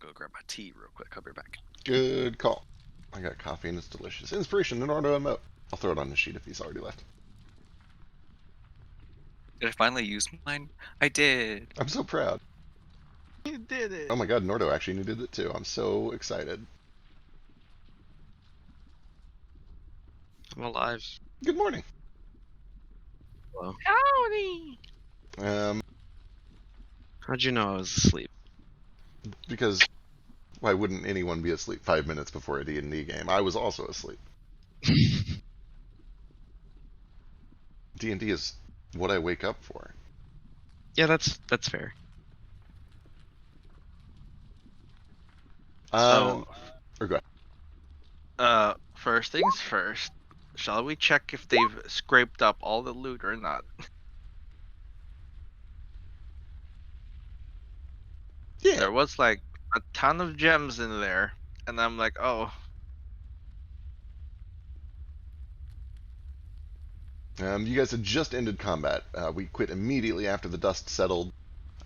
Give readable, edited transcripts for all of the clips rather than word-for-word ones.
go grab my tea real quick. I'll be back. Good call. I got coffee and it's delicious. Inspiration, Leonardo emote. I'll throw it on the sheet if he's already left. Did I finally use mine? I did. I'm so proud. You did it. Oh my god, Nordo actually needed it too. I'm so excited. I'm alive. Good morning. Hello. Howdy. Um, How'd you know I was asleep? because why wouldn't anyone be asleep 5 minutes before a D&D game? I was also asleep. D&D is what I wake up for. Yeah, that's fair. Or go ahead. First things first. Shall we check if they've scraped up all the loot or not? Yeah. There was like a ton of gems in there, and I'm like, oh, You guys had just ended combat. We quit immediately after the dust settled.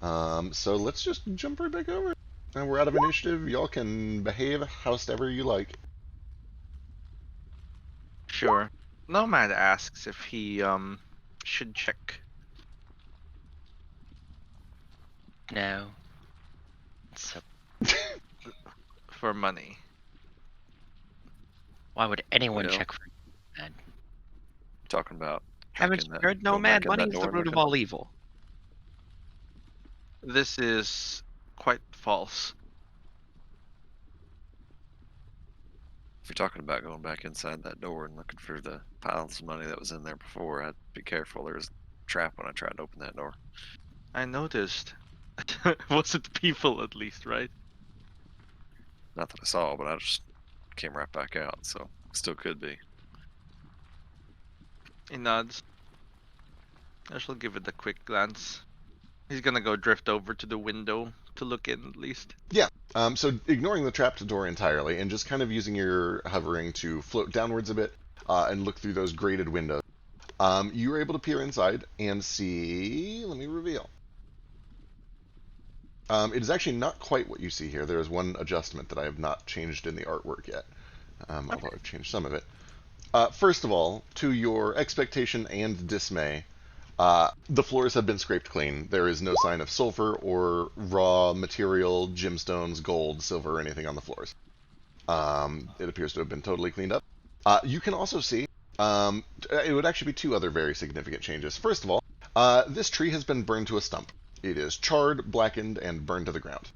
So let's just jump right back over. And we're out of initiative. Y'all can behave however you like. sure. Nomad asks if he should check. No. So For money. why would anyone Well, check for that? Talking about. Haven't you heard? going Nomad back in that money is the door and root of looking. all evil. This is quite false. If you're talking about going back inside that door and looking for the piles of money that was in there before, I'd be careful. There was a trap when I tried to open that door. I noticed. Was it people at least, right? Not that I saw, but I just came right back out, so still could be. He nods. I shall give it a quick glance. He's gonna go drift over to the window to look in at least. Yeah. So ignoring the trapped door entirely and just kind of using your hovering to float downwards a bit and look through those grated windows, you were able to peer inside and see. Let me reveal. It is actually not quite what you see here. There is one adjustment that I have not changed in the artwork yet, although I've changed some of it. First of all, to your expectation and dismay, the floors have been scraped clean. There is no sign of sulfur or raw material, gemstones, gold, silver, or anything on the floors. It appears to have been totally cleaned up. You can also see, it would actually be two other very significant changes. First of all, this tree has been burned to a stump. It is charred, blackened, and burned to the ground.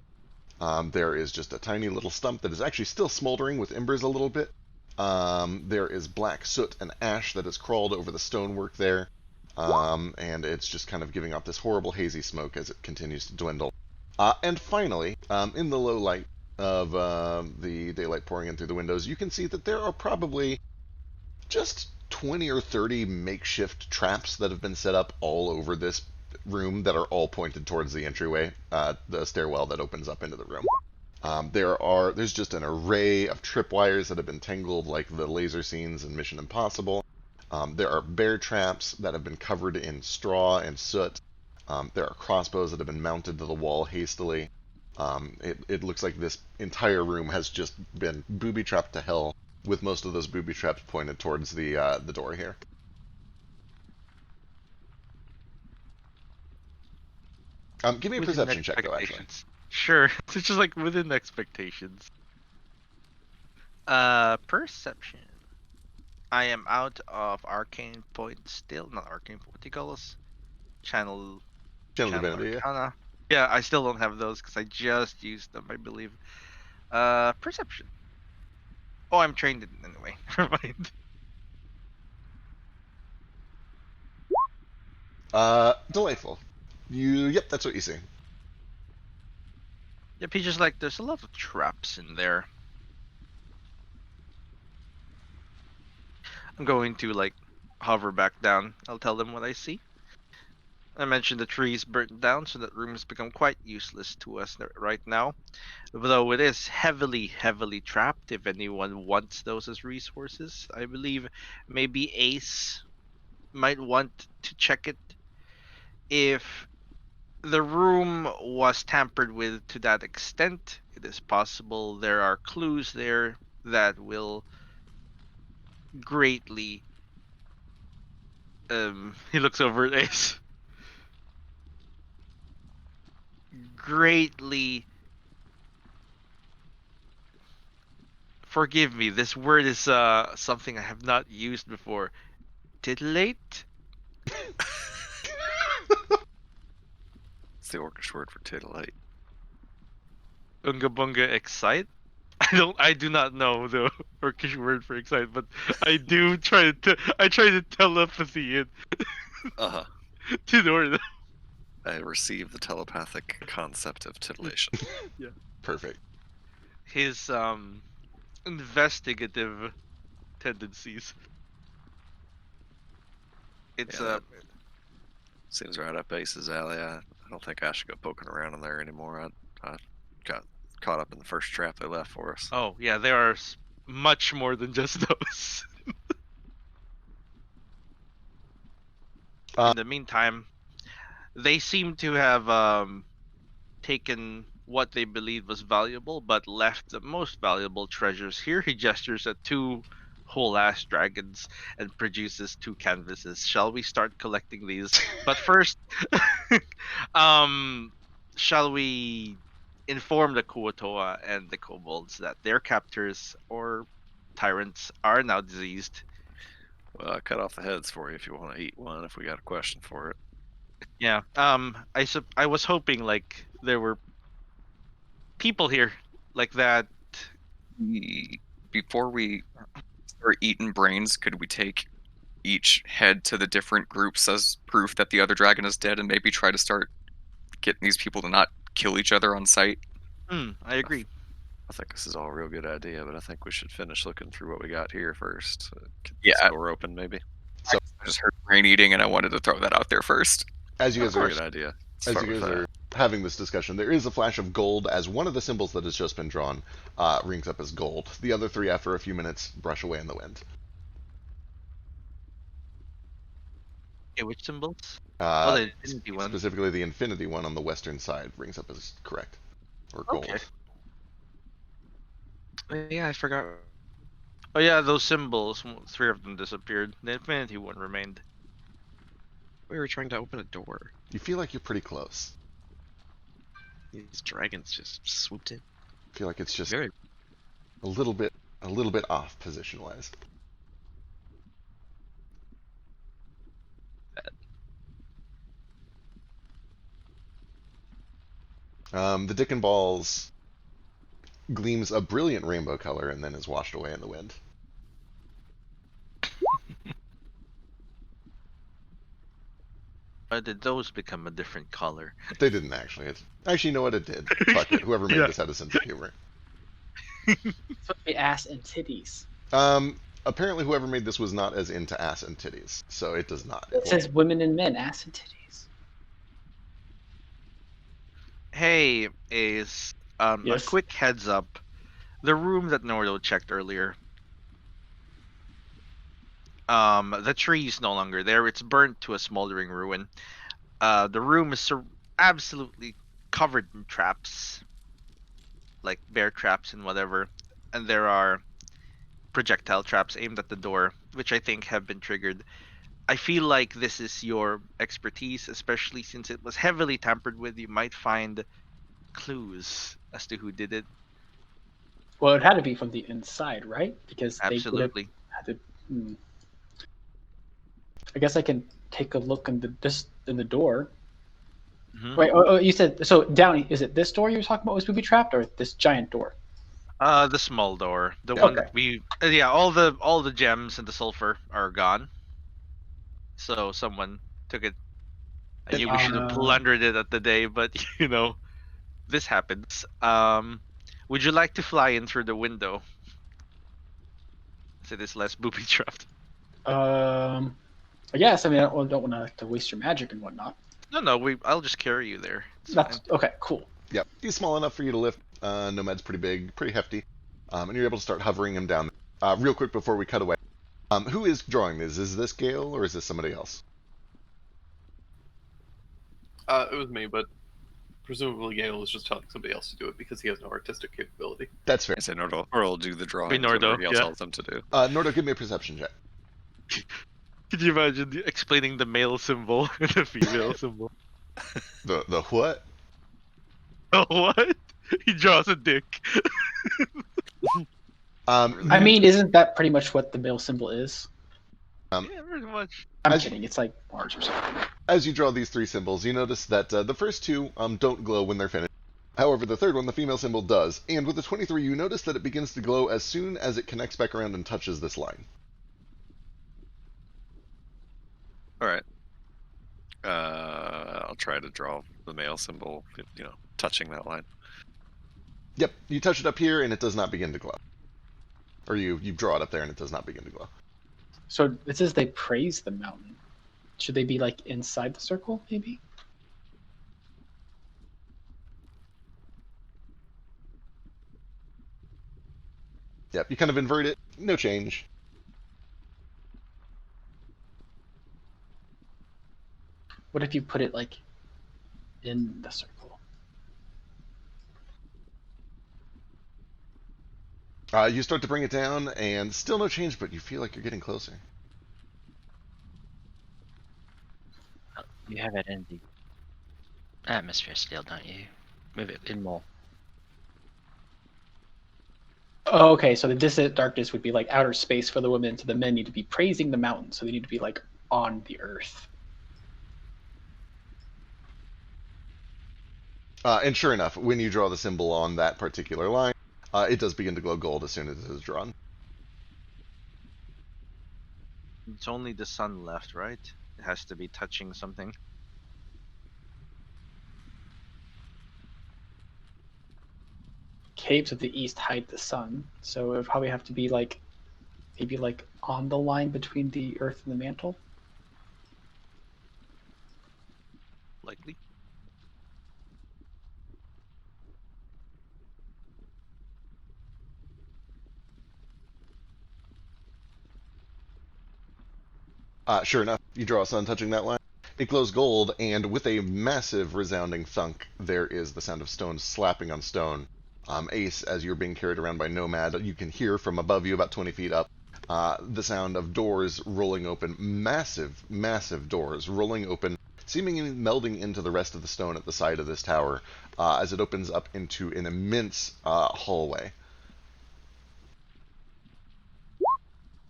There is just a tiny little stump that is actually still smoldering with embers a little bit. There is black soot and ash that has crawled over the stonework there. And it's just kind of giving off this horrible hazy smoke as it continues to dwindle. And finally, in the low light of the daylight pouring in through the windows, you can see that there are probably just 20 or 30 makeshift traps that have been set up all over this room that are all pointed towards the entryway, the stairwell that opens up into the room. There's just an array of tripwires that have been tangled like the laser scenes in Mission Impossible. There are bear traps that have been covered in straw and soot. There are crossbows that have been mounted to the wall hastily. It looks like this entire room has just been booby-trapped to hell, with most of those booby traps pointed towards the door here. Give me a Within perception check, though, actually. expectations. Sure. It's just like within expectations. Perception. I am out of arcane points still. Not arcane. What do you call us? Channel Divinity, yeah. Arcana. Yeah, I still don't have those because I just used them, I believe. Perception. Oh, I'm trained in it anyway. Never mind. Delightful. Yep, that's what you see. Yep, he's just like, there's a lot of traps in there. I'm going to like hover back down. I'll tell them what I see. I mentioned the trees burnt down, so that room has become quite useless to us right now. Though it is heavily, heavily trapped. If anyone wants those as resources, I believe maybe Ace might want to check it. If the room was tampered with to that extent. It is possible there are clues there that will greatly. He looks over at Ace. Greatly. Forgive me. This word is something I have not used before. Titillate. It's the Orcish word for titillate. Unga bunga excite. I do not know the Orcish word for excite, but I do try to. I try to telepathy it Uh-huh. to North. I receive the telepathic concept of titillation. Perfect. His investigative tendencies. It's Yeah, that seems right up Ace's alley. I don't think I should go poking around in there anymore. I got caught up in the first trap they left for us. Oh yeah, there are much more than just those. In the meantime, they seem to have taken what they believed was valuable, but left the most valuable treasures here. He gestures at two whole ass dragons and produces two canvases. Shall we start collecting these? But first, um, shall we inform the Kuotoa and the kobolds that their captors or tyrants are now diseased? Well, I cut off the heads for you if you want to eat one, if we got a question for it. Yeah. I was hoping like there were people here like that. Before we start eating brains, could we take each head to the different groups as proof that the other dragon is dead and maybe try to start getting these people to not kill each other on sight? I agree. I think this is all a real good idea, but I think we should finish looking through what we got here first. Get Yeah. this door open, maybe. So- I just heard brain eating and I wanted to throw that out there first. As you guys That's a are good idea. Let's as start you with guys that. are having this discussion, there is a flash of gold as one of the symbols that has just been drawn rings up as gold. The other three, after a few minutes, brush away in the wind. Okay, which symbols? Uh, The infinity one. Specifically, the infinity one on the western side rings up as correct, or gold. Okay. Yeah, I forgot. Oh yeah, those symbols. Three of them disappeared. The infinity one remained. We were trying to open a door. You feel like you're pretty close. These dragons just swooped in. I feel like it's just Very. a little bit off position wise. The Dickon Balls gleams a brilliant rainbow color and then is washed away in the wind. Did those become a different color? They didn't actually. Actually, you know what? It did. Fuck it. Whoever made Yeah. this had a sense of humor. It's supposed to be ass and titties. Apparently, whoever made this was not as into ass and titties, so it does not. It says women and men, ass and titties. Hey, Ace. Yes? A quick heads up. The room that Nordo checked earlier. The tree is no longer there. It's burnt to a smoldering ruin. The room is absolutely covered in traps, like bear traps and whatever, and there are projectile traps aimed at the door, which I think have been triggered. I feel like this is your expertise, especially since it was heavily tampered with. You might find clues as to who did it. Well, it had to be from the inside, right? Because they would have Absolutely. had to. I guess I can take a look in the door. Mhm. Wait, you said so. Downey, is it this door you were talking about was booby trapped, or this giant door? The small door, the Yeah. one Okay. that we, yeah, all the gems and the sulfur are gone. So someone took it. I knew we should have plundered it at the day, but you know, this happens. Would you like to fly in through the window? So it is less booby trapped. I guess. I mean, I don't want to waste your magic and whatnot. No, I'll just carry you there. It's That's fine. okay. Cool. Yep, he's small enough for you to lift. Nomad's pretty big, pretty hefty, and you're able to start hovering him down. Real quick before we cut away, who is drawing this? Is this Gale or is this somebody else? It was me, but presumably Gale was just telling somebody else to do it because he has no artistic capability. That's fair. I say Nordo, or will do the drawing. Nordo, Whatever he else yeah. tells them to do. Nordo, give me a perception check. Could you imagine explaining the male symbol and the female symbol? The what? Oh, what? He draws a dick. I mean, isn't that pretty much what the male symbol is? Yeah, pretty much. I'm kidding. It's like Mars or something. As you draw these three symbols, you notice that the first two don't glow when they're finished. However, the third one, the female symbol, does. And with the 23, you notice that it begins to glow as soon as it connects back around and touches this line. All right. I'll try to draw the male symbol, touching that line. Yep, you touch it up here and it does not begin to glow. Or you draw it up there and it does not begin to glow. So it says they praise the mountain. Should they be like inside the circle, maybe? Yep, you kind of invert it, no change. What if you put it like in the circle? You start to bring it down and still no change, but you feel like you're getting closer. You have it in the atmosphere still, don't you? Move it in more. Oh, okay, so the distant darkness would be like outer space for the women, so the men need to be praising the mountain, so they need to be like on the earth. And sure enough, when you draw the symbol on that particular line, it does begin to glow gold as soon as it is drawn. It's only the sun left, right? It has to be touching something. Caves of the east hide the sun, so it would probably have to be like, maybe like on the line between the earth and the mantle. Likely. Sure enough, you draw a sun touching that line. It glows gold, and with a massive resounding thunk, there is the sound of stone slapping on stone. Ace, as you're being carried around by Nomad, you can hear from above you, about 20 feet up, the sound of doors rolling open. Massive, massive doors rolling open, seemingly melding into the rest of the stone at the side of this tower, as it opens up into an immense hallway.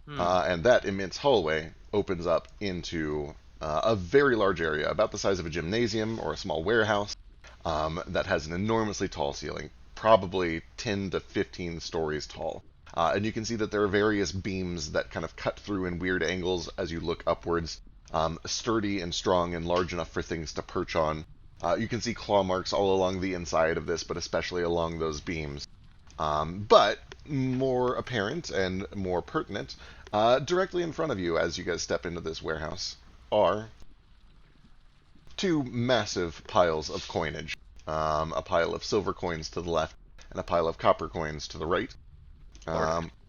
And that immense hallway opens up into a very large area, about the size of a gymnasium or a small warehouse, that has an enormously tall ceiling, probably 10 to 15 stories tall. And you can see that there are various beams that kind of cut through in weird angles as you look upwards, sturdy and strong and large enough for things to perch on. You can see claw marks all along the inside of this, but especially along those beams. But more apparent and more pertinent, directly in front of you as you guys step into this warehouse are two massive piles of coinage. A pile of silver coins to the left and a pile of copper coins to the right.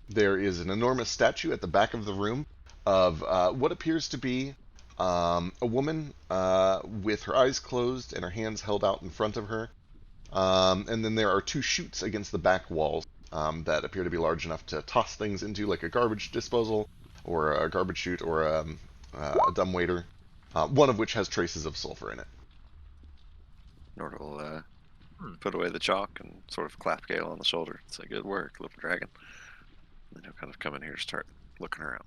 There is an enormous statue at the back of the room of what appears to be a woman with her eyes closed and her hands held out in front of her. And then there are two chutes against the back walls that appear to be large enough to toss things into, like a garbage disposal or a garbage chute or a dumbwaiter, one of which has traces of sulfur in it. Nord will put away the chalk and sort of clap Gale on the shoulder and say, "Good work, little dragon." And then he'll kind of come in here and start looking around.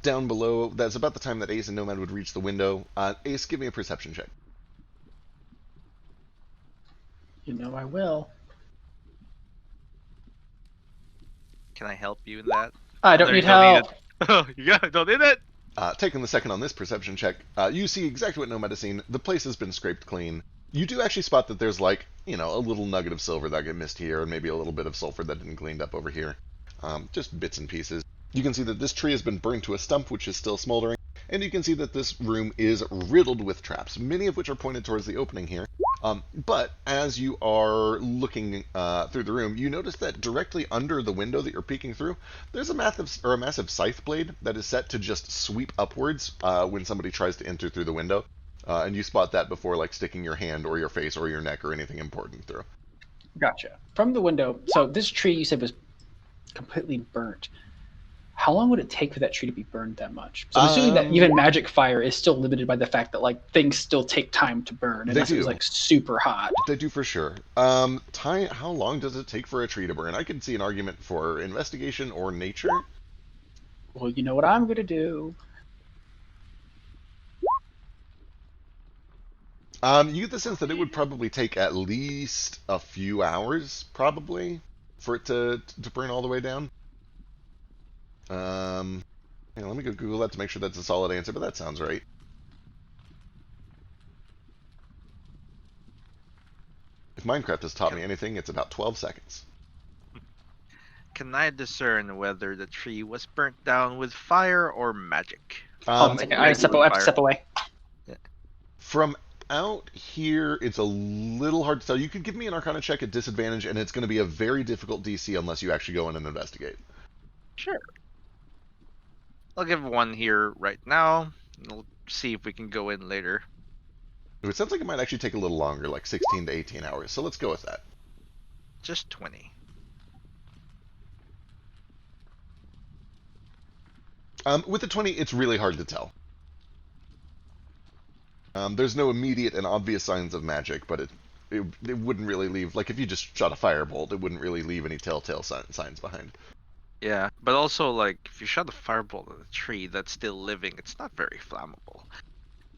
Down below, that's about the time that Ace and Nomad would reach the window. Ace, give me a perception check. You know I will. Can I help you in that? I don't No, need you don't need help. Oh, you don't need it? Taking the second on this perception check, you see exactly what Nomad has seen. The place has been scraped clean. You do actually spot that there's like, a little nugget of silver that got missed here, and maybe a little bit of sulfur that didn't cleaned up over here. Just bits and pieces. You can see that this tree has been burned to a stump, which is still smoldering, and you can see that this room is riddled with traps, many of which are pointed towards the opening here. But as you are looking through the room, you notice that directly under the window that you're peeking through, there's a massive scythe blade that is set to just sweep upwards when somebody tries to enter through the window. And you spot that before like sticking your hand or your face or your neck or anything important through. Gotcha. From the window, so this tree you said was completely burnt. How long would it take for that tree to be burned that much? So I'm assuming that even magic fire is still limited by the fact that like things still take time to burn unless it was like super hot. They do for sure. How long does it take for a tree to burn? I could see an argument for investigation or nature. Well, you know what I'm gonna do. You get the sense that it would probably take at least a few hours, probably, for it to burn all the way down. Let me go Google that to make sure that's a solid answer, but that sounds right. If Minecraft has taught me anything, it's about 12 seconds. Can I discern whether the tree was burnt down with fire or magic? I have to step away. From out here, it's a little hard to tell. You could give me an Arcana check at disadvantage, and it's going to be a very difficult DC unless you actually go in and investigate. Sure. I'll give one here right now. We'll see if we can go in later. It sounds like it might actually take a little longer, like 16 to 18 hours, so let's go with that. Just 20. With the 20, it's really hard to tell. There's no immediate and obvious signs of magic, but it wouldn't really leave, like if you just shot a firebolt, it wouldn't really leave any telltale signs behind. Yeah, but also, like, if you shot a firebolt at a tree that's still living, it's not very flammable.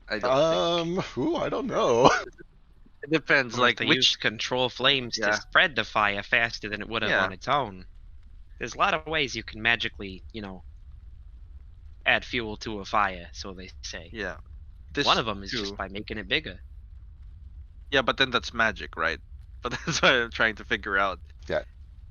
I don't think. Ooh, I don't know. It depends, Like like, they which... use control flames Yeah. to spread the fire faster than it would have Yeah. on its own. There's a lot of ways you can magically, add fuel to a fire, so they say. Yeah. One of them is too. just by making it bigger. Yeah, but then that's magic, right? But that's what I'm trying to figure out. Yeah.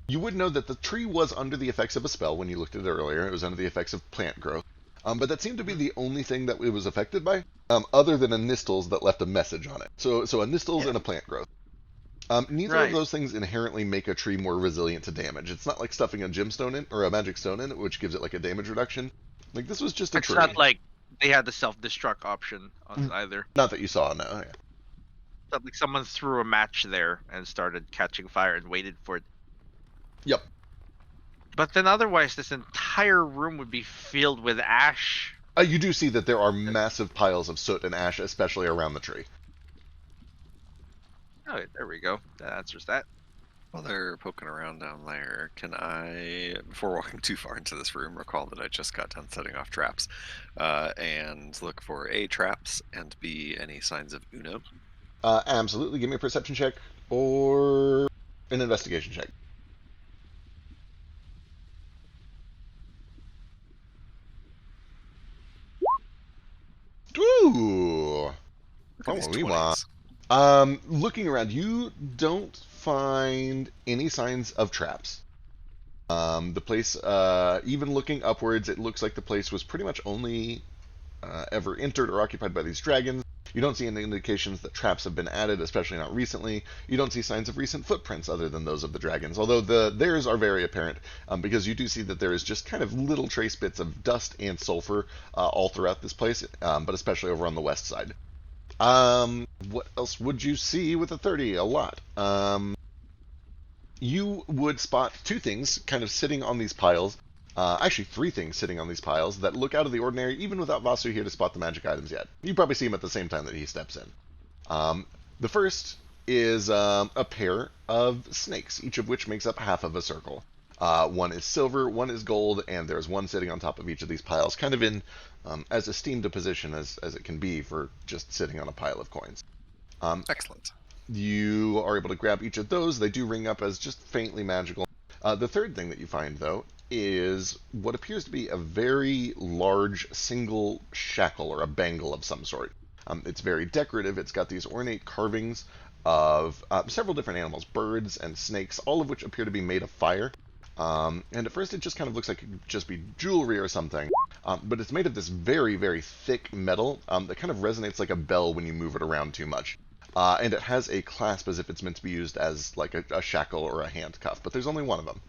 You would know that the tree was under the effects of a spell when you looked at it earlier. It was under the effects of plant growth. But that seemed to be the only thing that it was affected by, other than a Nistles that left a message on it. So a Nistles and a plant growth. Neither of those things inherently make a tree more resilient to damage. It's not like stuffing a gemstone in, or a magic stone in, which gives it like a damage reduction. Like this was just a tree. It's not like they had the self-destruct option on it either. Not that you saw, no. Yeah. It's not like someone threw a match there and started catching fire and waited for it. Yep. But then otherwise, this entire room would be filled with ash. You do see that there are massive piles of soot and ash, especially around the tree. Oh, there we go. That answers that. While they're poking around down there, can I, before walking too far into this room, recall that I just got done setting off traps, and look for A, traps, and B, any signs of Uno? Absolutely. Give me a perception check or an investigation check. Ooh. Look at these we want. 20s. Looking around, you don't find any signs of traps. The place, even looking upwards, it looks like the place was pretty much only ever entered or occupied by these dragons. You don't see any indications that traps have been added, especially not recently. You don't see signs of recent footprints other than those of the dragons, although theirs are very apparent, because you do see that there is just kind of little trace bits of dust and sulfur all throughout this place, but especially over on the west side. What else would you see with a 30? A lot. You would spot two things kind of sitting on these piles. Actually, three things sitting on these piles that look out of the ordinary, even without Vasu here to spot the magic items yet. You probably see him at the same time that he steps in. The first is a pair of snakes, each of which makes up half of a circle. One is silver, one is gold, and there's one sitting on top of each of these piles, kind of in as esteemed a position as it can be for just sitting on a pile of coins. Excellent. You are able to grab each of those. They do ring up as just faintly magical. The third thing that you find, though, is what appears to be a very large single shackle or a bangle of some sort. It's very decorative. It's got these ornate carvings of several different animals, birds and snakes, all of which appear to be made of fire. And at first it just kind of looks like it could just be jewelry or something. But it's made of this very, very thick metal that kind of resonates like a bell when you move it around too much. and it has a clasp as if it's meant to be used as like a shackle or a handcuff, but there's only one of them.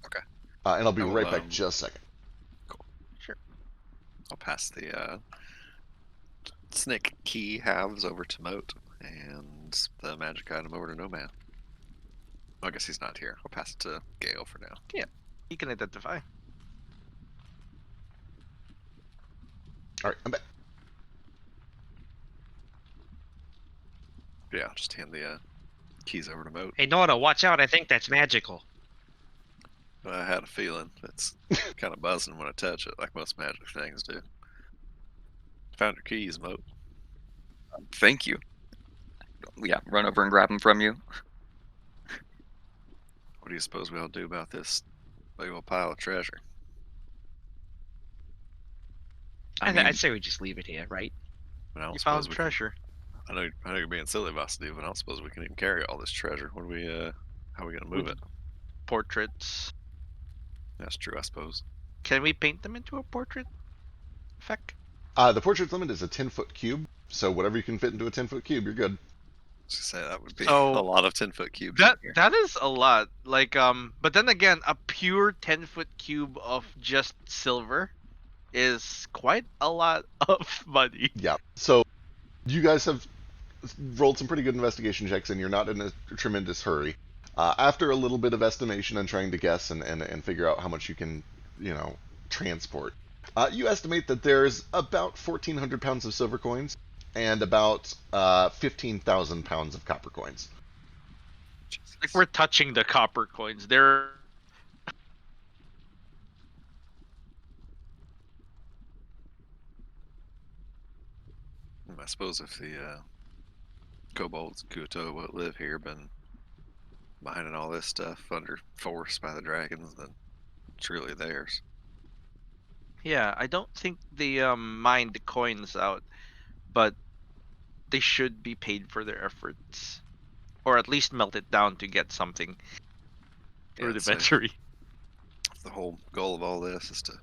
Okay. And I'll be I will, right back just a second. Sure. I'll pass the snick key halves over to Moat and the magic item over to Nomad. I guess he's not here. I'll pass it to Gale for now. He can identify. All right, I'm back. Yeah, I'll just hand the keys over to Moat. Hey, Nora, watch out. I think that's magical. I had a feeling it's kind of buzzing when I touch it, like most magic things do. Found your keys, Moat. Thank you. Yeah, run over and grab them from you. What do you suppose we all do about this big old pile of treasure? I'd say we just leave it here, right? I don't You suppose found we treasure. I know you're being silly, Vasudev, but I don't suppose we can even carry all this treasure. What do we how are we gonna move it? Portraits. That's true, I suppose. Can we paint them into a portrait effect? The portrait limit is a 10-foot cube, so whatever you can fit into a 10-foot cube, you're good. I was gonna say that would be So, a lot of 10-foot cubes. That in here. that is a lot. Like but then again, a pure 10-foot cube of just silver is quite a lot of money. Yeah. So you guys have rolled some pretty good investigation checks, and you're not in a tremendous hurry. After a little bit of estimation and trying to guess and figure out how much you can, transport, you estimate that there's about 1,400 pounds of silver coins and about 15,000 pounds of copper coins. Like we're touching the copper coins. They're I suppose if the kobolds Kuto what live here been mining all this stuff under force by the dragons, then it's really theirs. yeah, I don't think they mine the coins out, but they should be paid for their efforts. Or at least melt it down to get something Yeah, rudimentary. The whole goal of all this is to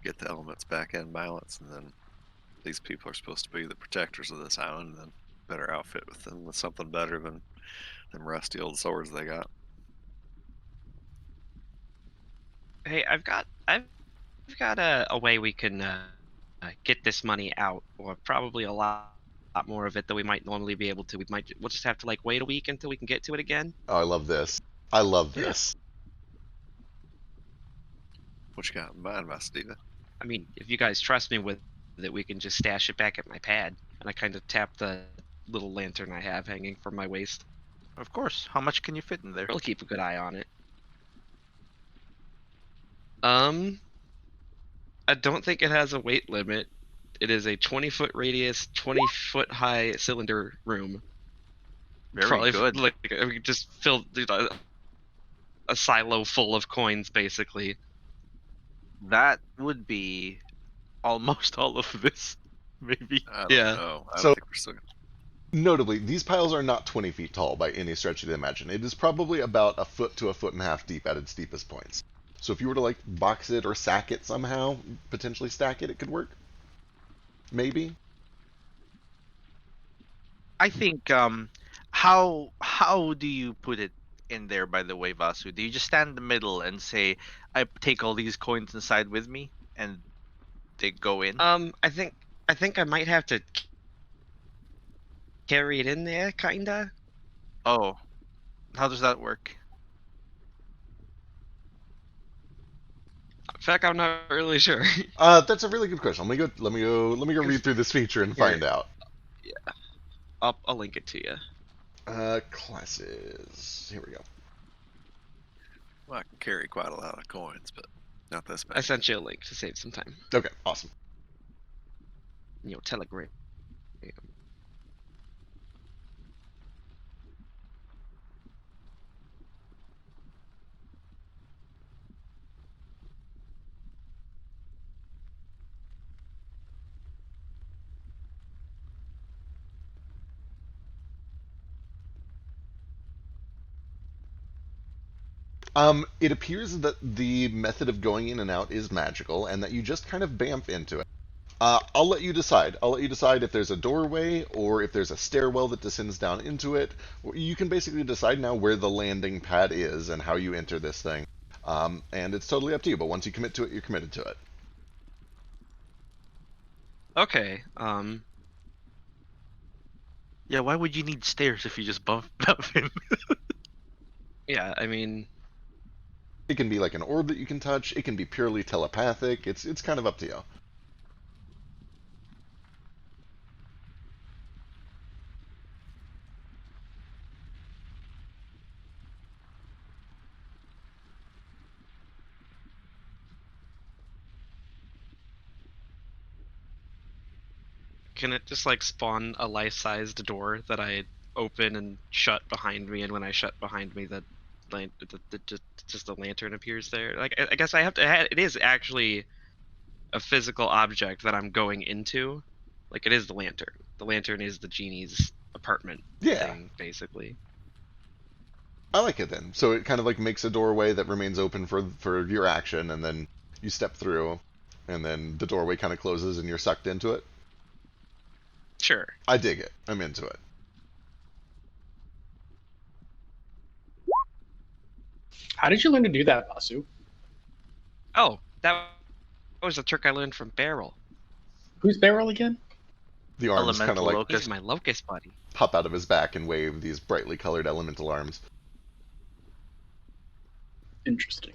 get the elements back in balance, and then these people are supposed to be the protectors of this island, and then better outfit with them with something better than them rusty old swords they got. Hey, I've got a way we can get this money out, or probably a lot more of it than we might normally be able to. We'll just have to like wait a week until we can get to it again. Oh, I love this. I love Yeah. this. What you got in mind, Vasudev? I mean, if you guys trust me with it, we can just stash it back at my pad. And I kind of tap the little lantern I have hanging from my waist. Of course. How much can you fit in there? We'll keep a good eye on it. I don't think it has a weight limit. It is a 20-foot radius, 20-foot high cylinder room. Very Probably good. Like we just filled a silo full of coins, basically. That would be almost all of this, maybe. I don't Yeah. know. I So- don't think we're still. Notably, these piles are not 20 feet tall by any stretch of the imagination. It is probably about a foot to a foot and a half deep at its deepest points. So if you were to like box it or sack it somehow, potentially stack it, it could work. Maybe. I think how do you put it in there, by the way, Vasu? Do you just stand in the middle and say, I take all these coins inside with me, and they go in? I think I might have to carry it in there, kinda. Oh. How does that work? In fact, I'm not really sure. That's a really good question. Let me go read through this feature and Here. find out. I'll link it to you. Classes. Here we go. Well, I can carry quite a lot of coins, but not this I many. sent you a link to save some time. Okay, awesome. Telegram. It appears that the method of going in and out is magical, and that you just kind of bamf into it. I'll let you decide. I'll let you decide if there's a doorway or if there's a stairwell that descends down into it. You can basically decide now where the landing pad is and how you enter this thing. And it's totally up to you, but once you commit to it, you're committed to it. Okay. Yeah, why would you need stairs if you just bump him? Yeah, I mean, It can be like an orb that you can touch. It can be purely telepathic. It's kind of up to you. can it just like spawn a life-sized door that I open and shut behind me, and when I shut behind me, just the lantern appears there? Like, I guess I have to. It is actually a physical object that I'm going into. Like, it is the lantern. The lantern is the genie's apartment Yeah, thing, basically. I like it then. So it kind of like makes a doorway that remains open for your action, and then you step through, and then the doorway kind of closes and you're sucked into it. Sure. I dig it. I'm into it. How did you learn to do that, Basu? Oh, that was a trick I learned from Beryl. Who's Beryl again? The arms kind of Elemental like locust. He's my locust buddy. pop out of his back and wave these brightly colored elemental arms. Interesting.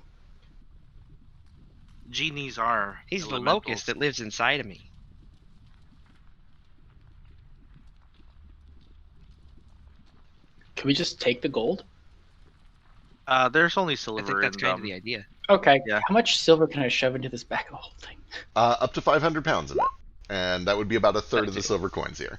Genies are. He's the elementals. locust that lives inside of me. Can we just take the gold? There's only I silver think that's in kind them. of the idea. Okay. Yeah. How much silver can I shove into this bag of holding? Up to 500 pounds in it. And that would be about a third That of the too. silver coins here.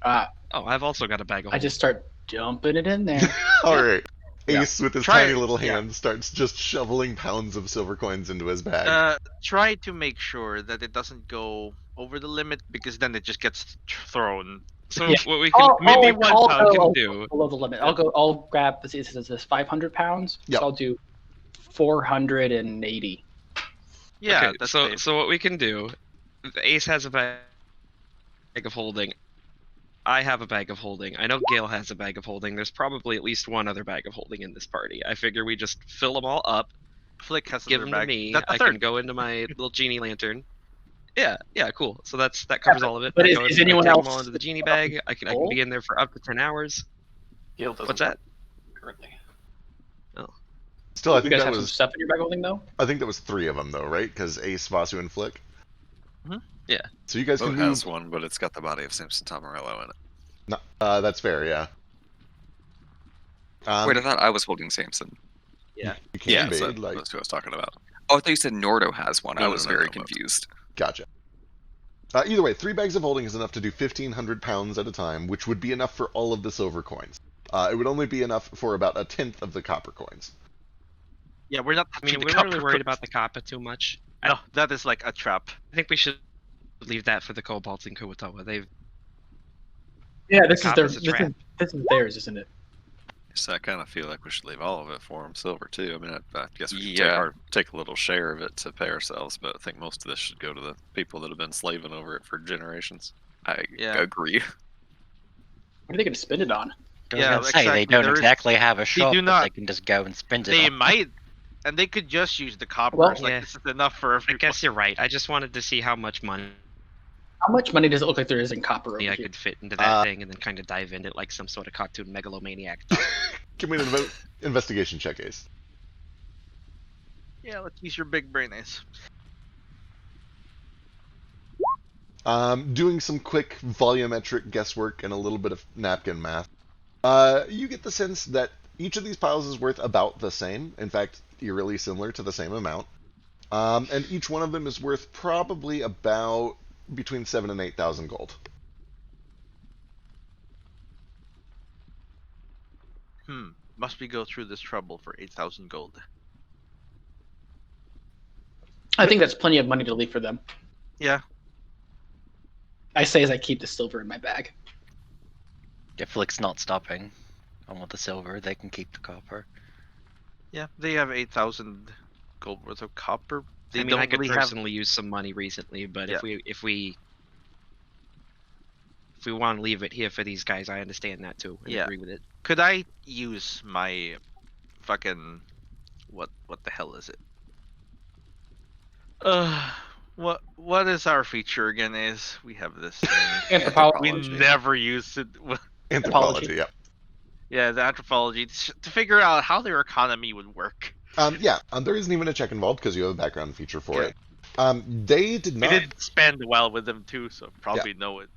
Oh, I've also got a bag of I just start dumping it in there. All right. Yeah. Ace, with his Try tiny it. little Yeah. hand, starts just shoveling pounds of silver coins into his bag. Try to make sure that it doesn't go over the limit, because then it just gets thrown. So Yeah. what we can maybe I'll 1 pound go can do. below the limit. I'll grab. This is 500 pounds. Yep. So I'll do 480. Yeah, Okay, that's so safe. so what we can do, Ace has a bag of holding. I have a bag of holding. I know Gale has a bag of holding. There's probably at least one other bag of holding in this party. I figure we just fill them all up, Flick has give another them to bag. me. That's a I third. can go into my little genie lantern. Yeah, cool. So that covers all of it. but I is- go is in, anyone I take them else all into the genie bag. I can full? be in there for up to 10 hours. Gale doesn't What's that? currently. Still, I You think guys that have some was stuff in your bag of holding though. I think that was 3 of them though, right? Because Ace, Vasu, and Flick. Mhm. Yeah. So you guys Boat can has move. one, but it's got the body of Samson Tomarello in it. No, that's fair, yeah. Wait, I thought I was holding Samson. You can be so like. that's who I was talking about. Oh, I thought you said Nordo has one. I No, was no, very no. confused. Gotcha. Either way, 3 bags of holding is enough to do 1,500 pounds at a time, which would be enough for all of the silver coins. It would only be enough for about a tenth of the copper coins. Yeah, we're not I touching mean, the we're not really copper worried coins. about the Kappa too much. No, that is like a trap. I think we should leave that for the Kobolds and Kuwatoa. They've Yeah, this is cop their. is a This trap. is theirs, isn't it? So I kind of feel like we should leave all of it for them silver too. I mean, I guess we should Yeah. take a little share of it to pay ourselves, but I think most of this should go to the people that have been slaving over it for generations. I Yeah. agree. What are they going to spend it on? I was Yeah, gonna say exactly. they don't There is- exactly have a shop do that not- they can just go and spend it They on. might, and they could just use the copper. Well- It's like Yeah. this is enough for I everyone. guess you're right. I just wanted to see how much money How much money does it look like there is in copper over I here? could fit into that thing, and then kind of dive into it like some sort of cartoon megalomaniac. Give me an investigation check, Ace. Yeah, let's use your big brain, Ace. Doing some quick volumetric guesswork and a little bit of napkin math, you get the sense that each of these piles is worth about the same. In fact, eerily similar to the same amount. And each one of them is worth probably about between 7,000 and 8,000 gold. Must we go through this trouble for 8,000 gold? I think that's plenty of money to leave for them. Yeah. I say as I keep the silver in my bag. If Flick's not stopping, I want the silver. They can keep the copper. Yeah, they have 8,000 gold worth of copper They I mean, don't I could really have. personally use some money recently, but Yeah. if we want to leave it here for these guys, I understand that too and Yeah. agree with it. Could I use my fucking what the hell is it? Uh, what is our feature again? Is we have this thing. Anthropology. We never use it. Anthropology, yeah. Yeah, the anthropology to figure out how their economy would work. There isn't even a check involved because you have a background feature for Yeah. it. They did We not. did spend well with them too, so probably know it.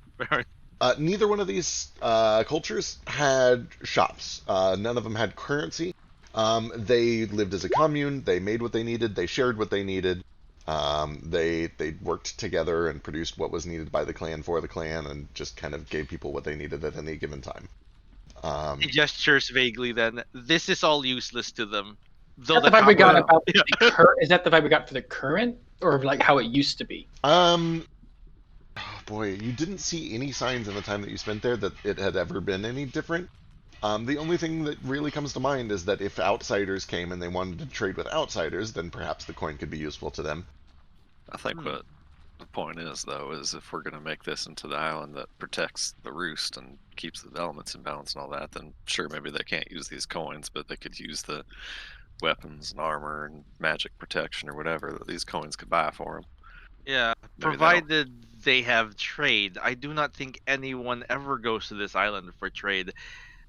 Neither one of these cultures had shops. None of them had currency. They lived as a commune. They made what they needed. They shared what they needed. They worked together and produced what was needed by the clan for the clan, and just kind of gave people what they needed at any given time. He gestures vaguely. Then this is all useless to them. Though Is that the the vibe we got copper- about is that the vibe we got for the current, or like how it used to be? Oh boy, you didn't see any signs in the time that you spent there that it had ever been any different. The only thing that really comes to mind is that if outsiders came and they wanted to trade with outsiders, then perhaps the coin could be useful to them. I think what the point is, though, is if we're going to make this into the island that protects the roost and keeps the elements in balance and all that, then sure, maybe they can't use these coins, but they could use the weapons and armor and magic protection or whatever that these coins could buy for them. Yeah, Maybe they don't. provided they have trade. I do not think anyone ever goes to this island for trade.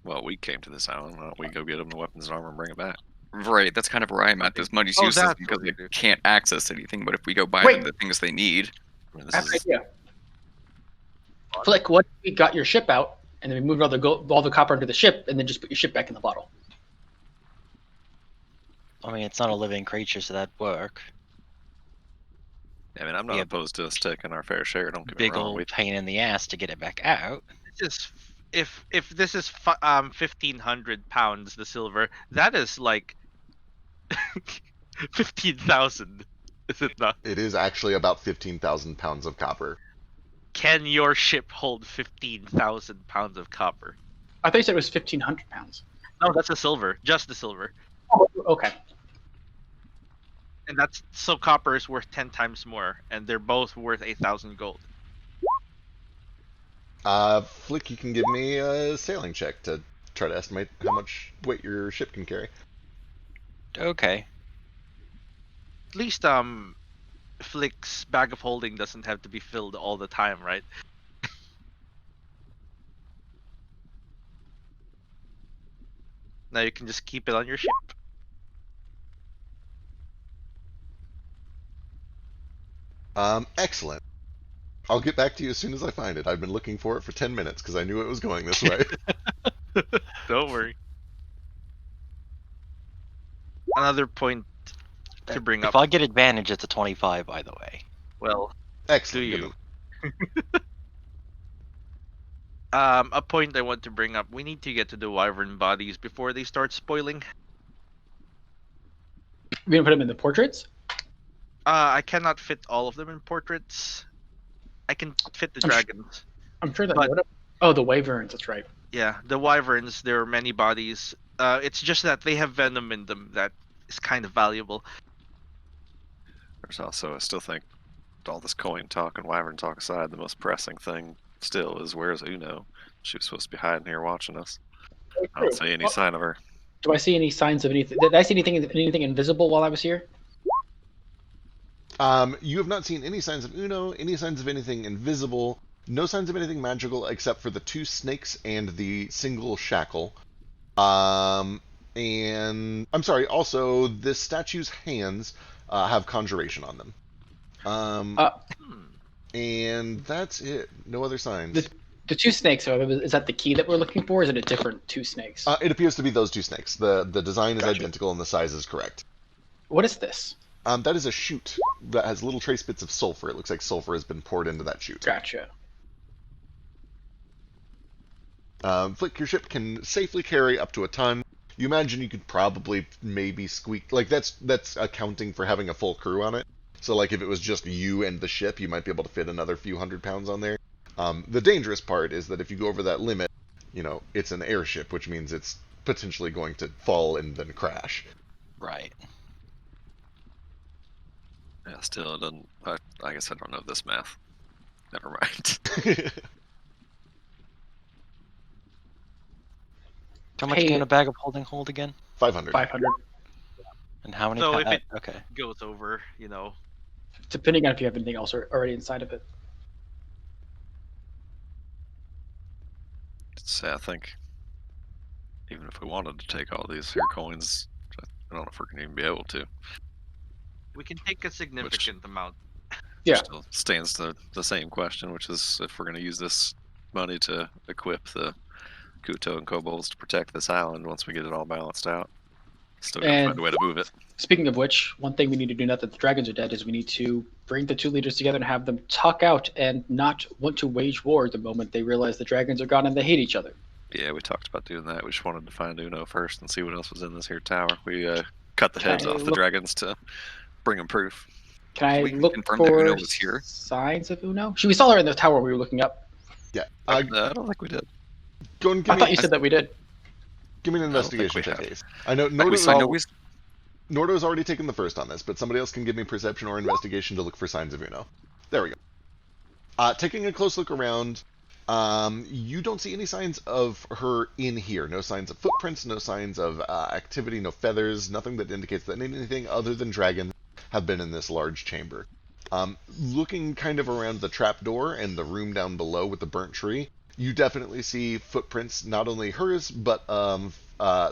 Well, we came to this island. Why don't we go get them the weapons and armor and bring it back? Right, that's kind of where I'm at. This money's Oh, useless that's because what we they do. can't access anything. But if we go buy Wait. them the things they need, I mean, I this have an is idea. Like, what if we got your ship out, and then we moved all the copper into the ship, and then just put your ship back in the bottle? I mean, it's not a living creature, so that'd work. I mean, I'm not Yeah. opposed to us taking our fair share. Don't get me Big wrong. old pain in the ass to get it back out. This is if this is 1,500 pounds, the silver, that is like 15,000. Is it not? It is actually about 15,000 pounds of copper. Can your ship hold 15,000 pounds of copper? I thought you said it was 1,500 pounds. No, that's the silver. Just the silver. Oh, okay. And that's so copper is worth 10 times more, and they're both worth 8,000 gold. Flick, you can give me a sailing check to try to estimate how much weight your ship can carry. Okay. At least Flick's bag of holding doesn't have to be filled all the time, right? Now you can just keep it on your ship. Excellent. I'll get back to you as soon as I find it. I've been looking for it for 10 minutes because I knew it was going this way. Don't worry. Another point to bring If up. I get advantage, it's a 25, by the way. Well, Excellent. do good you? A point I want to bring up. We need to get to the wyvern bodies before they start spoiling. We gonna put them in the portraits? I cannot fit all of them in portraits. I can fit the I'm dragons. I'm sure that. But- Oh, the wyverns. That's right. Yeah, the wyverns, there are many bodies. It's just that they have venom in them that is kind of valuable. There's also, I still think, all this coin talk and wyvern talk aside, the most pressing thing still is where's Uno? She was supposed to be hiding here watching us. I don't see any sign of her. Do I see any signs of anything? Did I see anything invisible while I was here? You have not seen any signs of Uno, any signs of anything invisible, no signs of anything magical except for the two snakes and the single shackle. And I'm sorry, also this statue's hands have conjuration on them. And that's it. No other signs. The two snakes. Is that the key that we're looking for? Or is it a different two snakes? It appears to be those two snakes. The design is identical and the size is correct. What is this? That is a chute that has little trace bits of sulfur. It looks like sulfur has been poured into that chute. Gotcha. Flick, your ship can safely carry up to a ton. You imagine you could probably maybe squeak, like that's accounting for having a full crew on it. So like if it was just you and the ship, you might be able to fit another few hundred pounds on there. The dangerous part is that if you go over that limit, you know, it's an airship, which means it's potentially going to fall and then crash. Right. Yeah, still, it doesn't. I guess I don't know this math. Never mind. How much Hey, can a bag of holding hold again? 500. 500, And how many So pounds? if it Okay. goes over, depending on if you have anything else already inside of it. So I think even if we wanted to take all these here coins, I don't know if we're gonna even be able to. we can take a significant amount. Yeah. Still stands the same question, which is if we're gonna use this money to equip the Kuto and kobolds to protect this island once we get it all balanced out. Still gotta find And a way to move it. speaking of which, one thing we need to do now that the dragons are dead is we need to bring the two leaders together and have them talk out and not want to wage war the moment they realize the dragons are gone and they hate each other. Yeah, we talked about doing that. We just wanted to find Uno first and see what else was in this here tower. We cut the Can heads I off the look- dragons to bring them proof. Can I We look confirmed that for Uno was here? signs of Uno? We saw her in the tower we were looking up. Yeah. I don't think we did. Go and I give thought me, you said that we did. give me an I don't think investigation we check, have. Ace. I know We saw. Nordo's already taken the first on this, but somebody else can give me perception or investigation to look for signs of Uno. There we go. Taking a close look around, you don't see any signs of her in here. No signs of footprints, no signs of activity, no feathers, nothing that indicates that anything other than dragons have been in this large chamber. Looking kind of around the trapdoor and the room down below with the burnt tree, you definitely see footprints, not only hers, but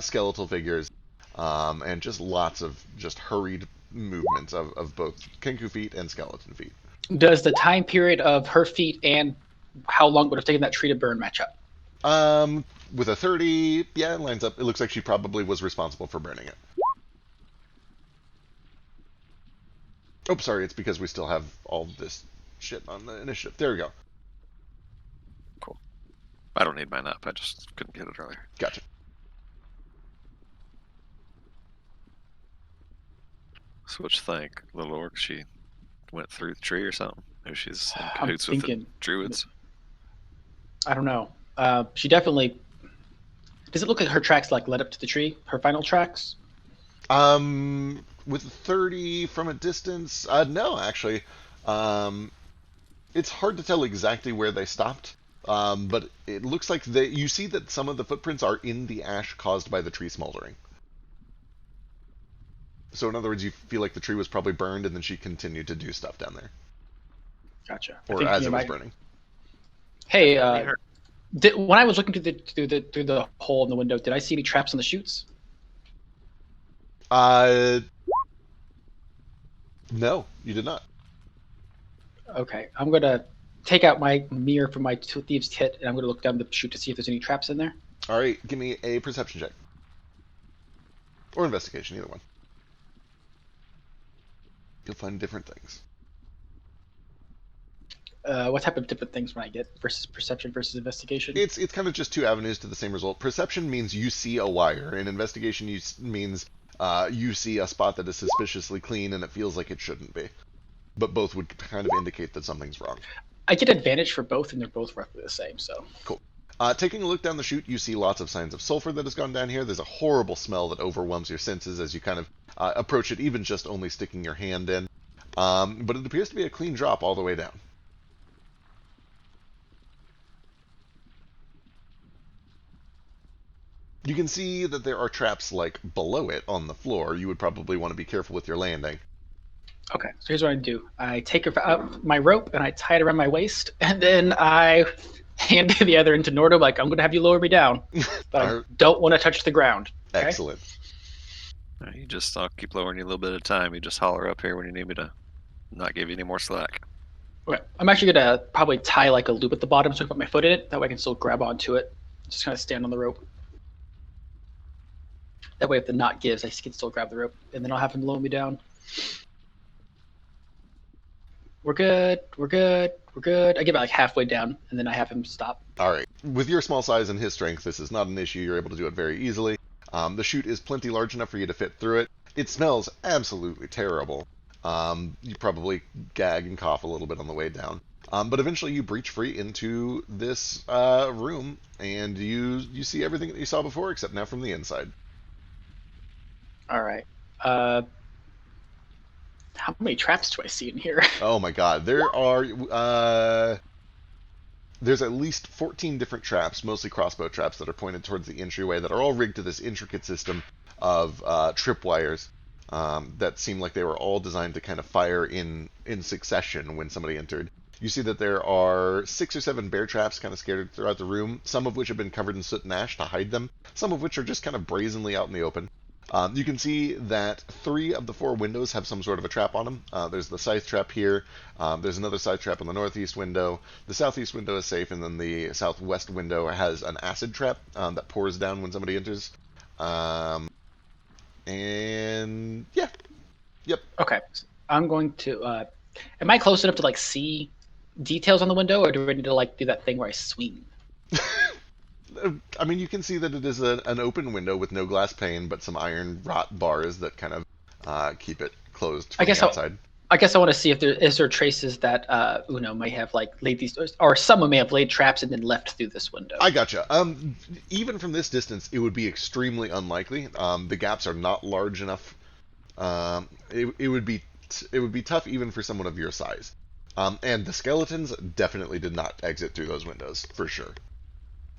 skeletal figures, and just lots of just hurried movements of both Kenku feet and skeleton feet. Does the time period of her feet and how long would have taken that tree to burn match up? With a 30, yeah, it lines up. It looks like she probably was responsible for burning it. Oh, sorry, it's because we still have all this shit on the initiative. There we go. I don't need mine up. I just couldn't get it earlier. Gotcha. So what you think? Little orc, she went through the tree or something? Maybe she's in I'm cahoots with the thinking- druids. I don't know. She definitely. Does it look like her tracks like led up to the tree? Her final tracks? With 30 from a distance, no, actually. It's hard to tell exactly where they stopped, but it looks like you see that some of the footprints are in the ash caused by the tree smoldering. So in other words, you feel like the tree was probably burned and then she continued to do stuff down there. Gotcha. Or as it was burning. Hey, They hurt. when I was looking through the hole in the window, did I see any traps on the chutes? No, you did not. Okay, I'm gonna take out my mirror from my two thieves kit, and I'm gonna look down the chute to see if there's any traps in there. All right, give me a perception check. Or investigation, either one. You'll find different things. What type of different things when I get versus perception versus investigation? It's kind of just two avenues to the same result. Perception means you see a wire, and investigation means you see a spot that is suspiciously clean and it feels like it shouldn't be. But both would kind of indicate that something's wrong. I get advantage for both, and they're both roughly the same. So Cool. Taking a look down the chute, you see lots of signs of sulfur that has gone down here. There's a horrible smell that overwhelms your senses as you kind of approach it, even just only sticking your hand in. But it appears to be a clean drop all the way down. You can see that there are traps like below it on the floor. You would probably want to be careful with your landing. okay, so here's what I do: I take my rope and I tie it around my waist, and then I hand the other end to Nordo, like I'm gonna have you lower me down, but I don't want to touch the ground. Okay? Excellent. I'll keep lowering you a little bit at a time. You just holler up here when you need me to not give you any more slack. Okay, I'm actually gonna probably tie like a loop at the bottom so I can put my foot in it. That way I can still grab onto it. Just kind of stand on the rope. That way, if the knot gives, I can still grab the rope, and then I'll have him lower me down. We're good. We're good. We're good. I get about like halfway down, and then I have him stop. All right. With your small size and his strength, this is not an issue. You're able to do it very easily. The chute is plenty large enough for you to fit through it. It smells absolutely terrible. You probably gag and cough a little bit on the way down. But eventually you breach free into this room, and you see everything that you saw before, except now from the inside. All right. How many traps do I see in here? Oh my god, there are there's at least 14 different traps, mostly crossbow traps, that are pointed towards the entryway that are all rigged to this intricate system of tripwires that seem like they were all designed to kind of fire in succession when somebody entered. You see that there are 6 or 7 bear traps kind of scattered throughout the room, some of which have been covered in soot and ash to hide them, some of which are just kind of brazenly out in the open. You can see that 3 of the 4 windows have some sort of a trap on them. There's the scythe trap here. There's another scythe trap on the northeast window. The southeast window is safe, and then the southwest window has an acid trap that pours down when somebody enters. And yeah, yep. Okay, I'm going to. Am I close enough to like see details on the window, or do I need to like do that thing where I swing? I mean, you can see that it is an open window with no glass pane, but some iron wrought bars that kind of keep it closed from the outside. I guess I want to see if there traces that Uno may have like laid these, or someone may have laid traps and then left through this window. I gotcha. Even from this distance, it would be extremely unlikely. The gaps are not large enough. It would be tough even for someone of your size. And the skeletons definitely did not exit through those windows for sure.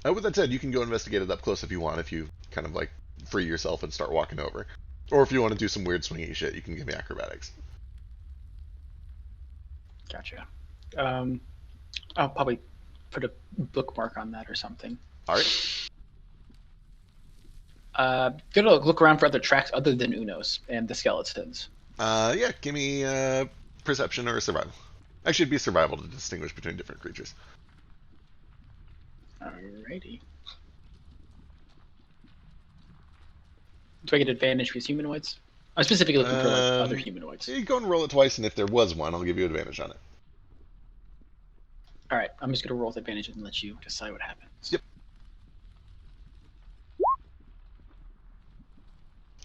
With that said, you can go investigate it up close if you want, if you kind of like free yourself and start walking over. Or if you want to do some weird swingy shit, you can give me acrobatics. Gotcha. I'll probably put a bookmark on that or something. All right. Gonna look around for other tracks other than Uno's and the skeletons. Yeah, give me perception or survival. Actually, it'd be survival to distinguish between different creatures. Alrighty. Do I get advantage for these humanoids? I'm specifically looking for like, other humanoids. You go and roll it twice, and if there was one, I'll give you advantage on it. Alright, I'm just going to roll with advantage and let you decide what happens.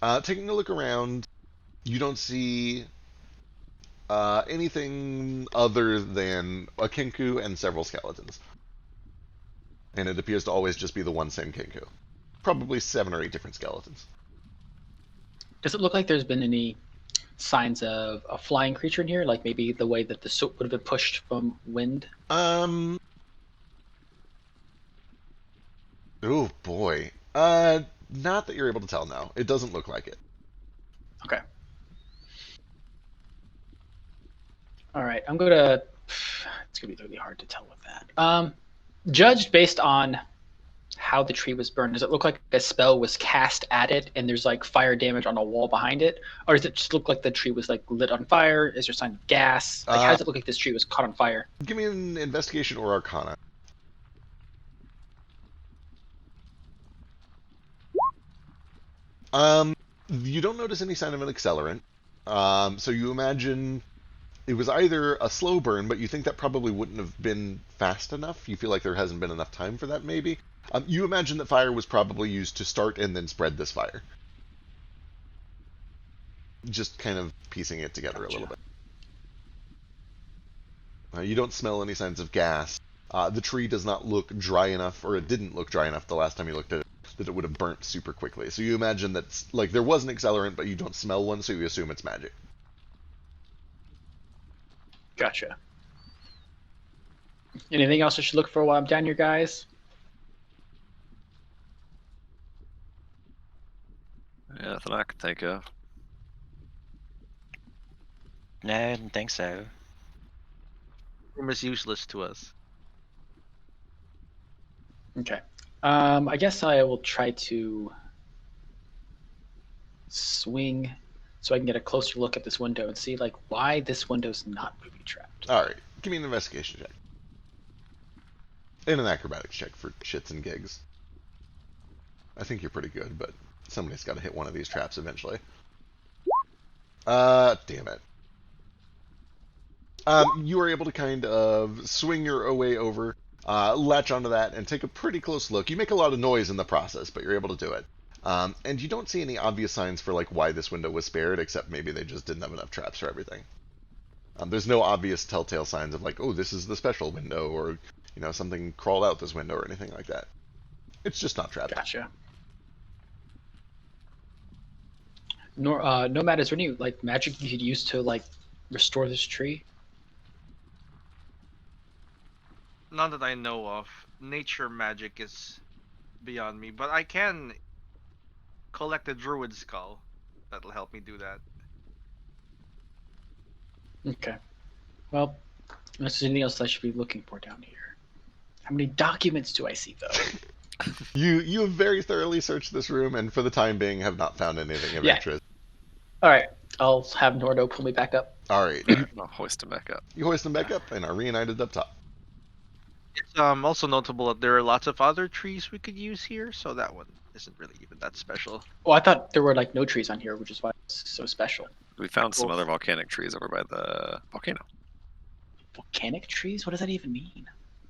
Yep. Taking a look around, you don't see anything other than a kinku and several skeletons. And it appears to always just be the one same kinku. Probably 7 or 8 different skeletons. Does it look like there's been any signs of a flying creature in here? Like maybe the way that the soot would have been pushed from wind? Oh boy. Not that you're able to tell now. It doesn't look like it. Okay. Alright, I'm gonna... It's gonna be really hard to tell with that. Judged based on how the tree was burned, does it look like a spell was cast at it and there's like fire damage on a wall behind it? Or does it just look like the tree was like lit on fire? Is there sign of gas? Like how does it look like this tree was caught on fire? Give me an investigation or arcana. You don't notice any sign of an accelerant. So you imagine it was either a slow burn, but you think that probably wouldn't have been fast enough. You feel like there hasn't been enough time for that, maybe. You imagine that fire was probably used to start and then spread this fire. Just kind of piecing it together a little bit. You don't smell any signs of gas. The tree does not look dry enough, or it didn't look dry enough the last time you looked at it, that it would have burnt super quickly. So you imagine that like there was an accelerant, but you don't smell one, so you assume it's magic. Gotcha. Anything else I should look for while I'm down here, guys? Yeah, nothing I can think of. No, I didn't think so. Room is useless to us. Okay. I guess I will try to swing so I can get a closer look at this window and see like why this window's not booby trapped. All right, give me an investigation check and an acrobatics check for shits and gigs. I think you're pretty good, but somebody's got to hit one of these traps eventually. Damn it. You are able to kind of swing your way over, latch onto that, and take a pretty close look. You make a lot of noise in the process, but you're able to do it. And you don't see any obvious signs for like why this window was spared, except maybe they just didn't have enough traps for everything. There's no obvious telltale signs of like, oh, this is the special window, or you know, something crawled out this window or anything like that. It's just not trapped. Gotcha. Nomad, is there any like magic you could use to like restore this tree? None that I know of. Nature magic is beyond me, but I can collect a druid skull. That'll help me do that. Okay. Well, unless there's anything else I should be looking for down here. How many documents do I see, though? You have very thoroughly searched this room, and for the time being, have not found anything of Yeah. interest. All right. I'll have Nordo pull me back up. All right, I'll hoist him back up. you hoist them back up and are reunited up top. It's also notable that there are lots of other trees we could use here, so that one isn't really even that special. Well, I thought there were like no trees on here, which is why it's so special. We found some Cool. other volcanic trees over by the volcano. Volcanic trees? What does that even mean?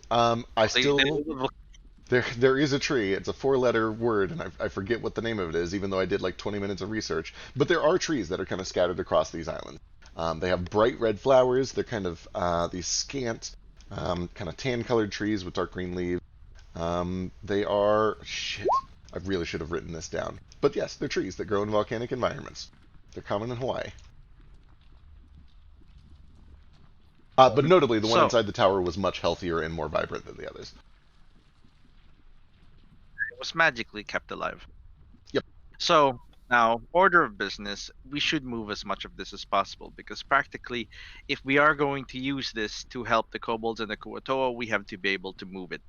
I They- still they- there is a tree. It's a 4-letter word, and I forget what the name of it is, even though I did like 20 minutes of research. But there are trees that are kind of scattered across these islands. They have bright red flowers. They're kind of these scant, kind of tan-colored trees with dark green leaves. They are shit. I really should have written this down. But yes, they're trees that grow in volcanic environments. They're common in Hawaii. But notably, the one So- inside the tower was much healthier and more vibrant than the others. It was magically kept alive. Yep. So now, order of business, we should move as much of this as possible because practically, if we are going to use this to help the kobolds and the Kuatoa, we have to be able to move it.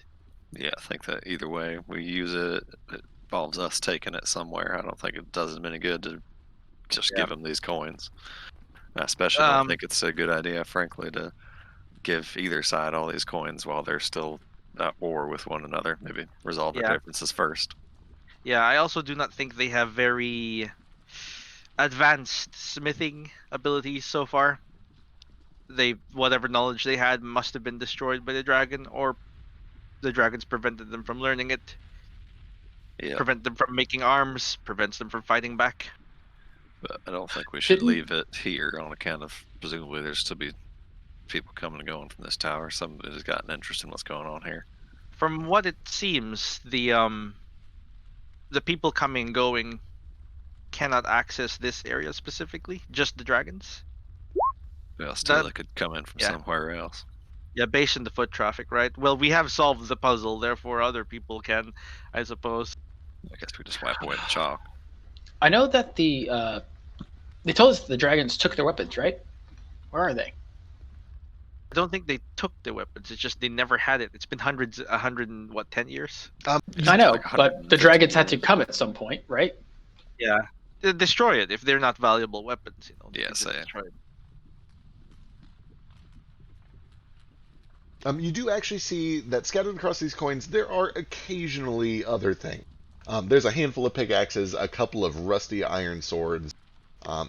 Yeah, I think that either way we use it, it involves us taking it somewhere. I don't think it does them any good to just give them these coins. I especially don't think it's a good idea, frankly, to give either side all these coins while they're still at war with one another. Maybe resolve their Yeah. differences first. Yeah, I also do not think they have very advanced smithing abilities so far. Whatever knowledge they had must have been destroyed by the dragon, or the dragons prevented them from learning it. Yeah, Prevent them from making arms, prevents them from fighting back. but I don't think we should Didn't- leave it here on account of presumably there's still be people coming and going from this tower. Somebody has got an interest in what's going on here. From what it seems, the people coming and going cannot access this area specifically, just the dragons. Yeah, still That- they could come in from yeah. somewhere else. Yeah, based on the foot traffic, right? Well, we have solved the puzzle, therefore other people can, I suppose. I guess we just wipe away the chalk. I know that they told us the dragons took their weapons, right? Where are they? I don't think they took the weapons. It's just they never had it. It's been 10 years? I know, like but the 150 dragons had to years. come at some point, right? Yeah. They destroy it if they're not valuable weapons, they Yeah, just same. destroy it. You do actually see that scattered across these coins, there are occasionally other things. There's a handful of pickaxes, a couple of rusty iron swords.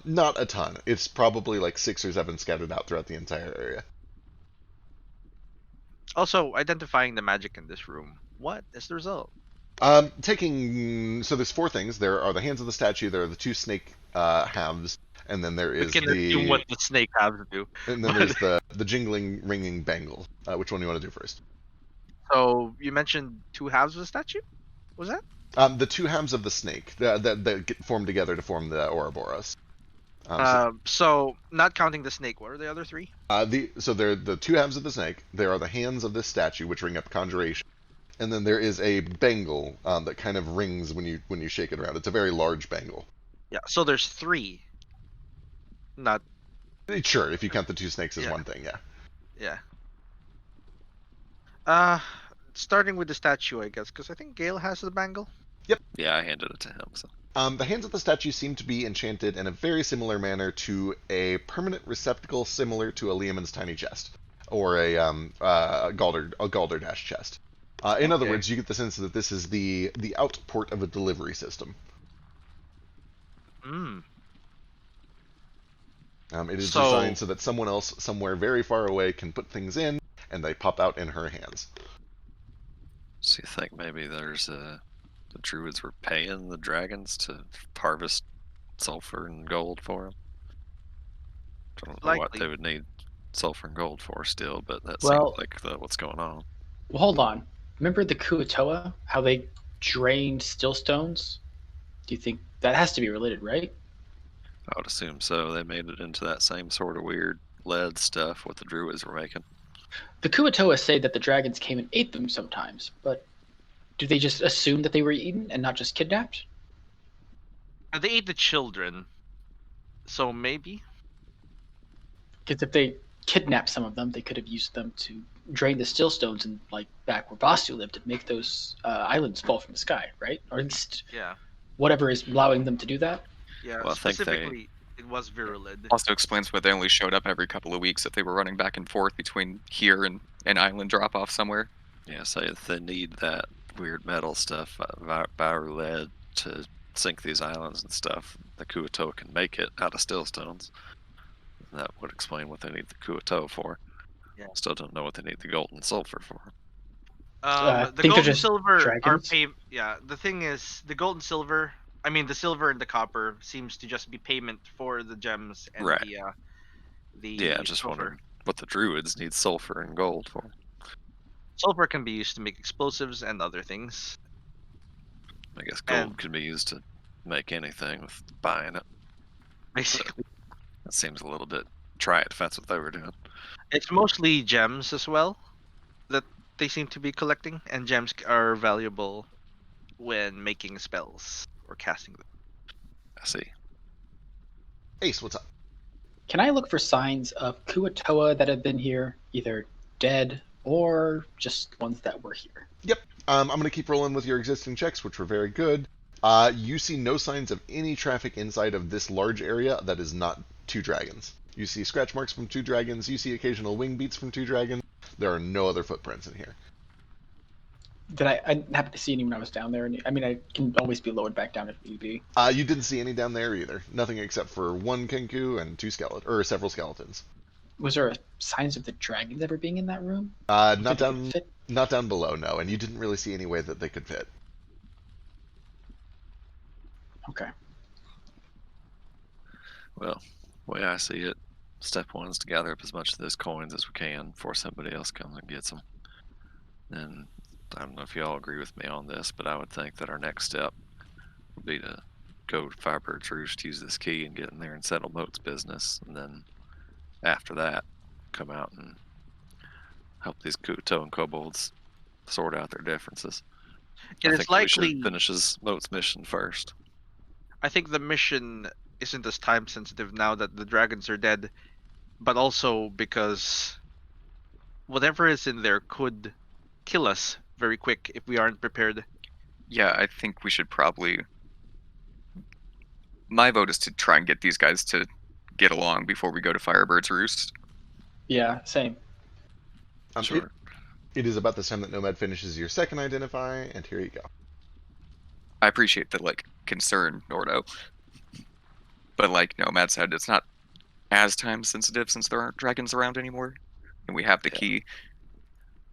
Not a ton. It's probably like 6 or 7 scattered out throughout the entire area. Also, identifying the magic in this room. What is the result? So there's 4 things. There are the hands of the statue, there are the 2 snake halves, and then there We is can assume what the snake has to do. and then there's the jingling, ringing bangle. Which one do you want to do first? So, you mentioned 2 halves of the statue? Was that? The 2 halves of the snake that get formed together to form the Ouroboros. So, not counting the snake, what are the other 3? So they're the 2 halves of the snake. There are the hands of this statue, which ring up conjuration, and then there is a bangle that kind of rings when you shake it around. It's a very large bangle. Yeah, so there's 3. Not, Sure, if you count the 2 snakes as Yeah. one thing, yeah. yeah. Starting with the statue, I guess, because I think Gale has the bangle. Yeah, I handed it to him. So The hands of the statue seem to be enchanted in a very similar manner to a permanent receptacle similar to a Liamon's tiny chest, or a Galderdash chest. In other Okay. words, you get the sense that this is the outport of a delivery system. Hmm. It is So- designed so that someone else somewhere very far away can put things in, and they pop out in her hands. you think maybe there's the druids were paying the dragons to harvest sulfur and gold for them? I don't know what Likely. they would need sulfur and gold for still, but that Well- seems like what's going on. Well, hold on. Remember the Kuatoa? How they drained still stones? Do you think that has to be related, right? I would assume so. They made it into that same sort of weird lead stuff, what the druids were making. The Kuatoa say that the dragons came and ate them sometimes, but do they just assume that they were eaten and not just kidnapped? They ate the children, so maybe. Because if they kidnapped some of them, they could have used them to drain the still stones and like back where Vastu lived and make those islands fall from the sky, right? Or at least Yeah. whatever is allowing them to do that. Yeah. Well, I think they- Specifically, it was virulid. Also explains why they only showed up every couple of weeks if they were running back and forth between here and an island drop off somewhere. Yeah, say if they need that weird metal stuff, lead to sink these islands and stuff, the Kuatoa can make it out of still stones. That would explain what they need the Kuatoa for. Yeah. Still don't know what they need the gold and sulfur for. I The think they're gold and just silver are dragons. Yeah, the thing is, the gold and silver. I mean, the silver and the copper seems to just be payment for the gems and Right. the Yeah, just sulfur. wondering what the druids need sulfur and gold for. Sulfur can be used to make explosives and other things. I guess gold And- could be used to make anything with buying it. Basically, That seems a little bit try it if that's what they were doing. it's mostly gems as well that they seem to be collecting, and gems are valuable when making spells or casting them. I see. Ace, what's up? Can I look for signs of Kuatoa that have been here, either dead or just ones that were here? I'm going to keep rolling with your existing checks, which were very good. You see no signs of any traffic inside of this large area that is not two dragons. You see scratch marks from two dragons. You see occasional wing beats from two dragons. There are no other footprints in here. Did I didn't happen to see any when I was down there? I mean, I can always be lowered back down if need be. You didn't see any down there either. Nothing except for one kenku and several skeletons. Was there signs of the dragons ever being in that room? Not Did they down, fit? not down below, no. And you didn't really see any way that they could fit. Okay. Well, the way I see it, step one is to gather up as much of those coins as we can before somebody else comes and gets them. And I don't know if y'all agree with me on this, but I would think that our next step would be to go to Firebird's Roost, use this key, and get in there and settle Moat's business. And then after that, come out and help these Kuto and kobolds sort out their differences. And I it's think we likely. should finish Moat's mission first. I think the mission isn't as time sensitive now that the dragons are dead, but also because whatever is in there could kill us very quick if we aren't prepared. Yeah, I think we should probably. My vote is to try and get these guys to get along before we go to Firebird's Roost. Yeah, same. Sure. It is about this time that Nomad finishes your second identify, and here you go. I appreciate the concern, Nordo. But like Nomad said, it's not as time sensitive since there aren't dragons around anymore. And we have the key.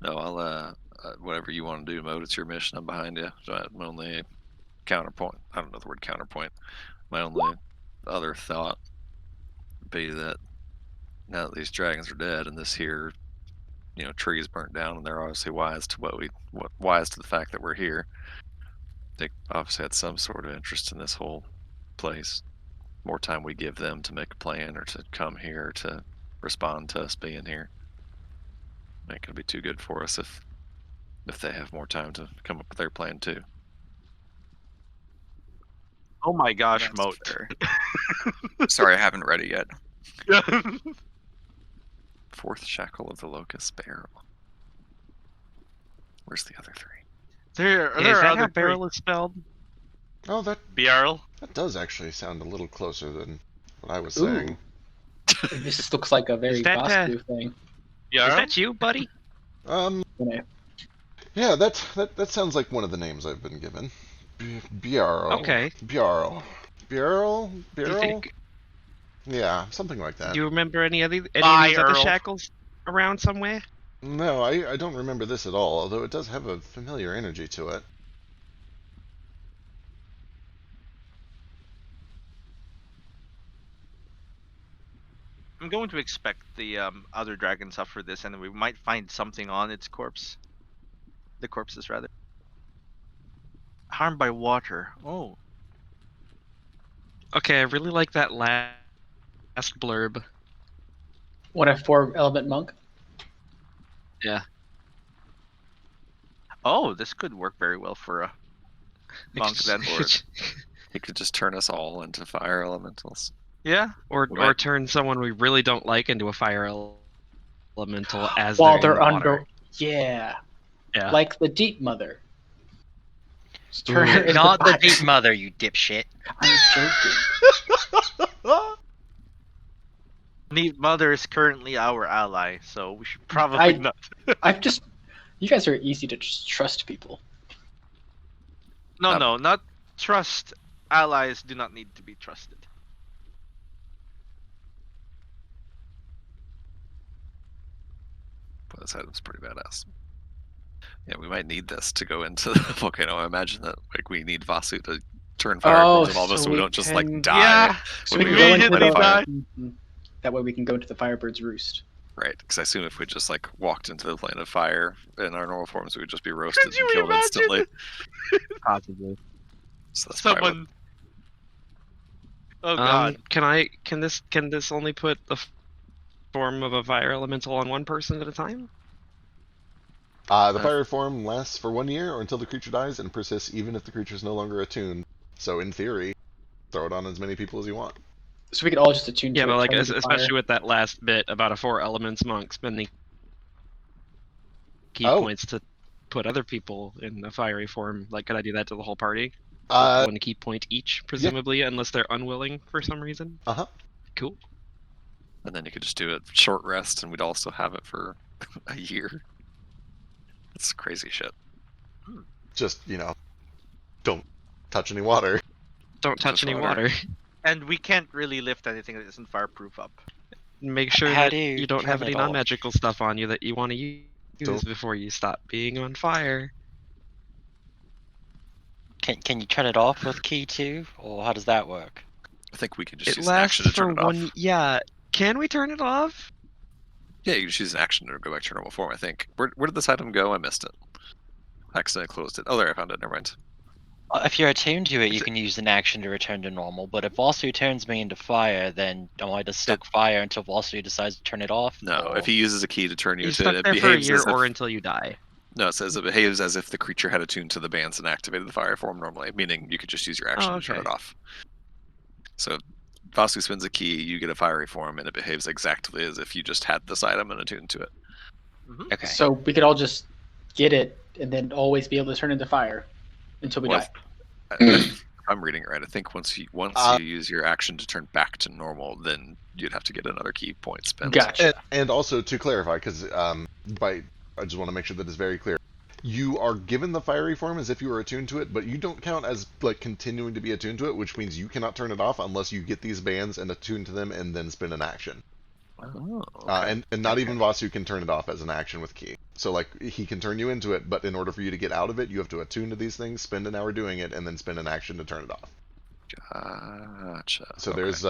No, I'll whatever you want to do, Moat. It's your mission. I'm behind you. So my only counterpoint. I don't know the word counterpoint. My only other thought would be that now that these dragons are dead and this here, tree is burnt down, and they're obviously wise to wise to the fact that we're here. They obviously had some sort of interest in this whole place. More time we give them to make a plan or to come here to respond to us being here, ain't gonna be too good for us if they have more time to come up with their plan too. Oh my gosh, That's Moat. fair. Sorry, I haven't read it yet. Fourth shackle of the locust barrel. Where's the other three? There Is are that other how barrel is spelled? Oh, that BRL. does actually sound a little closer than what I was Ooh. saying. This looks like a very Is that, Vastu thing. Is that you, buddy? Anyway, Yeah, that sounds like one of the names I've been given. Bjarl. Okay. Bjarl. Bjarl? Do you Bjarl? think? Yeah, something like that. Do you remember any of these Bye, other Earl. shackles around somewhere? No, I don't remember this at all, although it does have a familiar energy to it. I'm going to expect the other dragons after this, and we might find something on its corpse. The corpses, rather. Harmed by water. Oh. Okay, I really like that last blurb. What a 4-element monk. Yeah. Oh, this could work very well for a monk then. He could just turn us all into fire elementals. Yeah. Or We might- turn someone we really don't like into a fire elemental as While they're they're in the under. water. Yeah. Yeah. Like the Deep Mother. Just turn her into Not the fire. deep mother, you dipshit. I'm joking. Neat Mother is currently our ally, so we should probably not. I've just. You guys are easy to just trust people. No, not trust. Allies do not need to be trusted. But this item's pretty badass. Yeah, we might need this to go into the volcano. I imagine that like we need Vasu to turn fire forms of all of us, so we don't just like die. Yeah, So when we we can go light into a the fire. Mhm. That way we can go into the Firebird's roost. Right, because I assume if we just like walked into the plane of fire in our normal forms, we would just be roasted Could and you killed imagine? instantly. Possibly. So that's probably what- Someone. Oh god. Can this only put the form of a fire elemental on one person at a time? The fire form lasts for 1 year or until the creature dies and persists even if the creature is no longer attuned. So in theory, throw it on as many people as you want. So we could all just attune to Yeah, it. but like turn into especially fire. with that last bit about a 4 elements monk spending key Oh. points to put other people in the fiery form. Like, could I do that to the whole party? One key point each, presumably, unless they're unwilling for some reason. Uh-huh. Cool. And then you could just do it short rest, and we'd also have it for a year. It's crazy shit. Just, don't touch any water. Don't touch Just any water. water. And we can't really lift anything that isn't fireproof up. Make sure How that do you you don't have turn any it off? non-magical stuff on you that you want to use Don't- before you stop being on fire. Can you turn it off with key 2? Or how does that work? I think we can just It use an action lasts to turn for it one. off. Yeah. Can we turn it off? Yeah, you can just use an action to go back to normal form, I think. Where did this item go? I missed it. I accidentally closed it. Oh, there, I found it. Never mind. If you're attuned to it, you Is it- can use an action to return to normal, but if Vasu turns me into fire, then am I just stuck fire until Vasu decides to turn it off? No, or- if he uses a key to turn you You're into stuck it, it there for a behaves year as if... or until you die. No, it says it behaves as if the creature had attuned to the bands and activated the fire form normally, meaning you could just use your action to turn okay. it off. So Vasu spins a key, you get a fiery form, and it behaves exactly as if you just had this item and attuned to it. Okay. So we could all just get it and then always be able to turn into fire until we Well, die. if I'm reading it right, I think once you Uh, use your action to turn back to normal, then you'd have to get another key point spent. Gotcha. And also to clarify, because I just want to make sure that it's very clear. You are given the fiery form as if you were attuned to it, but you don't count as like continuing to be attuned to it, which means you cannot turn it off unless you get these bands and attune to them and then spin an action. Oh, okay. And not even Vasu can turn it off as an action with key. So like he can turn you into it, but in order for you to get out of it, you have to attune to these things, spend an hour doing it, and then spend an action to turn it off. Gotcha. So Okay. there's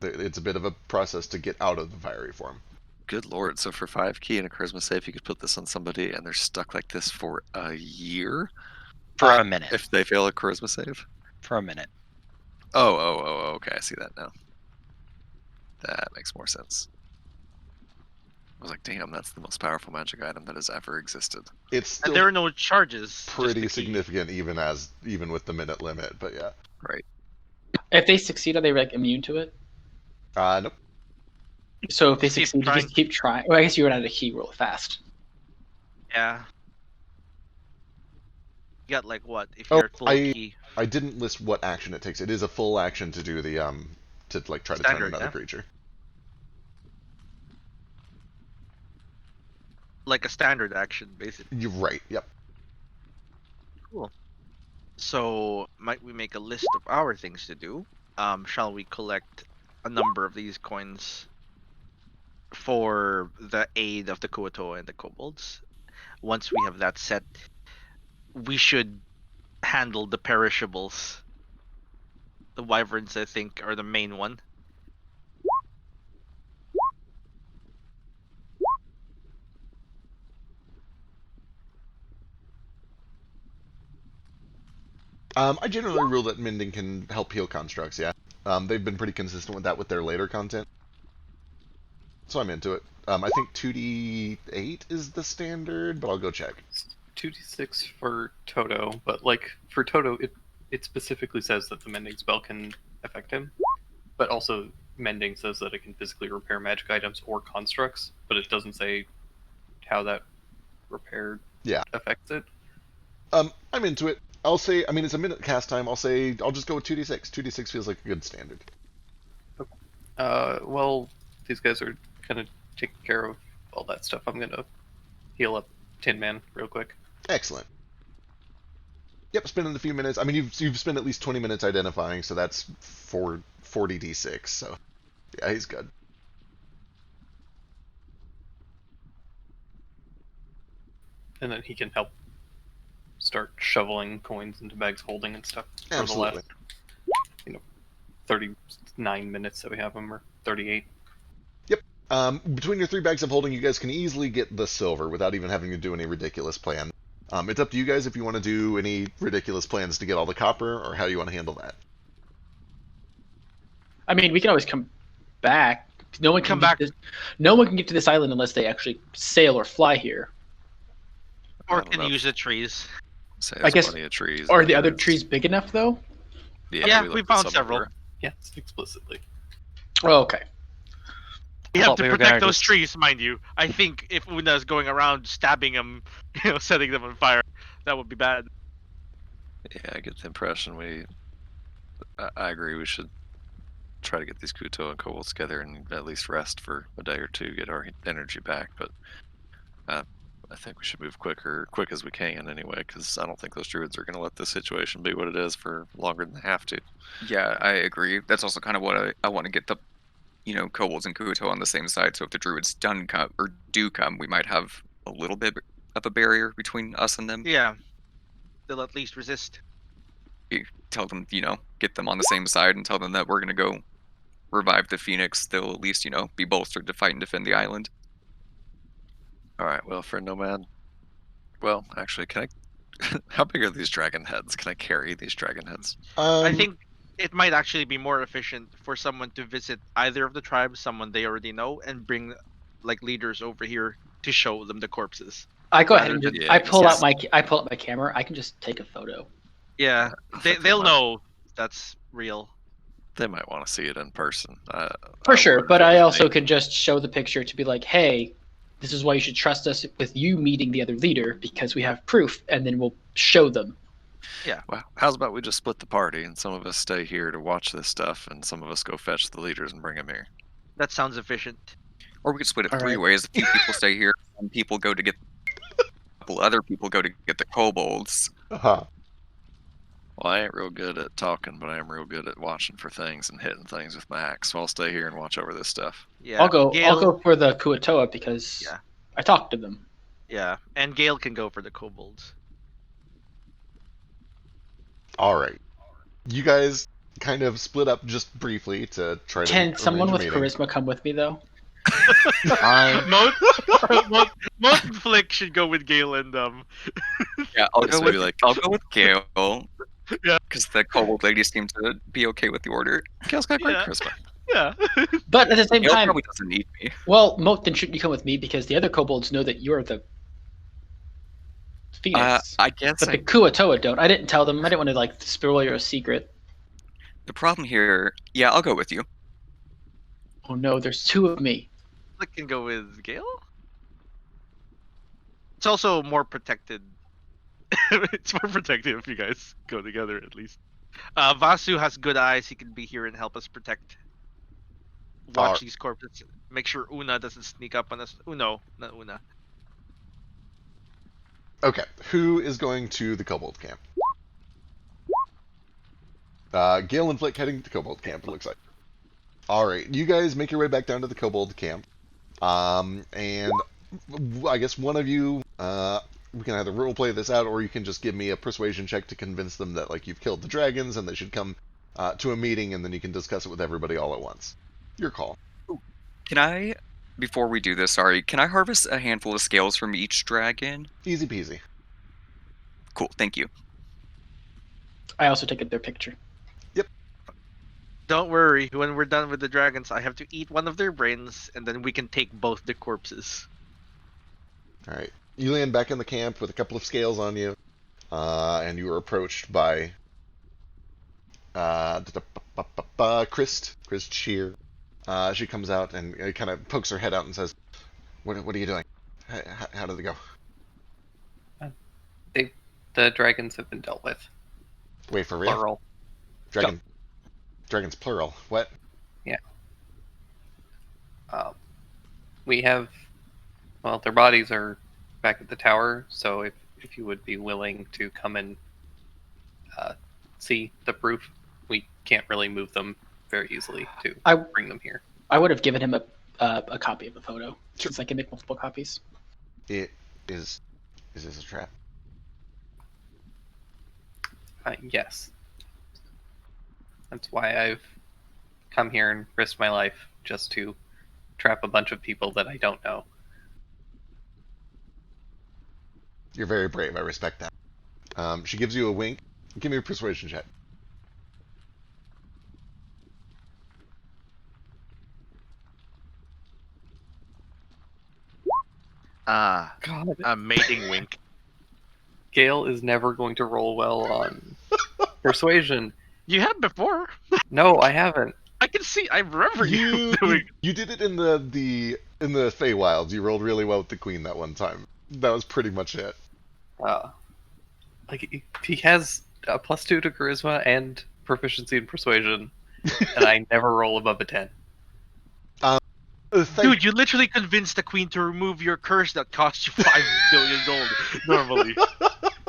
it's a bit of a process to get out of the fiery form. Good lord. So for 5 key and a charisma save, you could put this on somebody and they're stuck like this for a year For a minute. if they fail a charisma save? For a minute. Oh, okay. I see that now. That makes more sense. I was like, damn, that's the most powerful magic item that has ever existed. It's still And there are no charges. just pretty the key. significant even with the minute limit, but yeah. Right. If they succeed, are they like immune to it? Nope. So if they Keep succeed, you trying. just keep trying. Well, I guess you run out of key real fast. Yeah. You got like what? If Oh, you're full key. I didn't list what action it takes. It is a full action to do the to like try to turn Standard, another yeah. creature. Like a standard action, basically. You're right. Yep. So, might we make a list of our things to do? Shall we collect a number of these coins for the aid of the Kuoto and the kobolds? Once we have that set, we should handle the perishables. The wyverns, I think, are the main one. I generally rule that mending can help heal constructs. Yeah. They've been pretty consistent with that with their later content. So I'm into it. I think 2d8 is the standard, but I'll go check. 2d6 for Toto, but like for Toto, it specifically says that the mending spell can affect him, but also mending says that it can physically repair magic items or constructs, but it doesn't say how that repair affects it. I'm into it. I'll say, I mean, it's a minute cast time. I'll just go with 2d6. 2d6 feels like a good standard. Well, these guys are kind of taking care of all that stuff. I'm gonna heal up Tin Man real quick. Excellent. Yep, spending a few minutes. I mean, you've spent at least 20 minutes identifying, so that's 40d6. So, yeah, he's good. And then he can help start shoveling coins into bags holding and stuff. Absolutely. For the last, 39 minutes that we have him, or 38. Yep. Between your 3 bags of holding, you guys can easily get the silver without even having to do any ridiculous plan. It's up to you guys if you want to do any ridiculous plans to get all the copper, or how you want to handle that. I mean, we can always come back. No one can get to this island unless they actually sail or fly here. Or can use the trees. I guess. Plenty of trees. Are the other trees big enough though? Yeah, we looked at found some several. over. Yes, explicitly. Oh, okay. We have thought to we were protect gonna those just- trees, mind you. I think if Una's going around stabbing them, setting them on fire, that would be bad. Yeah, I get the impression I agree. We should try to get these Kuto and Kobolds together and at least rest for a day or two, get our energy back. But I think we should move quick as we can anyway, because I don't think those druids are going to let this situation be what it is for longer than they have to. Yeah, I agree. That's also kind of what I want to get the, kobolds and Kuto on the same side. So if the druids do come, we might have a little bit of a barrier between us and them. Yeah. They'll at least resist. Tell them, get them on the same side and tell them that we're going to go revive the Phoenix. They'll at least, be bolstered to fight and defend the island. All right, well, friend Nomad. Well, actually, can I? How big are these dragon heads? Can I carry these dragon heads? I think it might actually be more efficient for someone to visit either of the tribes, someone they already know, and bring like leaders over here to show them the corpses. I go ahead and just, Yeah, I pull out my camera. I can just take a photo. Yeah, they'll know that's real. They might want to see it in person. For sure, but I also could just show the picture to be like, hey, this is why you should trust us with you meeting the other leader, because we have proof, and then we'll show them. Yeah. Well, how's about we just split the party and some of us stay here to watch this stuff, and some of us go fetch the leaders and bring them here. That sounds efficient. Or we could split it All 3 right. ways. A few people stay here, some people go to get a couple other people go to get the kobolds. Uh-huh. Well, I ain't real good at talking, but I am real good at watching for things and hitting things with my axe. So I'll stay here and watch over this stuff. Yeah. I'll go Gale, for the Kuatoa because Yeah. I talked to them. Yeah, and Gale can go for the kobolds. All right. You guys kind of split up just briefly to try to Can someone with arrange a meeting. charisma come with me though? Most Flick should go with Gale and Yeah, I'll This go would be with like- I'll go with Gale. Yeah. Because the kobold ladies seem to be okay with the order. Gale's got great Yeah. charisma. yeah. But at the same Gale time, probably doesn't need me. well, Moat, then shouldn't you come with me because the other kobolds know that you're the Phoenix. I guess But the Kuatoa don't. I didn't tell them. I didn't want to like spoil your secret. the problem here. Yeah, I'll go with you. Oh no, there's 2 of me. Flick can go with Gale. It's also more protected. It's more protective if you guys go together at least. Vasu has good eyes. He can be here and help us protect. Watch Alright. these corpses. Make sure Una doesn't sneak up on us. Uno, not Una. Okay, who is going to the Kobold camp? Gale and Flick heading to Kobold camp, it looks like. Alright, you guys make your way back down to the Kobold camp. And I guess one of you, we can either roleplay this out, or you can just give me a persuasion check to convince them that, like, you've killed the dragons and they should come to a meeting, and then you can discuss it with everybody all at once. Your call. Can I, before we do this, can I harvest a handful of scales from each dragon? Easy peasy. Cool, thank you. I also take their picture. Don't worry. When we're done with the dragons, I have to eat one of their brains, and then we can take both the corpses. All right. You land back in the camp with a couple of scales on you, and you are approached by Chris Shear. She comes out and kind of pokes her head out and says, "What are you doing? How did it go?" The dragons have been dealt with. Wait, for real? Plural. Dragons plural. What? Yeah. We have. Well, their bodies are back at the tower. So if you would be willing to come and see the proof, we can't really move them very easily to bring them here. I would have given him a copy of the photo, since I can make multiple copies. It is. Is this a trap? Yes. That's why I've come here and risked my life just to trap a bunch of people that I don't know. You're very brave. I respect that. She gives you a wink. Give me a persuasion check. God. A mating wink. Gale is never going to roll well on persuasion. You have before. No, I haven't. I can see. I remember you doing. You did it in the Feywilds. You rolled really well with the queen that one time. That was pretty much it. Like he has a +2 to charisma and proficiency in persuasion, and I never roll above a 10. Dude, you literally convinced the queen to remove your curse that cost you 5 billion gold normally.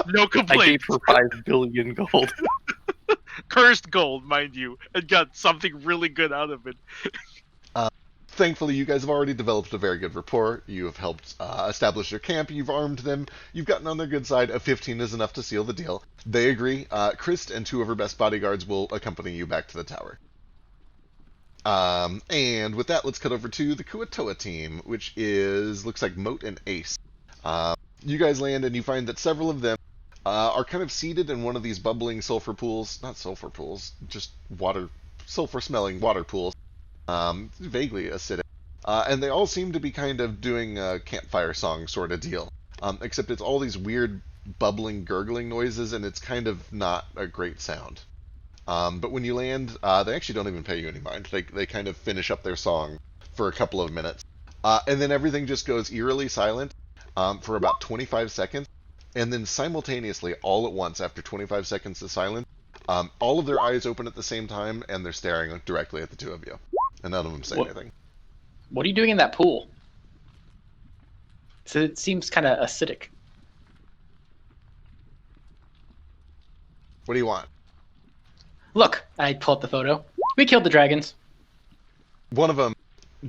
No I complaint. gave her 5 billion gold. Cursed gold, mind you, and got something really good out of it. Thankfully, you guys have already developed a very good rapport. You have helped establish your camp. You've armed them. You've gotten on their good side. A 15 is enough to seal the deal. They agree. Christ and 2 of her best bodyguards will accompany you back to the tower. And with that, let's cut over to the Kuatoa team, which looks like Moat and Ace. You guys land and you find that several of them are kind of seated in one of these bubbling sulfur pools. Not sulfur pools, just sulfur-smelling water pools. Vaguely acidic. And they all seem to be kind of doing a campfire song sort of deal. Except it's all these weird bubbling, gurgling noises, and it's kind of not a great sound. But when you land, they actually don't even pay you any mind. They kind of finish up their song for a couple of minutes. And then everything just goes eerily silent for about 25 seconds. And then simultaneously, all at once, after 25 seconds of silence, all of their eyes open at the same time, and they're staring directly at the 2 of you. And none of them say anything. What are you doing in that pool? So it seems kind of acidic. What do you want? Look, I pull up the photo. We killed the dragons. One of them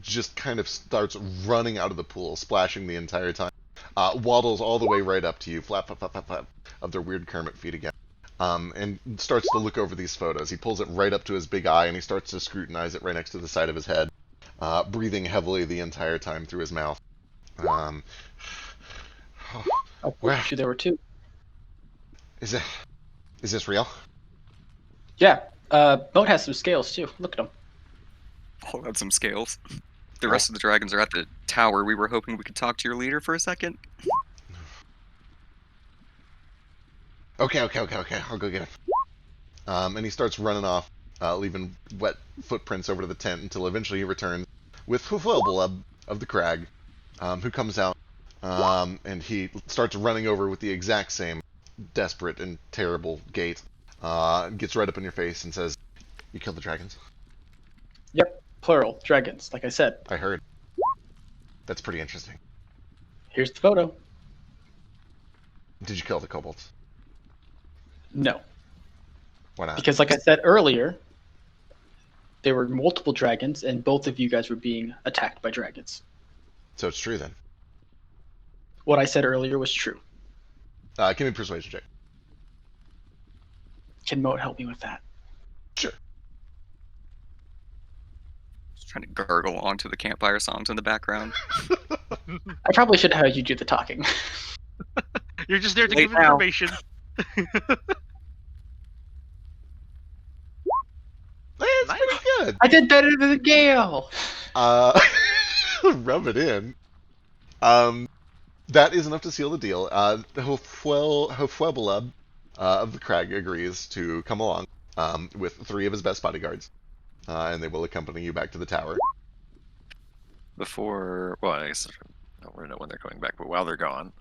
just kind of starts running out of the pool, splashing the entire time. Waddles all the way right up to you, flap, flap, flap, flap, flap, of their weird Kermit feet again. And starts to look over these photos. He pulls it right up to his big eye, and he starts to scrutinize it right next to the side of his head, breathing heavily the entire time through his mouth. Actually, there were 2. Is this real? Yeah, Boat has some scales too. Look at them. Oh, that's some scales. The rest of the dragons are at the tower. We were hoping we could talk to your leader for a second. Okay. I'll go get him. And he starts running off, leaving wet footprints over to the tent until eventually he returns with Fulfillable of the Crag, who comes out, and he starts running over with the exact same desperate and terrible gait, gets right up in your face and says, "You killed the dragons?" Yep, plural, dragons, like I said. I heard. That's pretty interesting. Here's the photo. Did you kill the kobolds? No. Why not? Because like I said earlier, there were multiple dragons, and both of you guys were being attacked by dragons. So it's true then. What I said earlier was true. Give me a persuasion check. Can Moat help me with that? Sure. Just trying to gargle onto the campfire songs in the background. I probably should have had you do the talking. You're just there to Wait give now. information. It's pretty good. I did better than Gale. Rub it in. That is enough to seal the deal. Hofuebelub of the Crag agrees to come along with 3 of his best bodyguards, and they will accompany you back to the tower. Before, well, I guess I don't know when they're coming back, but while they're gone,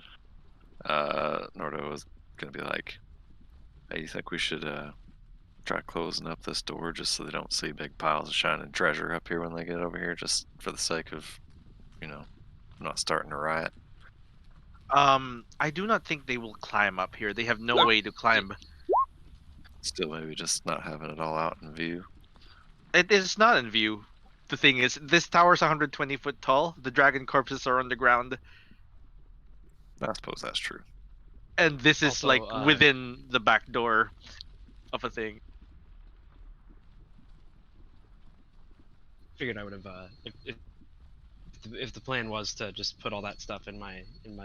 Nordo is going to be like, hey, you think we should try closing up this door just so they don't see big piles of shining treasure up here when they get over here, just for the sake of, not starting a riot? I do not think they will climb up here. They have no way to climb. Still, maybe just not having it all out in view. It is not in view. The thing is, this tower's 120 foot tall. The dragon corpses are underground, I suppose that's true. and this is Also, like within the back door of a thing. Figured I would have if the plan was to just put all that stuff in my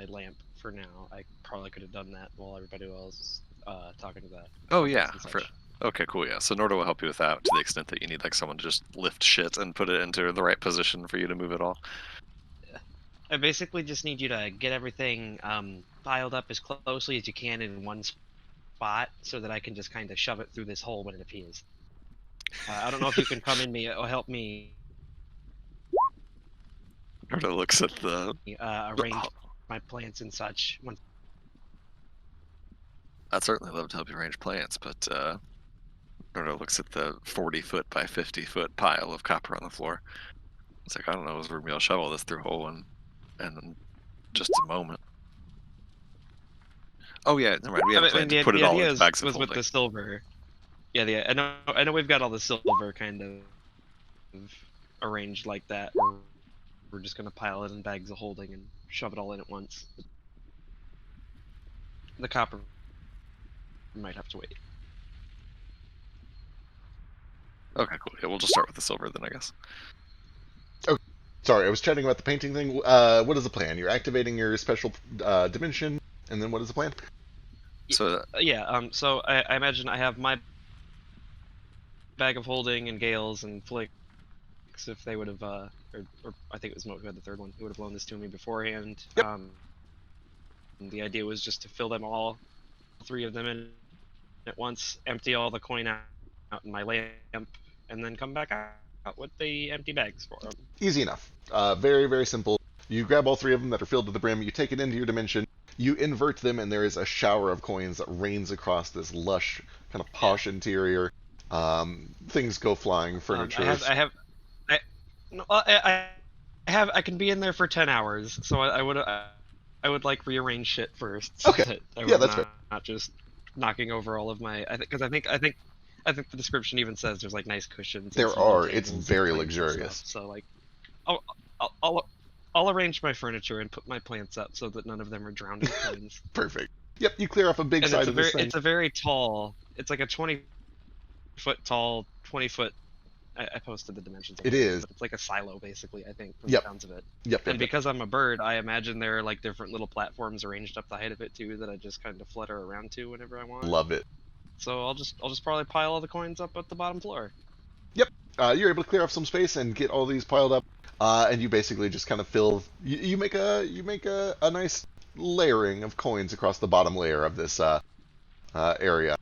lamp for now, I probably could have done that while everybody else was talking to that. Oh yeah, and such. okay, cool, yeah. So Nordo will help you with that to the extent that you need like someone to just lift shit and put it into the right position for you to move it all. I basically just need you to get everything piled up as closely as you can in one spot, so that I can just kind of shove it through this hole when it appears. I don't know if you can come in me or help me Nordo looks at the. arrange my plants and such. I'd certainly love to help you arrange plants, but Nordo looks at the 40-foot by 50-foot pile of copper on the floor. It's like, I don't know if we're gonna be able to shovel this through a hole in just a moment. Oh yeah, never mind. We have a plan to put it all in bags of was holding. with the silver. Yeah, I know we've got all the silver kind of arranged like that. We're just gonna pile it in bags of holding and shove it all in at once. The copper might have to wait. Okay, cool. Yeah, we'll just start with the silver then, I guess. Sorry, I was chatting about the painting thing. What is the plan? You're activating your special dimension, and then what is the plan? So So I imagine I have my bag of holding and Gales and Flicks, if they would have, or I think it was Moat who had the third one, who would have loaned this to me beforehand. Yep. And the idea was just to fill them all, 3 of them in at once, empty all the coin out in my lamp, and then come back out with the empty bags for them. Easy enough. Very, very simple. You grab all 3 of them that are filled to the brim, you take it into your dimension, you invert them, and there is a shower of coins that rains across this lush, kind of posh interior. Things go flying, furniture. I can be in there for 10 hours, so I would like rearrange shit first. Okay. So that Yeah, that's fair. not just knocking over all of my. I think the description even says there's like nice cushions. There and small are. It's tables very and things and luxurious. stuff. So like, I'll arrange my furniture and put my plants up so that none of them are drowned in coins. Perfect. Yep, you clear off a big And side of this thing. it's a very tall. It's like a 20-foot tall, 20-foot. I posted the dimensions. It is. But it's like a silo, basically. I think from Yep. the sounds of it. Yep. And because I'm a bird, I imagine there are like different little platforms arranged up the height of it too that I just kind of flutter around to whenever I want. Love it. So I'll just probably pile all the coins up at the bottom floor. You're able to clear off some space and get all these piled up, and you basically just kind of fill. You make a nice layering of coins across the bottom layer of this area,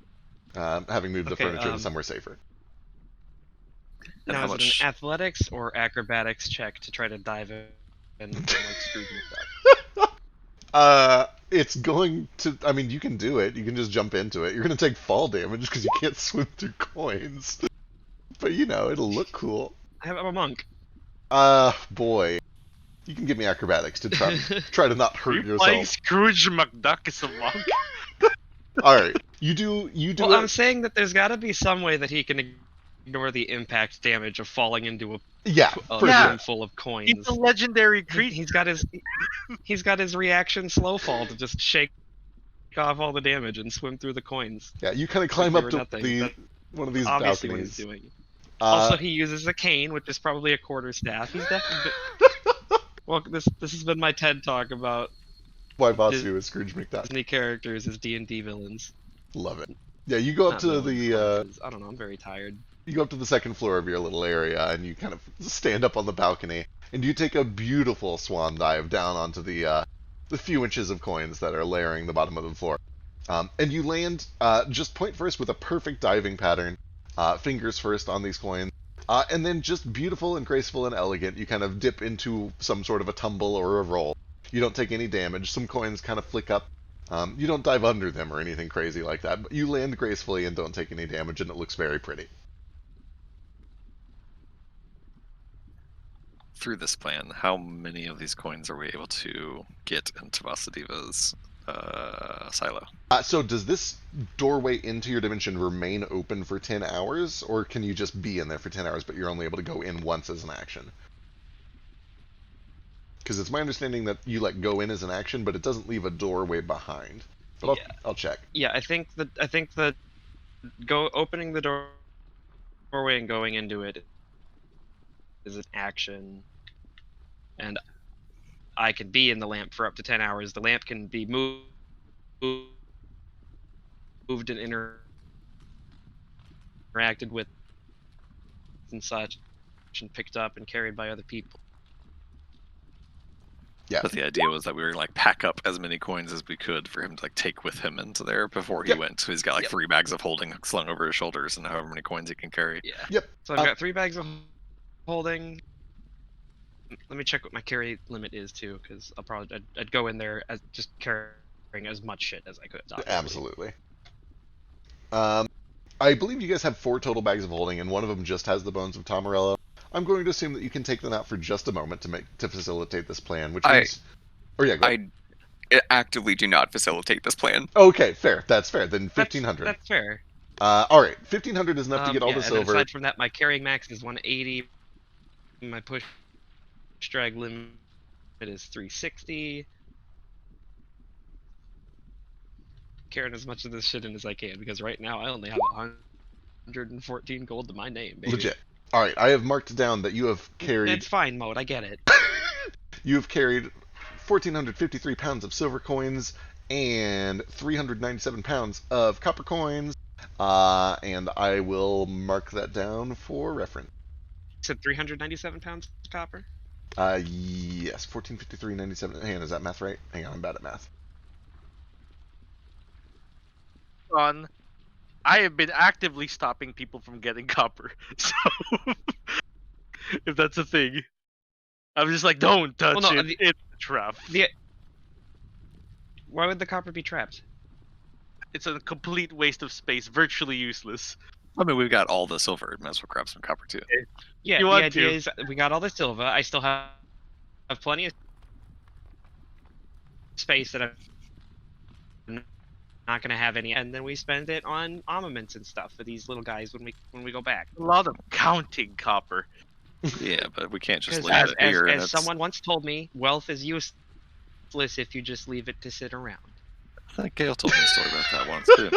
having moved the furniture to somewhere safer. And Now, how is it much? an athletics or acrobatics check to try to dive in and like Scrooge McDuck? It's going to. I mean, you can do it. You can just jump into it. You're going to take fall damage because you can't swim through coins. But it'll look cool. I'm a monk. Boy, you can give me acrobatics to try to not hurt You playing yourself. Scrooge McDuck as a monk? All right, you do. Well, I'm it. saying that there's got to be some way that he can ignore the impact damage of falling into Yeah, a for Yeah. sure. room full of coins. He's a legendary creature. He's got his reaction slow fall to just shake off all the damage and swim through the coins. Yeah, you kind of climb they up were to nothing. That's one of these Obviously, what balconies. he's doing. Uh, Also, he uses a cane, which is probably a quarterstaff. He's definitely. Well, this has been my TED talk about why Vasu is Scrooge McDuck. Disney characters as D&D villains. Love it. Yeah, you go up Not to knowing the fun, 'cause, I don't know. I'm very tired. you go up to the second floor of your little area, and you kind of stand up on the balcony, and you take a beautiful swan dive down onto the few inches of coins that are layering the bottom of the floor. And you land just point first with a perfect diving pattern, fingers first on these coins, and then just beautiful and graceful and elegant. You kind of dip into some sort of a tumble or a roll. You don't take any damage. Some coins kind of flick up. You don't dive under them or anything crazy like that, but you land gracefully and don't take any damage, and it looks very pretty. Through this plan, how many of these coins are we able to get into Vasadiva's silo? So does this doorway into your dimension remain open for 10 hours, or can you just be in there for 10 hours, but you're only able to go in once as an action? Because it's my understanding that you go in as an action, but it doesn't leave a doorway behind. But I'll check. Yeah, I think that opening the doorway and going into it is an action, and I can be in the lamp for up to 10 hours. The lamp can be moved and interacted with and such, and picked up and carried by other people. Yeah. But the idea was that we were pack up as many coins as we could for him to take with him into there before he went. So he's got 3 bags of holding slung over his shoulders and however many coins he can carry. Yeah. Yep. So I've got 3 bags of holding. Let me check what my carry limit is too, because I'd go in there as just carrying as much shit as I could. Obviously. Absolutely. I believe you guys have 4 total bags of holding, and one of them just has the bones of Tomarello. I'm going to assume that you can take them out for just a moment to facilitate this plan, which means. Go ahead. I actively do not facilitate this plan. Okay, fair. That's fair. Then 1,500. That's fair. All right, 1,500 is enough to get all the silver. Aside from that, my carrying max is 180. My push drag limit is 360. Carrying as much of this shit in as I can, because right now I only have 114 gold to my name, baby. Legit. All right, I have marked down that you have carried. It's fine mode. I get it. You have carried 1,453 pounds of silver coins and 397 pounds of copper coins, and I will mark that down for reference. You said 397 pounds of copper? Yes, 1453.97. Hang on, is that math right? Hang on, I'm bad at math. I have been actively stopping people from getting copper, so if that's a thing, I'm just don't touch it. It's a trap. Why would the copper be trapped? It's a complete waste of space, virtually useless. I mean, we've got all the silver. Might as well grab some copper too. Yeah, the idea is we got all the silver. I still have plenty of space that I'm not gonna have any, and then we spend it on armaments and stuff for these little guys when we go back. A lot of counting copper. Yeah, but we can't just leave as, it here. As someone once told me, wealth is useless if you just leave it to sit around. I think Gail told me a story about that once too.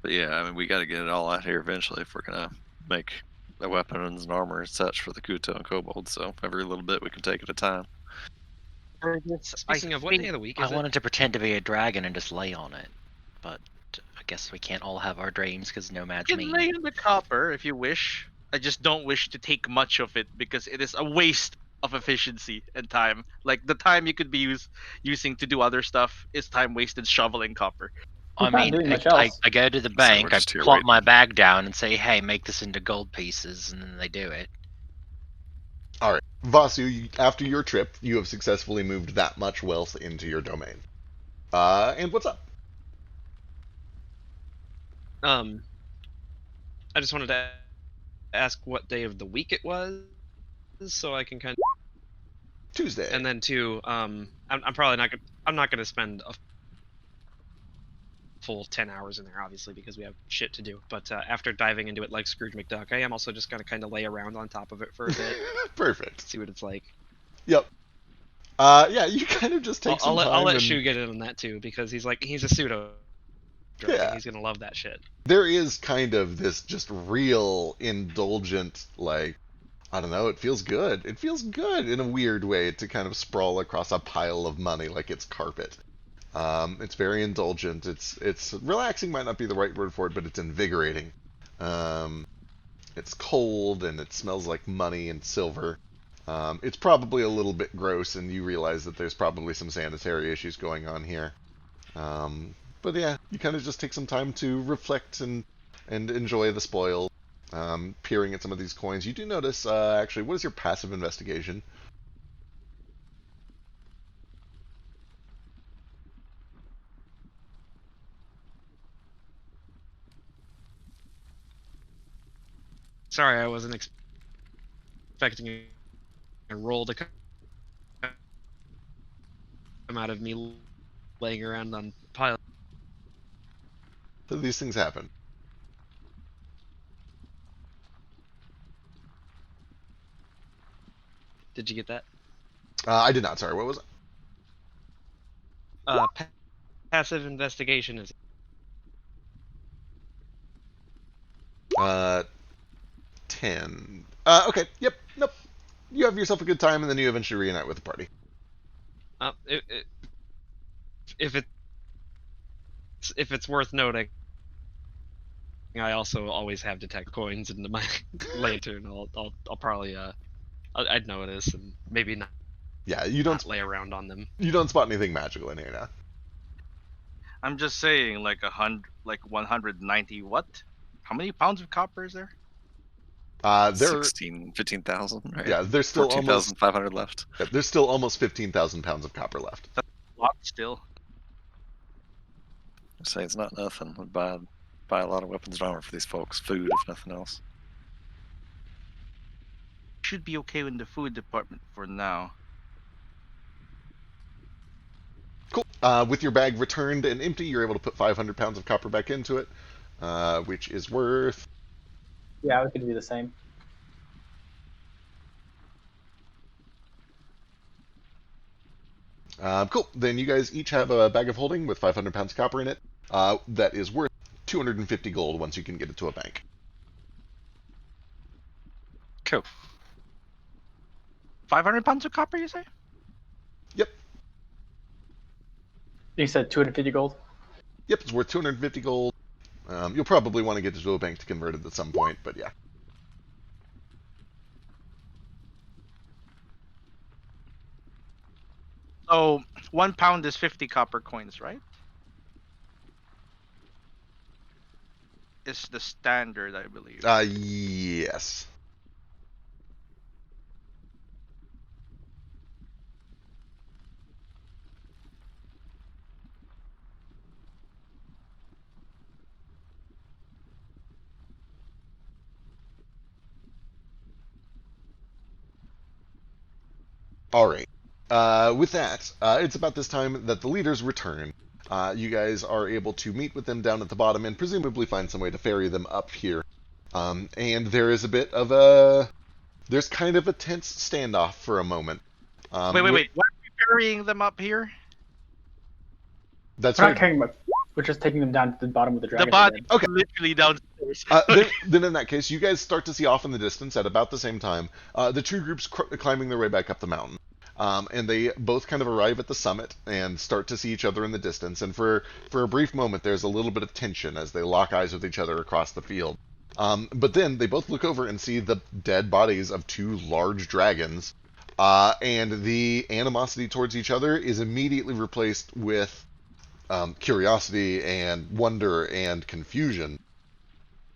But yeah, I mean, we got to get it all out here eventually if we're gonna make the weapons and armor and such for the Kuto and Kobold. So every little bit we can take at a time. Speaking of, what day of the week is I wanted to pretend to be a dragon and just lay on it, but I guess we can't all have our dreams because nomads You mean. can lay in the copper if you wish. I just don't wish to take much of it because it is a waste of efficiency and time. The time you could be using to do other stuff is time wasted shoveling copper. I not mean, doing much I else. go to the we're bank, I just here plop waiting. my bag down and say, hey, make this into gold pieces, and then they do it. All right, Vasu, after your trip, you have successfully moved that much wealth into your domain. And what's up? I just wanted to ask what day of the week it was, so I can kind of. Tuesday. And then too, I'm probably not gonna. I'm not gonna spend a full 10 hours in there, obviously, because we have shit to do. But after diving into it like Scrooge McDuck, I am also just gonna kind of lay around on top of it for a bit, Perfect. see what it's like. Yep. Yeah, you kind of just take I'll some time. let and... Shu get in on that too, because he's a pseudo. Yeah. He's gonna love that shit. There is kind of this just real indulgent, I don't know, it feels good. It feels good in a weird way to kind of sprawl across a pile of money like it's carpet. It's very indulgent. It's relaxing might not be the right word for it, but it's invigorating. It's cold and it smells like money and silver. It's probably a little bit gross, and you realize that there's probably some sanitary issues going on here. But yeah, you kind of just take some time to reflect and enjoy the spoil. Peering at some of these coins, you do notice. Actually, what is your passive investigation? Sorry, I wasn't expecting a roll to come out of me laying around on pile. So these things happen. Did you get that? I did not. Sorry, what was it? Passive investigation is 10. Okay, yep, nope. You have yourself a good time, and then you eventually reunite with the party. If it's worth noting, I also always have detect coins into my lantern. I'll probably I'd know it is, and maybe not. Yeah, you don't lay around on them. You don't spot anything magical in here now. I'm just saying, like 190 what? How many pounds of copper is there? There 15,000, right? Yeah, there's still almost 14,500 left. Yeah, there's still almost 15,000 pounds of copper left. That's a lot still. I say it's not nothing. We'd buy a lot of weapons and armor for these folks. Food, if nothing else. Should be okay in the food department for now. Cool. With your bag returned and empty, you're able to put 500 pounds of copper back into it, which is worth... Yeah, we could do the same. Cool. Then you guys each have a bag of holding with 500 pounds of copper in it. That is worth 250 gold once you can get it to a bank. Cool. 500 pounds of copper, you say? Yep. You said 250 gold? Yep, it's worth 250 gold. You'll probably want to get it to a bank to convert it at some point, but yeah. So 1 pound is 50 copper coins, right? It's the standard, I believe. Yes. All right. With that, it's about this time that the leaders return. You guys are able to meet with them down at the bottom and presumably find some way to ferry them up here. And there is a bit of a... There's kind of a tense standoff for a moment. Wait. Why are we ferrying them up here? That's We're right. not carrying them. We're just taking them down to the bottom of the dragon. The body Okay. literally downstairs. Then in that case, you guys start to see off in the distance at about the same time the two groups climbing their way back up the mountain. And they both kind of arrive at the summit and start to see each other in the distance. And for a brief moment, there's a little bit of tension as they lock eyes with each other across the field. But then they both look over and see the dead bodies of two large dragons. And the animosity towards each other is immediately replaced with curiosity and wonder and confusion.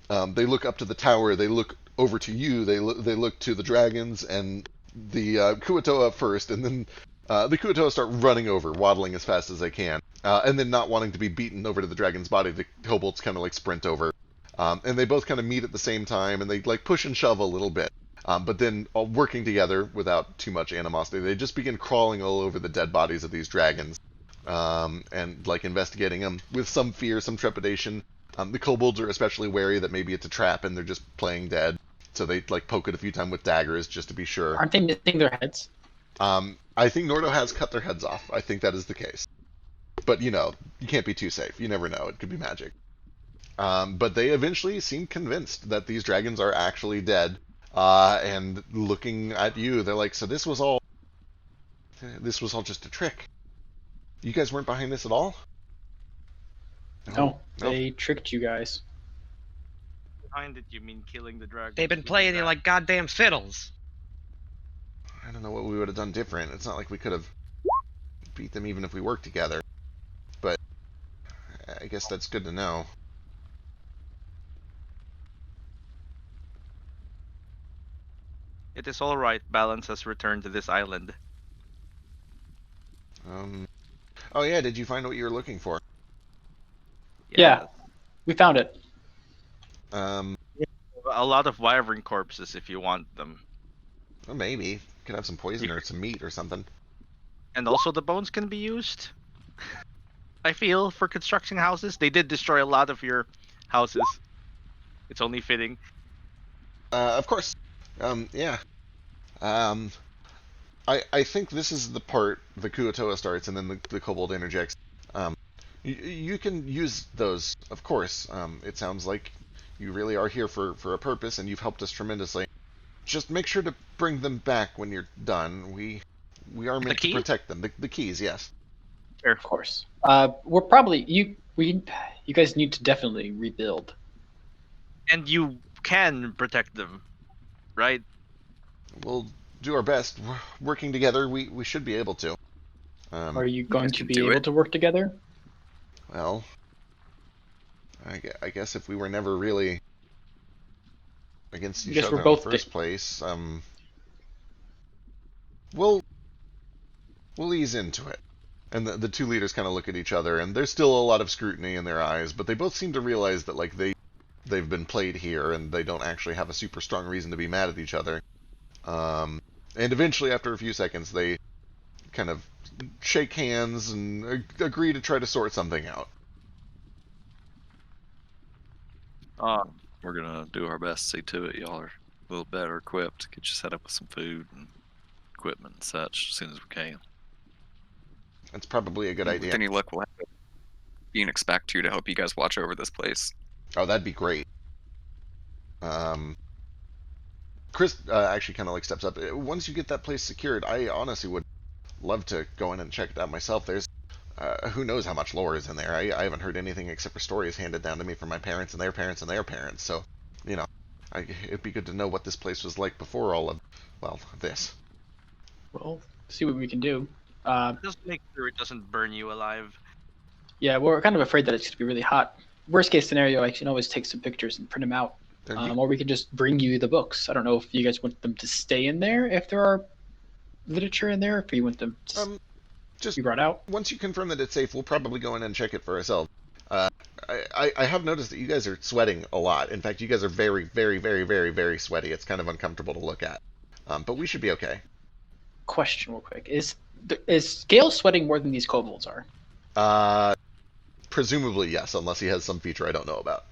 They look up to the tower, they look over to you, they look to the dragons, and the Kuatoa first, and then the Kuatoa start running over, waddling as fast as they can, and then not wanting to be beaten over to the dragon's body, the kobolds kind of like sprint over, and they both kind of meet at the same time, and they like push and shove a little bit, but then working together without too much animosity, they just begin crawling all over the dead bodies of these dragons, and like investigating them with some fear, some trepidation. The kobolds are especially wary that maybe it's a trap and they're just playing dead. So they like poke it a few times with daggers just to be sure. Aren't they missing their heads? I think Nordo has cut their heads off. I think that is the case. But you know, you can't be too safe. You never know. It could be magic. But they eventually seem convinced that these dragons are actually dead. And looking at you, they're like, so this was all just a trick. You guys weren't behind this at all? No, they tricked you guys. Behind it, you mean killing the dragon? They've been playing you like goddamn fiddles. I don't know what we would have done different. It's not like we could have beat them even if we worked together. But I guess that's good to know. It is all right. Balance has returned to this island. Oh yeah, did you find what you were looking for? Yeah. We found it. A lot of wyvern corpses if you want them. Well, maybe. You could have some poison or some meat or something. And also the bones can be used. I feel for constructing houses. They did destroy a lot of your houses. It's only fitting. Of course. Yeah. I think this is the part the Kuotoa starts and then the Kobold interjects. You can use those, of course. It sounds like you really are here for a purpose and you've helped us tremendously. Just make sure to bring them back when you're done. We are meant to protect them. The keys, yes. Sure. Of course. We're probably you guys need to definitely rebuild. And you can protect them, right? We'll do our best. Working together, we should be able to. Are you going to be do able it. to work together? Well, I guess if we were never really against each Guess other we're in both the first place, we'll ease into it. And the two leaders kind of look at each other, and there's still a lot of scrutiny in their eyes, but they both seem to realize that like they've been played here, and they don't actually have a super strong reason to be mad at each other. And eventually, after a few seconds, they kind of shake hands and agree to try to sort something out. We're gonna do our best to see to it. Y'all are a little better equipped. Get you set up with some food and equipment and such as soon as we can. That's probably a good idea. With any luck, we'll have Phoenix back to you to help you guys watch over this place. Oh, that'd be great. Chris actually kind of like steps up. Once you get that place secured, I honestly would love to go in and check it out myself. There's who knows how much lore is in there. I haven't heard anything except for stories handed down to me from my parents and their parents and their parents. So, you know, it'd be good to know what this place was like before all of, well, this. Well, see what we can do. Just make sure it doesn't burn you alive. Yeah, we're kind of afraid that it's going to be really hot. Worst case scenario, I can always take some pictures and print them out. Or we can just bring you the books. I don't know if you guys want them to stay in there, if there are literature in there, if you want them to just be brought out. Once you confirm that it's safe, we'll probably go in and check it for ourselves. I have noticed that you guys are sweating a lot. In fact, you guys are very, very, very, very, very sweaty. It's kind of uncomfortable to look at. But we should be okay. Question real quick. Is Gale sweating more than these kobolds are? Presumably, yes, unless he has some feature I don't know about.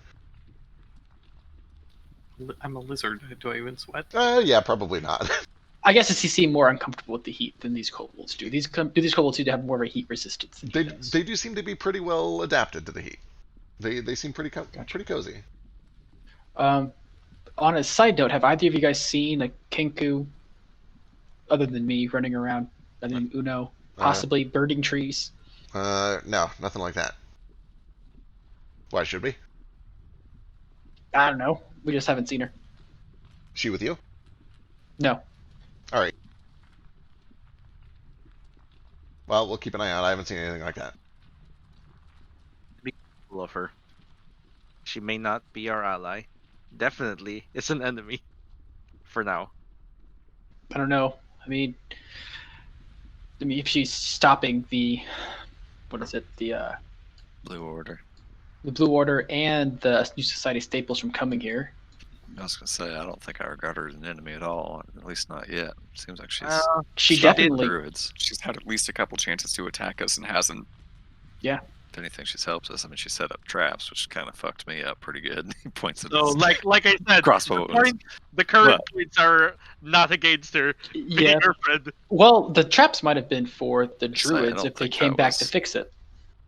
I'm a lizard. Do I even sweat? Yeah, probably not. I guess does he seem more uncomfortable with the heat than these kobolds do? Do these kobolds seem to have more of a heat resistance than he does? They do seem to be pretty well adapted to the heat. They seem pretty pretty cozy. On a side note, have either of you guys seen a Kinku, other than me, running around, other than Uno, possibly birding trees? No, nothing like that. Why should we? I don't know. We just haven't seen her. She with you? No. All right. Well, we'll keep an eye out. I haven't seen anything like that. Love her. She may not be our ally. Definitely, it's an enemy. For now. I don't know. I mean, if she's stopping the, what is it? The Blue Order. The Blue Order and the New Society staples from coming here. I was gonna say I don't think I regard her as an enemy at all. At least not yet. Seems like She shot definitely. druids. She's had at least a couple chances to attack us and hasn't. Yeah. If anything, she's helped us. I mean, she set up traps, which kind of fucked me up pretty good. He points at So, his like I said, crossbow. the current points are not against her. Yeah. Her friend. Well, the traps might have been for the Just saying, I druids don't if they think came that back was- to fix it.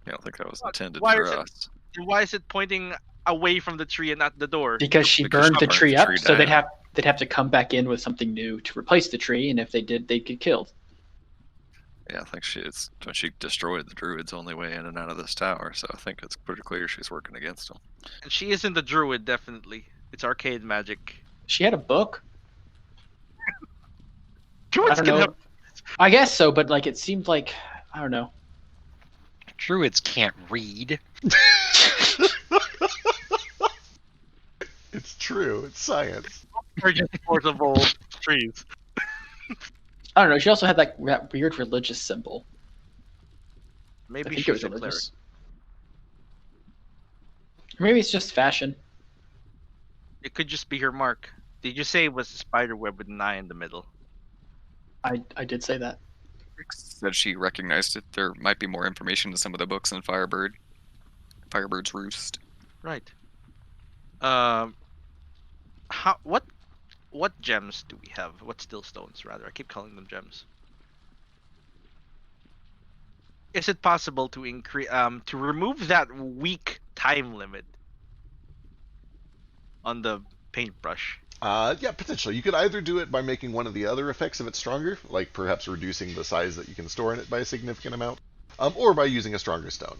I don't think that was intended Why for is it- us. Why is it pointing away from the tree and not the door? Because she Because burned she the burned tree the up, tree so they'd down. have to come back in with something new to replace the tree, and if they did, they'd get killed. Yeah, I think she destroyed the druid's only way in and out of this tower, so I think it's pretty clear she's working against him. And she isn't a druid, definitely. It's arcade magic. She had a book. I Druids don't can know. have. I guess so, but like it seemed like I don't know. Druids can't read. It's true. It's science. Are just portable trees. I don't know. She also had like that weird religious symbol. I Maybe think it she's was a cleric. religious. Or maybe it's just fashion. It could just be her mark. Did you say it was a spider web with an eye in the middle? I did say that. Said she recognized it. There might be more information to some of the books in Firebird's Roost. Right. What gems do we have? What still stones, rather? I keep calling them gems. Is it possible to to remove that weak time limit on the paintbrush? Yeah, potentially. You could either do it by making one of the other effects of it stronger, like perhaps reducing the size that you can store in it by a significant amount, or by using a stronger stone.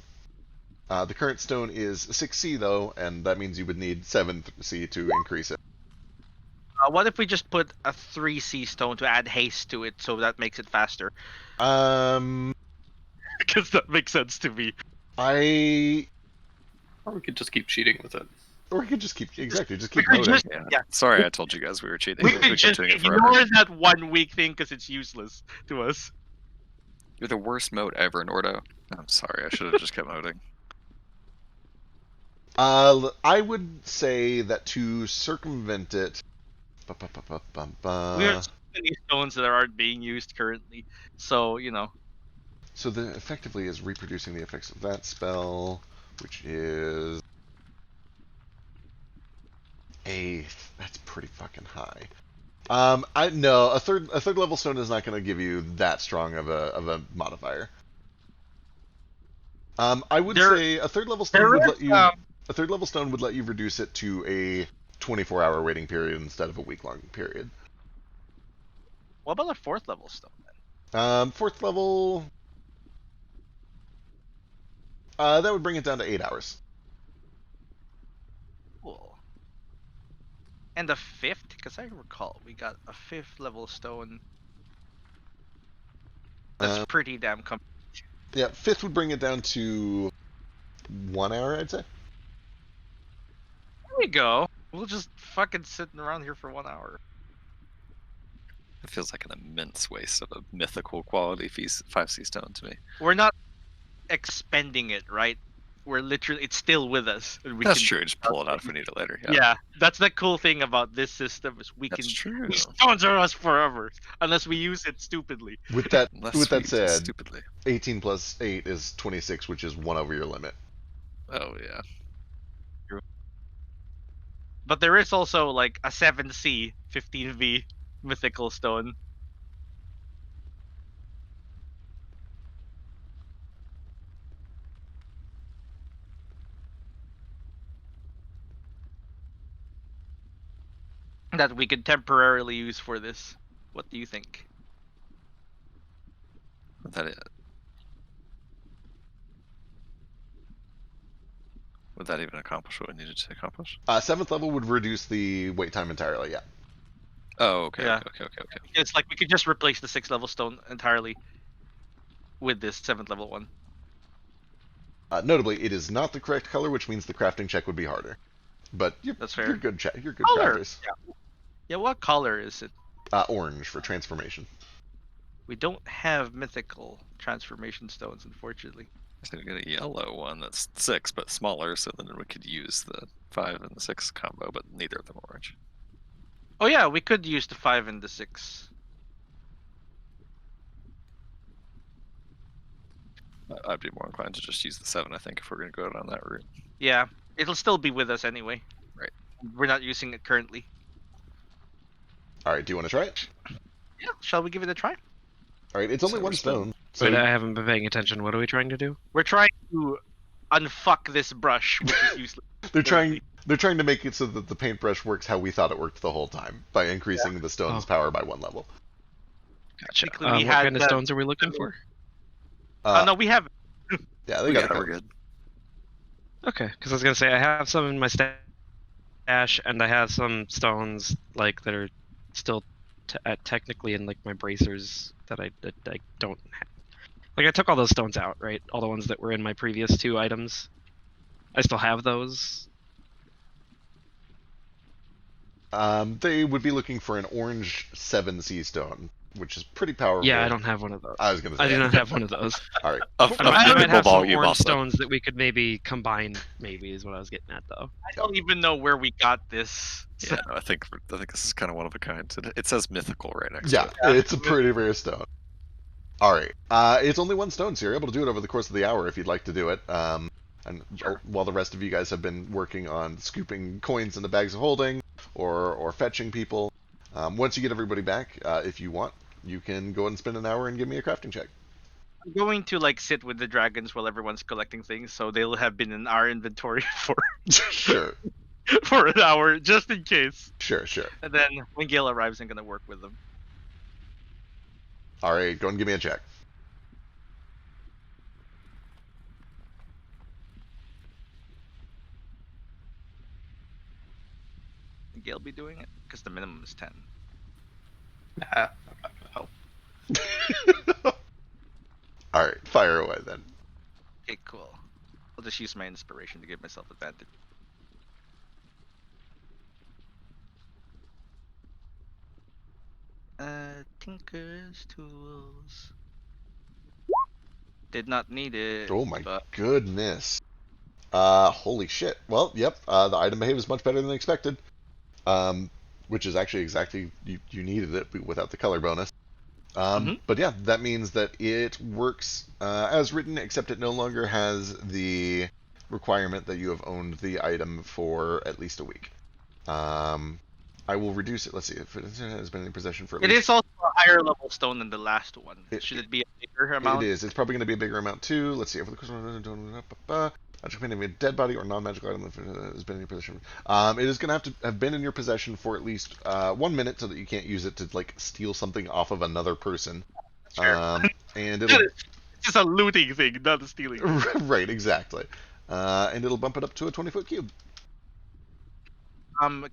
The current stone is 6C though, and that means you would need 7C to increase it. What if we just put a 3C stone to add haste to it, so that makes it faster? Because that makes sense to me. Or we could just keep cheating with it. Or we could just keep We moding. could just, Yeah. Sorry, I told you guys we were cheating. we We could kept just doing it forever. ignore that 1 week thing because it's useless to us. You're the worst mode ever, Nordo. I'm sorry, I should have just kept moding. I would say that to circumvent it. We have so many stones that aren't being used currently, so you know. So the effectively is reproducing the effects of that spell, which is eighth. That's pretty fucking high. No, a third level stone is not going to give you that strong of a modifier. I would say a third level stone would let you. A third level stone would let you reduce it to a 24-hour waiting period instead of a week-long period. What about a 4th level stone then? 4th level. That would bring it down to 8 hours. Cool. And a 5th, because I recall we got a 5th level stone. That's pretty damn Yeah, 5th would bring it down to 1 hour, I'd say. There we go. We'll just fucking sitting around here for 1 hour. It feels like an immense waste of a mythical quality 5C stone to me. We're not expending it, right? We're literally, it's still with us. And we That's can, true. Just pull it out if we need it later. Yeah, that's the cool thing about this system is we That's can. true. These stones are us forever, unless we use it stupidly. With that, Unless with we that use it said, stupidly. 18 plus 8 is 26, which is 1 over your limit. Oh yeah. But there is also like a 7C, 15V mythical stone. That we could temporarily use for this. What do you think? Would that even accomplish what we needed to accomplish? 7th level would reduce the wait time entirely, yeah. Oh, okay, Yeah. okay. It's like we could just replace the 6th level stone entirely with this 7th level one. Notably, it is not the correct color, which means the crafting check would be harder. But That's fair. You're good. You're good Color. crafters. Yeah, what color is it? Orange for transformation. We don't have mythical transformation stones, unfortunately. So we get a yellow one that's 6 but smaller, so then we could use the 5 and the 6 combo, but neither of them are orange. Oh yeah, we could use the 5 and the 6. I'd be more inclined to just use the 7, I think, if we're going to go down that route. Yeah, it'll still be with us anyway. Right. We're not using it currently. Alright, do you want to try it? Yeah, shall we give it a try? Alright, it's only So one we're still- stone. So Wait, I haven't been paying attention. What are we trying to do? We're trying to unfuck this brush, which is useless. they're trying to make it so that the paintbrush works how we thought it worked the whole time, by increasing the stone's power by 1 level. Gotcha. Technically, we What had kind of that- stones are we looking for? No, we have. Yeah, they We got a got it. We're couple. good. Okay, because I was gonna say I have some in my stash, and I have some stones like that are still technically in like my bracers that I don't have. Like I took all those stones out, right? All the ones that were in my previous 2 items. I still have those. They would be looking for an orange 7C stone, which is pretty powerful. Yeah, I don't have one of those. I was gonna say. I do not have one of those. All right. Of I might minimal have some volume orange also. stones that we could maybe combine. Maybe is what I was getting at, though. I don't even know where we got this. So Yeah, no, I think this is kind of one of a kind. It says mythical right next Yeah, to it. it's a pretty rare stone. All right. It's only 1 stone, so you're able to do it over the course of the hour if you'd like to do it. And Sure. while the rest of you guys have been working on scooping coins into bags of holding or fetching people, once you get everybody back, if you want, you can go and spend an hour and give me a crafting check. I'm going to like sit with the dragons while everyone's collecting things, so they'll have been in our inventory for Sure, for an hour just in case. sure. And then when Gale arrives, I'm gonna work with them. All right, go and give me a check. Gale be doing it because the minimum is 10. Nah, I'm not gonna help. All right, fire away then. Okay, cool. I'll just use my inspiration to give myself advantage. Tinker's tools. Did not need it. Oh my but goodness. Holy shit. Well, yep. The item behaves much better than expected. Which is actually exactly you needed it without the color bonus. But yeah, that means that it works as written, except it no longer has the requirement that you have owned the item for at least a week. I will reduce it. Let's see if it has been in possession for at It least. is also a higher level stone than the last one. Should it be a bigger amount? It is. It's probably going to be a bigger amount too. Let's see. Over the course of magical painting, a dead body or non-magical item that has been in your possession. It is going to have been in your possession for at least 1 minute, so that you can't use it to like steal something off of another person. Sure. And it'll It's just a looting thing, not a stealing. right, exactly. And it'll bump it up to a 20-foot cube.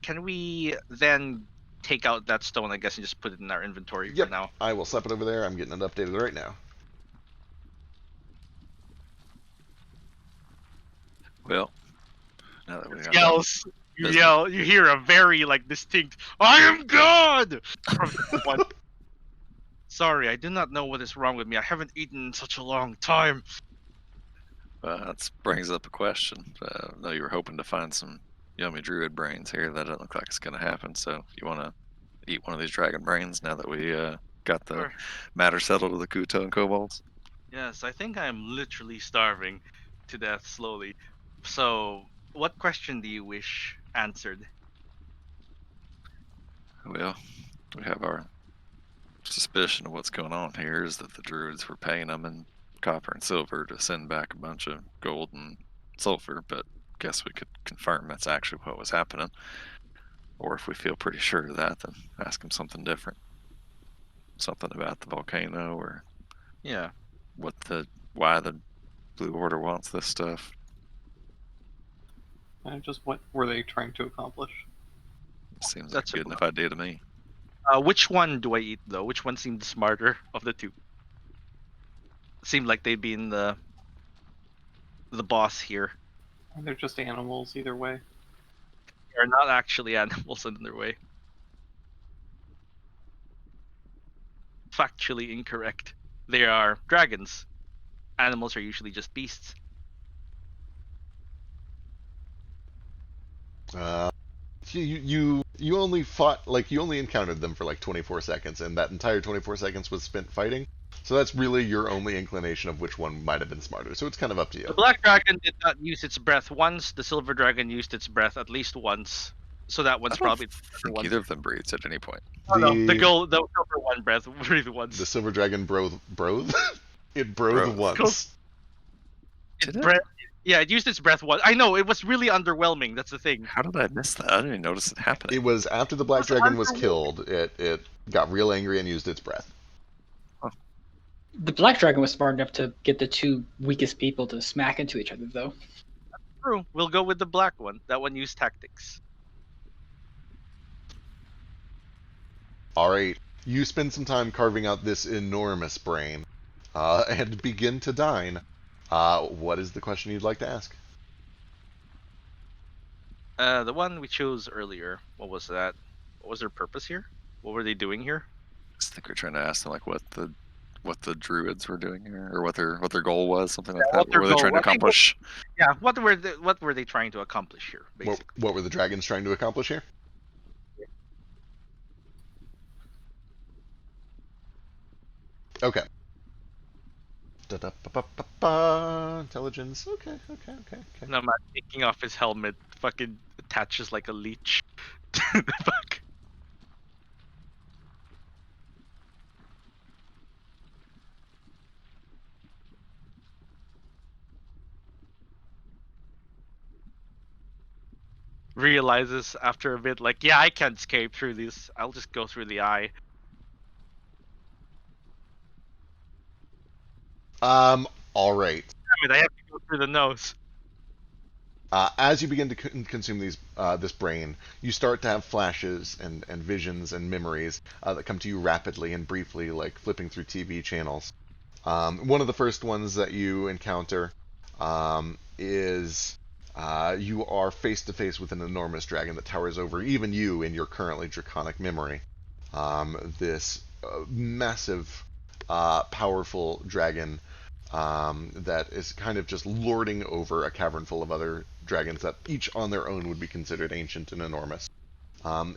Can we then take out that stone, I guess, and just put it in our inventory Yep. for now? I will slap it over there. I'm getting it updated right now. Well, now that we got Yells. You business. yell. You hear a very like distinct "I am God" from someone. Sorry, I do not know what is wrong with me. I haven't eaten in such a long time. that brings up a question. I know you were hoping to find some yummy druid brains here. That doesn't look like it's going to happen. So, if you want to eat one of these dragon brains now that we got the Sure. matter settled with the Kuto and kobolds? Yes, I think I am literally starving to death slowly. So, what question do you wish answered? Well, we have our suspicion of what's going on here is that the druids were paying them in copper and silver to send back a bunch of gold and sulfur, but guess we could confirm that's actually what was happening. Or if we feel pretty sure of that, then ask them something different. Something about the volcano or Yeah. why the Blue Order wants this stuff. And just what were they trying to accomplish? Seems That's like a a good enough idea to me. Which one do I eat though? Which one seemed smarter of the two? Seemed like they'd be in the boss here. They're just animals either way. They're not actually animals in their way. Factually incorrect. They are dragons. Animals are usually just beasts. You only fought, like, you only encountered them for like 24 seconds, and that entire 24 seconds was spent fighting. So that's really your only inclination of which one might have been smarter. So it's kind of up to you. The black dragon did not use its breath once. The silver dragon used its breath at least once. So that I one's don't probably think one. either of them breathes at any point. No, the silver one breath breathed once. The silver dragon broth? It broth Broth. once. Did it? Breath, yeah, it used its breath once. I know, it was really underwhelming. That's the thing. How did I miss that? I didn't even notice it happening. It was after the black It's dragon was underwhelming. killed. It got real angry and used its breath. The black dragon was smart enough to get the two weakest people to smack into each other, though. True. We'll go with the black one. That one used tactics. All right. You spend some time carving out this enormous brain and begin to dine. What is the question you'd like to ask? The one we chose earlier. What was that? What was their purpose here? What were they doing here? I think we're trying to ask them like what the druids were doing here, or what their goal was, something like that. What What their were they goal? trying to I think accomplish? Yeah. What were they trying to accomplish here? Basically. What were the dragons trying to accomplish here? Okay. Da-da-ba-ba-ba-ba. Intelligence. Okay. No man, taking off his helmet, fucking attaches like a leech. The fuck. Realizes after a bit, like, yeah, I can't escape through this. I'll just go through the eye. All right. Damn it, I have to go through the nose. As you begin to consume this brain, you start to have flashes and visions and memories that come to you rapidly and briefly, like flipping through TV channels. One of the first ones that you encounter is you are face to face with an enormous dragon that towers over even you in your currently draconic memory. This massive, powerful dragon that is kind of just lording over a cavern full of other dragons that each on their own would be considered ancient and enormous.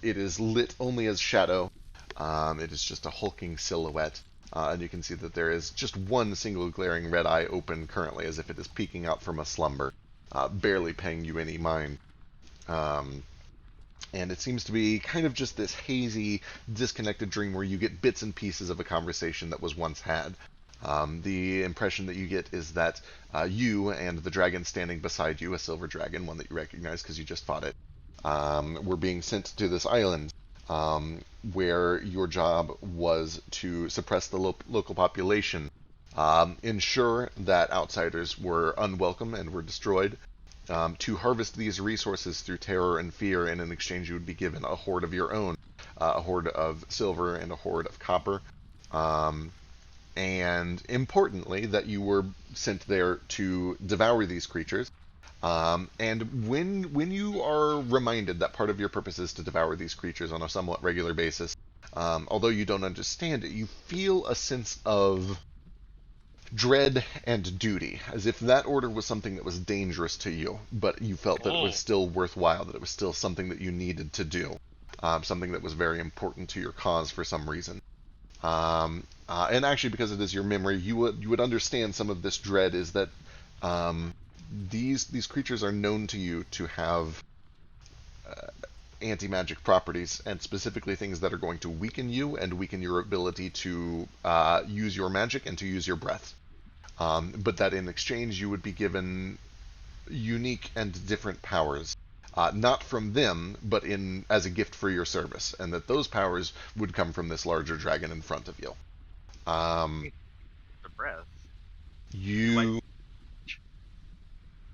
It is lit only as shadow. It is just a hulking silhouette. And you can see that there is just one single glaring red eye open currently, as if it is peeking out from a slumber, barely paying you any mind. And it seems to be kind of just this hazy, disconnected dream where you get bits and pieces of a conversation that was once had. The impression that you get is that you and the dragon standing beside you, a silver dragon, one that you recognize because you just fought it, were being sent to this island where your job was to suppress the local population, ensure that outsiders were unwelcome and were destroyed, to harvest these resources through terror and fear, and in exchange you would be given a hoard of your own, a hoard of silver and a hoard of copper. And importantly, that you were sent there to devour these creatures. And when you are reminded that part of your purpose is to devour these creatures on a somewhat regular basis, although you don't understand it, you feel a sense of dread and duty, as if that order was something that was dangerous to you, but you felt that it was still worthwhile, that it was still something that you needed to do, something that was very important to your cause for some reason. And actually, because it is your memory, you would understand some of this dread is that these creatures are known to you to have anti-magic properties, and specifically things that are going to weaken you and weaken your ability to use your magic and to use your breath. But that in exchange you would be given unique and different powers, not from them, but as a gift for your service, and that those powers would come from this larger dragon in front of you. The breath.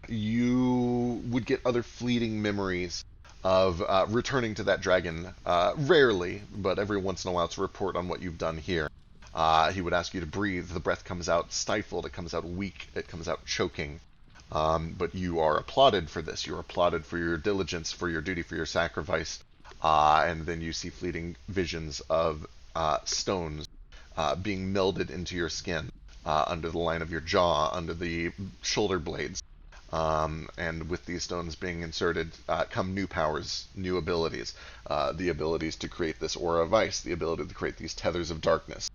You would get other fleeting memories of returning to that dragon, rarely, but every once in a while, to report on what you've done here. He would ask you to breathe. The breath comes out stifled. It comes out weak. It comes out choking. But you are applauded for this. You are applauded for your diligence, for your duty, for your sacrifice. And then you see fleeting visions of stones being melded into your skin, under the line of your jaw, under the shoulder blades. And with these stones being inserted come new powers, new abilities. The abilities to create this aura of ice, the ability to create these tethers of darkness.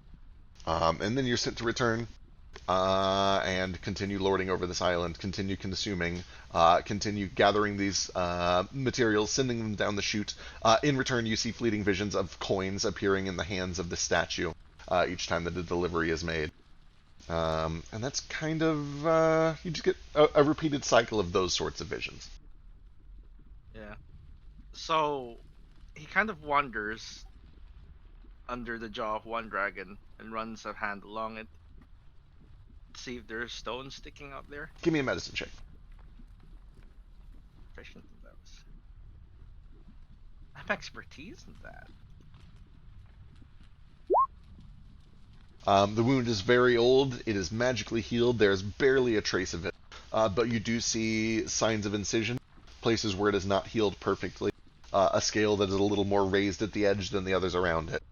And then you're sent to return and continue lording over this island, continue consuming, continue gathering these materials, sending them down the chute. In return, you see fleeting visions of coins appearing in the hands of the statue each time that a delivery is made. And that's kind of, you just get a repeated cycle of those sorts of visions. Yeah. So, he kind of wanders under the jaw of one dragon and runs a hand along it. See if there's stones sticking out there. Give me a medicine check. Proficient in those. I have expertise in that. The wound is very old. It is magically healed. There's barely a trace of it. But you do see signs of incision, places where it is not healed perfectly. A scale that is a little more raised at the edge than the others around it.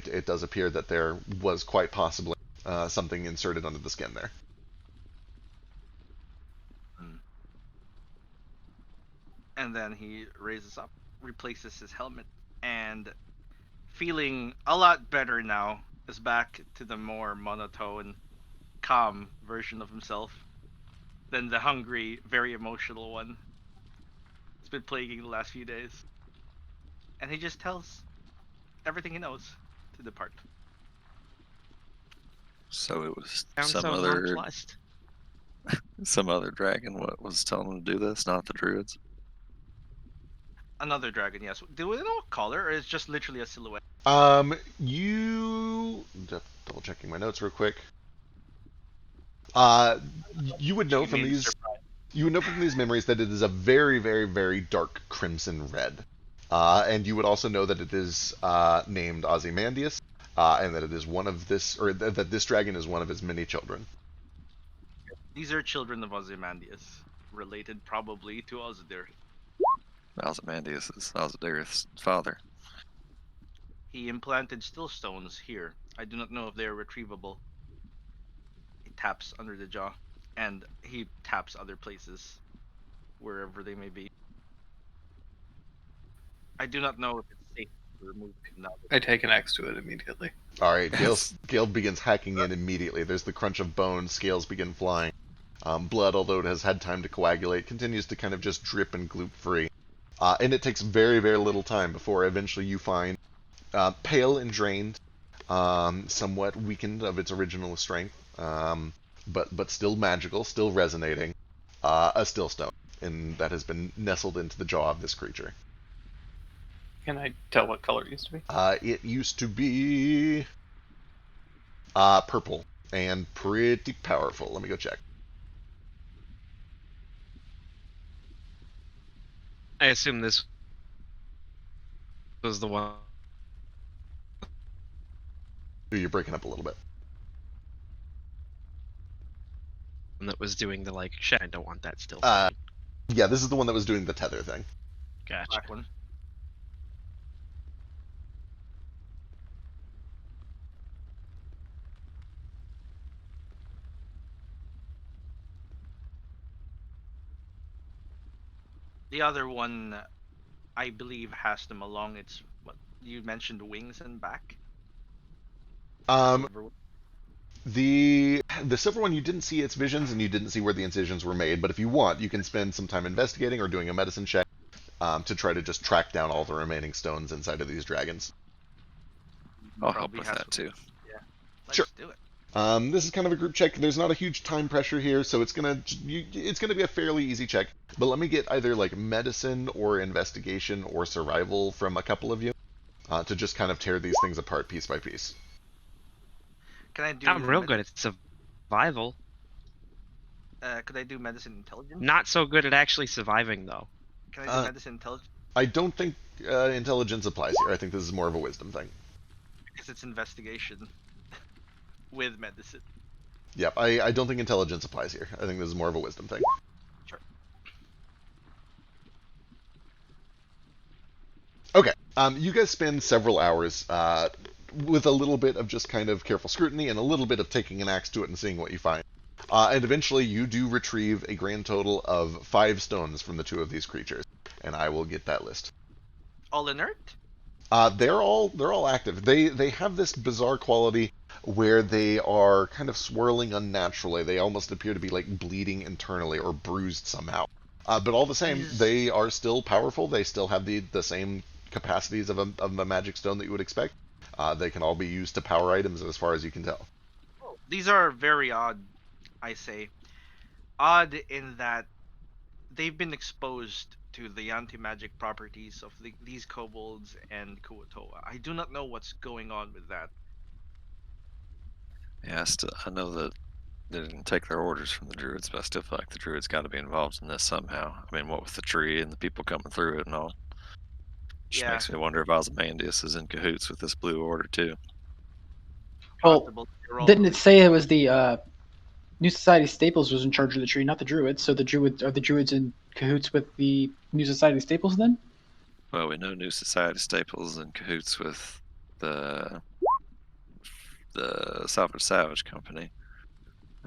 It does appear that there was quite possibly something inserted under the skin there. And then he raises up, replaces his helmet, and feeling a lot better now, is back to the more monotone, calm version of himself than the hungry, very emotional one. It's been plaguing the last few days. And he just tells everything he knows to depart. So it was Sounds some so other nonplussed. dragon what was telling him to do this, not the druids. Another dragon, yes. Do we know what color, or is it just literally a silhouette? Double checking my notes real quick. You would know from these. You would know from these memories that it is a very, very, very dark crimson red. And you would also know that it is named Ozymandias, and that it is one of this, or that this dragon is one of his many children. These are children of Ozymandias, related probably to Ozdir. Ozymandias is Ozymandias' father. He implanted still stones here. I do not know if they are retrievable. He taps under the jaw, and he taps other places, wherever they may be. I do not know if it's safe to remove him now. I take an axe to it immediately. All right, Gale begins hacking in immediately. There's the crunch of bones. Scales begin flying. Blood, although it has had time to coagulate, continues to kind of just drip and gloop free. And it takes very, very little time before eventually you find, pale and drained, somewhat weakened of its original strength, but still magical, still resonating, a still stone, and that has been nestled into the jaw of this creature. Can I tell what color it used to be? It used to be purple and pretty powerful. Let me go check. I assume this was the one. Ooh, you're breaking up a little bit. That was doing the like shit. I don't want that still. Yeah, this is the one that was doing the tether thing. Gotcha. Black one. The other one, I believe, has them along its, what you mentioned, wings and back. Silver one. The silver one, you didn't see its visions and you didn't see where the incisions were made, but if you want, you can spend some time investigating or doing a medicine check to try to just track down all the remaining stones inside of these dragons. I'll help Probably with has that too. Yeah. Let's Sure. do it. This is kind of a group check. There's not a huge time pressure here, so it's gonna be a fairly easy check. But let me get either like medicine or investigation or survival from a couple of you to just kind of tear these things apart piece by piece. Can I do? I'm real good at survival. Could I do medicine intelligence? Not so good at actually surviving though. Can I do medicine intelligence? I don't think intelligence applies here. I think this is more of a wisdom thing. Because it's investigation with medicine. Yep, I don't think intelligence applies here. I think this is more of a wisdom thing. Sure. Okay, you guys spend several hours with a little bit of just kind of careful scrutiny and a little bit of taking an axe to it and seeing what you find. And eventually you do retrieve a grand total of 5 stones from the 2 of these creatures. And I will get that list. All inert? They're all active. They have this bizarre quality where they are kind of swirling unnaturally. They almost appear to be like bleeding internally or bruised somehow. But all the same, they are still powerful. They still have the same capacities of a magic stone that you would expect. They can all be used to power items as far as you can tell. These are very odd, I say. Odd in that they've been exposed to the anti-magic properties of these kobolds and Kuotoa. I do not know what's going on with that. Yeah, I know that They didn't take their orders from the druids, but I still feel like the druids got to be involved in this somehow. I mean, what with the tree and the people coming through it and all. Just Yeah, makes me wonder if Ozymandias is in cahoots with this blue order too. Well, possible. You're all didn't it correct. say it was the New Society Staples was in charge of the tree, not the druids? So the druids in cahoots with the New Society Staples then? Well, we know New Society Staples in cahoots with the Salvage Savage Company.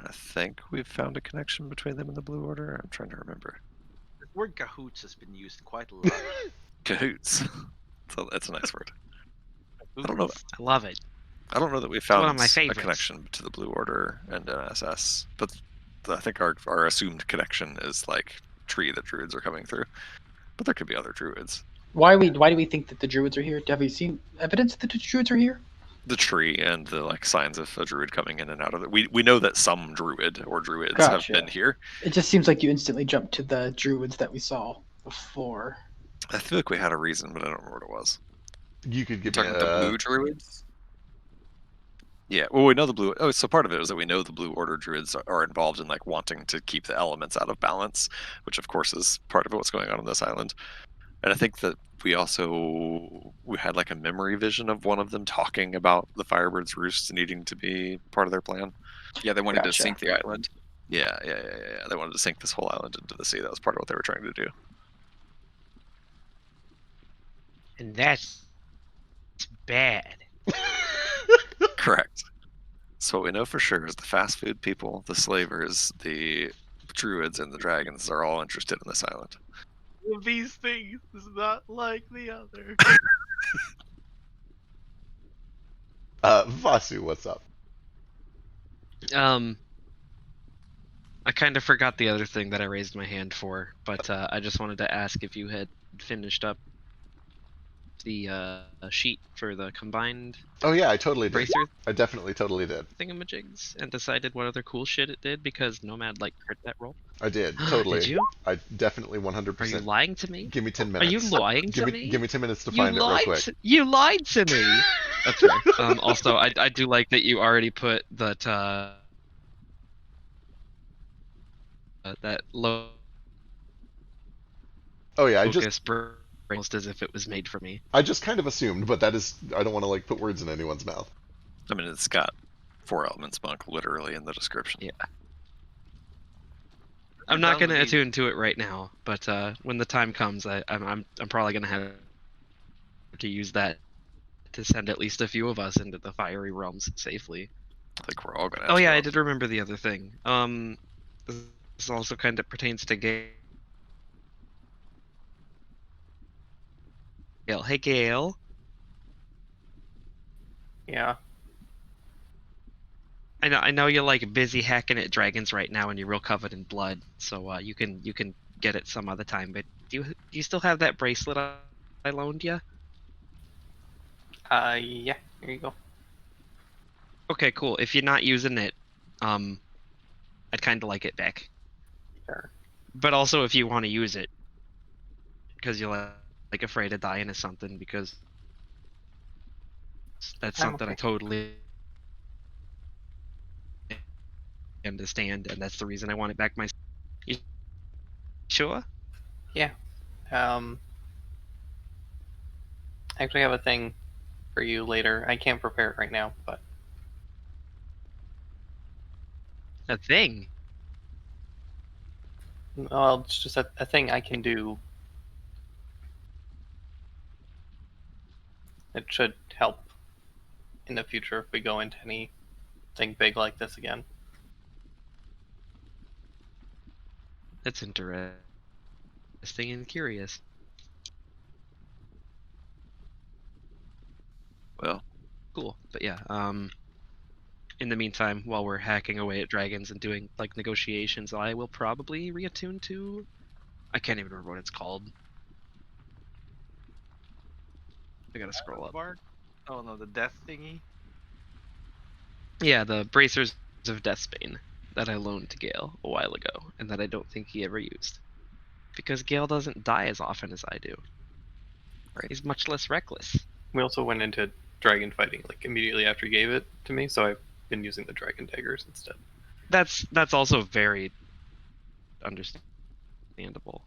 I think we've found a connection between them and the Blue Order. I'm trying to remember. The word cahoots has been used quite a lot. Cahoots. So that's a nice word. I don't know. I love it. I don't know that we one found of my a favorites. connection to the Blue Order and NSS, but I think our assumed connection is like tree that druids are coming through. But there could be other druids. Why do we think that the druids are here? Have we seen evidence that the druids are here? The tree and the like signs of a druid coming in and out of it. We know that some druid or druids Gotcha. have been here. It just seems like you instantly jumped to the druids that we saw before. I feel like we had a reason, but I don't remember what it was. You could give me Talking about the blue druids. Yeah, well, we know the blue. Oh, so part of it is that we know the Blue Order druids are involved in like wanting to keep the elements out of balance, which of course is part of what's going on this island. And I think that we had like a memory vision of one of them talking about the Firebird's roost needing to be part of their plan. Yeah, they wanted to Gotcha. sink the island. Yeah. They wanted to sink this whole island into the sea. That was part of what they were trying to do. And that's bad. Correct. So what we know for sure is the fast food people, the slavers, the druids, and the dragons are all interested in this island. One of these things is not like the other. Vasu, what's up? I kind of forgot the other thing that I raised my hand for, but I just wanted to ask if you had finished up the sheet for the combined Oh yeah, I totally did. bracer I definitely totally did. thingamajigs and decided what other cool shit it did because Nomad like crit that roll. I did totally. Did you? I definitely 100%. Are you lying to me? Give me 10 Are minutes. you lying to give me? Give me 10 minutes to You find it real lied. quick. You lied to me. That's fair. Also, I do like that you already put that that low Oh yeah, focus almost as if it was made for me. I just kind of assumed, but that is, I don't want to like put words in anyone's mouth. I mean, it's got 4 elements monk literally in the description. Yeah. I'm not gonna attune to it right now, but when the time comes, I'm probably gonna have to use that to send at least a few of us into the fiery realms safely. I think we're all gonna. Oh yeah, I did remember the other thing. This also kind of pertains to Gale. Hey Gale. Yeah. I know you're like busy hacking at dragons right now, and you're real covered in blood. So you can get it some other time. But do you still have that bracelet I loaned you? Yeah. Here you go. Okay, cool. If you're not using it, I'd kind of like it back. Sure. But also, if you want to use it, because you're like afraid of dying or something, because that's something I totally understand, and that's the reason I want it back myself. You sure? Yeah. I actually have a thing for you later. I can't prepare it right now, but A thing? well, it's just a thing I can do. It should help in the future if we go into anything big like this again. That's interesting and curious. Well, cool. But yeah, in the meantime, while we're hacking away at dragons and doing like negotiations, I will probably reattune to. I can't even remember what it's called. I gotta scroll up. Oh no, the death thingy. Yeah, the bracers of Deathbane that I loaned to Gale a while ago, and that I don't think he ever used, because Gale doesn't die as often as I do. Right. He's much less reckless. We also went into dragon fighting like immediately after you gave it to me, so I've been using the dragon daggers instead. That's also very understandable.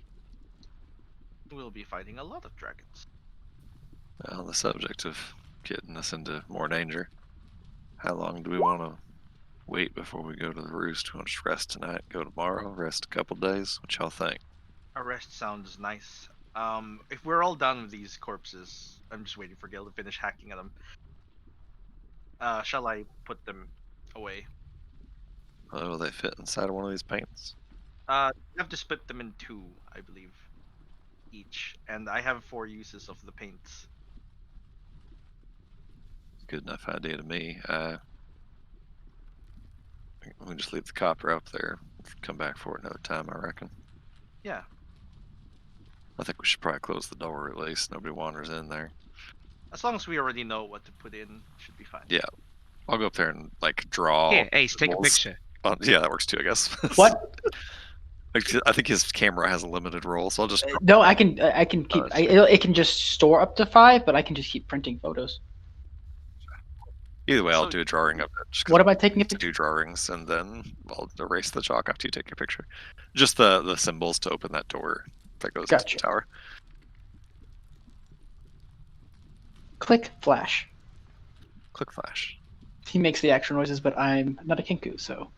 We'll be fighting a lot of dragons. On the subject of getting us into more danger, how long do we want to wait before we go to the roost? We want to just rest tonight, go tomorrow, rest a couple days? What y'all think? A rest sounds nice. If we're all done with these corpses, I'm just waiting for Gil to finish hacking at them. Shall I put them away? Will they fit inside of one of these paints? You have to split them in 2, I believe, each, and I have 4 uses of the paints. Good enough idea to me. We can just leave the copper up there. Come back for it another time, I reckon. Yeah. I think we should probably close the door at least. Nobody wanders in there. As long as we already know what to put in, should be fine. Yeah. I'll go up there and like draw. Here, Ace, take a symbols. picture. Yeah, that works too, I guess. What? Like, I think his camera has a limited roll, so I'll just. No, I can keep. that's It can just store up to 5, but I can just keep printing photos. Either way, I'll So- do a drawing of it. Just 'cause What am I taking a to picture? do drawings, and then I'll erase the chalk after you take your picture. Just the symbols to open that door that goes Gotcha. into the tower. Click flash. Click flash. He makes the actual noises, but I'm not a kinku, so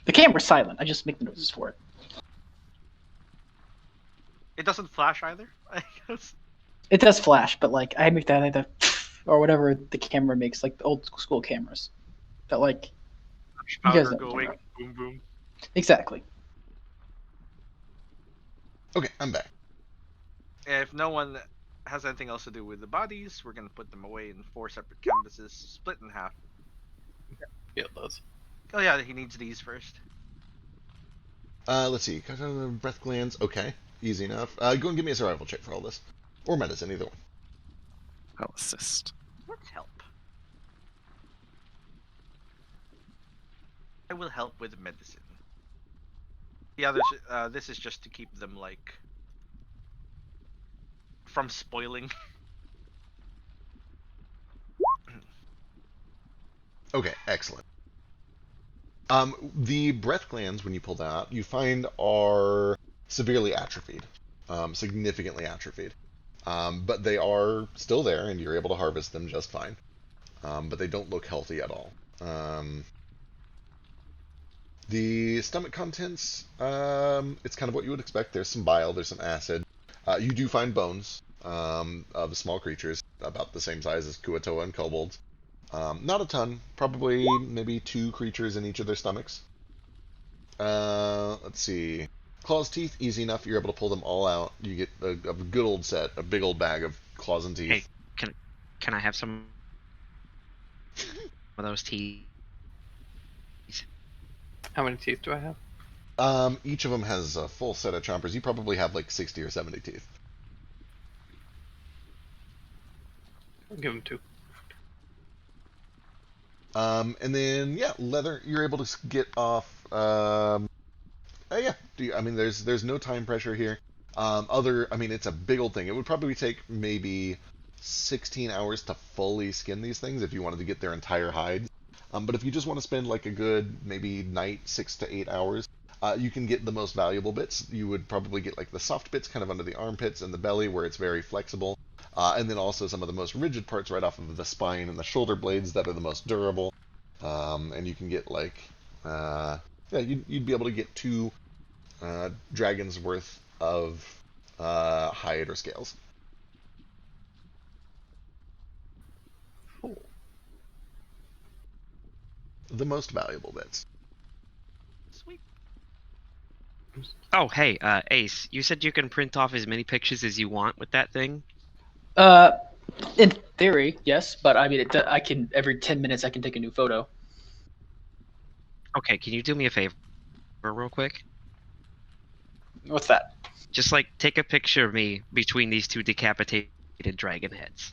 the camera's silent. I just make the noises for it. It doesn't flash either, I guess. It does flash, but like I make that like the or whatever the camera makes, like the old school cameras. That like you guys Powder know what I'm going, talking boom boom. exactly. Okay, I'm back. If no one has anything else to do with the bodies, we're gonna put them away in 4 separate canvases, split in half. Yeah, it does. Oh yeah, he needs these first. Let's see. Breath glands. Okay, easy enough. Go and give me a survival check for all this, or medicine, either one. I'll assist. Let's help. I will help with medicine. The others, this is just to keep them like from spoiling. Okay, excellent. The breath glands, when you pull them out, you find are severely atrophied, significantly atrophied. But they are still there, and you're able to harvest them just fine. But they don't look healthy at all. The stomach contents, it's kind of what you would expect. There's some bile, there's some acid. You do find bones of small creatures, about the same size as Kuatoa and kobolds. Not a ton, probably maybe 2 creatures in each of their stomachs. Let's see. Claws, teeth, easy enough. You're able to pull them all out. You get a good old set, a big old bag of claws and teeth. Hey, can I have some of those teeth? How many teeth do I have? Each of them has a full set of chompers. You probably have like 60 or 70 teeth. I'll give him 2. And then yeah, leather. You're able to get off. Yeah. I mean, there's no time pressure here. I mean, it's a big old thing. It would probably take maybe 16 hours to fully skin these things if you wanted to get their entire hides. But if you just want to spend like a good maybe night, 6 to 8 hours, you can get the most valuable bits. You would probably get like the soft bits kind of under the armpits and the belly where it's very flexible. And then also some of the most rigid parts right off of the spine and the shoulder blades that are the most durable. And you can get like, yeah, you'd be able to get 2 dragons worth of hide or scales. Cool. The most valuable bits. Sweet. Oh, hey, Ace, you said you can print off as many pictures as you want with that thing? In theory, yes, but I mean, I can every 10 minutes I can take a new photo. Okay, can you do me a favor real quick? What's that? Just like take a picture of me between these 2 decapitated dragon heads.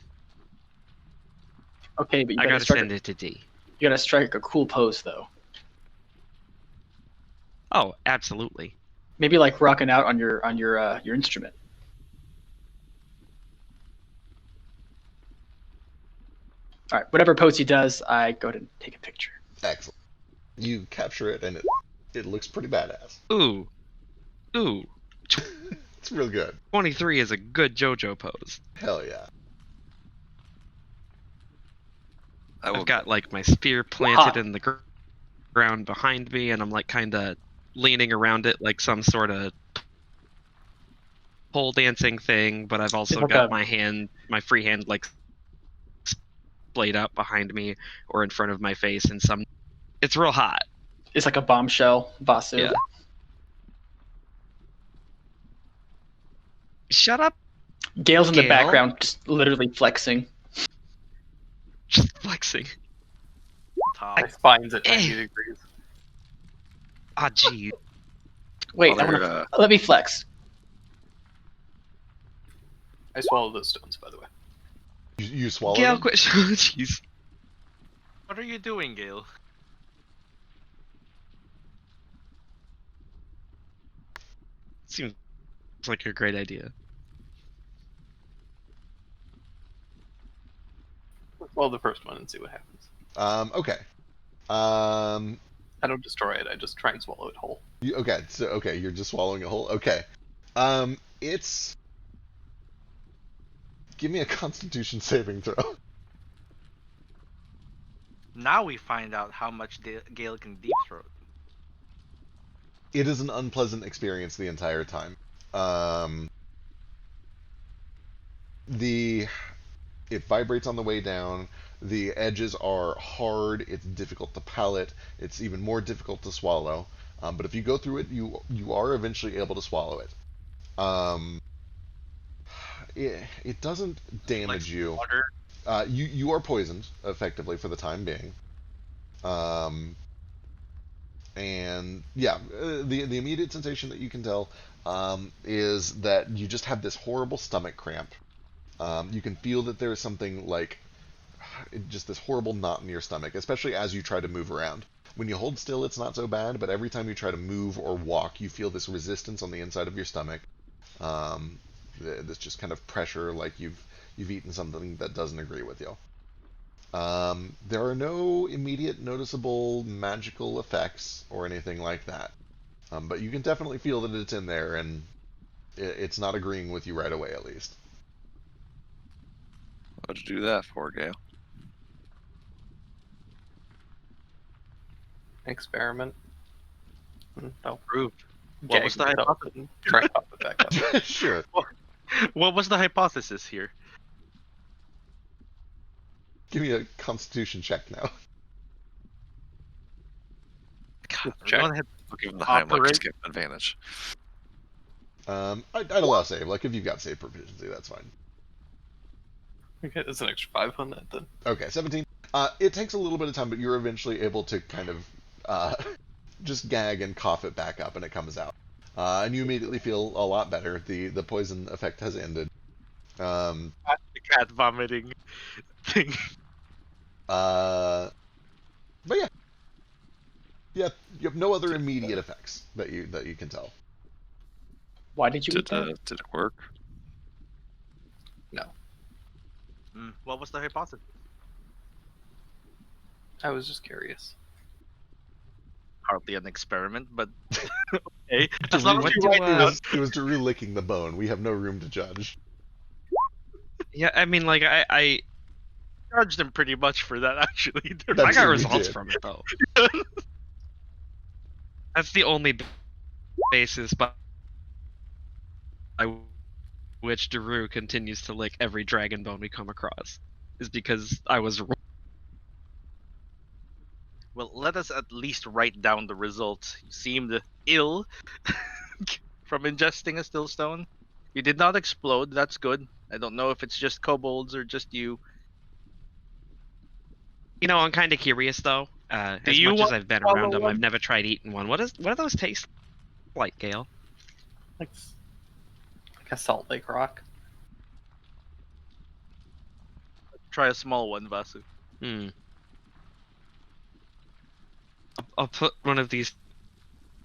Okay, but you I gotta gotta strike. send it to D. You gotta strike a cool pose though. Oh, absolutely. Maybe like rocking out on your instrument. All right, whatever pose he does, I go ahead and take a picture. Excellent. You capture it, and it looks pretty badass. Ooh. It's real good. 23 is a good JoJo pose. Hell yeah. I've got like my spear planted in the ground behind me, and I'm like kind of leaning around it like some sort of pole dancing thing. But I've also like got my free hand like splayed out behind me or in front of my face, and it's real hot. It's like a bombshell, Vasu. Yeah. Shut up. Gale's in the Gale. background, just literally flexing. Just flexing. Top. My spine's at 90 degrees. Ah, gee. Wait, Well, let me flex. I swallowed those stones, by the way. You swallow Gale, them? quit. Jeez. What are you doing, Gale? Seems like a great idea. Let's swallow the first one and see what happens. Okay. I don't destroy it. I just try and swallow it whole. Okay, you're just swallowing a whole. Okay. It's. Give me a Constitution saving throw. Now we find out how much Gale can deep throat. It is an unpleasant experience the entire time. It vibrates on the way down. The edges are hard. It's difficult to palate. It's even more difficult to swallow. But if you go through it, you are eventually able to swallow it. It doesn't damage you. Water. You are poisoned effectively for the time being. And yeah, the immediate sensation that you can tell is that you just have this horrible stomach cramp. You can feel that there is something like just this horrible knot in your stomach, especially as you try to move around. When you hold still, it's not so bad, but every time you try to move or walk, you feel this resistance on the inside of your stomach. This just kind of pressure, like you've eaten something that doesn't agree with you. There are no immediate noticeable magical effects or anything like that. But you can definitely feel that it's in there, and it's not agreeing with you right away, at least. What'd you do that for, Gale? Experiment. Oh, Proved. What was the gag myself hypothesis? and try and pop it back up. Sure. What was the hypothesis here? Give me a Constitution check now. God, Check. everyone had I'll give him the Heimlich, Operate. just give him advantage. I'd allow save. Like, if you've got save proficiency, that's fine. Okay, there's an extra 5 on that then. Okay, 17. It takes a little bit of time, but you're eventually able to kind of just gag and cough it back up, and it comes out. And you immediately feel a lot better. The poison effect has ended. the cat vomiting thing. But yeah, you have no other immediate effects that you can tell. Why did you eat Did that? it work? No. What was the hypothesis? I was just curious. Hardly an experiment, but okay. As long as What you do, write it down. It was Daru licking the bone. We have no room to judge. Yeah, I mean, like I Charged them pretty much for that, actually. I That's got what we results did. from it though. That's the only basis by which Daru continues to lick every dragon bone we come across, is because I was wrong. Well, let us at least write down the results. You seemed ill from ingesting a still stone. You did not explode. That's good. I don't know if it's just kobolds or just you. You know, I'm kind of curious though. As you much as want I've been to follow around them, one? I've never tried eating one. What do those taste like, Gale? Like a salt lake rock. Try a small one, Vasu. I'll put one of these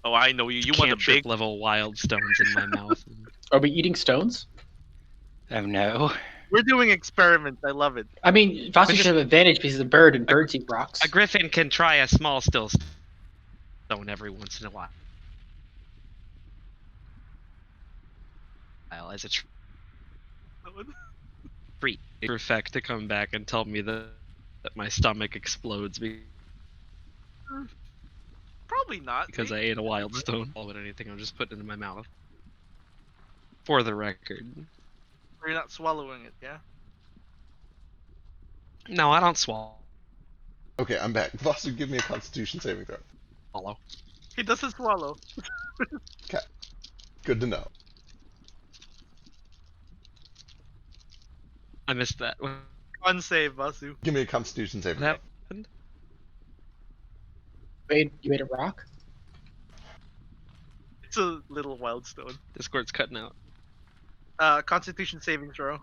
Oh, I know you. You want a cantrip big. level wild stones in my mouth. Are we eating stones? Oh no. We're doing experiments. I love it. I mean, Vasu just- should have advantage because he's a bird and birds eat rocks. A griffin can try a small still stone every once in a while as a treat for effect to come back and tell me that my stomach explodes Probably not. because I ate a wild stone. Or anything, I'm just putting it in my mouth. For the record. Or you're not swallowing it, yeah? No, I don't swallow. Okay, I'm back. Foster, give me a Constitution saving throw. Swallow. He doesn't swallow. Okay, good to know. I missed that. What Unsave, Basu. Give me a Constitution saving throw. happened? You ate a rock? It's a little wild stone. Discord's cutting out. Constitution saving throw.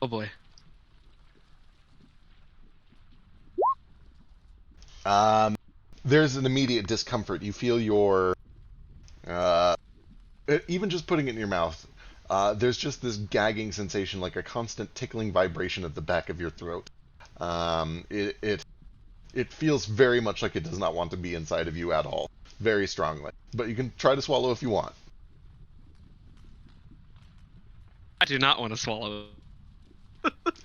Oh boy. There's an immediate discomfort. You feel your, even just putting it in your mouth, there's just this gagging sensation, like a constant tickling vibration at the back of your throat. It feels very much like it does not want to be inside of you at all, very strongly. But you can try to swallow if you want. I do not want to swallow.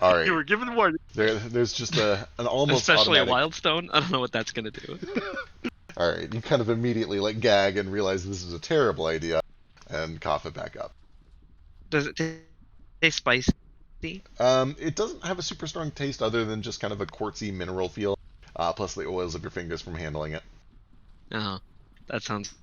All right. You were given warning. There's just an almost Especially automatic... a wild stone. I don't know what that's gonna do. All right, you kind of immediately like gag and realize this is a terrible idea, and cough it back up. Does it taste spicy? It doesn't have a super strong taste other than just kind of a quartzy mineral feel, plus the oils of your fingers from handling it. Oh, that sounds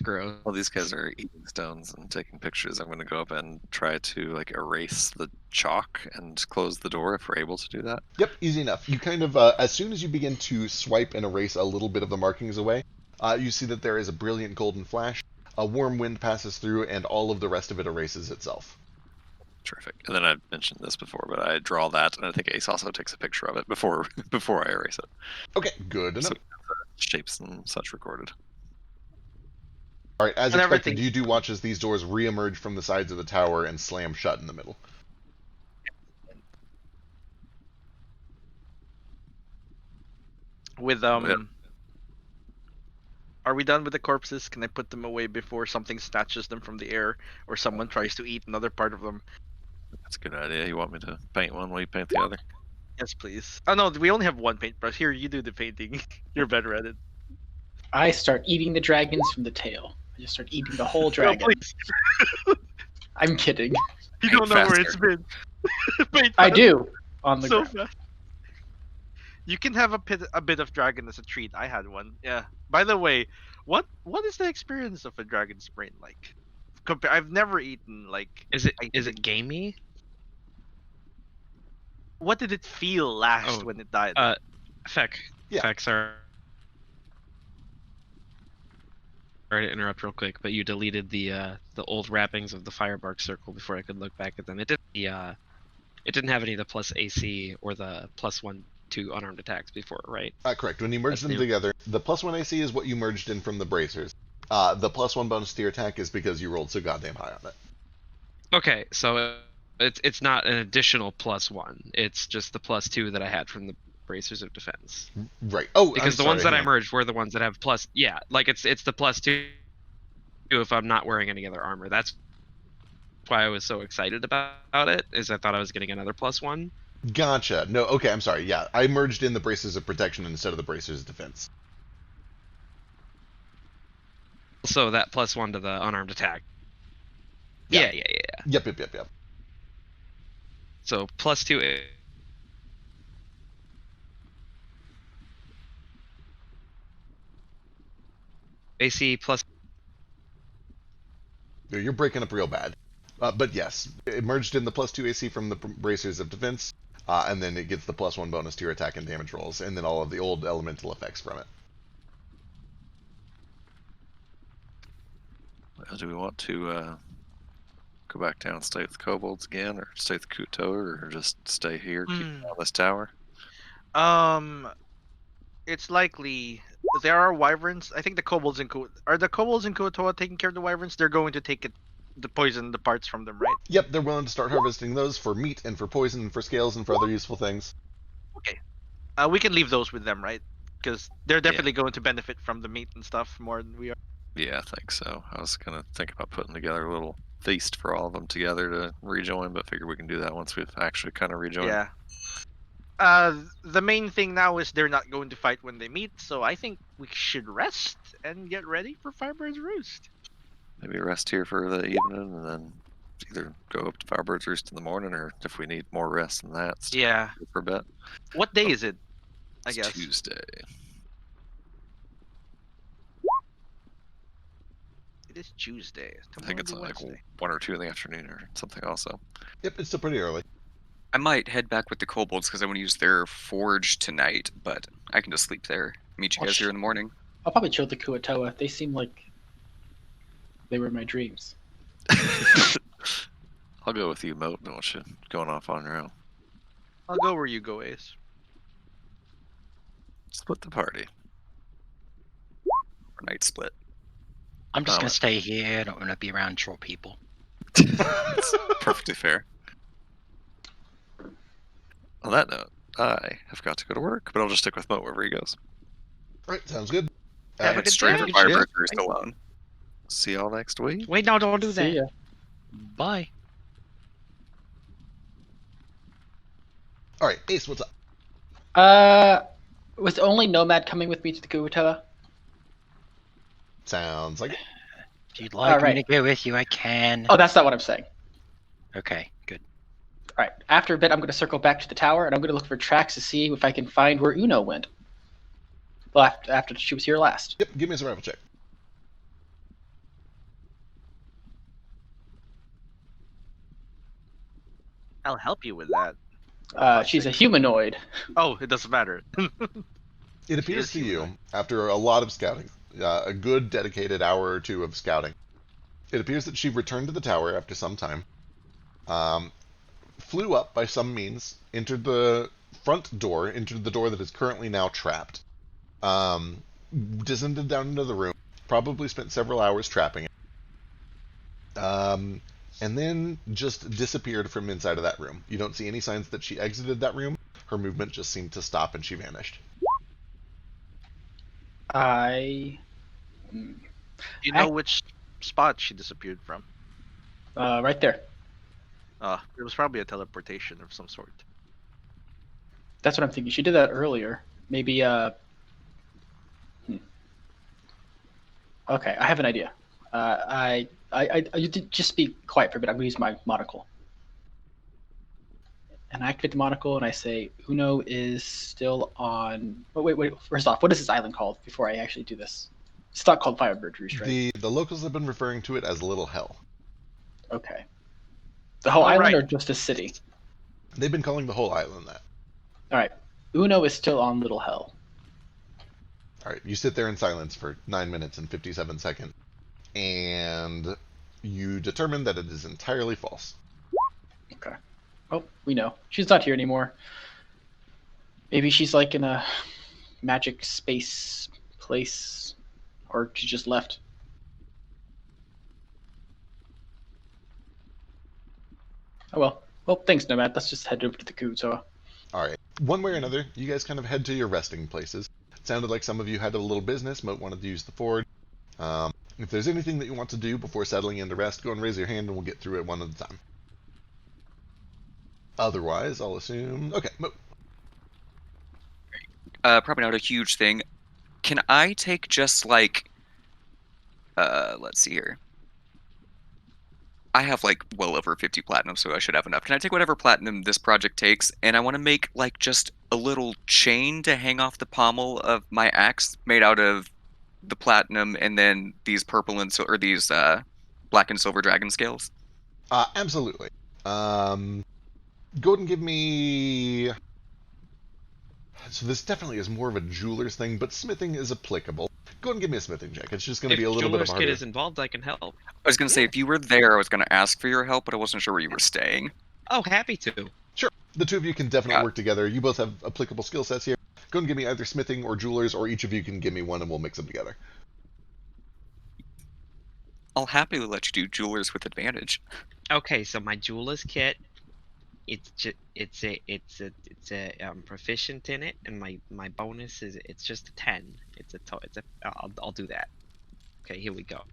gross. While these guys are eating stones and taking pictures, I'm going to go up and try to like erase the chalk and close the door if we're able to do that. Yep, easy enough. You kind of, as soon as you begin to swipe and erase a little bit of the markings away, you see that there is a brilliant golden flash, a warm wind passes through, and all of the rest of it erases itself. Terrific. And then I've mentioned this before, but I draw that, and I think Ace also takes a picture of it before I erase it. Okay, good enough. So shapes and such recorded. All right, as And expected, everything- you do watch as these doors re-emerge from the sides of the tower and slam shut in the middle. With Yep. Are we done with the corpses? Can I put them away before something snatches them from the air, or someone tries to eat another part of them? That's a good idea. You want me to paint one while you paint the other? Yes, please. Oh no, we only have one paintbrush. Here, you do the painting. You're better at it. I start eating the dragons from the tail. I just start eating the whole No, dragon. please. I'm kidding. You Paint don't know where faster. it's been. Paint I fast. do on the So ground. fast. You can have a bit of dragon as a treat. I had one. Yeah. By the way, what is the experience of a dragon's brain like? I've never eaten like. Is it I is think- it gamey? What did it feel last Oh, when it died? Feck. Yeah. Feck, sorry. Sorry to interrupt real quick, but you deleted the old wrappings of the firebark circle before I could look back at them. It didn't have any of the plus AC or the +1 to unarmed attacks before, right? Correct. When you merge That's them new. together, the +1 AC is what you merged in from the bracers. The +1 bonus to your attack is because you rolled so goddamn high on it. Okay, so it's not an additional +1. It's just the +2 that I had from the bracers of defense. Right. Oh, Because I'm the ones sorry, that I hang on. merged were the ones that have plus. Yeah, like it's the +2 if I'm not wearing any other armor. That's why I was so excited about it. Is I thought I was getting another +1. Gotcha. No, okay, I'm sorry. Yeah, I merged in the bracers of protection instead of the bracers of defense. So that +1 to the unarmed attack. Yeah. Yeah. Yep. So +2. AC plus. You're breaking up real bad. But yes, it merged in the +2 AC from the bracers of defense, and then it gets the +1 bonus to your attack and damage rolls, and then all of the old elemental effects from it. Do we want to go back down and stay with the kobolds again, or stay with the Kuto, or just stay here, keep an eye on this tower? It's likely there are wyverns. I think the kobolds in are the kobolds in Kuotoa taking care of the wyverns? They're going to take the poison, the parts from them, right? Yep, they're willing to start harvesting those for meat and for poison and for scales and for other useful things. We can leave those with them, right? Because they're definitely going to benefit from the meat and stuff more than we are. Yeah, I think so. I was gonna think about putting together a little feast for all of them together to rejoin, but figure we can do that once we've actually kind of rejoined. Yeah. The main thing now is they're not going to fight when they meet, so I think we should rest and get ready for Firebird's Roost. Maybe rest here for the evening, and then either go up to Firebird's Roost in the morning, or if we need more rest than that, stay Yeah. for a bit. What day is it? I It's guess. Tuesday. It is Tuesday. I think it's like 1 or 2 in the afternoon or something. Also, Yep, it's still pretty early. I might head back with the kobolds because I want to use their forge tonight, but I can just sleep there. Meet you guys here in the morning. I'll probably chill with the Kuatoa. They seem like they were my dreams. I'll go with you, Moat. Don't want you going off on your own. I'll go where you go, Ace. Split the party. Or night split. I'm just gonna stay here. I don't want to be around short people. It's perfectly fair. On that note, I have got to go to work, but I'll just stick with Moat wherever he goes. All right, sounds good. Have a Head good straight day. for Firebird's Roost alone. See y'all next week. Wait, no, don't do that. See ya. Bye. All right, Ace, what's up? Was only Nomad coming with me to the Kuatoa? Sounds like it. If you'd like me Alright. to go with you, I can. Oh, that's not what I'm saying. Okay, good. All right. After a bit, I'm going to circle back to the tower, and I'm going to look for tracks to see if I can find where Uno went. Well, after she was here last. Yep, give me a survival check. I'll help you with that. She's a humanoid. Oh, it doesn't matter. It appears Is to he you, right? after a lot of scouting, a good dedicated hour or two of scouting, it appears that she returned to the tower after some time, flew up by some means, entered the front door, entered the door that is currently now trapped, descended down into the room, probably spent several hours trapping it, and then just disappeared from inside of that room. You don't see any signs that she exited that room. Her movement just seemed to stop and she vanished. I. Do you know which spot she disappeared from? Right there. It was probably a teleportation of some sort. That's what I'm thinking. She did that earlier. Maybe. Okay, I have an idea. You did just be quiet for a bit. I'm gonna use my monocle. And I activate the monocle, and I say, Uno is still on. Oh, wait. First off, what is this island called? Before I actually do this, it's not called Firebird Roost, right? The locals have been referring to it as Little Hell. Okay. The whole All island, right. or just a city? They've been calling the whole island that. All right. Uno is still on Little Hell. All right, you sit there in silence for 9 minutes and 57 seconds, and you determine that it is entirely false. Okay. Oh, we know. She's not here anymore. Maybe she's like in a magic space place, or she just left. Oh well. Well, thanks, Nomad. Let's just head over to the Kuatoa. All right, one way or another, you guys kind of head to your resting places. It sounded like some of you had a little business. Moat wanted to use the forge. If there's anything that you want to do before settling into rest, go and raise your hand and we'll get through it one at a time. Otherwise, I'll assume... Okay, Moat. Probably not a huge thing. Can I take just like, let's see here. I have like well over 50 platinum, so I should have enough. Can I take whatever platinum this project takes, and I want to make like just a little chain to hang off the pommel of my axe made out of the platinum, and then these purple and or these black and silver dragon scales? Absolutely. Go ahead and give me... So this dedefinitely is more of a jeweler's thing, but smithing is applicable. Go ahead and give me a smithing check. It's just going to be a little bit of Jeweler's a Kit harder... is involved, I can help. I was gonna say, if you were there, I was gonna ask for your help, but I wasn't sure where you were staying. Oh, happy to. Sure. The two of you can definitely Yeah. work together. You both have applicable skill sets here. Go and give me either smithing or jewelers, or each of you can give me one and we'll mix them together. I'll happily let you do jewelers with advantage. Okay, so my Jeweler's Kit it's proficient in it, and my bonus is it's just a 10. I'll do that. Okay, here we go.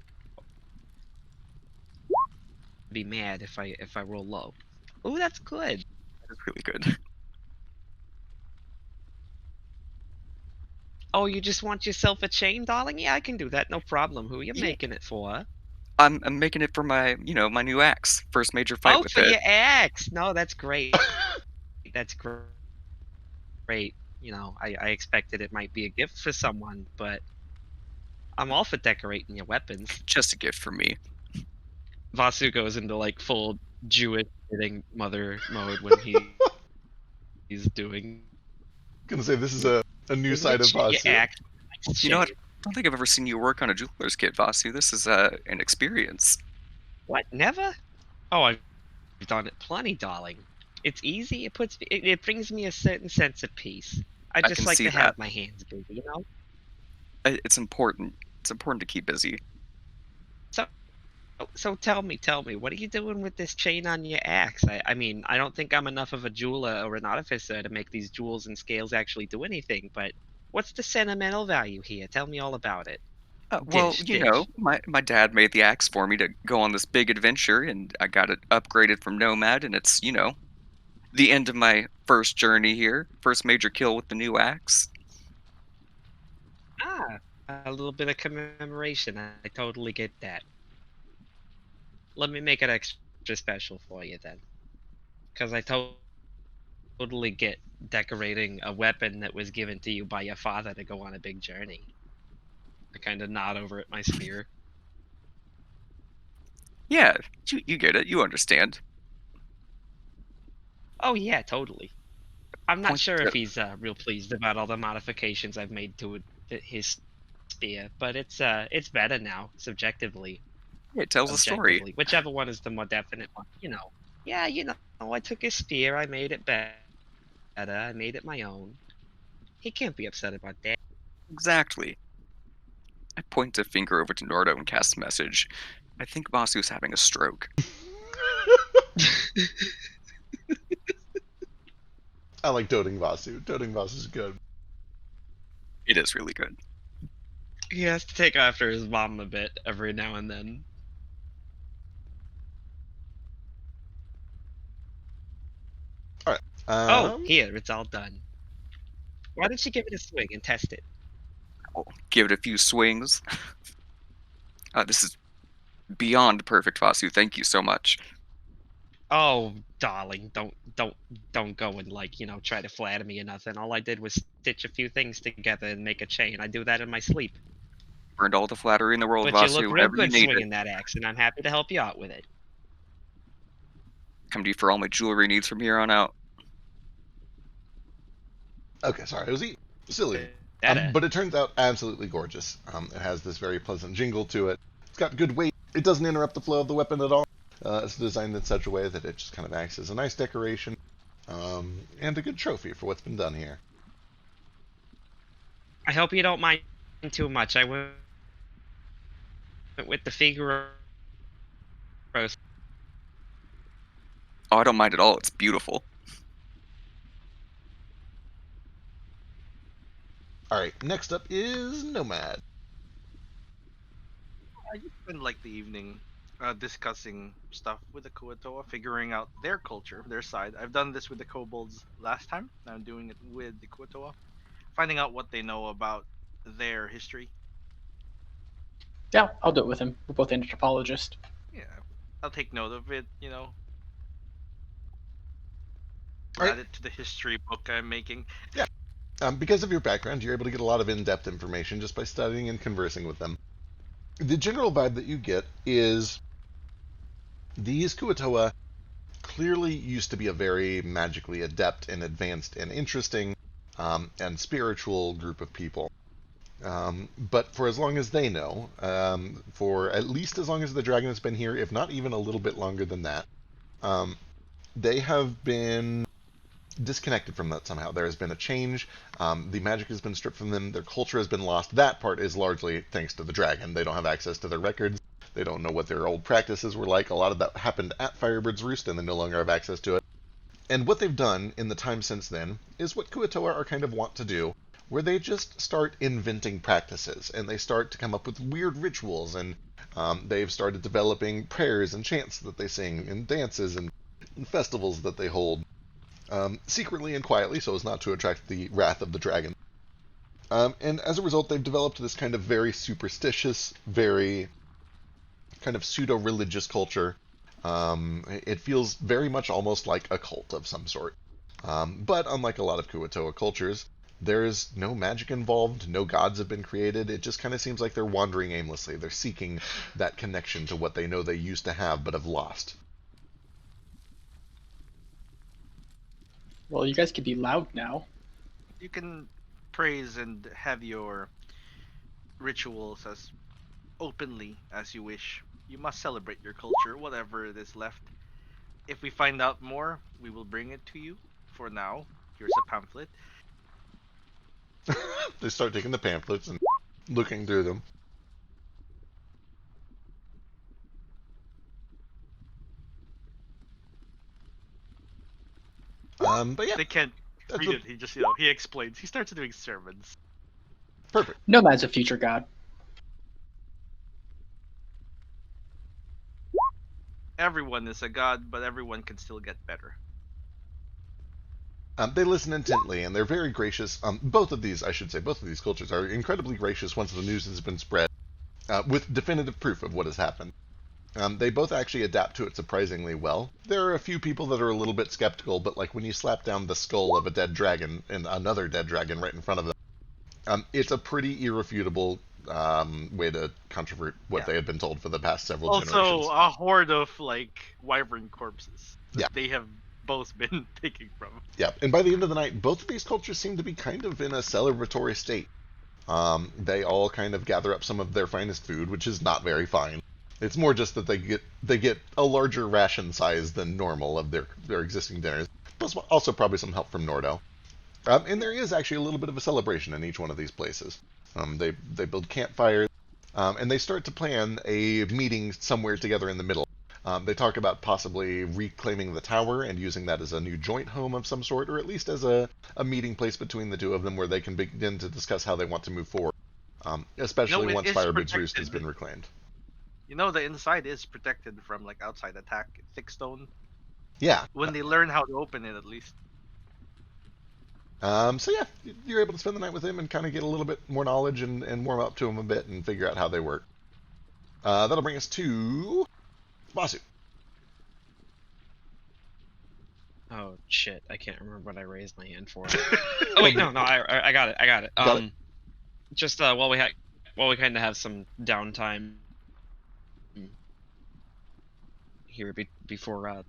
Be mad if I roll low. Oh, that's good. That's really good. Oh, you just want yourself a chain, darling? Yeah, I can do that, no problem. Who you Yeah. making it for? I'm making it for my my new axe. First major fight Oh, with for it. your axe. No, that's great. That's great. I expected it might be a gift for someone, but I'm all for decorating your weapons. Just a gift for me. Vasu goes into like full Jewish hitting mother mode when he's doing Gonna say this is a new your side of Vasu. axe. You know what? I don't think I've ever seen you work on a jeweler's kit, Vasu. This is an experience. What? Never? Oh, I've done it plenty, darling. It's easy. It brings me a certain sense of peace. I I just can like see to that. have my hands busy, It's important. It's important to keep busy. So tell me, what are you doing with this chain on your axe? I mean, I don't think I'm enough of a jeweler or an artificer to make these jewels and scales actually do anything, but what's the sentimental value here? Tell me all about it. Well, Dish. my dad made the axe for me to go on this big adventure, and I got it upgraded from Nomad, and it's the end of my first journey here, first major kill with the new axe. Ah, a little bit of commemoration. I totally get that. Let me make it extra special for you then, because I totally get decorating a weapon that was given to you by your father to go on a big journey. I kind of nod over at my spear. Yeah, you get it. You understand. Oh yeah, totally. I'm not Point sure if to, he's real pleased about all the modifications I've made to his spear, but it's better now, subjectively, it tells a story. objectively, whichever one is the more definite one. Yeah, I took his spear, I made it better, I made it my own. He can't be upset about that. Exactly. I point a finger over to Nordo and cast a message. I think Vasu's having a stroke. I like doting Vasu. Doting Vasu's good. It is really good. He has to take after his mom a bit every now and then. All right. Oh, here, it's all done. Why don't you give it a swing and test it? I'll give it a few swings. This is beyond perfect, Vasu. Thank you so much. Oh, darling, don't go and try to flatter me or nothing. All I did was stitch a few things together and make a chain. I do that in my sleep. Burned all the flattery in the world, But you look Vasu. real Whenever you good need it, swinging that axe, and I'm happy to help you out with it. come to you for all my jewelry needs from here on out. Okay, sorry, I was silly. That, But it turns out absolutely gorgeous. It has this very pleasant jingle to it. It's got good weight. It doesn't interrupt the flow of the weapon at all. It's designed in such a way that it just kind of acts as a nice decoration and a good trophy for what's been done here. I hope you don't mind too much. I went with the Figaro. Oh, I don't mind at all. It's beautiful. All right, next up is Nomad. I just spend like the evening discussing stuff with the Kuatoa, figuring out their culture, their side. I've done this with the kobolds last time. I'm doing it with the Kuatoa, finding out what they know about their history. Yeah, I'll do it with him. We're both anthropologists. Yeah, I'll take note of it. Right. Add it to the history book I'm making. Yeah. Because of your background, you're able to get a lot of in-depth information just by studying and conversing with them. The general vibe that you get is these Kuatoa clearly used to be a very magically adept and advanced and interesting and spiritual group of people. But for as long as they know, for at least as long as the dragon has been here, if not even a little bit longer than that, they have been disconnected from that somehow. There has been a change. The magic has been stripped from them. Their culture has been lost. That part is largely thanks to the dragon. They don't have access to their records. They don't know what their old practices were like. A lot of that happened at Firebird's Roost, and they no longer have access to it. And what they've done in the time since then is what Kuatoa are kind of want to do, where they just start inventing practices, and they start to come up with weird rituals, and they've started developing prayers and chants that they sing, and dances and festivals that they hold, secretly and quietly, so as not to attract the wrath of the dragon. And as a result, they've developed this kind of very superstitious, very kind of pseudo-religious culture. It feels very much almost like a cult of some sort. But unlike a lot of Kuatoa cultures, there's no magic involved, no gods have been created. It just kind of seems like they're wandering aimlessly. They're seeking that connection to what they know they used to have but have lost. Well, you guys could be loud now. You can praise and have your rituals as openly as you wish. You must celebrate your culture, whatever it is left. If we find out more, we will bring it to you. For now, here's a pamphlet. They start taking the pamphlets and looking through them. But yeah, They can't that's read what, it. He just, he explains. He starts doing sermons. perfect. Nomad's a future god. Everyone is a god, but everyone can still get better. They listen intently, and they're very gracious. Both of these, I should say, both of these cultures are incredibly gracious once the news has been spread, with definitive proof of what has happened. They both actually adapt to it surprisingly well. There are a few people that are a little bit skeptical, but like when you slap down the skull of a dead dragon and another dead dragon right in front of them, it's a pretty irrefutable way to controvert what they had been told for the past several generations. Also, a horde of wyvern corpses that Yeah. they have both been taking from. Yeah, and by the end of the night, both of these cultures seem to be kind of in a celebratory state. They all kind of gather up some of their finest food, which is not very fine. It's more just that they get a larger ration size than normal of their existing dinners. Plus, also probably some help from Nordo. And there is actually a little bit of a celebration in each one of these places. They build campfires, and they start to plan a meeting somewhere together in the middle. They talk about possibly reclaiming the tower and using that as a new joint home of some sort, or at least as a meeting place between the two of them where they can begin to discuss how they want to move forward, especially it once is Firebird's Roost protected. has been reclaimed. The inside is protected from outside attack. Thick stone. Yeah. When they learn how to open it, at least. So yeah, you're able to spend the night with him and kind of get a little bit more knowledge and warm up to him a bit and figure out how they work. That'll bring us to Vasu. Oh shit! I can't remember what I raised my hand for. Oh wait, no, I got it. I got it. Got it. Just while we kind of have some downtime here before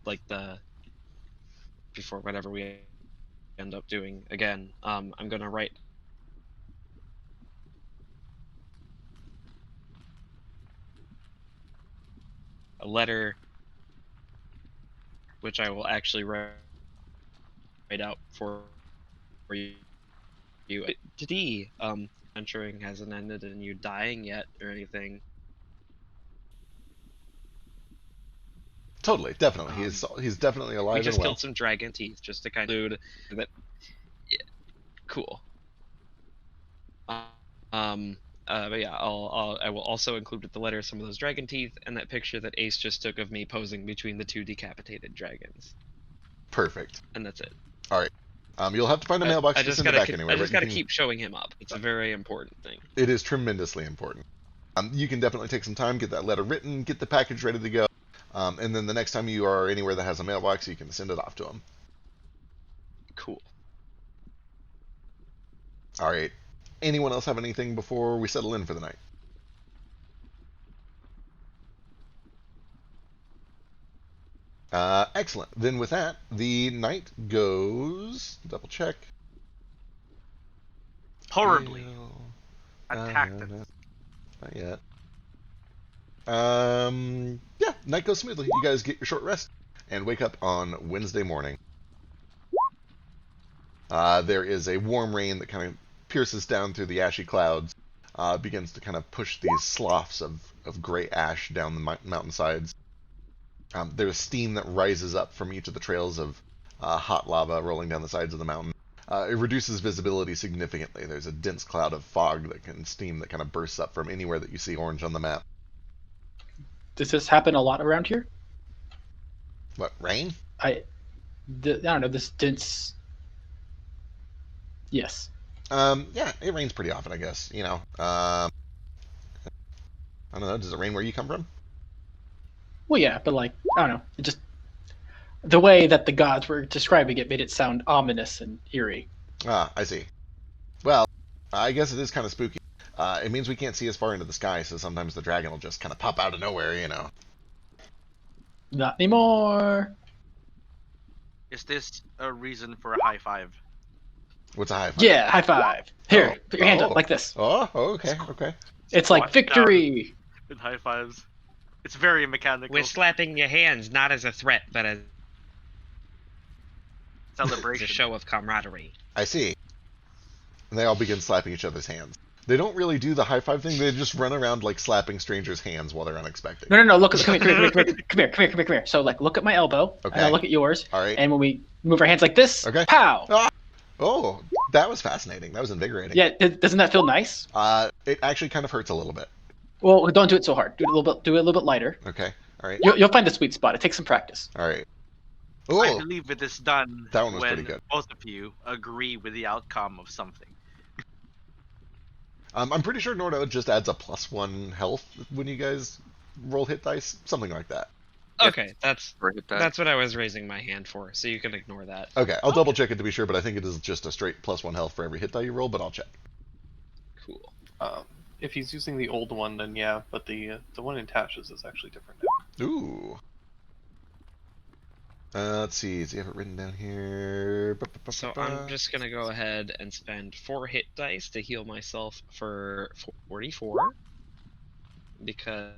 before whatever we end up doing again, I'm gonna write a letter, which I will actually write out for you. Did he venturing hasn't ended and you dying yet or anything? Totally, definitely. He's definitely alive We just and well. killed some dragon teeth just to kind of include that. Yeah, cool. But yeah, I will also include with the letter some of those dragon teeth and that picture that Ace just took of me posing between the two decapitated dragons. Perfect. And that's it. All right. You'll have to find a mailbox I to just send it gotta back anyway. I just but gotta you can- keep showing him up. It's a very important thing. It is tremendously important. You can definitely take some time, get that letter written, get the package ready to go, and then the next time you are anywhere that has a mailbox, you can send it off to him. Cool. All right. Anyone else have anything before we settle in for the night? Excellent. Then with that, the night goes. Double check. Horribly. Gale, Attacked us. Not yet. Yeah, night goes smoothly. You guys get your short rest and wake up on Wednesday morning. There is a warm rain that kind of pierces down through the ashy clouds, begins to kind of push these sloughs of gray ash down the mountainsides. There's steam that rises up from each of the trails of hot lava rolling down the sides of the mountain. It reduces visibility significantly. There's a dense cloud of fog steam that kind of bursts up from anywhere that you see orange on the map. Does this happen a lot around here? What, rain? I don't know, this dense. Yes. Yeah, it rains pretty often, I guess. I don't know. Does it rain where you come from? Well, yeah, but like, I don't know. It just the way that the gods were describing it made it sound ominous and eerie. Ah, I see. Well, I guess it is kind of spooky. It means we can't see as far into the sky, so sometimes the dragon will just kind of pop out of nowhere. Not anymore. Is this a reason for a high five? What's a high five? Yeah, high five. Here, Oh, put your hand oh. up like this. Oh, okay, okay. It's like Squat victory. With high fives. It's very mechanical. We're slapping your hands not as a threat, but as a celebration. show of camaraderie. I see. And they all begin slapping each other's hands. They don't really do the high five thing. They just run around like slapping strangers' hands while they're unexpected. No. Look, come here. So like, look at my elbow, and Okay. I'll look at yours. All right. And when we move our hands like this, Okay. pow. Ah! Oh, that was fascinating. That was invigorating. Yeah, doesn't that feel nice? It actually kind of hurts a little bit. Well, don't do it so hard. Do it a little bit lighter. Okay. All right. You'll find a sweet spot. It takes some practice. All right. I Oh, believe it is done That one was when pretty good. both of you agree with the outcome of something. I'm pretty sure Nordo just adds a +1 health when you guys roll hit dice, something like that. Okay, that's Or hit that. what I was raising my hand for, so you can ignore that. Okay, I'll double check it to be sure, but I think it is just a straight +1 health for every hit die you roll, but I'll check. Cool. If he's using the old one, then yeah, but the one in Tash's is actually different now. Ooh. Let's see. Does he have it written down here? So I'm just gonna go ahead and spend 4 hit dice to heal myself for 44, because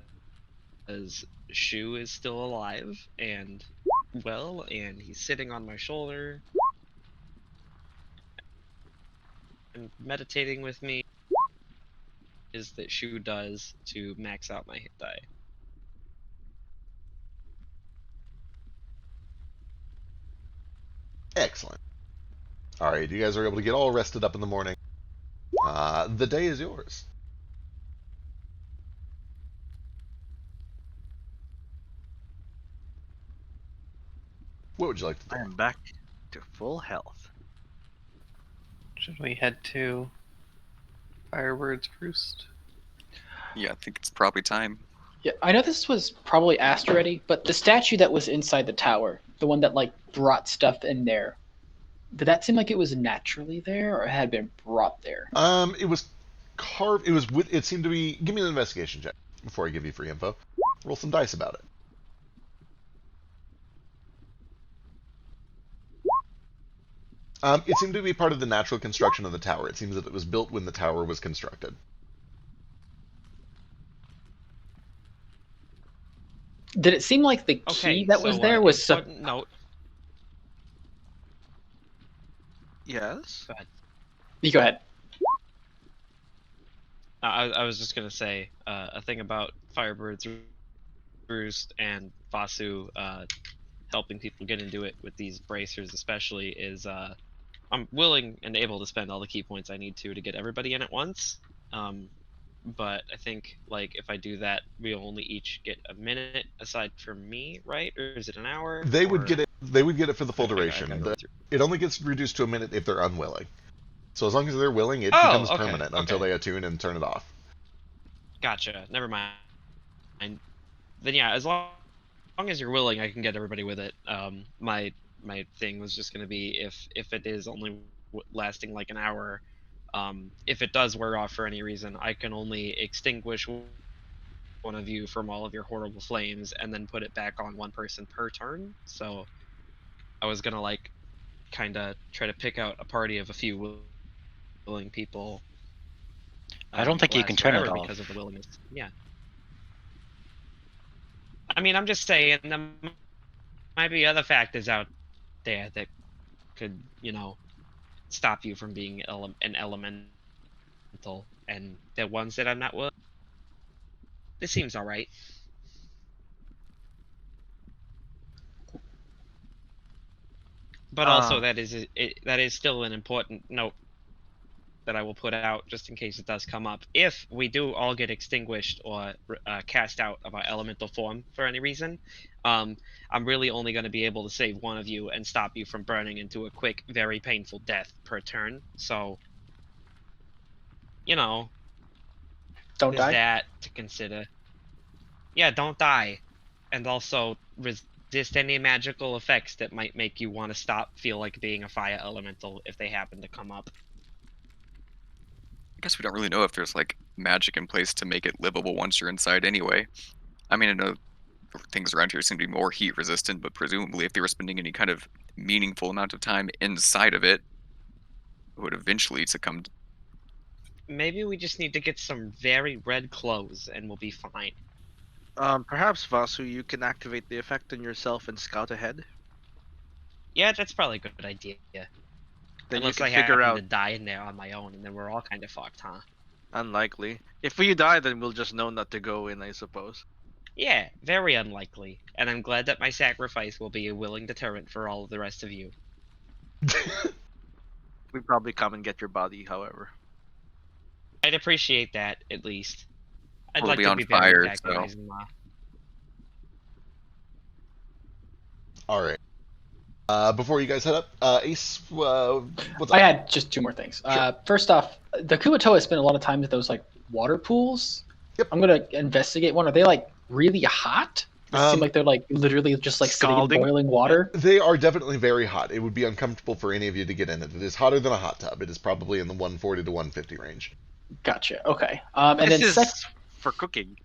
Shu is still alive and well, and he's sitting on my shoulder and meditating with me. Is that Shu does to max out my hit die. Excellent. All right, you guys are able to get all rested up in the morning. The day is yours. What would you like to do? I am back to full health. Should we head to Firebird's Roost? Yeah, I think it's probably time. Yeah, I know this was probably asked already, but the statue that was inside the tower, the one that like brought stuff in there, did that seem like it was naturally there, or had been brought there? It was carved. It seemed to be. Give me an investigation check before I give you free info. Roll some dice about it. It seemed to be part of the natural construction of the tower. It seems that it was built when the tower was constructed. Did it seem like the key Okay, that was so, there was important note. Yes? You go ahead. I was just gonna say a thing about Firebird's Roost and Vasu helping people get into it with these bracers, especially, is I'm willing and able to spend all the key points I need to get everybody in at once. But I think like if I do that, we'll only each get a minute aside from me, right? Or is it an hour? They would Or- get it. They would get it for the full Okay, I duration. gotta go through. It only gets reduced to a minute if they're unwilling. So as long as they're willing, it Oh, becomes okay, permanent until okay. they attune and turn it off. Gotcha. Never mind. And then yeah, as long as you're willing, I can get everybody with it. My thing was just gonna be if it is only lasting like an hour, if it does wear off for any reason, I can only extinguish one of you from all of your horrible flames and then put it back on one person per turn. So I was gonna like kind of try to pick out a party of a few willing people. I don't think you last can turn it forever off. because of the willingness. Yeah. I mean, I'm just saying there might be other factors out there that could, stop you from being an elemental, and the ones that I'm not willing. This seems all right. But also that is still an important note that I will put out just in case it does come up. If we do all get extinguished or cast out of our elemental form for any reason, I'm really only going to be able to save one of you and stop you from burning into a quick, very painful death per turn. So, Don't there's die. that to consider. Yeah, don't die. And also resist any magical effects that might make you want to feel like being a fire elemental if they happen to come up. I guess we don't really know if there's like magic in place to make it livable once you're inside anyway. I mean, I know things around here seem to be more heat resistant, but presumably if they were spending any kind of meaningful amount of time inside of it, it would eventually succumb. Maybe we just need to get some very red clothes and we'll be fine. Perhaps Vasu, you can activate the effect on yourself and scout ahead. Yeah, that's probably a good idea. Then Unless you I can figure happen out. to die in there on my own, and then we're all kind of fucked, huh? Unlikely. If you die, then we'll just know not to go in, I suppose. Yeah, very unlikely. And I'm glad that my sacrifice will be a willing deterrent for all of the rest of you. We probably come and get your body, however. I'd appreciate that, at least. I'd We'll like be to on be buried fire, back in so. Eisenlaw. All right. Before you guys head up, Ace, what's up? I had just two more things. Sure. First off, the Kumatoa spent a lot of time at those like water pools. Yep. I'm gonna investigate one. Are they like really hot? They seem like they're like literally just like Scalding? sitting in boiling water. They are definitely very hot. It would be uncomfortable for any of you to get in it. It is hotter than a hot tub. It is probably in the 140 to 150 range. Gotcha. Okay. And This then is for cooking.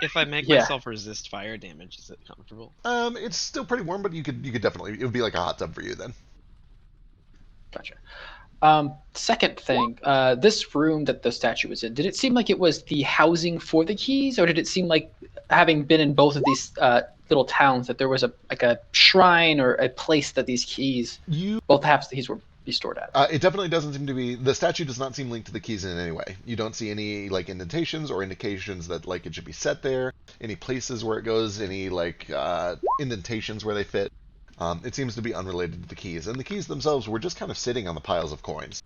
If I make Yeah. myself resist fire damage, is it comfortable? It's still pretty warm, but you could definitely, it would be like a hot tub for you then. Gotcha. Second thing, this room that the statue was in, did it seem like it was the housing for the keys, or did it seem like, having been in both of these little towns, that there was a shrine or a place that these keys, both halves of the keys were be stored at? It definitely doesn't seem to be. The statue does not seem linked to the keys in any way. You don't see any like indentations or indications that like it should be set there. Any places where it goes. Any like indentations where they fit. It seems to be unrelated to the keys, and the keys themselves were just kind of sitting on the piles of coins.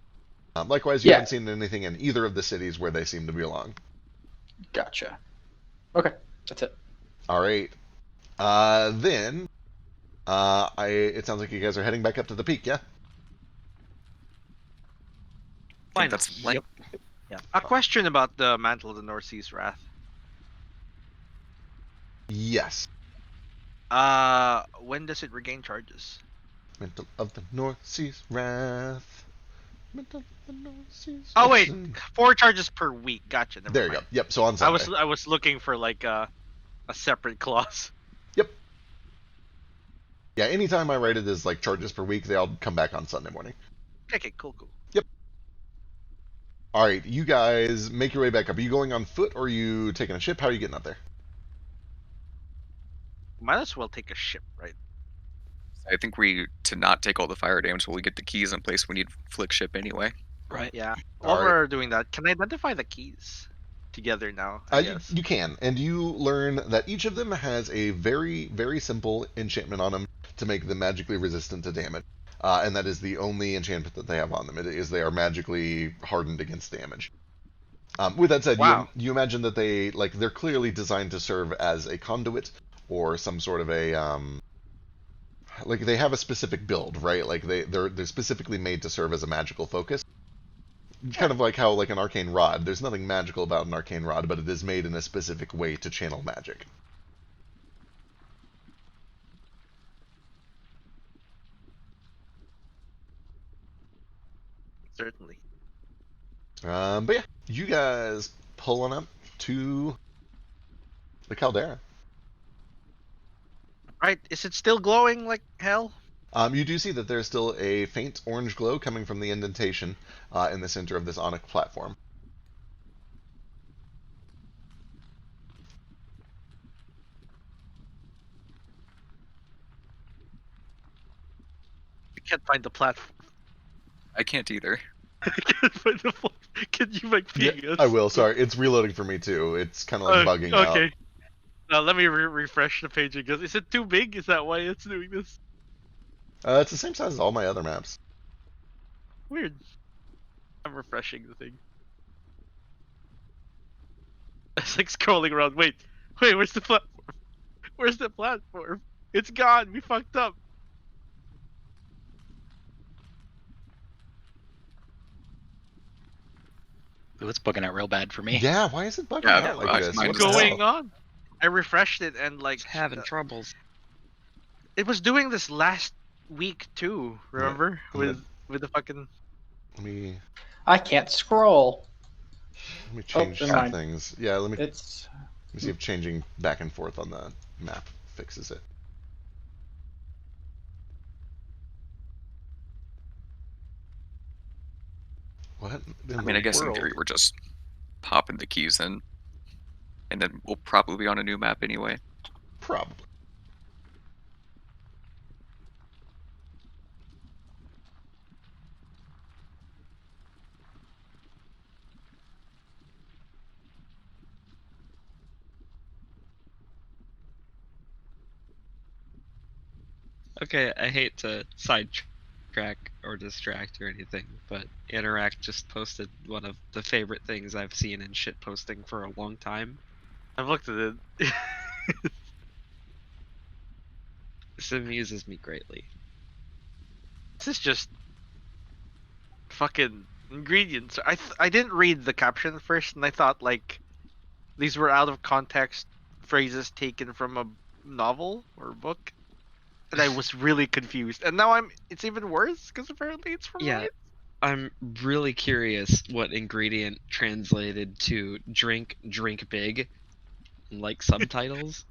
Likewise, you haven't seen anything in either of the cities where they seem to belong. Gotcha. Okay, that's it. All right. Then, it sounds like you guys are heading back up to the peak, yeah? I think that's like, Yeah. A question about the Mantle of the North Sea's Wrath. Yes. When does it regain charges? Mantle of the North Sea's Wrath. Mantle of the North Sea's Oh wait, Wrath. 4 charges per week. Gotcha. Never There you go. mind. Yep, so on Sunday. I was looking for like a separate clause. Yep. Yeah, anytime I write it as like charges per week, they all come back on Sunday morning. Okay, cool. All right, you guys make your way back up. Are you going on foot or are you taking a ship? How are you getting up there? Might as well take a ship, right? I think to not take all the fire damage while we get the keys in place, we need flick ship anyway. Right. Yeah. All While right. we're doing that, can I identify the keys together now? I guess. You can, and you learn that each of them has a very, very simple enchantment on them to make them magically resistant to damage. And that is the only enchantment that they have on them. It is they are magically hardened against damage. With that said, Wow. you imagine that they're clearly designed to serve as a conduit or some sort of a like they have a specific build, right? Like they're specifically made to serve as a magical focus. Kind of like how like an arcane rod. There's nothing magical about an arcane rod, but it is made in a specific way to channel magic. Certainly. But yeah, you guys pull on up to the caldera. Right? Is it still glowing like hell? You do see that there's still a faint orange glow coming from the indentation in the center of this onyx platform. I can't find the platform. I can't either. I can't find the platform. Can you make ping us? I will. Sorry, it's reloading for me too. It's kind of like bugging out. Okay. Let me refresh the page again. Is it too big? Is that why it's doing this? It's the same size as all my other maps. Weird. I'm refreshing the thing. It's like scrolling around. Wait, where's the platform? Where's the platform? It's gone. We fucked up. Ooh, it's bugging out real bad for me. Yeah, why is it bugging Yeah, out like this? mine What is the Going hell? on? I refreshed it and like It's having troubles. it was doing this last week too. Remember I'm with the fucking. Let me I can't scroll. change never some mind. things. Yeah, let me It's see if changing back and forth on the map fixes it. What I in mean, I the guess in world? theory we're just popping the keys in, and then we'll probably be on a new map anyway. Probably. Okay, I hate to sidetrack or distract or anything, but Interact just posted one of the favorite things I've seen in shit posting for a long time. I've looked at it. This amuses me greatly. This is just fucking ingredients. I didn't read the caption first, and I thought like these were out of context phrases taken from a novel or book, and I was really confused. And now it's even worse because apparently it's from Yeah, mine. I'm really curious what ingredient translated to drink big, like subtitles,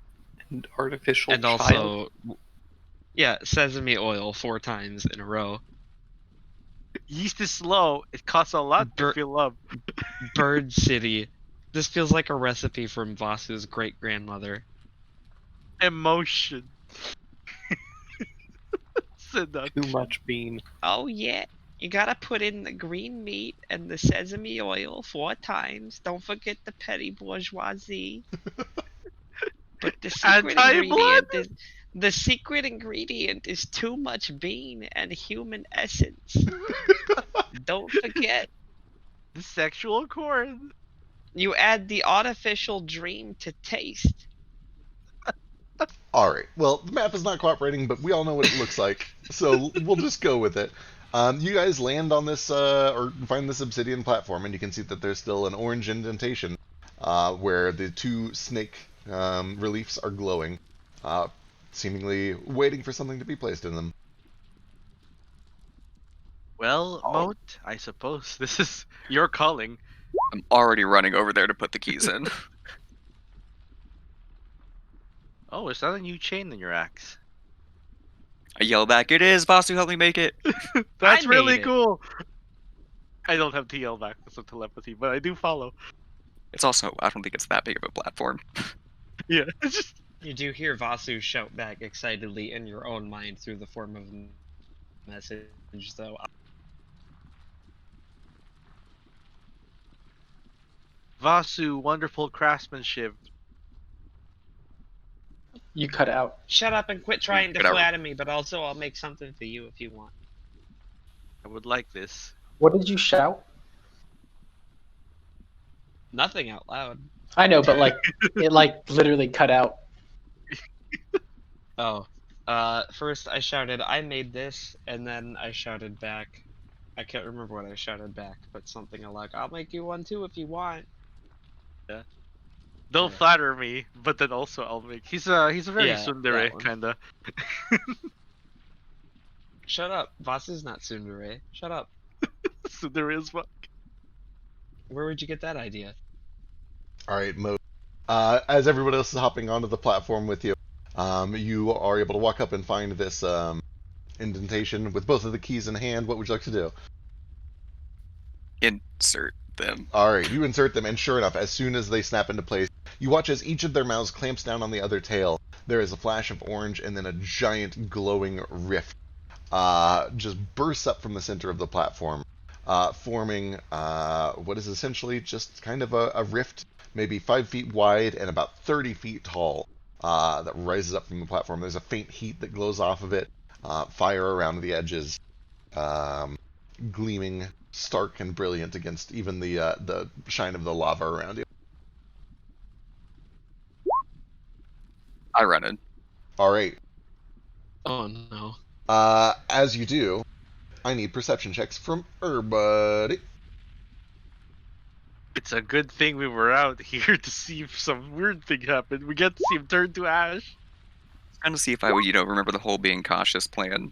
And artificial and child. also, yeah, sesame oil 4 times in a row. Yeast is slow. It costs a lot to Bir- fill up. Bird City. This feels like a recipe from Vasu's great grandmother. Emotion. Seduction. Too much bean. Oh yeah, you gotta put in the green meat and the sesame oil 4 times. Don't forget the petty bourgeoisie. But Anti-blood? the secret ingredient is too much bean and human essence. Don't forget, The sexual corn. you add the artificial dream to taste. All right. Well, the map is not cooperating, but we all know what it looks like, so we'll just go with it. You guys land on this or find this obsidian platform, and you can see that there's still an orange indentation where the 2 snake reliefs are glowing, seemingly waiting for something to be placed in them. Well, Moat, I suppose this is your calling. I'm already running over there to put the keys in. Oh, is that a new chain in your axe? I yell back, "It is! Vasu, help me make it!" That's I really made it. cool. I don't have TL back, that's a telepathy, but I do follow. It's also, I don't think it's that big of a platform. Yeah, it's just You do hear Vasu shout back excitedly in your own mind through the form of a message, though. Vasu, wonderful craftsmanship. you cut out. Shut up and quit trying to Whatever. flatter me, but also I'll make something for you if you want. I would like this. What did you shout? Nothing out loud. I know, but like it like literally cut out. Oh. First I shouted, I made this, and then I shouted back. I can't remember what I shouted back, but something like, I'll make you one too if you want. Don't Yeah. flatter me, but then also I'll make. He's a very Yeah, tsundere that one. kinda. Shut up. Vasu's not tsundere. Shut up. Tsundere as fuck. Where would you get that idea? All right, Mo. As everyone else is hopping onto the platform with you, you are able to walk up and find this indentation with both of the keys in hand. What would you like to do? Insert them. All right, you insert them, and sure enough, as soon as they snap into place, you watch as each of their mouths clamps down on the other tail. There is a flash of orange, and then a giant glowing rift just bursts up from the center of the platform, forming what is essentially just kind of a rift, maybe 5 feet wide and about 30 feet tall, that rises up from the platform. There's a faint heat that glows off of it. fire around the edges, gleaming stark and brilliant against even the shine of the lava around you. I run in. All right. Oh no. As you do, I need perception checks from everybody. It's a good thing we were out here to see if some weird thing happened. We get to see him turn to ash. Trying to see if I would, remember the whole being cautious plan.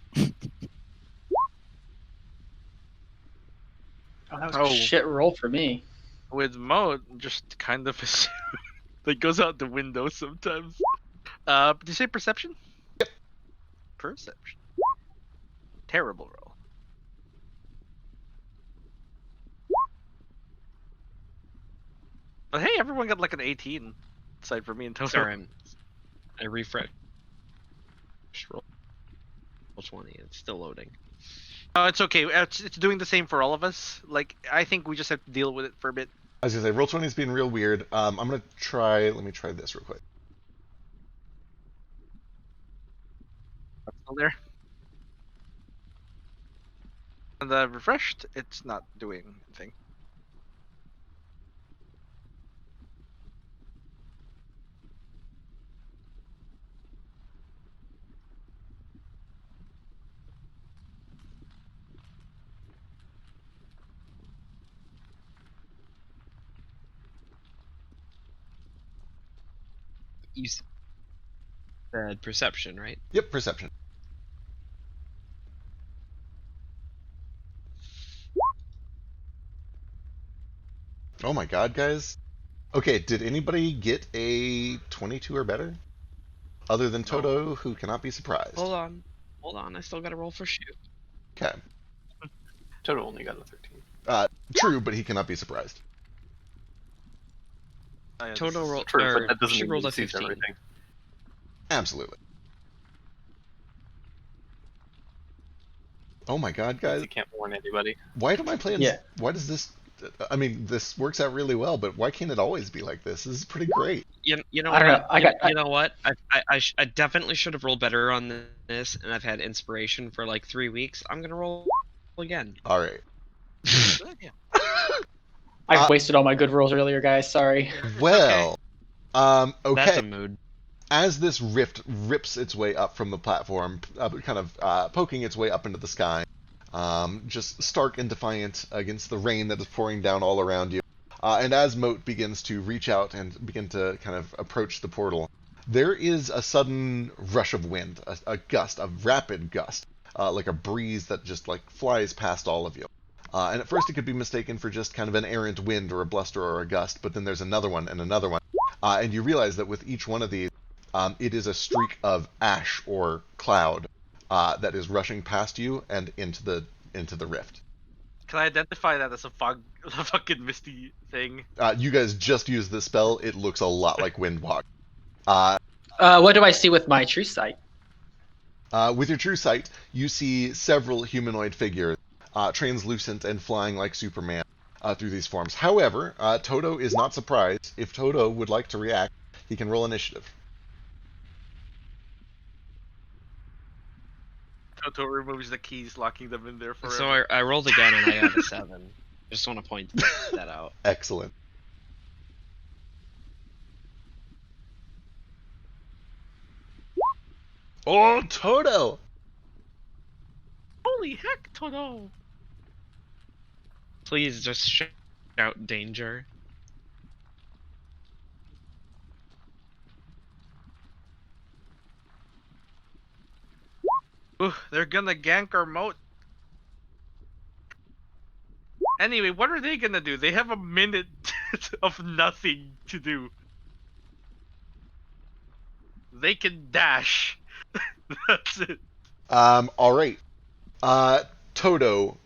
Oh, that was Oh. a shit roll for me. With Mo, just kind of assume that goes out the window sometimes. Did you say perception? Yep. Perception. Terrible roll. But hey, everyone got like an 18, aside from me and Toto. Sorry, I refreshed. Roll 20. It's still loading. Oh, it's okay. It's doing the same for all of us. Like, I think we just have to deal with it for a bit. I was gonna say, roll 20 is being real weird. I'm gonna try. Let me try this real quick. Still there. And refreshed, it's not doing anything. You said perception, right? Yep, perception. Oh my god, guys. Okay, did anybody get a 22 or better? Other than Toto, who cannot be surprised. Hold on. I still got to roll for shoot. Okay. Toto only got a 13. True, but he cannot be surprised. Toto rolled. True, but that doesn't she mean rolled he a sees 15. everything. Absolutely. Oh my god, guys. He can't warn anybody. Why do my plans... Yeah. Why does this... I mean, this works out really well, but why can't it always be like this? This is pretty great. You know I don't know. what? You know what? I definitely should have rolled better on this, and I've had inspiration for like 3 weeks. I'm gonna roll again. All right. I wasted all my good rolls earlier, guys. Sorry. Well, okay. That's a mood. As this rift rips its way up from the platform, kind of poking its way up into the sky, just stark and defiant against the rain that is pouring down all around you. And as Moat begins to reach out and begin to kind of approach the portal, there is a sudden rush of wind, a gust, a rapid gust, like a breeze that just like flies past all of you. And at first it could be mistaken for just kind of an errant wind or a bluster or a gust, but then there's another one and another one. And you realize that with each one of these, it is a streak of ash or cloud that is rushing past you and into the rift. Can I identify that as a fucking misty thing? You guys just used this spell. It looks a lot like Windwalk. What do I see with my true sight? With your true sight, you see several humanoid figures, translucent and flying like Superman, through these forms. However, Toto is not surprised. If Toto would like to react, he can roll initiative. Toto removes the keys, locking them in there forever. So I rolled again, and I got a 7. Just want to point that out. Excellent. Oh, Toto! Holy heck, Toto! Please just shout danger. Ooh, they're gonna gank our moat. Anyway, what are they gonna do? They have a minute of nothing to do. They can dash. That's it. All right. Toto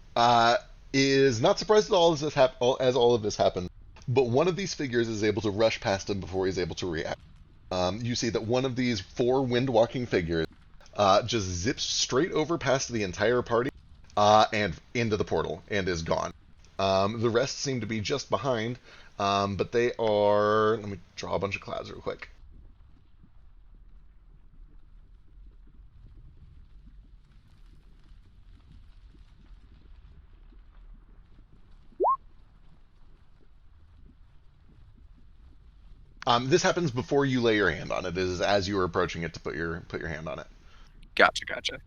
is not surprised at all as all of this happens, but one of these figures is able to rush past him before he's able to react. You see that one of these 4 wind-walking figures just zips straight over past the entire party and into the portal and is gone. The rest seem to be just behind, but they are... Let me draw a bunch of clouds real quick. This happens before you lay your hand on it. It is as you are approaching it to put your hand on it. Gotcha.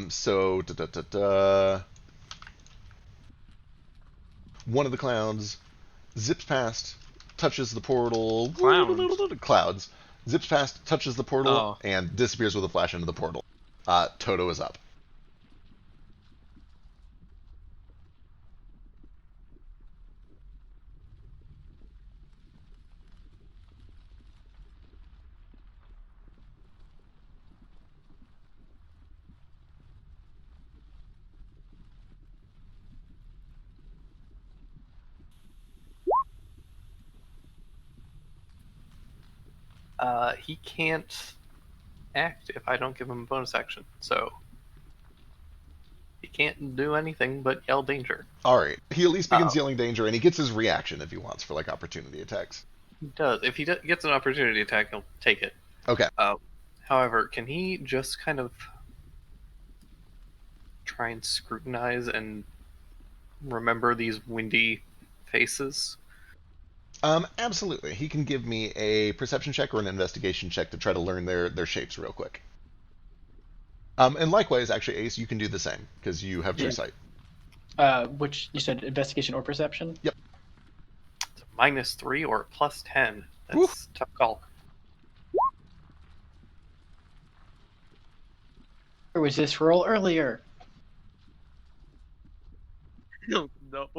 So one of the clouds zips past, touches the portal. Clouds zips past, touches the portal, and disappears with a flash into the portal. Toto is up. He can't act if I don't give him a bonus action, so he can't do anything but yell danger. All right. He at least begins yelling danger, and he gets his reaction if he wants for like opportunity attacks. He does. If he gets an opportunity attack, he'll take it. Okay. However, can he just kind of try and scrutinize and remember these windy faces? Absolutely. He can give me a perception check or an investigation check to try to learn their shapes real quick. And likewise, actually, Ace, you can do the same because you have true sight. Which you said investigation or perception? Yep. It's a -3 or a +10. That's Woo. a tough call. Or was this roll earlier? Oh, no.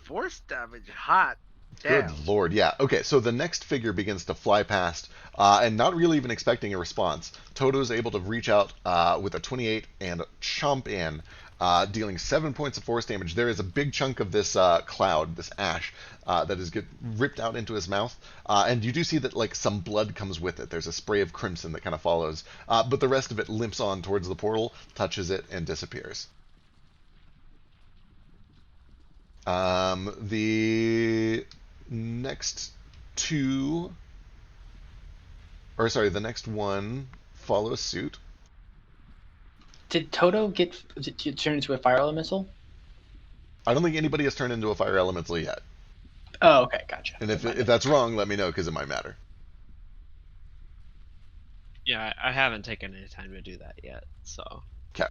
Force damage, hot. Damn. Good lord, yeah. Okay, so the next figure begins to fly past, and not really even expecting a response. Toto's able to reach out with a 28 and chomp in, dealing 7 points of force damage. There is a big chunk of this cloud, this ash, that is ripped out into his mouth, and you do see that like some blood comes with it. There's a spray of crimson that kind of follows, but the rest of it limps on towards the portal, touches it, and disappears. The next two, or sorry, the next one follows suit. Did Toto get turned into a fire elemental? I don't think anybody has turned into a fire elemental yet. Oh, okay, gotcha. And if that's wrong, let me know because it might matter. Yeah, I haven't taken any time to do that yet, so. Okay.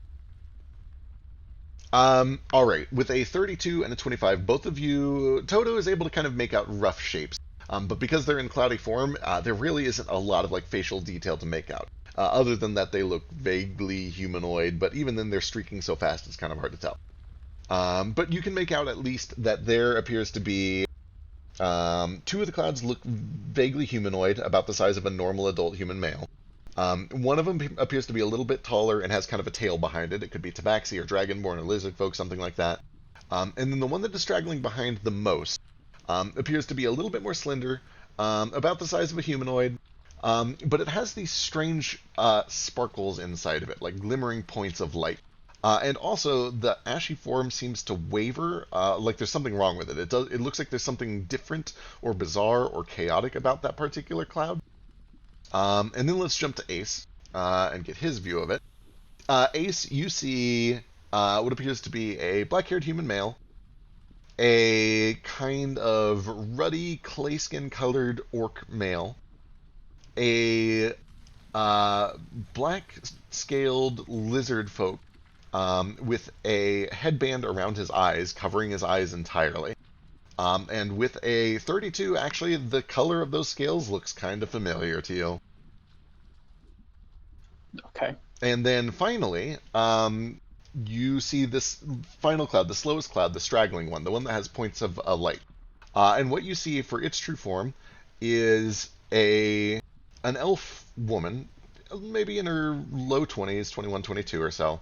All right. With a 32 and a 25, both of you, Toto is able to kind of make out rough shapes. But because they're in cloudy form, there really isn't a lot of like facial detail to make out. Other than that, they look vaguely humanoid, but even then, they're streaking so fast it's kind of hard to tell. But you can make out at least that there appears to be two of the clouds look vaguely humanoid, about the size of a normal adult human male. One of them appears to be a little bit taller and has kind of a tail behind it. It could be Tabaxi or Dragonborn or Lizard Folk, something like that. And then the one that is straggling behind the most appears to be a little bit more slender, about the size of a humanoid, but it has these strange sparkles inside of it, like glimmering points of light. And also, the ashy form seems to waver, like there's something wrong with it. It looks like there's something different or bizarre or chaotic about that particular cloud. And then let's jump to Ace and get his view of it. Ace, you see what appears to be a black-haired human male, a kind of ruddy, clay-skin-colored orc male, a black-scaled lizard folk with a headband around his eyes, covering his eyes entirely. And with a 32, actually, the color of those scales looks kind of familiar to you. Okay. And then finally, you see this final cloud, the slowest cloud, the straggling one, the one that has points of light. And what you see for its true form is an elf woman, maybe in her low 20s, 21, 22 or so,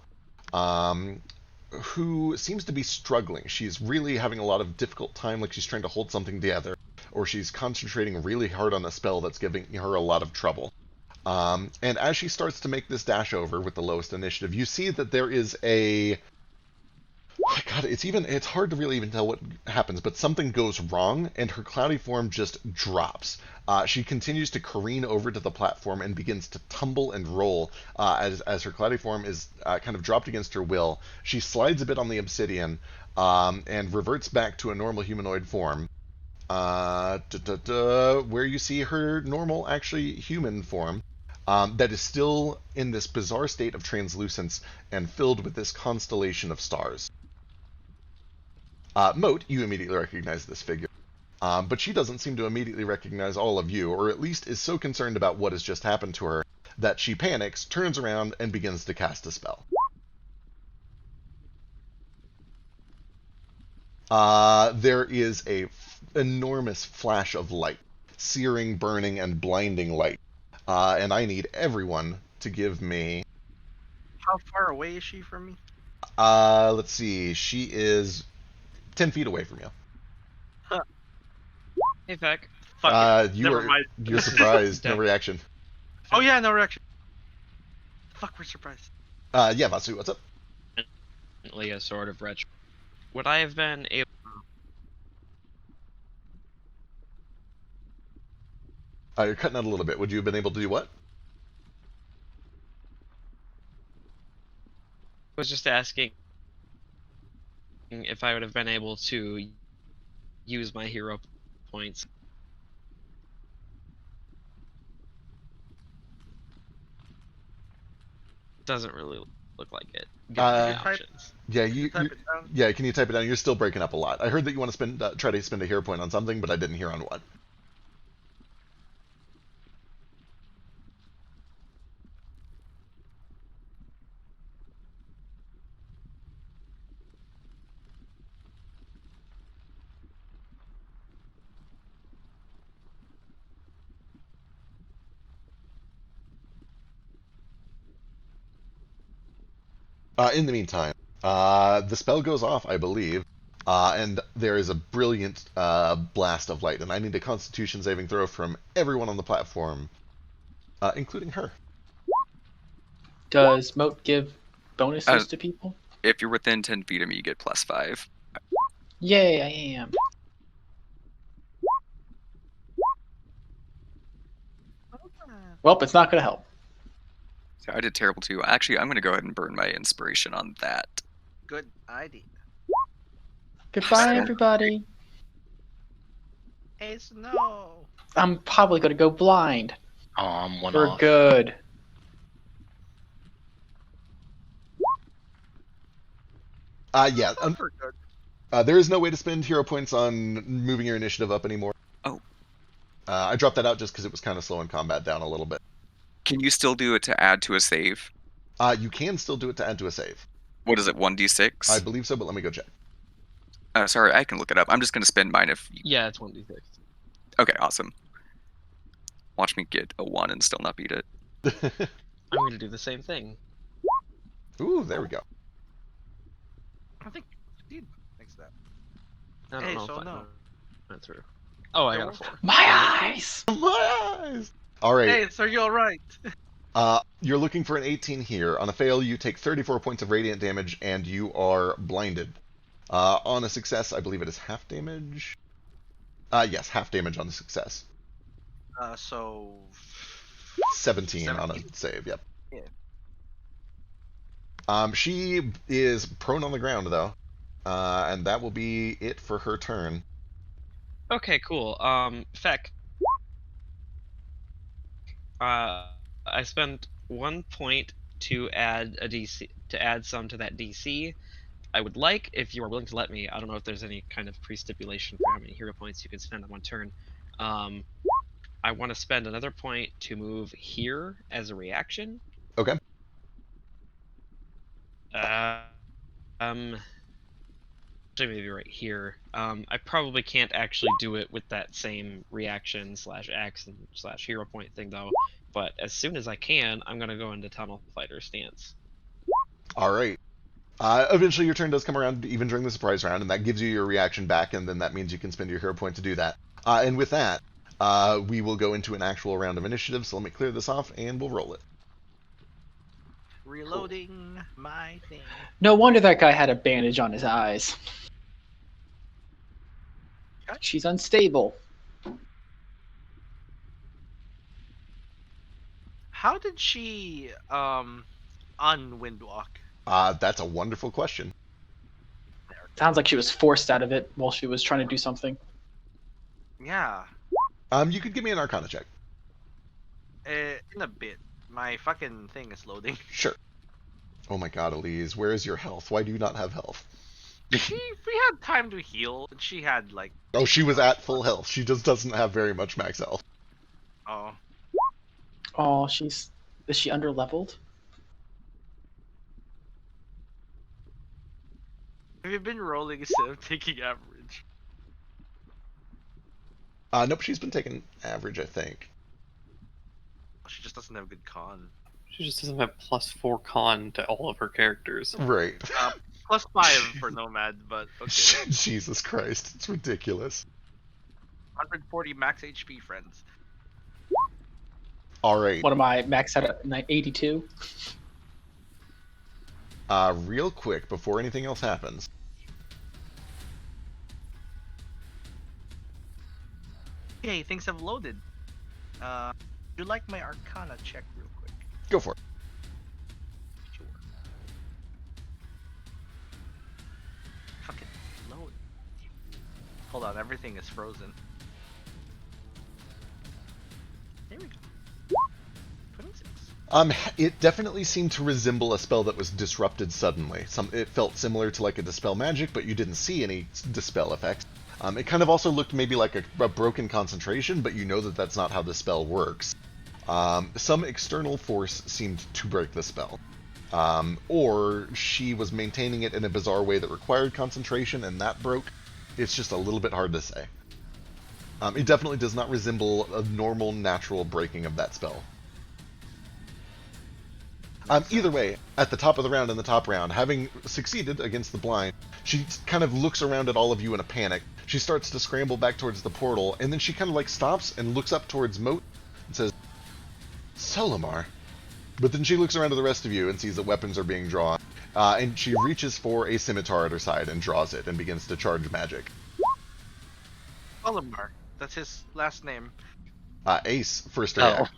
who seems to be struggling. She's really having a lot of difficult time, like she's trying to hold something together, or she's concentrating really hard on a spell that's giving her a lot of trouble. And as she starts to make this dash over with the lowest initiative, you see that there is a... God, it's hard to really even tell what happens, but something goes wrong, and her cloudy form just drops. She continues to careen over to the platform and begins to tumble and roll as her cloudy form is kind of dropped against her will. She slides a bit on the obsidian, and reverts back to a normal humanoid form. Where you see her normal, actually human form, that is still in this bizarre state of translucence and filled with this constellation of stars. Moat, you immediately recognize this figure. But she doesn't seem to immediately recognize all of you, or at least is so concerned about what has just happened to her that she panics, turns around, and begins to cast a spell. There is a enormous flash of light, searing, burning, and blinding light. And I need everyone to give me... How far away is she from me? let's see, she is 10 feet away from you. Hey, Feck. Fuck it. You're surprised, no reaction. Oh yeah, no reaction. Fuck, we're surprised. Yeah, Vasu, what's up? A sort of retro. Would I have been able? You're cutting out a little bit. Would you have been able to do what? I was just asking if I would have been able to use my hero points. Doesn't really look like it. Given the options. Yeah, Yeah, can you type it down? You're still breaking up a lot. I heard that you want to try to spend a hero point on something, but I didn't hear on what. In the meantime, the spell goes off, I believe, and there is a brilliant blast of light, and I need a Constitution saving throw from everyone on the platform, including her. Does Moat give bonuses to people? If you're within 10 feet of me, you get +5. Yay, I am. Well, it's not going to help. So I did terrible too. Actually, I'm going to go ahead and burn my inspiration on that. good idea. Goodbye, everybody. Ace, no. I'm probably going to go blind. Oh, I'm one For off. good. Yeah. For good. There is no way to spend hero points on moving your initiative up anymore. Oh. I dropped that out just because it was kind of slowing combat down a little bit. Can you still do it to add to a save? You can still do it to add to a save. What is it, 1d6? I believe so, but let me go check. Sorry, I can look it up. I'm just going to spend mine if... Yeah, it's 1d6. Okay, awesome. Watch me get a 1 and still not beat it. I'm going to do the same thing. Ooh, there we go. I think you did fix that. I don't Hey, know so if I no. went through. Oh, I got a 4. My eyes! My eyes! Alright. Hey, so you're alright. You're looking for an 18 here. On a fail, you take 34 points of radiant damage, and you are blinded. On a success, I believe it is half damage. Yes, half damage on the success. So 17 on a 17? save, yep. Yeah. She is prone on the ground, though. And that will be it for her turn. Okay, cool. Feck. I spent 1 point to add a DC, to add some to that DC. I would like, if you are willing to let me, I don't know if there's any kind of pre-stipulation for how many hero points you can spend on one turn. I want to spend another point to move here as a reaction. Okay. Maybe right here. I probably can't actually do it with that same reaction / action / hero point thing though. But as soon as I can, I'm gonna go into tunnel fighter stance. All right. Eventually, your turn does come around, even during the surprise round, and that gives you your reaction back, and then that means you can spend your hero point to do that. And with that, we will go into an actual round of initiative. So let me clear this off, and we'll roll it. Reloading my thing. No wonder that guy had a bandage on his eyes. She's unstable. How did she unwindwalk? That's a wonderful question. Sounds like she was forced out of it while she was trying to do something. Yeah. You could give me an Arcana check. In a bit. My fucking thing is loading. Sure. Oh my god, Elise, where is your health? Why do you not have health? We had time to heal, and she had like. Oh, she was at full health. She just doesn't have very much max health. Oh. Oh, is she under leveled? Have you been rolling instead of taking average? Nope, she's been taking average, I think. She just doesn't have good con. She just doesn't have +4 con to all of her characters. Right. +5 for Nomad, but okay. Jesus Christ, it's ridiculous. 140 max HP, friends. Alright. What am I max out at 82? Real quick, before anything else happens. Okay, things have loaded. Would you like my Arcana check real quick? Go for it. Sure. Fucking load. Hold on, everything is frozen. There we go. 26. It definitely seemed to resemble a spell that was disrupted suddenly. It felt similar to like a Dispel Magic, but you didn't see any Dispel effects. It kind of also looked maybe like a broken concentration, but you know that that's not how the spell works. Some external force seemed to break the spell. Or she was maintaining it in a bizarre way that required concentration, and that broke. It's just a little bit hard to say. It definitely does not resemble a normal, natural breaking of that spell. Either way, at the top of the round, in the top round, having succeeded against the blind, she kind of looks around at all of you in a panic. She starts to scramble back towards the portal, and then she kind of like stops and looks up towards Moat and says, Solomar. But then she looks around to the rest of you and sees that weapons are being drawn, and she reaches for a scimitar at her side and draws it and begins to charge magic. Olimar. That's his last name. Ace, first react.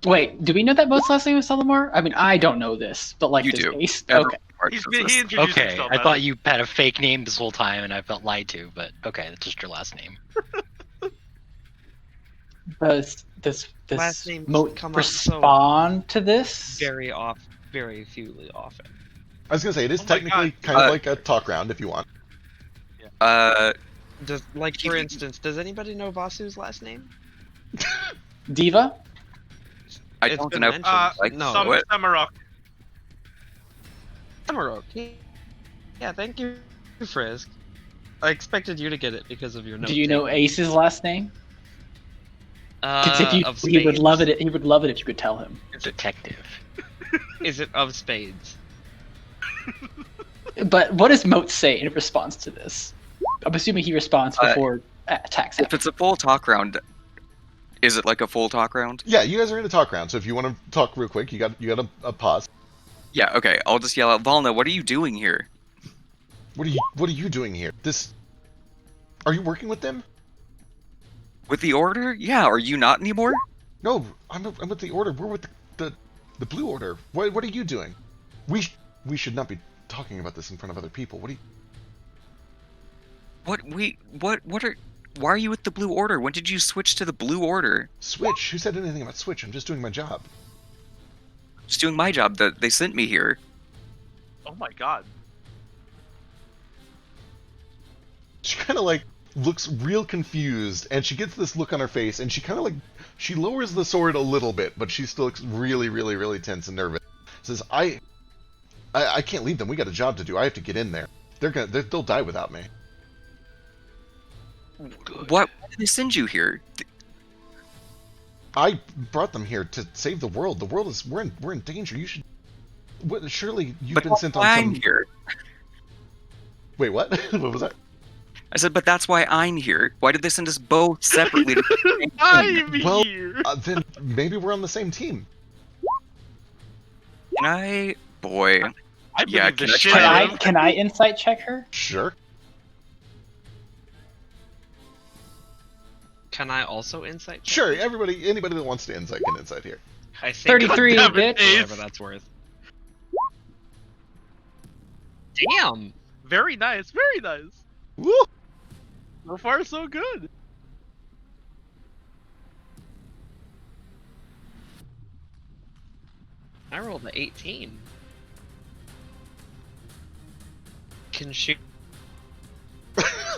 Wait, do we know that Moat's last name is Salamar? I mean, I don't know this, but like, You does do. Ace? Everyone Okay. parts of He this. introduced Okay, himself I as thought it. you had a fake name this whole time, and I felt lied to. But okay, that's just your last name. Does this Last names Moat come up so respond to this? very few often. I was going to say, it is Oh my technically God. kind of like a talk round if you want. Does, like, for instance, does anybody know Vasu's last name? Diva? I It's don't been know. mentioned. Like, No. what? Samarok. Samarok. Yeah, thank you, Frisk. I expected you to get it because of your note. Do you know Ace's last name? 'Cause if Of he would spades. love it. He would love it if you could tell him. Detective. Is it of spades? But what does Moat say in response to this? I'm assuming he responds before attacks If happen. it's a full talk round, is it like a full talk round? Yeah, you guys are in a talk round, so if you want to talk real quick, you got a pause. Yeah, okay. I'll just yell out, Valna, what are you doing here? What are you doing here? Are you working with them? With the Order? Yeah, are you not anymore? No, I'm with the Order. We're with the Blue Order. What are you doing? We should not be talking about this in front of other people. Why are you with the Blue Order? When did you switch to the Blue Order? Switch? Who said anything about Switch? I'm just doing my job. Just doing my job. That they sent me here. Oh my god. She kind of like looks real confused, and she gets this look on her face, and she kind of like she lowers the sword a little bit, but she still looks really, really, really tense and nervous. Says, I can't leave them. We got a job to do. I have to get in there. They'll die without me. Why did they send you here? I brought them here to save the world. The world is we're in danger. You should. Surely you've But been sent on I'm some. here. Wait, what? What was that? I said, but that's why I'm here. Why did they send us both separately? I'm Well, here. then maybe we're on the same team. Can I? Boy. I Yeah, believe the can I shit try out it? of him. Can I insight check her? Sure. Can I also insight? check? Sure. Anybody that wants to insight can insight here. I think 33, God damn it, bitch. Ace. whatever that's worth. Damn. Very nice, very nice. Woo! So far, so good. I rolled an 18. Can she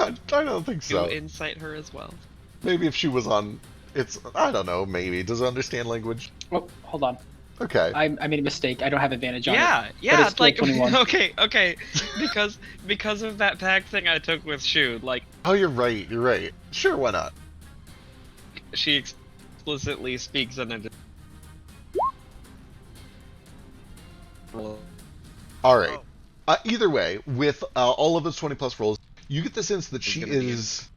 I don't think so. insight her as well? Maybe if she was on, I don't know. Maybe does it understand language? Oh, hold on. Okay. I made a mistake. I don't have advantage on it. Yeah, But yeah. it's It's like 21. okay, because of that pact thing I took with Shu, like Oh, you're right. You're right. Sure, why not? she explicitly speaks in a. All right. Either way, with all of those 20 plus rolls, you get the sense that She's she gonna be is,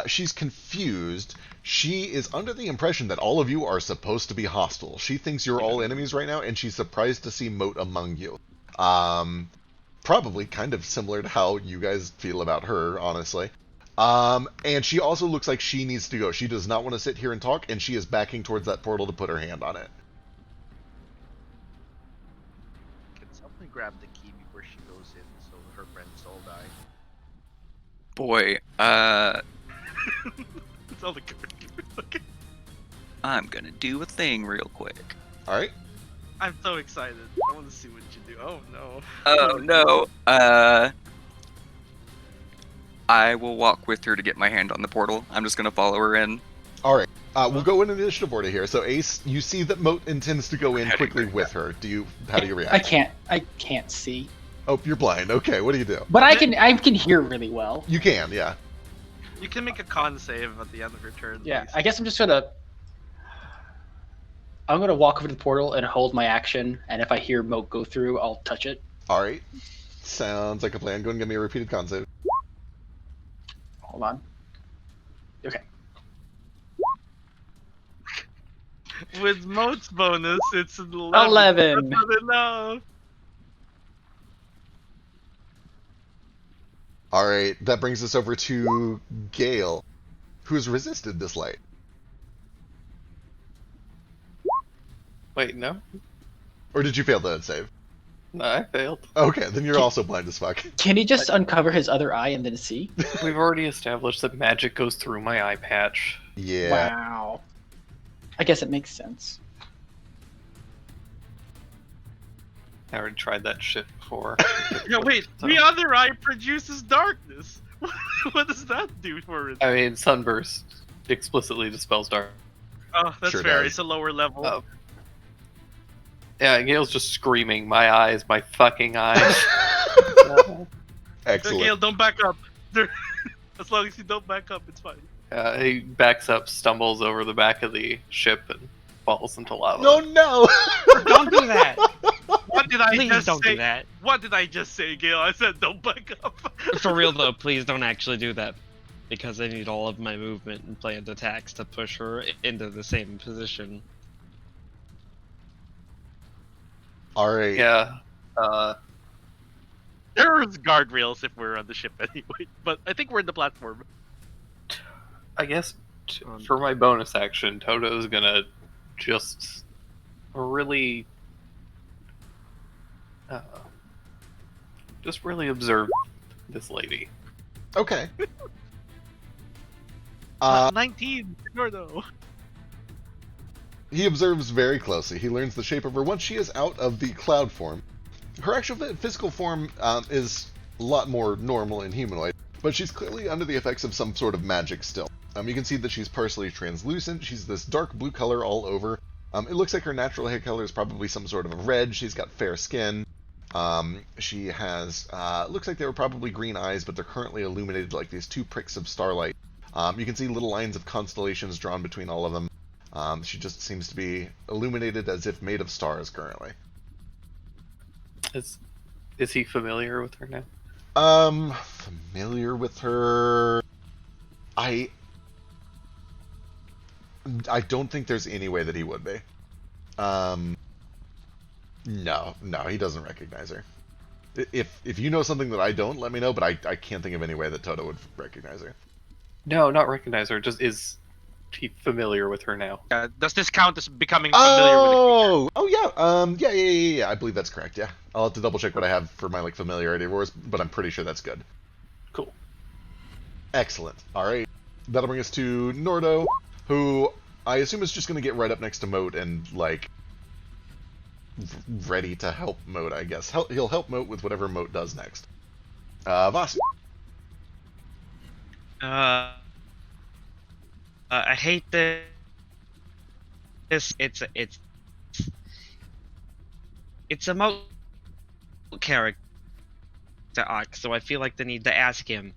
she's confused. She is under the impression that all of you are supposed to be hostile. She thinks you're all enemies right now, and she's surprised to see Moat among you. Probably kind of similar to how you guys feel about her, honestly. And she also looks like she needs to go. She does not want to sit here and talk, and she is backing towards that portal to put her hand on it. Can someone grab the key before she goes in so her friends all die? Boy, It's all the good. Okay. I'm gonna do a thing real quick. All right. I'm so excited. I want to see what you do. Oh no. Oh no. I will walk with her to get my hand on the portal. I'm just gonna follow her in. All right. We'll go in initiative order here. So Ace, you see that Moat intends to go in quickly with her. How do you react? I can't see. Oh, you're blind. Okay, what do you do? But I can hear really well. You can, yeah. You can make a con save at the end of your turn. Yeah, please. I guess I'm gonna walk over to the portal and hold my action, and if I hear Moat go through, I'll touch it. All right. Sounds like a plan. Go and give me a repeated con save. Hold on. Okay. With Moat's bonus, it's an 11. That's not enough. All right, that brings us over to Gale, who's resisted this light. Wait, no? Or did you fail that save? No, I failed. Okay, then you're also blind as fuck. Can he just uncover his other eye and then see? We've already established that magic goes through my eye patch. Yeah. Wow. I guess it makes sense. I already tried that shit before. Yeah, wait. So- The other eye produces darkness. What does that do for it? I mean, Sunburst explicitly dispels dark. Oh, that's Sure fair. does. It's a lower level. Oh. Yeah, Gale's just screaming, my eyes, my fucking eyes. Excellent. Gale, don't back up. As long as you don't back up, it's fine. He backs up, stumbles over the back of the ship, and falls into lava. No, no! Don't do that. What did I Please just don't say? do that. What did I just say, Gale? I said don't back up. For real though, please don't actually do that. Because I need all of my movement and planned attacks to push her into the same position. All right. Yeah. There's guardrails if we're on the ship anyway, but I think we're in the platform. I guess for my bonus action, Toto's gonna just really, observe this lady. Okay. 19, Gordo. He observes very closely. He learns the shape of her. Once she is out of the cloud form, her actual physical form is a lot more normal and humanoid, but she's clearly under the effects of some sort of magic still. You can see that she's partially translucent. She's this dark blue color all over. It looks like her natural hair color is probably some sort of a red. She's got fair skin. She has, looks like they were probably green eyes, but they're currently illuminated like these two pricks of starlight. You can see little lines of constellations drawn between all of them. She just seems to be illuminated as if made of stars currently. Is he familiar with her now? Familiar with her? I don't think there's any way that he would be. No, he doesn't recognize her. If you know something that I don't, let me know, but I can't think of any way that Toto would recognize her. No, not recognize her. Just familiar with her now. Does this count as becoming familiar with the creature? Yeah. I believe that's correct. Yeah, I'll have to double check what I have for my like familiarity rules, but I'm pretty sure that's good. Cool. Excellent. All right, that'll bring us to Nordo, who I assume is just going to get right up next to Moat and like ready to help Moat. I guess he'll help Moat with whatever Moat does next. Vasu. I hate this. It's a Moat character arc, so I feel like the need to ask him.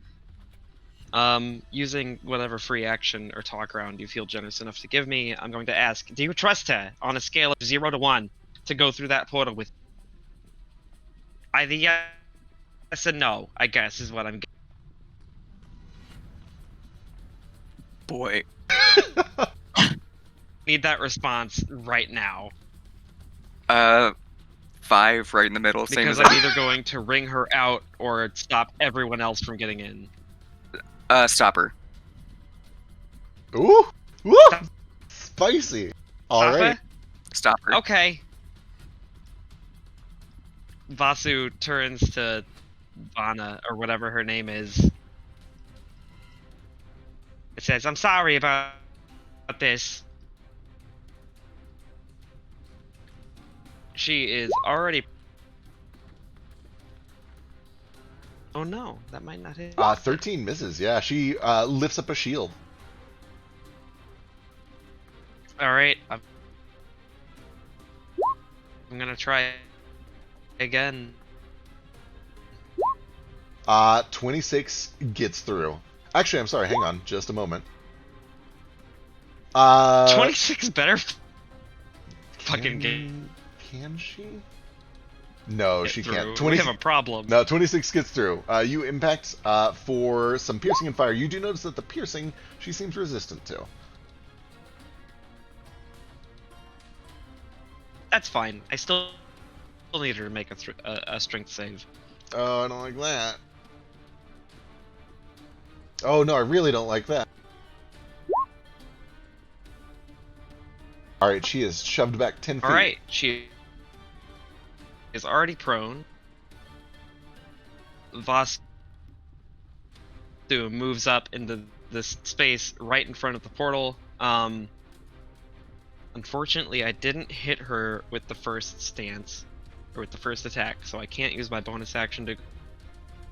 Using whatever free action or talk round you feel generous enough to give me, I'm going to ask, do you trust her on a scale of 0 to 1 to go through that portal with? Either yes and no, I guess, is what I'm getting. Boy. Need that response right now. 5 right in the middle. Same Because as I'm either going to ring her out or stop everyone else from getting in. Stop her. Ooh, spicy. All Stop right. it? Stop her. Okay. Vasu turns to Vana, or whatever her name is. It says, I'm sorry about this. She is already... Oh no, that might not hit. 13 misses. Yeah, she lifts up a shield. Alright, I'm gonna try again. 26 gets through. Actually, I'm sorry. Hang on, just a moment. 26 better fucking game. Can she? No, she Through. can't. We have a problem. No, 26 gets through. You impact for some piercing and fire. You do notice that the piercing she seems resistant to. That's fine. I still need her to make a strength save. Oh, I don't like that. Oh no, I really don't like that. Alright, she is shoved back 10 feet. Alright, she is already prone. Vasu moves up into this space right in front of the portal. Unfortunately, I didn't hit her with the first stance, or with the first attack, so I can't use my bonus action to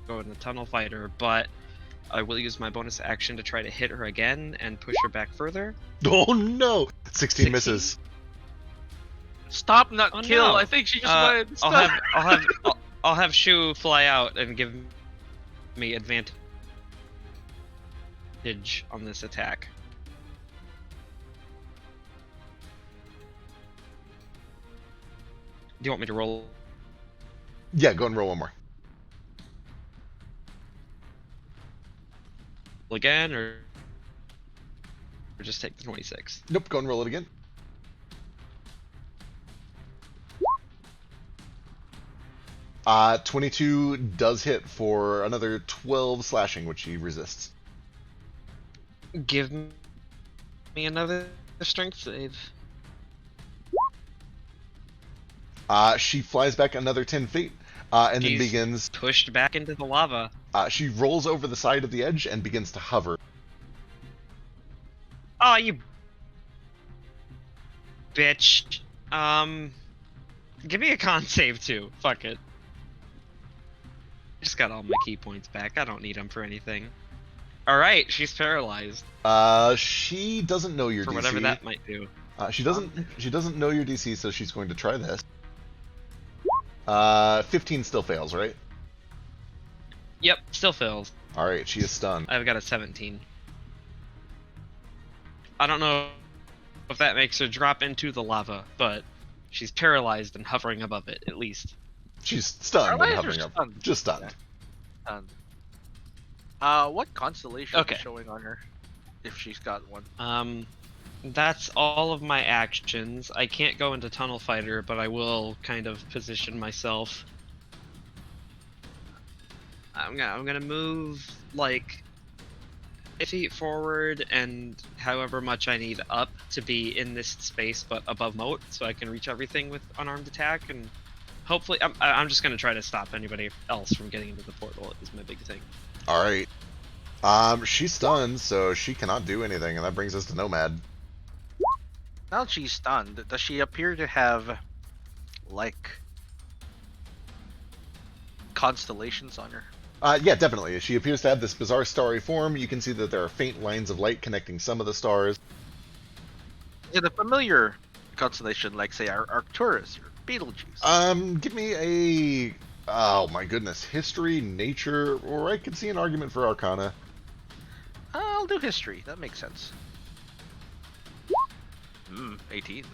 go in the tunnel fighter, but I will use my bonus action to try to hit her again and push her back further. Oh no! 16 misses. Stop, not Oh, kill. no. I think she just wanted stop. I'll have Shu fly out and give me advantage on this attack. Do you want me to roll Yeah, go and roll one more. again, or just take the 26? Nope, go and roll it again. Uh, 22 does hit for another 12 slashing, which he resists. Give me another strength save. She flies back another 10 feet, and then She's begins... pushed back into the lava. She rolls over the side of the edge and begins to hover. Oh, you bitch. Give me a con save too. Fuck it. I just got all my key points back. I don't need them for anything. Alright, she's paralyzed. She doesn't know your For DC. whatever that might do. She doesn't know your DC, so she's going to try this. 15 still fails, right? Yep, still fails. Alright, she is stunned. I've got a 17. I don't know if that makes her drop into the lava, but she's paralyzed and hovering above it, at least. She's stunned and Paralyzed or hovering up. stunned? Just stunned. What constellation Okay. is showing on her? If she's got one. That's all of my actions. I can't go into Tunnel Fighter, but I will kind of position myself. I'm gonna move like feet forward and however much I need up to be in this space, but above moat, so I can reach everything with unarmed attack. And hopefully, I'm just gonna try to stop anybody else from getting into the portal. Is my big thing. All right. She's stunned, so she cannot do anything, and that brings us to Nomad. Now that she's stunned, does she appear to have, like, constellations on her? Yeah, definitely. She appears to have this bizarre starry form. You can see that there are faint lines of light connecting some of the stars. Is it a familiar constellation, like, say, Arcturus or Betelgeuse? Give me a... Oh my goodness. History, nature, or I could see an argument for Arcana. I'll do history. That makes sense. 18.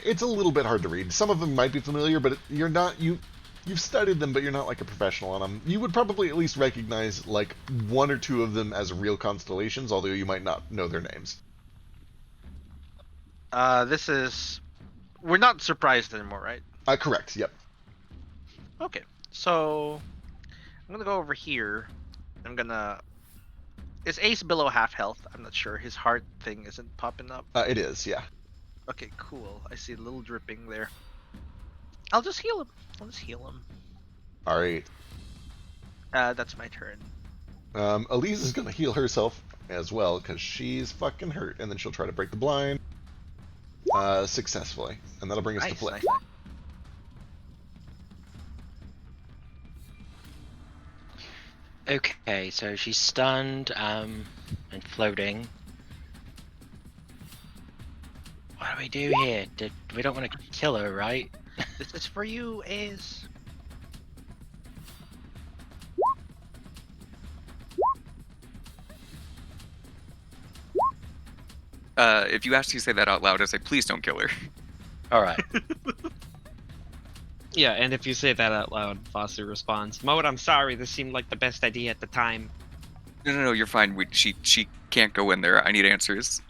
It's a little bit hard to read. Some of them might be familiar, but you're not... You've studied them, but you're not like a professional on them. You would probably at least recognize like one or two of them as real constellations, although you might not know their names. This is... We're not surprised anymore, right? Correct, yep. Okay, so... I'm gonna go over here. I'm gonna... Is Ace below half health? I'm not sure. His heart thing isn't popping up. It is, yeah. Okay, cool. I see a little dripping there. I'll just heal him. Alright. That's my turn. Elise is gonna heal herself as well, because she's fucking hurt, and then she'll try to break the blind. Successfully. And that'll bring us to Flick. Nice. Okay, so she's stunned, and floating. What do we do here? We don't want to kill her, right? This is for you, Ace. If you ask you say that out loud, I say, please don't kill her. Alright. Yeah, and if you say that out loud, Foster responds, "Moat, I'm sorry. This seemed like the best idea at the time." No, you're fine. She can't go in there. I need answers.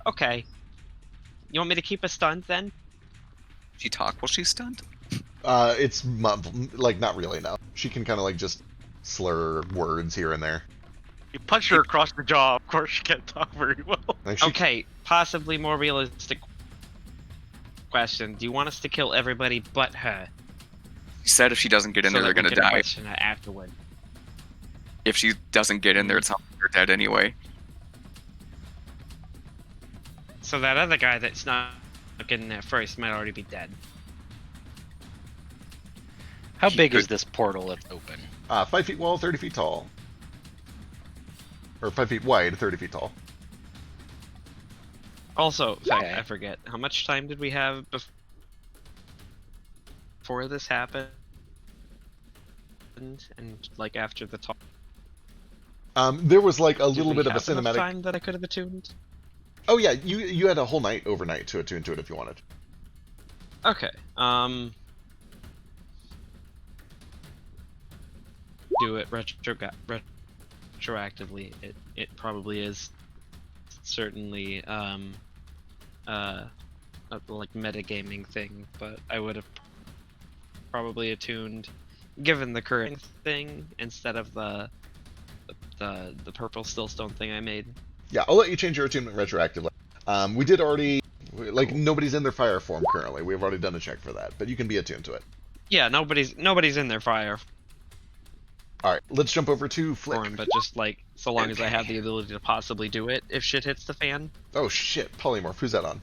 Okay. You want me to keep a stunned then? She talk while she's stunned? It's like not really, no. She can kind of like just slur words here and there. You punch her across the jaw. Of course, she can't talk very well. Like she Okay, possibly more realistic question. Do you want us to kill everybody but her? She said if she doesn't get in so there, they're that we gonna can die. question her afterward. If she doesn't get in there, it sounds like they're dead anyway. So that other guy that's not getting there first might already be dead. How big is this portal that's open? 5 feet wide, 30 feet tall. Or 5 feet wide, 30 feet tall. Also, Okay. I forget, how much time did we have before this happened? And like after the talk? There was like a Did little we bit of a have enough cinematic. time that I could have attuned? Oh yeah, you had a whole night overnight to attune to it if you wanted. Okay. Do it retroactively. It probably is certainly a like metagaming thing, but I would have probably attuned, given the current thing, instead of the purple stillstone thing I made. Yeah, I'll let you change your attunement retroactively. We did already, like, nobody's in their fire form currently. We've already done a check for that, but you can be attuned to it. Yeah, nobody's in their fire All right, let's jump over to Flick. form, but just like so long as I have the ability to possibly do it if shit hits the fan. Oh shit, polymorph. Who's that on?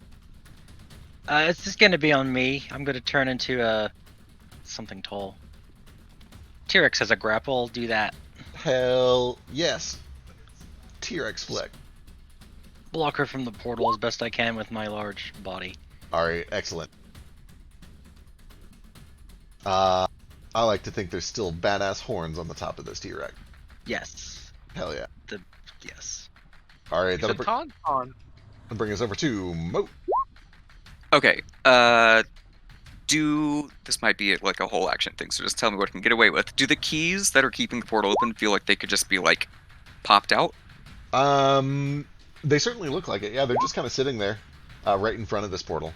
It's just gonna be on me. I'm gonna turn into something tall. T-Rex has a grapple. Do that. Hell yes. T-Rex Flick. Block her from the portal as best I can with my large body. All right, excellent. I like to think there's still badass horns on the top of this T-Rex. Yes. Hell yeah. Yes. All right, It's that'll a tauntaun. bring us over to Moat. Okay, this might be like a whole action thing, so just tell me what I can get away with. Do the keys that are keeping the portal open feel like they could just be like popped out? They certainly look like it. Yeah, they're just kind of sitting there, right in front of this portal.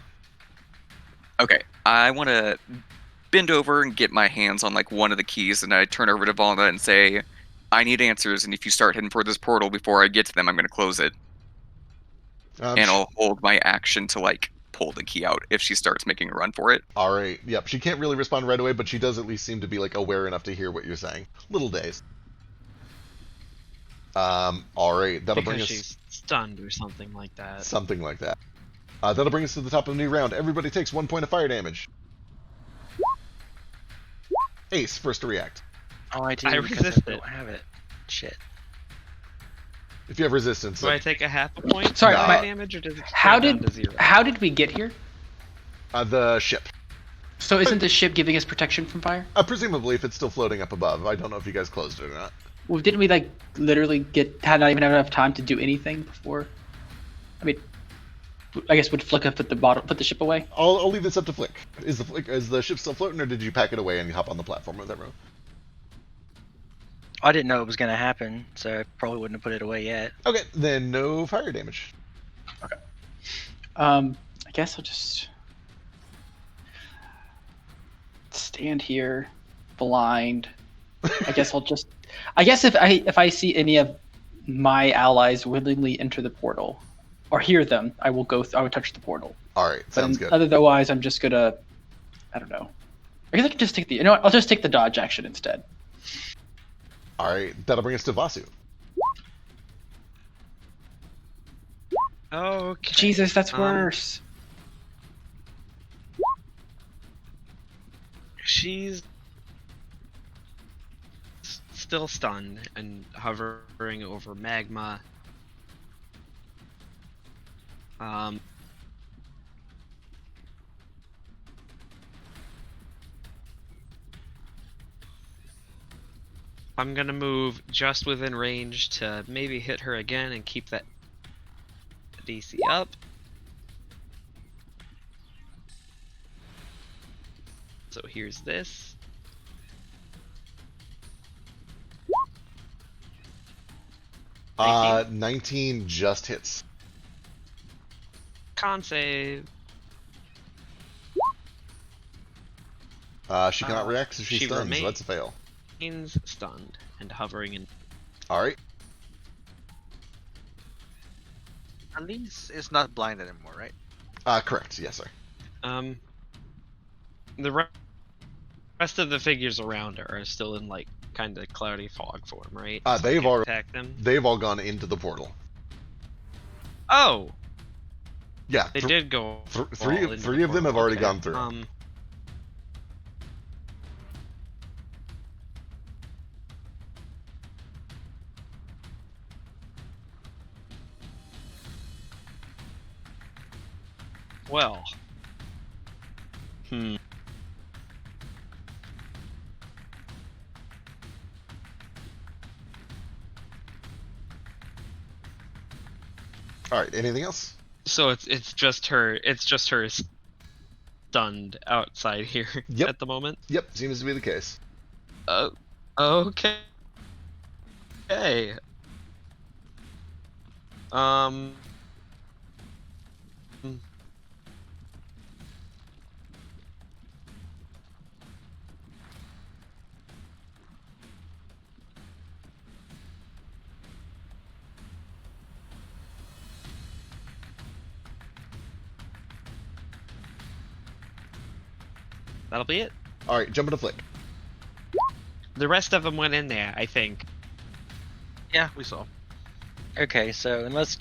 Okay, I want to bend over and get my hands on like one of the keys, and I turn over to Valna and say, I need answers, and if you start heading for this portal before I get to them, I'm going to close it. And I'll hold my action to, like, pull the key out if she starts making a run for it. All right. Yep. She can't really respond right away, but she does at least seem to be like aware enough to hear what you're saying. Little dazed. All right. That'll bring Because us she's stunned or something like that. something like that. That'll bring us to the top of the new round. Everybody takes 1 point of fire damage. Ace, first to react. Oh, I do. I because resist I it. don't have it. Shit. If you have resistance, Do I take a half a point? Sorry, for my- damage, or does it How go down did to 0? how did we get here? the ship. So isn't the ship giving us protection from fire? Presumably, if it's still floating up above. I don't know if you guys closed it or not. Well, didn't we like literally had not even have enough time to do anything before? I mean, I guess would Flicka put the ship away? I'll leave this up to Flick. Is the ship still floating, or did you pack it away and hop on the platform with everyone? I didn't know it was gonna happen, so I probably wouldn't have put it away yet. Okay, then no fire damage. I guess I'll just stand here, blind. I guess if I see any of my allies willingly enter the portal or hear them, I will I would touch the portal. All right, sounds good. Otherwise, I'm just gonna, I don't know. I guess I can just take I'll just take the dodge action instead. All right, that'll bring us to Vasu. Okay. Jesus, that's worse. She's still stunned and hovering over magma. I'm gonna move just within range to maybe hit her again and keep that DC up. So here's this. Uh, 19 just hits. Con save. She cannot react, so she's she stunned, so that's a fail. Remains stunned and hovering in. All right. Elise is not blind anymore, right? Correct. Yes, sir. The rest of the figures around her are still in like kind of cloudy fog form, right? So I They've can't already attack them. they've all gone into the portal. Oh, Yeah, they did go. three all into three the of them have portal, already okay. gone through. Well. All right. Anything else? So it's just her stunned outside here Yep. at the moment. Yep. Seems to be the case. Okay. Okay. That'll be it. All right. Jump into Flick. The rest of them went in there, I think. Yeah, we saw. Okay, so unless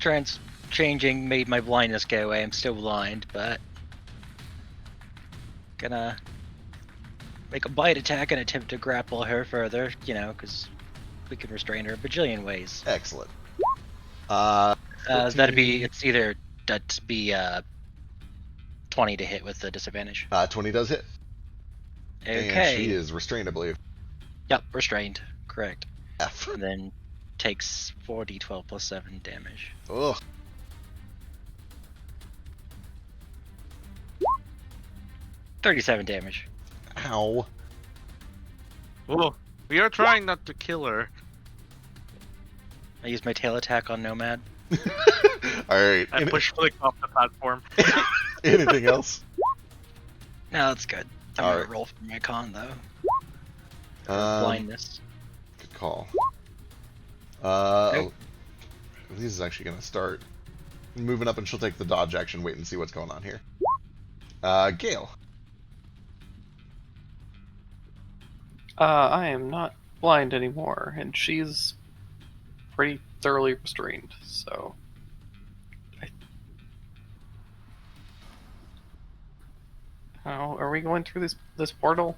changing made my blindness go away, I'm still blind, but gonna make a bite attack and attempt to grapple her further, because we can restrain her a bajillion ways. Excellent. It's either 20 to hit with the disadvantage. 20 does hit. Okay. And she is restrained, I believe. Yep, restrained. Correct. F. And then takes 4d12 plus 7 damage. Ugh. 37 damage. Ow. Oh, we are trying not to kill her. I use my tail attack on Nomad. All right. I push Flick off the platform. Anything else? No, that's good. I'm All gonna right. roll for my con though. Um, Blindness. Good call. Elise is actually going to start moving up, and she'll take the dodge action, wait and see what's going on here. Gale. I am not blind anymore, and she's pretty thoroughly restrained, so... Oh, are we going through this portal?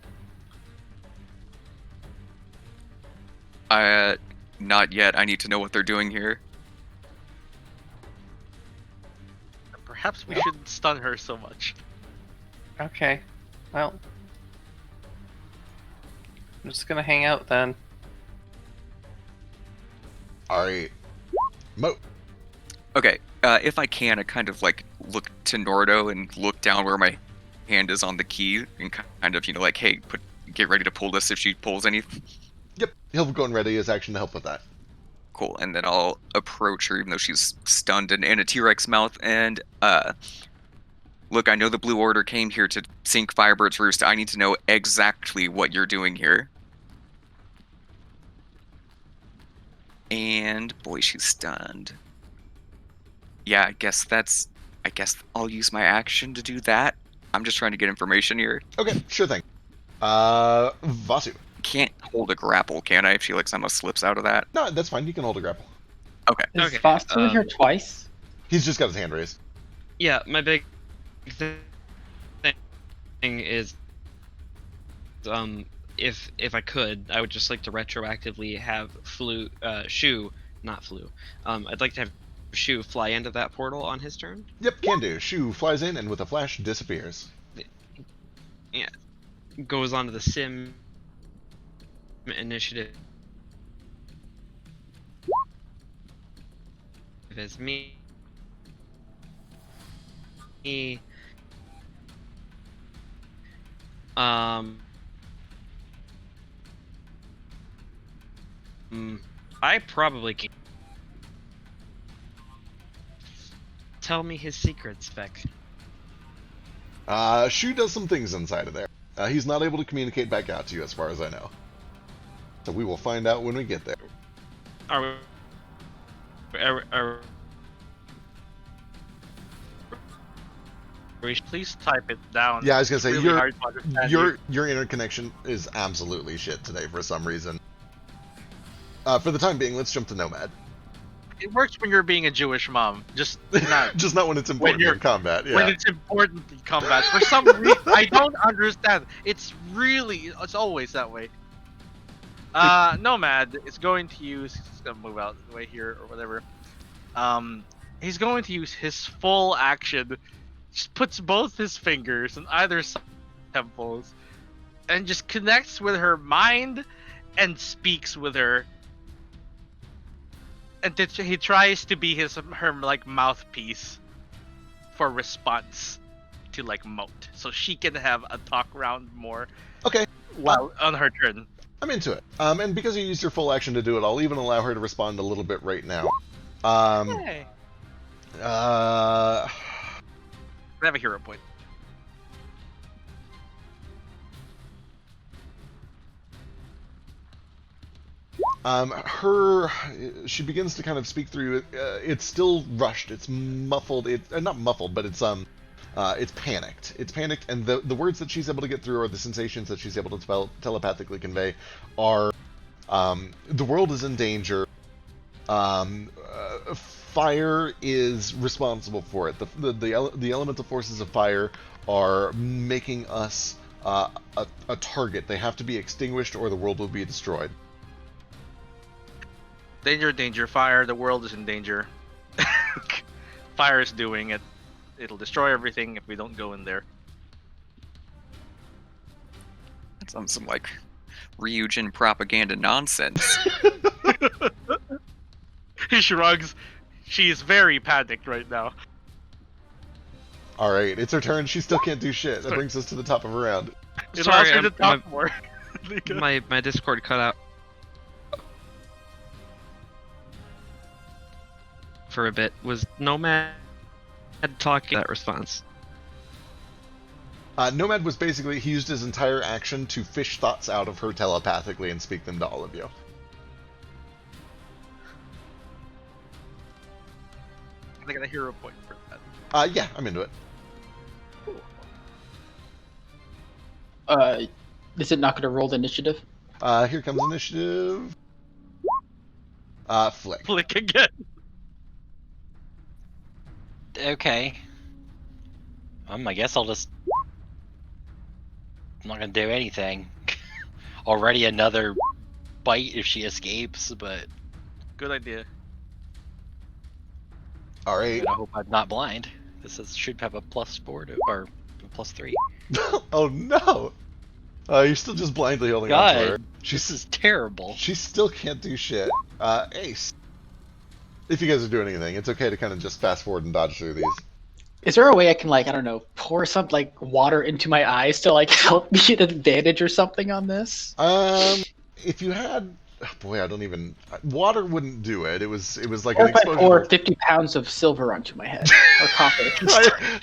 Not yet. I need to know what they're doing here. Perhaps we shouldn't stun her so much. Okay, well... I'm just gonna hang out then. Alright. Mo. Okay, if I can, I kind of like look to Nordo and look down where my hand is on the key and kind of, like, hey, get ready to pull this if she pulls any. Yep, he'll go and ready his action to help with that. Cool, and then I'll approach her even though she's stunned and in a T-Rex mouth and, look, I know the Blue Order came here to sink Firebird's Roost. I need to know exactly what you're doing here. And, boy, she's stunned. Yeah, I guess I'll use my action to do that. I'm just trying to get information here. Okay, sure thing. Vasu. Can't hold a grapple, can I, if she, like, somehow slips out of that? No, that's fine. You can hold a grapple. Okay. Is Okay, Vasu here twice? He's just got his hand raised. Yeah, my big thing is, if I could, I would just like to retroactively have Shu, not Flu. I'd like to have Shu fly into that portal on his turn. Yep, can do. Shu flies in and with a flash disappears. Yeah, goes onto the sim initiative. As me. I probably can. Tell me his secret, Spec. Shu does some things inside of there. He's not able to communicate back out to you as far as I know. So we will find out when we get there. Please type it down. Yeah, I was gonna say It's really hard to understand your interconnection is absolutely shit today for some reason. For the time being, let's jump to Nomad. It works when you're being a Jewish mom. Just not Just not when it's important in combat. Yeah. when it's important in combat. For some reason, I don't understand. It's always that way. Nomad is going to use. He's gonna move out of the way here or whatever. He's going to use his full action. Just puts both his fingers on either side of the temples, and just connects with her mind, and speaks with her. And he tries to be her like mouthpiece for response to like Moat, so she can have a talk round more. Okay. While on her turn. I'm into it. And because you used your full action to do it, I'll even allow her to respond a little bit right now. Hey. Uh, I have a hero point. She begins to kind of speak through. It's still rushed. It's muffled. Not muffled, but it's panicked. It's panicked, and the words that she's able to get through, or the sensations that she's able to telepathically convey, are the world is in danger. Fire is responsible for it. The elemental forces of fire are making us a target. They have to be extinguished, or the world will be destroyed. Danger, danger, fire. The world is in danger. Fire is doing it. It'll destroy everything if we don't go in there. That sounds some like Ryujin propaganda nonsense. He shrugs. She is very panicked right now. Alright, it's her turn. She still can't do shit. That brings us to the top of her round. It allows her to my, talk more. my Discord cut out for a bit. Was Nomad talking that response? Nomad was basically, he used his entire action to fish thoughts out of her telepathically and speak them to all of you. I get a hero point for that. Yeah, I'm into it. Is it not going to roll the initiative? Here comes initiative. Flick. Flick again. Okay. I guess I'll just. I'm not gonna do anything. Already another bite if she escapes, but Good idea. All right. I hope I'm not blind. Should have a +4 or a +3. Oh no! You're still just blindly holding on to her. God, this is terrible. She still can't do shit. Ace. If you guys are doing anything, it's okay to kind of just fast forward and dodge through these. Is there a way I can, like, I don't know, pour some, like, water into my eyes to, like, help me get advantage or something on this? If you had, boy, I don't even. Water wouldn't do it. It was like Or an if I exposure. pour 50 pounds of silver onto my head or copper.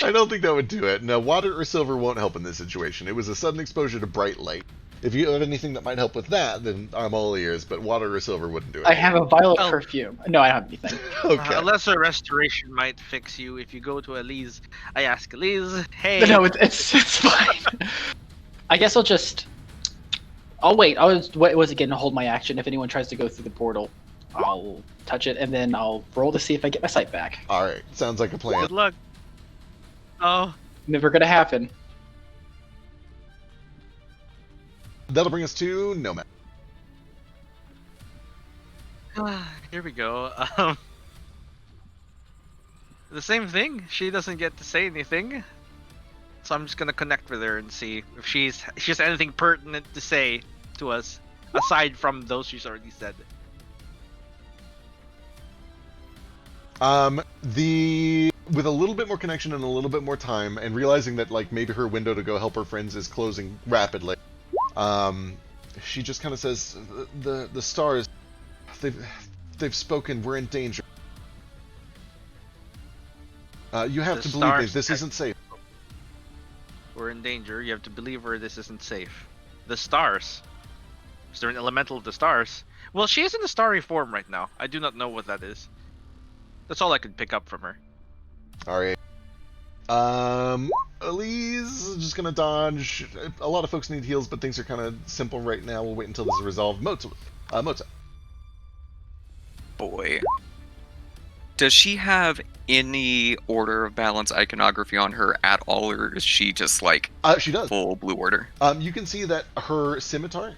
I don't think that would do it. No, water or silver won't help in this situation. It was a sudden exposure to bright light. If you have anything that might help with that, then I'm all ears. But water or silver wouldn't do it. I have a violet Oh. perfume. No, I don't have anything. Okay. A lesser restoration might fix you. If you go to Elise, I ask Elise, hey. No, it's fine. I guess I'll just. I'll wait. I'll just wait once again to hold my action. If anyone tries to go through the portal, I'll touch it and then I'll roll to see if I get my sight back. All right. Sounds like a plan. Good luck. Oh, Never gonna happen. That'll bring us to Nomad. here we go. The same thing. She doesn't get to say anything, so I'm just gonna connect with her and see if she has anything pertinent to say to us aside from those she's already said. With a little bit more connection and a little bit more time, and realizing that like maybe her window to go help her friends is closing rapidly, she just kind of says, "The stars, they've spoken. We're in danger. You have The to believe me. stars- This isn't safe." We're in danger. You have to believe her. This isn't safe. The stars. Is there an elemental of the stars? Well, she is in a starry form right now. I do not know what that is. That's all I could pick up from her. All right. Elise is just gonna dodge. A lot of folks need heals, but things are kind of simple right now. We'll wait until this is resolved. Mozart. Boy. Does she have any order of balance iconography on her at all, or is she just like She does. full blue order? You can see that her scimitar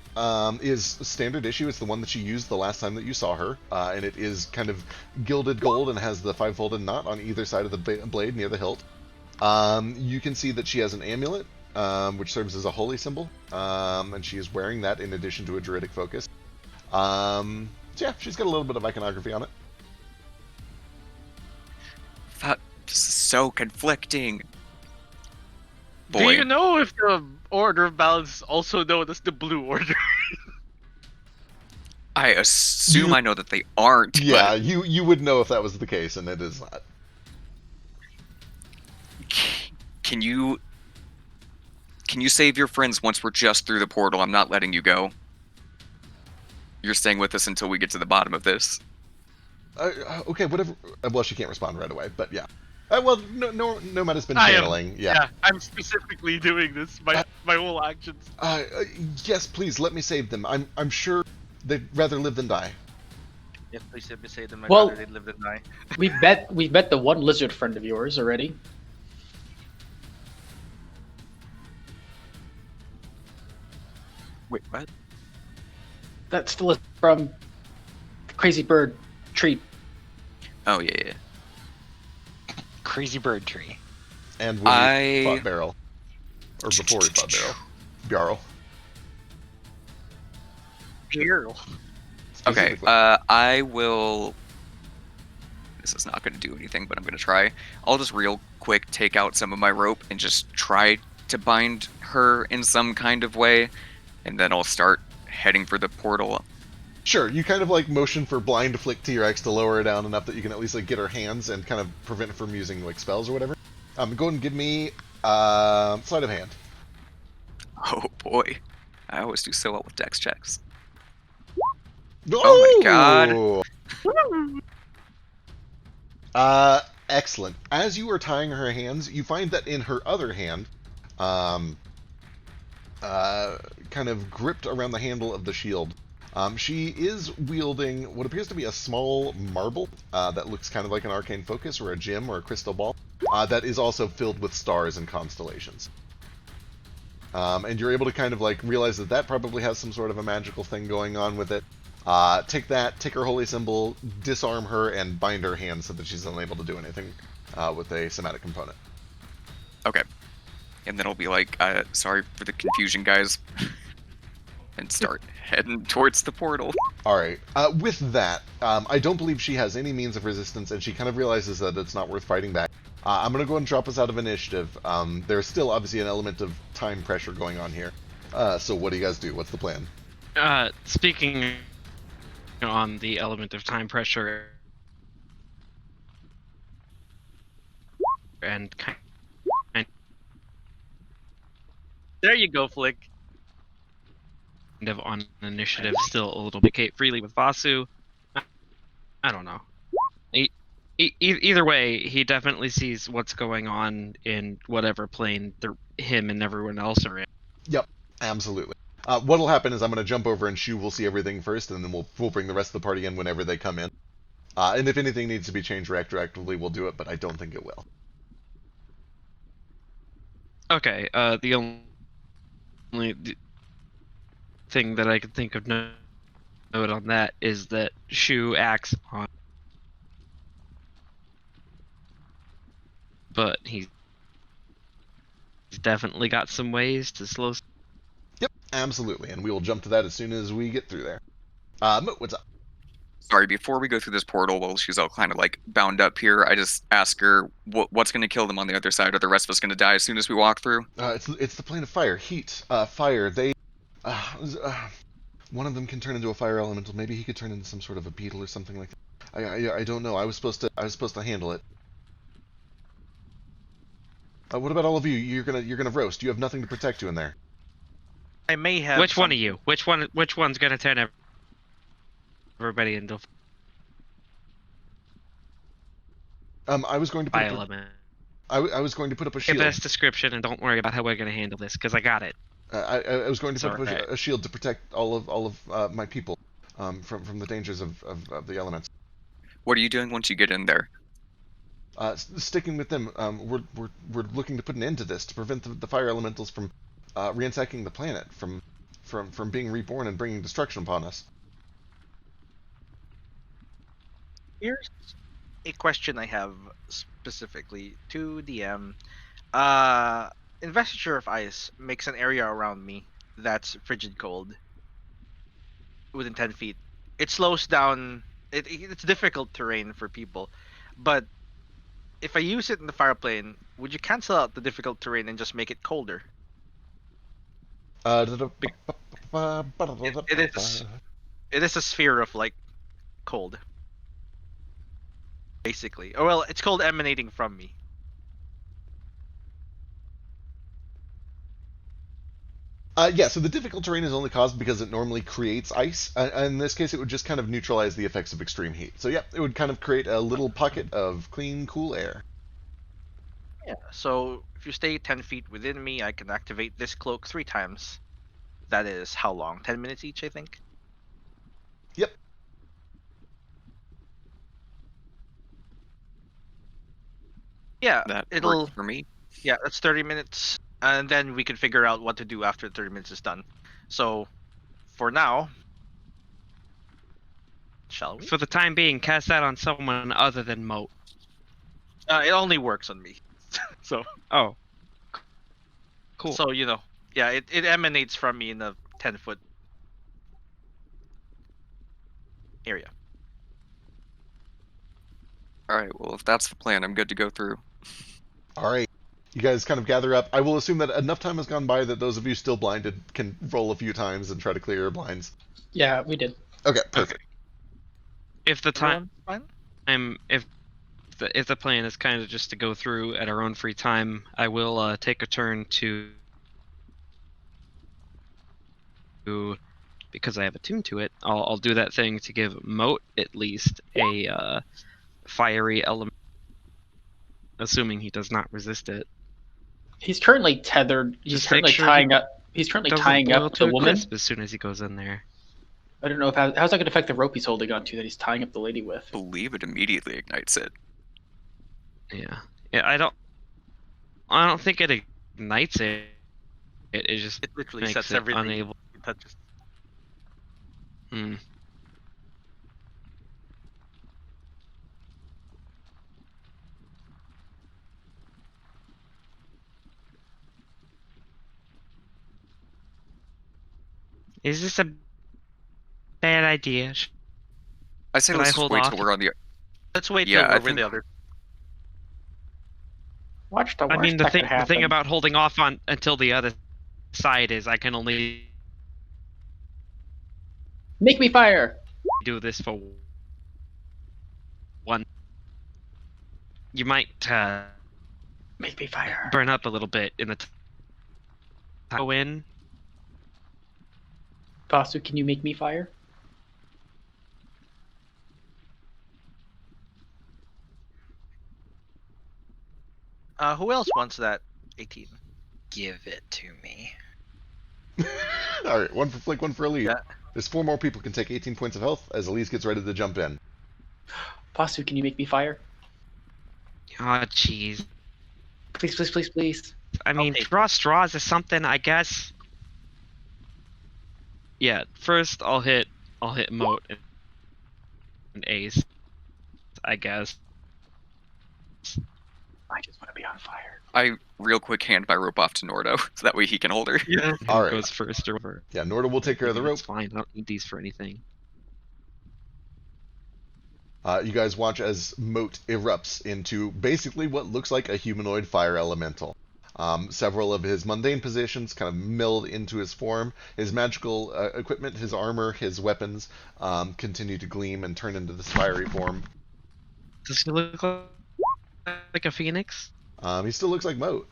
is standard issue. It's the one that she used the last time that you saw her, and it is kind of gilded gold and has the five-folded knot on either side of the blade near the hilt. You can see that she has an amulet, which serves as a holy symbol, and she is wearing that in addition to a druidic focus. So yeah, she's got a little bit of iconography on it. This is so conflicting. Boy, Do you know if the Order of Balance is also known as the Blue Order? I assume I know that they aren't. Yeah, But you would know if that was the case, and it is not. can you save your friends once we're just through the portal? I'm not letting you go. You're staying with us until we get to the bottom of this. Okay, whatever. Well, she can't respond right away, but yeah. Well, Nomad has been I am. channeling. Yeah. I'm specifically doing this. My whole actions. Yes, please let me save them. I'm sure they'd rather live than die. Yes, please let me say them. Well- They'd live and die. We've met the one lizard friend of yours already. Wait, what? That's the lizard from the Crazy Bird tree. Oh yeah. Crazy bird tree. And when we fought Barrel, or before we fought Barrel. Okay, Specifically. I will. This is not going to do anything, but I'm going to try. I'll just real quick take out some of my rope and just try to bind her in some kind of way, and then I'll start heading for the portal. Sure, you kind of like motion for blind flick T-Rex to lower her down enough that you can at least like get her hands and kind of prevent her from using like spells or whatever. Go ahead and give me sleight of hand. Oh boy, I always do so well with dex checks. Oh my God. Excellent. As you are tying her hands, you find that in her other hand, um, kind of gripped around the handle of the shield, she is wielding what appears to be a small marble that looks kind of like an arcane focus or a gem or a crystal ball that is also filled with stars and constellations. And you're able to kind of like realize that that probably has some sort of a magical thing going on with it. Take that, take her holy symbol, disarm her, and bind her hands so that she's unable to do anything with a somatic component. Okay. And then I'll be like, sorry for the confusion, guys. And start heading towards the portal. All right. With that, I don't believe she has any means of resistance, and she kind of realizes that it's not worth fighting back. I'm going to go ahead and drop us out of initiative. There's still obviously an element of time pressure going on here. So what do you guys do? What's the plan? Speaking on the element of time pressure and kind there you go, Flick. Kind of on initiative, still a little bit freely with Vasu. I don't know. Either way, he definitely sees what's going on in whatever plane him and everyone else are in. Yep, absolutely. What'll happen is I'm going to jump over and Shu will see everything first, and then we'll bring the rest of the party in whenever they come in. And if anything needs to be changed retroactively, we'll do it, but I don't think it will. Okay, the only thing that I can think of note on that is that Shu acts on, but he's definitely got some ways to slow. Yep, absolutely, and we will jump to that as soon as we get through there. Moot, what's up? Sorry, before we go through this portal, while she's all kind of like bound up here, I just ask her what's going to kill them on the other side. Are the rest of us going to die as soon as we walk through? It's the plane of fire, heat, fire. They, one of them can turn into a fire elemental. Maybe he could turn into some sort of a beetle or something like that. I don't know. I was supposed to handle it. What about all of you? You're gonna roast. You have nothing to protect you in there. I may have. Which one of you? Which one's gonna turn everybody into I was going to put fire up element? I was going to put up a Give shield. us description and don't worry about how we're gonna handle this, because I got it. I was going to put up Sorry. a shield to protect all of my people from the dangers of the elements. What are you doing once you get in there? Sticking with them, we're looking to put an end to this to prevent the fire elementals from ransacking the planet, from being reborn and bringing destruction upon us. Here's a question I have specifically to DM. Investiture of Ice makes an area around me that's frigid cold within 10 feet. It slows down. It's difficult terrain for people, but if I use it in the fire plane, would you cancel out the difficult terrain and just make it colder? It is a sphere of like cold, basically. Oh well, it's cold emanating from me. Yeah, so the difficult terrain is only caused because it normally creates ice. In this case, it would just kind of neutralize the effects of extreme heat. So yeah, it would kind of create a little pocket of clean, cool air. Yeah. So if you stay 10 feet within me, I can activate this cloak 3 times. That is how long? 10 minutes each, I think. Yep. Yeah, That it'll. works for me. Yeah, that's 30 minutes, and then we can figure out what to do after 30 minutes is done. So, for now, shall we? For the time being, cast that on someone other than Moat. It only works on me. So. Oh. Cool. So yeah, it emanates from me in a 10-foot area. All right. Well, if that's the plan, I'm good to go through. All right. You guys kind of gather up. I will assume that enough time has gone by that those of you still blinded can roll a few times and try to clear your blinds. Yeah, we did. Okay, perfect. If the time, Fine? if the plan is kind of just to go through at our own free time, I will take a turn to, because I have attuned to it. I'll do that thing to give Moat at least a fiery element assuming he does not resist it. He's currently tethered. He's Just make currently sure tying up. He's currently Doesn't tying boil up to the a woman. crisp as soon as he goes in there. I don't know if how's that going to affect the rope he's holding onto that he's tying up the lady with. Believe it immediately ignites it. Yeah. Yeah, I don't think it ignites it. It just It literally makes sets it everything unable. it touches. Hmm. Is this a bad idea? I say Should let's I just hold wait off? till we're on the. Let's wait Yeah, till I we're with think- the other. Watch the worst I mean, that could the happen. thing about holding off on until the other side is I can only Make me fire. do this for one. You might Make me fire. burn up a little bit in the go in. Vasu, can you make me fire? Who else wants that 18? Give it to me. All right, one for Flick, one for Elise. Yeah. There's 4 more people can take 18 points of health as Elise gets ready to jump in. Vasu, can you make me fire? Oh, jeez. Please, please, please, please. I mean, take draw straws is something, I guess. Yeah, first I'll hit Moat and Ace, I guess. I just want to be on fire. I real quick hand my rope off to Nordo so that way he can hold her. Yeah. All right. Goes first or whatever. Yeah, Norda will take care of the rope. It's fine. I don't need these for anything. You guys watch as Moat erupts into basically what looks like a humanoid fire elemental. Several of his mundane positions kind of meld into his form. His magical equipment, his armor, his weapons continue to gleam and turn into this fiery form. Does he look like a phoenix? He still looks like Moat.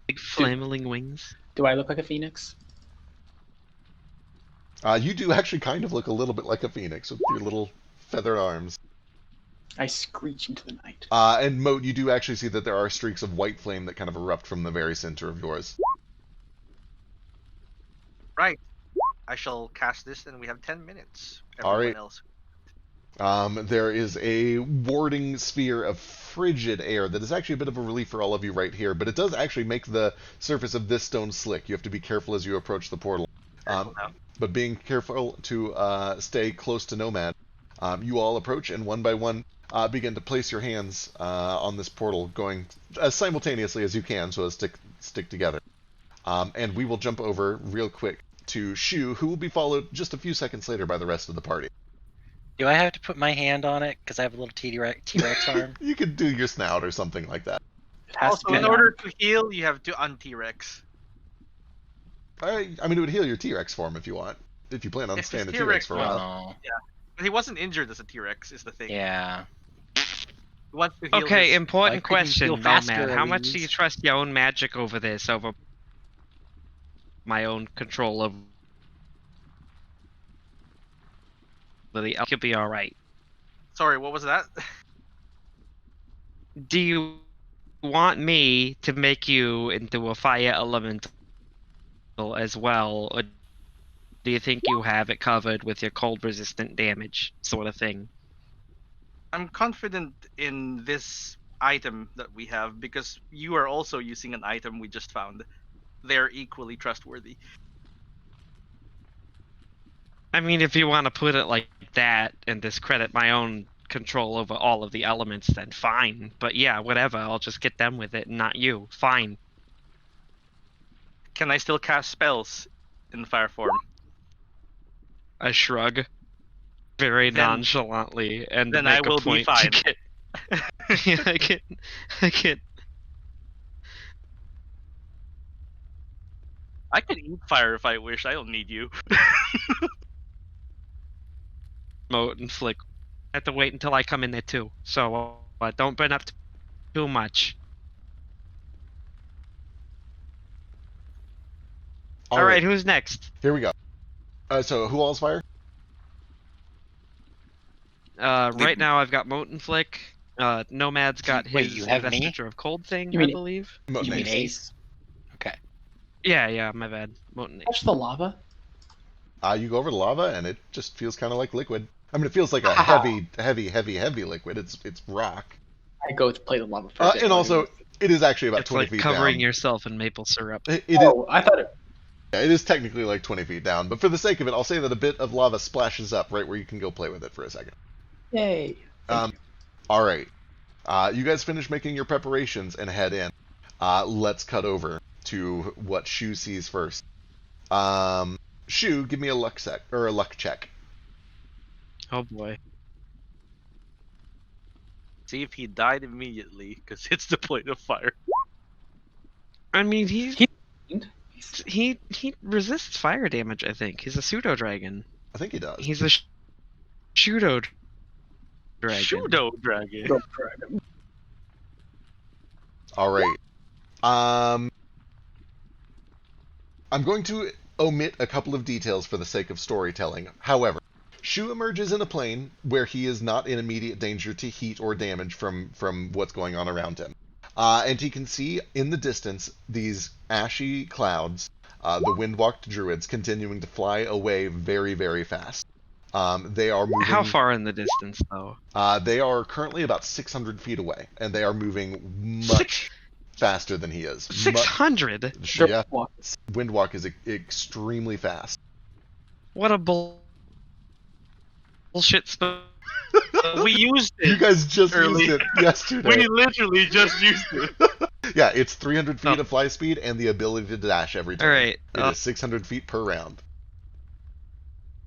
Big flaming wings. Do I look like a phoenix? You do actually kind of look a little bit like a phoenix with your little feathered arms. I screech into the night. And Moat, you do actually see that there are streaks of white flame that kind of erupt from the very center of yours. Right. I shall cast this, and we have 10 minutes. All Everyone right. else. There is a warding sphere of frigid air that is actually a bit of a relief for all of you right here, but it does actually make the surface of this stone slick. You have to be careful as you approach the portal. Careful now. But being careful to stay close to Nomad, you all approach and one by one begin to place your hands on this portal, going as simultaneously as you can so as to stick together. And we will jump over real quick to Shu, who will be followed just a few seconds later by the rest of the party. Do I have to put my hand on it because I have a little T-Rex arm? You could do your snout or something like that. It has Also, to be in order to heal, you have to un-T-Rex. I mean, it would heal your T-Rex form if you want. If you plan on If staying a his T-Rex T-Rex for a while. Oh, But he wasn't injured as a T-Rex, is the thing. yeah. He wants to heal Okay, his- important Why couldn't you question, heal faster, Nomad. How much do Elise? you trust your own magic over this, over my own control of the elk? You'll be alright. Sorry, what was that? Do you want me to make you into a fire elemental as well, or do you think you have it covered with your cold resistant damage sort of thing? I'm confident in this item that we have because you are also using an item we just found. They're equally trustworthy. I mean, if you want to put it like that and discredit my own control over all of the elements, then fine. But yeah, whatever. I'll just get them with it, not you. Fine. Can I still cast spells in fire form? I shrug very Then- nonchalantly and then make I a will be point fine. to get. Yeah, I get. I can eat fire if I wish. I don't need you. Moat and Flick. I have to wait until I come in there too. So don't burn up too much. All right, who's next? Here we go. So, who all's fire? Right now I've got Moat and Flick, Nomad's got Wait, his you have me? Investiture of Cold thing, You I mean- believe. Moten You mean Ace. Ace? Okay. Yeah, my bad. Moten Touch the lava. You go over the lava, and it just feels kind of like liquid. I mean, it feels like a Ha. heavy liquid. It's rock. I go to play the lava for a bit. And also, it is actually about It's 20 like feet covering down. yourself in maple syrup. It is. Oh, I thought it. Yeah, it is technically like 20 feet down, but for the sake of it, I'll say that a bit of lava splashes up right where you can go play with it for a second. Yay. Thank you. All right. You guys finish making your preparations and head in. Let's cut over to what Shu sees first. Shu, give me a luck check. Oh boy. See if he died immediately, because it's the point of fire. I mean, He- he resists fire damage. I think he's a pseudo dragon. I think he does. He's a pseudo dragon. Pseudo dragon. Go dragon. All right. I'm going to omit a couple of details for the sake of storytelling. However, Shu emerges in a plane where he is not in immediate danger to heat or damage from what's going on around him. And he can see in the distance these ashy clouds, the windwalked druids, continuing to fly away very, very fast. They are moving. How far in the distance, though? They are currently about 600 feet away, and they are moving much faster than he is. 600. Yeah, windwalk is extremely fast. What a bullshit spell. We used You it. guys just early. used it yesterday. We literally just used it. Yeah, it's 300 feet Oh. of fly speed and the ability to dash every time. All right. It is 600 feet per round.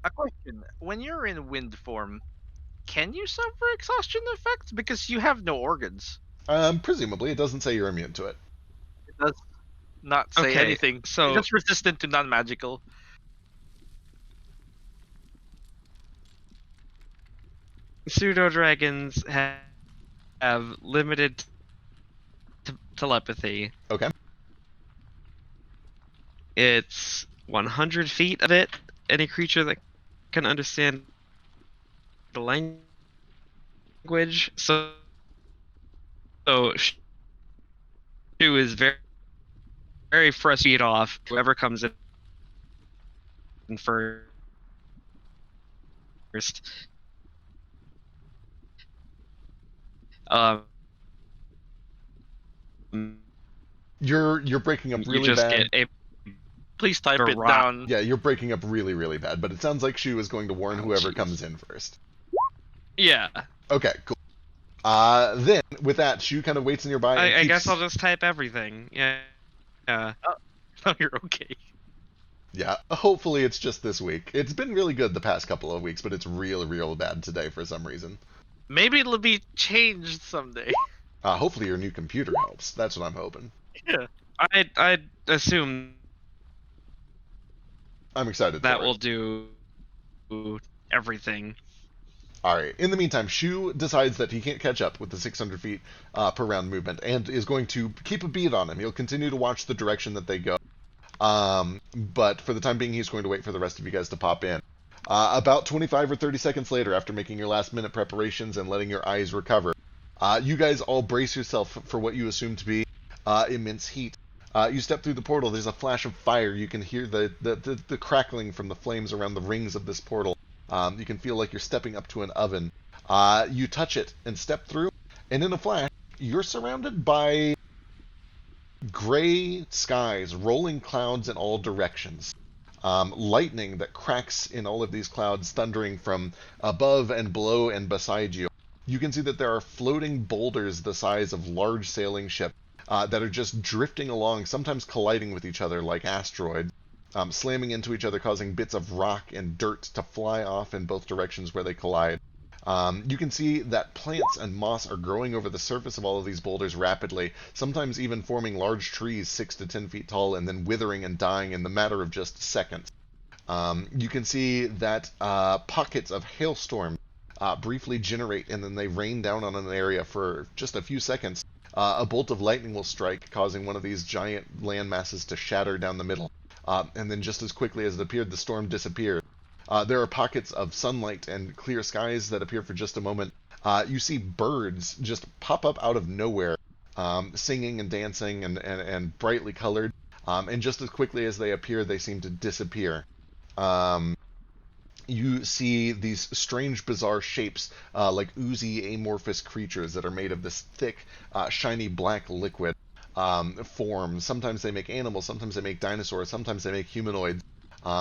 A question: when you're in wind form, can you suffer exhaustion effects because you have no organs? Presumably, it doesn't say you're immune to it. It does not say Okay, anything. so- It's just resistant to non-magical. Pseudo dragons have limited telepathy. Okay. It's 100 feet of it. Any creature that can understand the language. So Shu is very, very frustrated off. Whoever comes in first. You're breaking up You really just bad. get a Please type it rock. down. Yeah, you're breaking up really, really bad. But it sounds like Shu is going to warn Oh, whoever jeez. comes in first. yeah. Okay, cool. Then with that, Shu kind of waits nearby. And I guess keeps- I'll just type everything. Yeah. No, you're okay. Yeah, hopefully it's just this week. It's been really good the past couple of weeks, but it's real bad today for some reason. Maybe it'll be changed someday. Hopefully your new computer helps. That's what I'm hoping. Yeah. I'd assume I'm excited that for it. will do everything. All right. In the meantime, Shu decides that he can't catch up with the 600 feet per round movement and is going to keep a beat on him. He'll continue to watch the direction that they go. But for the time being, he's going to wait for the rest of you guys to pop in. About 25 or 30 seconds later, after making your last-minute preparations and letting your eyes recover, you guys all brace yourself for what you assume to be immense heat. You step through the portal. There's a flash of fire. You can hear the crackling from the flames around the rings of this portal. You can feel like you're stepping up to an oven. You touch it and step through, and in a flash, you're surrounded by gray skies, rolling clouds in all directions. Lightning that cracks in all of these clouds, thundering from above and below and beside you. You can see that there are floating boulders the size of large sailing ships that are just drifting along, sometimes colliding with each other like asteroids, slamming into each other, causing bits of rock and dirt to fly off in both directions where they collide. You can see that plants and moss are growing over the surface of all of these boulders rapidly, sometimes even forming large trees 6 to 10 feet tall and then withering and dying in the matter of just seconds. You can see that pockets of hailstorm briefly generate and then they rain down on an area for just a few seconds. A bolt of lightning will strike, causing one of these giant land masses to shatter down the middle. And then just as quickly as it appeared, the storm disappeared. There are pockets of sunlight and clear skies that appear for just a moment, you see birds just pop up out of nowhere, singing and dancing and brightly colored. And just as quickly as they appear, they seem to disappear. You see these strange, bizarre shapes, like oozy, amorphous creatures that are made of this thick, shiny black liquid form. Sometimes they make animals, sometimes they make dinosaurs, sometimes they make humanoids.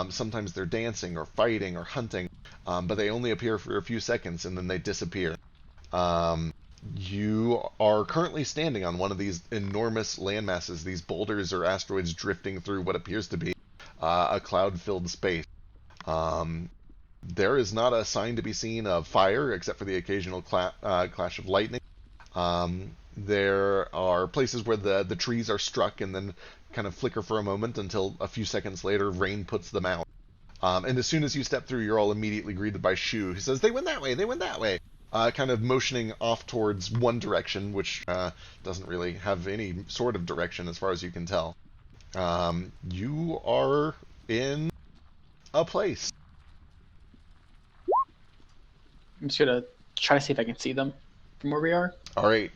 Sometimes they're dancing or fighting or hunting, but they only appear for a few seconds and then they disappear. You are currently standing on one of these enormous landmasses, these boulders or asteroids drifting through what appears to be a cloud-filled space. There is not a sign to be seen of fire, except for the occasional clash of lightning. There are places where the trees are struck and then kind of flicker for a moment until a few seconds later rain puts them out. And as soon as you step through, you're all immediately greeted by Shu, who says, "They went that way, they went that way." Kind of motioning off towards one direction, which doesn't really have any sort of direction as far as you can tell. You are in a place. I'm just gonna try to see if I can see them from where we are. All right.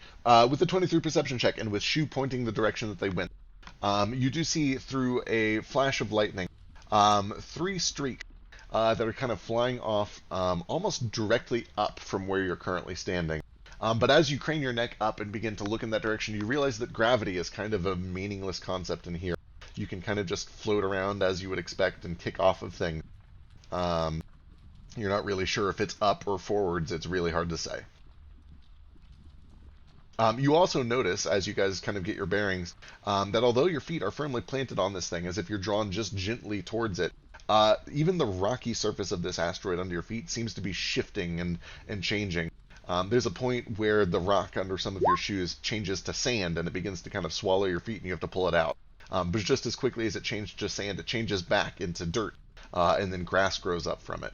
With the 23 perception check and with Shu pointing the direction that they went, you do see through a flash of lightning 3 streaks that are kind of flying off almost directly up from where you're currently standing. But as you crane your neck up and begin to look in that direction, you realize that gravity is kind of a meaningless concept in here. You can kind of just float around as you would expect and kick off of things. You're not really sure if it's up or forwards. It's really hard to say. You also notice, as you guys kind of get your bearings, that although your feet are firmly planted on this thing, as if you're drawn just gently towards it, even the rocky surface of this asteroid under your feet seems to be shifting and changing. There's a point where the rock under some of your shoes changes to sand, and it begins to kind of swallow your feet, and you have to pull it out. But just as quickly as it changed to sand, it changes back into dirt, and then grass grows up from it.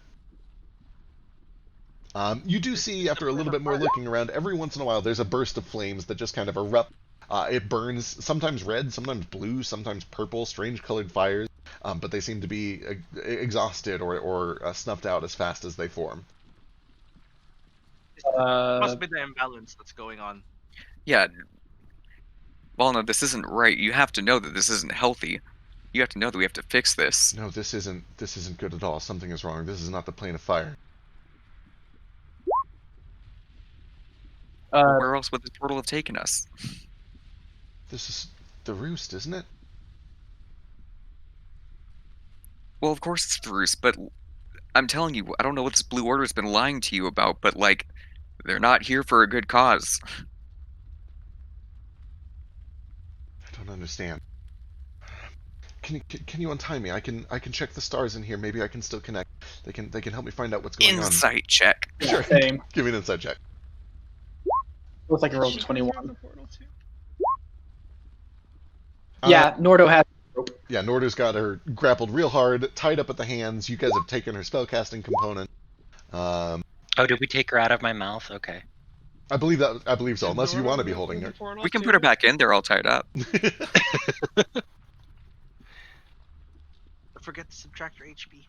You do see, after a little bit more looking around, every once in a while there's a burst of flames that just kind of erupt. It burns, sometimes red, sometimes blue, sometimes purple, strange colored fires, but they seem to be exhausted or snuffed out as fast as they form. Must be the imbalance that's going on. Yeah. Well, no, this isn't right. You have to know that this isn't healthy. You have to know that we have to fix this. No, this isn't good at all. Something is wrong. This is not the plane of fire. Where else would this portal have taken us? This is the roost, isn't it? Well, of course it's the roost, but I'm telling you, I don't know what this Blue Order's been lying to you about, but, like, they're not here for a good cause. I don't understand. Can you untie me? I can check the stars in here. Maybe I can still connect. They can help me find out what's going on. Insight check. Yeah, Sure. same. Give me an insight check. Looks like a roll Did of she go through 21. the portal too? Yeah, Nordo has. Yeah, Nordo's got her grappled real hard, tied up at the hands. You guys have taken her spellcasting component. Oh, did we take her out of my mouth? Okay. I believe so, Did unless you Nordo want to be go holding through her. the portal We can too? put her back in. They're all tied up. Forget to subtract your HP.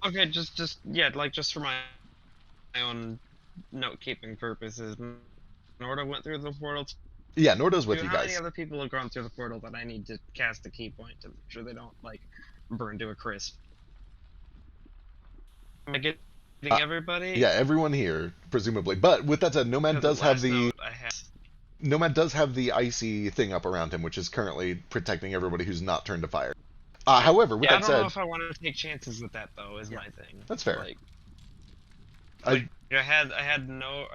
Okay, just yeah, like just for my own note keeping purposes. Norda went through the portal too. Yeah, Nordo's with you How many guys. other people have gone through the portal that I need to cast a key point to make sure they don't like burn to a crisp? Am I getting everybody? Yeah, everyone here, presumably. But with that said, Nomad Because does have last the note I had- Nomad does have the icy thing up around him, which is currently protecting everybody who's not turned to fire. However, with Yeah, I that don't know said, if I want to take chances with that though. Is my thing. that's fair. Like, I- I had no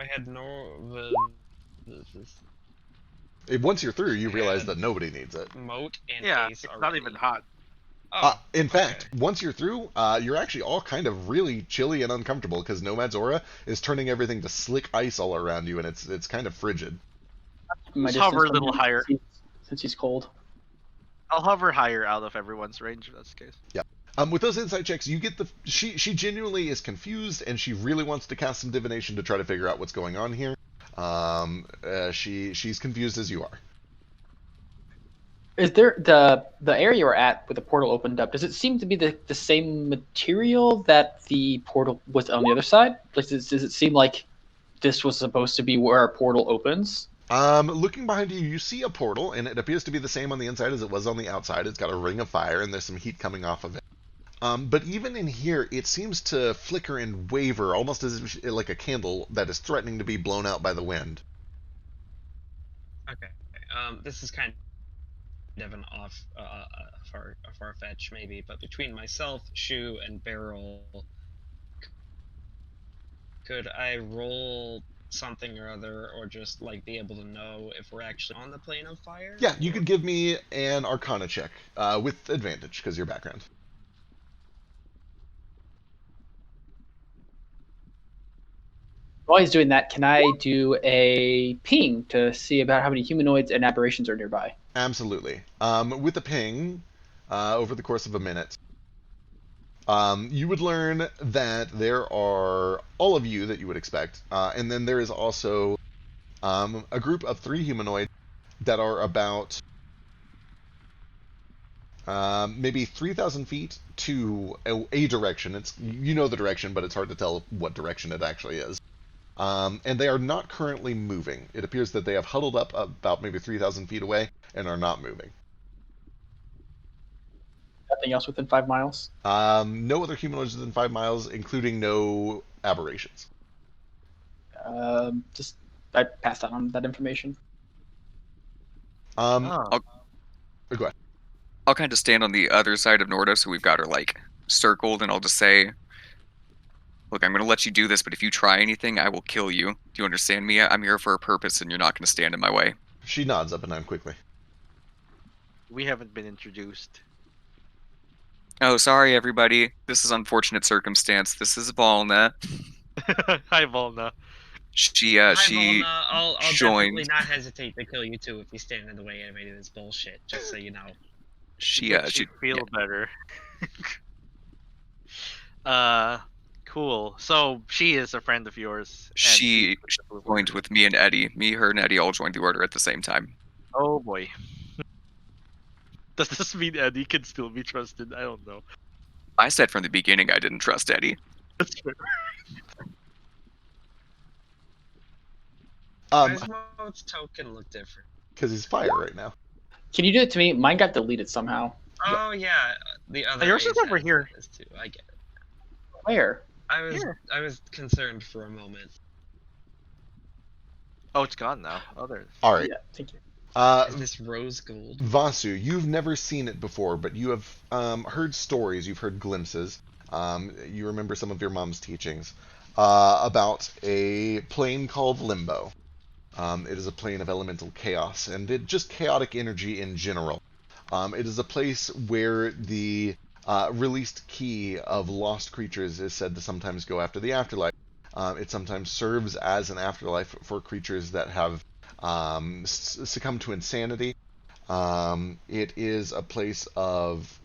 once you're through, you realize that nobody needs it. moat and Yeah, ace it's already. not even hot. Oh, In fact, okay. once you're through, you're actually all kind of really chilly and uncomfortable because Nomad's aura is turning everything to slick ice all around you, and it's kind of frigid. My Just hover distance a little from him higher. since he's cold. I'll hover higher out of everyone's range if that's the case. With those insight checks, you get she genuinely is confused, and she really wants to cast some divination to try to figure out what's going on here. She's confused as you are. Is there the area we're at with the portal opened up? Does it seem to be the same material that the portal was on the other side? Like, does it seem like this was supposed to be where our portal opens? Looking behind you, you see a portal, and it appears to be the same on the inside as it was on the outside. It's got a ring of fire, and there's some heat coming off of it. But even in here, it seems to flicker and waver, almost as if like a candle that is threatening to be blown out by the wind. Okay. This is kind of an a far fetch maybe, but between myself, Shu, and Beryl, could I roll something or other, or just like be able to know if we're actually on the plane of fire? Yeah, you could give me an Arcana check with advantage because your background. While he's doing that, can I do a ping to see about how many humanoids and aberrations are nearby? Absolutely. With a ping, over the course of a minute, you would learn that there are all of you that you would expect, and then there is also a group of 3 humanoids that are about maybe 3,000 feet to a direction. It's, you know the direction, but it's hard to tell what direction it actually is. And they are not currently moving. It appears that they have huddled up about maybe 3,000 feet away and are not moving. Nothing else within 5 miles? No other humanoids within 5 miles, including no aberrations. Just I passed on that information. Oh. Go ahead. I'll kind of stand on the other side of Norda, so we've got her like circled, and I'll just say, "Look, I'm going to let you do this, but if you try anything, I will kill you. Do you understand me? I'm here for a purpose, and you're not going to stand in my way." She nods up and down quickly. We haven't been introduced. Oh, sorry, everybody. This is unfortunate circumstance. This is Valna. Hi, Volna. She Hi, she Volna. I'll joined. definitely not hesitate to kill you too if you stand in the way of any of this bullshit. Just so you know. She Makes she you feel yeah. better. Cool. So she is a friend of yours. And She she's the Blue joined Order. with me and Eddie. Me, her, and Eddie all joined the order at the same time. Oh boy. Does this mean Eddie can still be trusted? I don't know. I said from the beginning I didn't trust Eddie. That's fair. Why does Mo's token look different? Because he's fire right now. Can you do it to me? Mine got deleted somehow. Oh yeah, the other. Yours is A's over has here. this too. I get it. Where? Here. I was concerned for a moment. Oh, it's gone now. Oh, there. All right. Yeah, thank you. Is this rose gold? Vasu, you've never seen it before, but you have heard stories, you've heard glimpses. You remember some of your mom's teachings about a plane called Limbo. It is a plane of elemental chaos, and just chaotic energy in general. It is a place where the released key of lost creatures is said to sometimes go after the afterlife. It sometimes serves as an afterlife for creatures that have succumb to insanity. It is a place of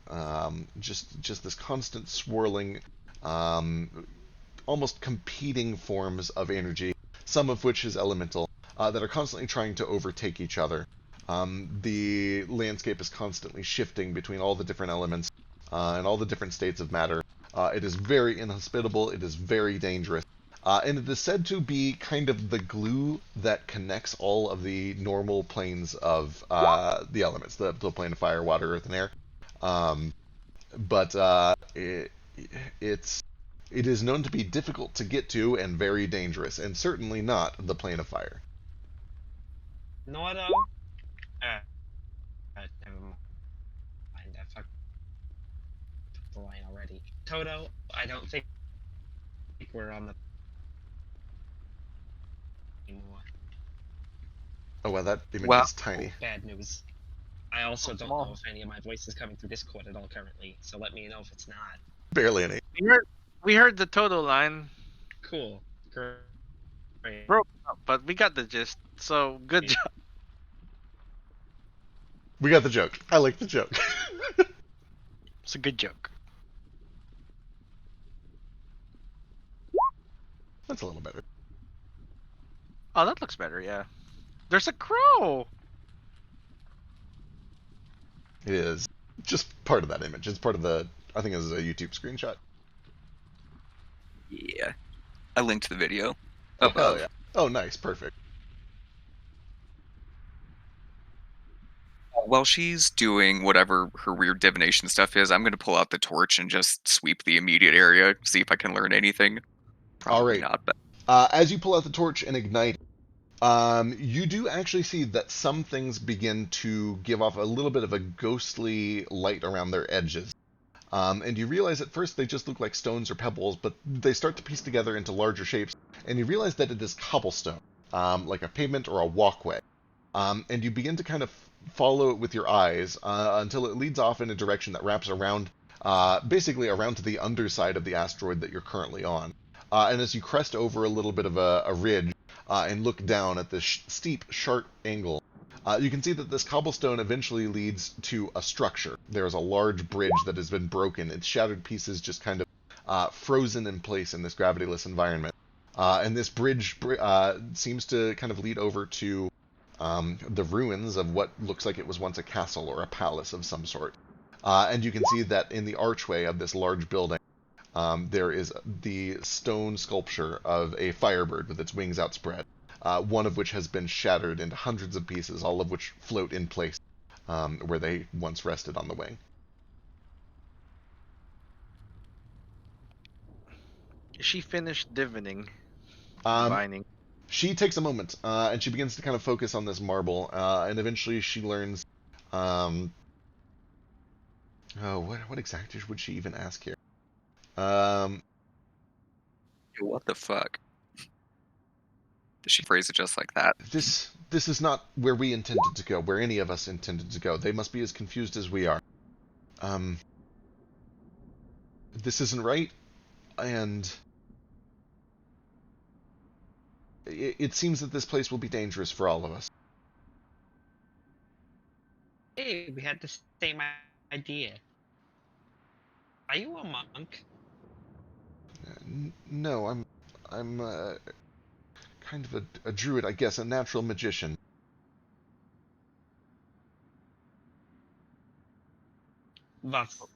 just this constant swirling, almost competing forms of energy, some of which is elemental, that are constantly trying to overtake each other. The landscape is constantly shifting between all the different elements and all the different states of matter. It is very inhospitable, it is very dangerous. And it is said to be kind of the glue that connects all of the normal planes of the elements, the plane of fire, water, earth, and air. It is known to be difficult to get to and very dangerous, and certainly not the plane of fire. Nodo? Never mind. I fucked the line already. Toto, I don't think we're on the anymore. Oh, well, that image Wow. is tiny. Bad news. I also don't small. know if any of my voice is coming through Discord at all currently, so let me know if it's not. Barely any. We heard the Toto line, Cool. Great. broke up, but we got the gist. So good Yeah. job. We got the joke. I like the joke. It's a good joke. That's a little better. Oh, that looks better. Yeah. There's a crow. It is just part of that image. It's part of the, I think it was a YouTube screenshot. Yeah. I linked the video Oh, above. hell yeah. Oh, nice, perfect. While she's doing whatever her weird divination stuff is, I'm gonna pull out the torch and just sweep the immediate area, see if I can learn anything. All Probably right. not, but As you pull out the torch and ignite it, you do actually see that some things begin to give off a little bit of a ghostly light around their edges. And you realize at first they just look like stones or pebbles, but they start to piece together into larger shapes, and you realize that it is cobblestone, like a pavement or a walkway. And you begin to kind of follow it with your eyes until it leads off in a direction that wraps around, basically around to the underside of the asteroid that you're currently on. And as you crest over a little bit of a ridge and look down at this steep, sharp angle, you can see that this cobblestone eventually leads to a structure. There's a large bridge that has been broken. Its shattered pieces just kind of frozen in place in this gravityless environment. And this bridge seems to kind of lead over to the ruins of what looks like it was once a castle or a palace of some sort. And you can see that in the archway of this large building, there is the stone sculpture of a firebird with its wings outspread, one of which has been shattered into hundreds of pieces, all of which float in place where they once rested on the wing. Is she finished divining? Um, Divining. she takes a moment and she begins to kind of focus on this marble, and eventually she learns. Oh, what exactly would she even ask here? Um, what the fuck? Does she phrase it just like that? this is not where we intended to go, where any of us intended to go. They must be as confused as we are. Um, this isn't right, and it seems that this place will be dangerous for all of us. Hey, we had the same idea. Are you a monk? No, I'm kind of a druid, I guess, a natural magician. Vasu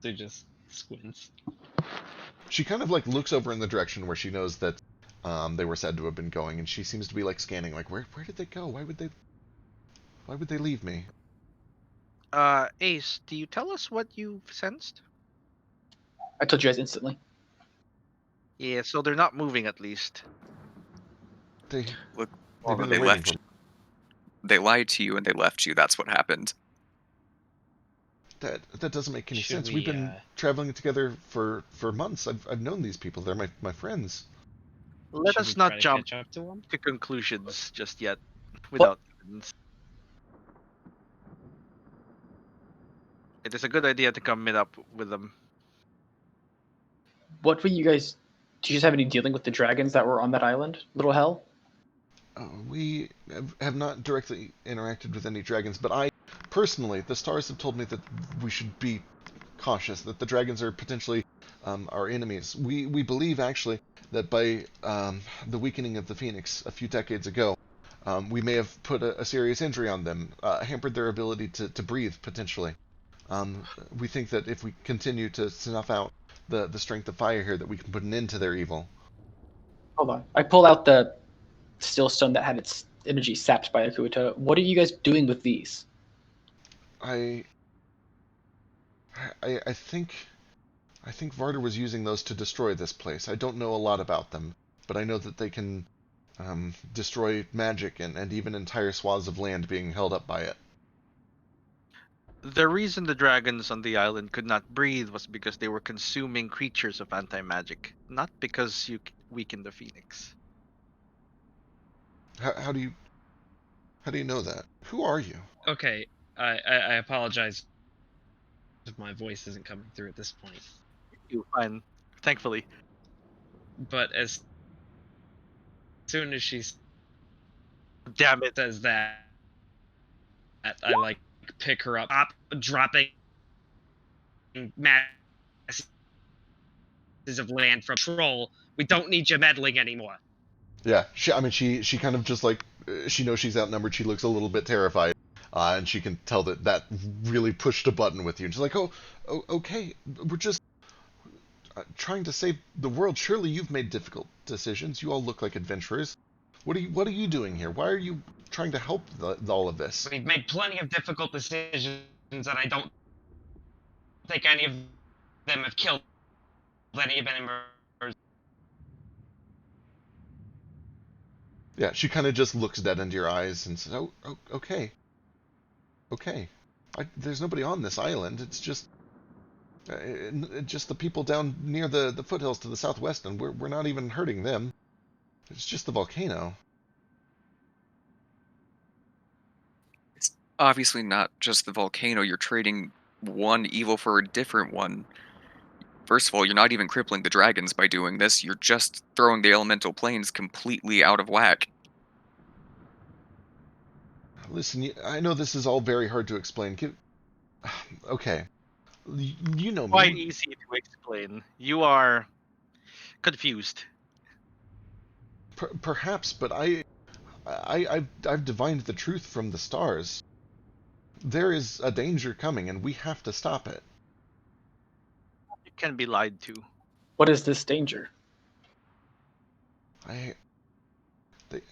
just squints. She kind of like looks over in the direction where she knows that they were said to have been going, and she seems to be like scanning, like where did they go? Why would they leave me? Ace, do you tell us what you sensed? I told you guys instantly. Yeah, so they're not moving at least. They've Look, been they there waiting left for you. me. They lied to you and they left you. That's what happened. That doesn't make any Should sense. we, We've been traveling together for months. I've known these people. They're my friends. Let Should us we not try to jump catch up to him? to conclusions just yet without evidence. It is a good idea to come meet up with them. What were you guys? Do you guys have any dealing with the dragons that were on that island, Little Hell? We have not directly interacted with any dragons, but I personally, the stars have told me that we should be cautious. That the dragons are potentially our enemies. We believe actually that by the weakening of the phoenix a few decades ago, we may have put a serious injury on them, hampered their ability to breathe potentially. We think that if we continue to snuff out the strength of fire here, that we can put an end to their evil. Hold on. I pull out the still stone that had its energy sapped by Akuta. What are you guys doing with these? I think Varder was using those to destroy this place. I don't know a lot about them, but I know that they can destroy magic and even entire swaths of land being held up by it. The reason the dragons on the island could not breathe was because they were consuming creatures of anti-magic, not because you weakened the phoenix. How do you know that? Who are you? Okay, I apologize if my voice isn't coming through at this point. You fine, thankfully. But as soon as she Damn it! says that, I like pick her up, dropping masses of land from troll. We don't need you meddling anymore. Yeah, she kind of just like she knows she's outnumbered. She looks a little bit terrified, and she can tell that really pushed a button with you. And she's like, oh, okay, we're just trying to save the world. Surely you've made difficult decisions. You all look like adventurers. What are you doing here? Why are you trying to help all of this? We've made plenty of difficult decisions, and I don't think any of them have killed any of any members. Yeah, she kind of just looks dead into your eyes and says, "Oh, okay, okay. There's nobody on this island. It's just the people down near the foothills to the southwest, and we're not even hurting them. It's just the volcano." It's obviously not just the volcano. You're trading one evil for a different one. First of all, you're not even crippling the dragons by doing this. You're just throwing the elemental planes completely out of whack. Listen, I know this is all very hard to explain. Okay, you know Quite me. easy to explain. You are confused. Perhaps, but I've divined the truth from the stars. There is a danger coming, and we have to stop it. You can be lied to. What is this danger? I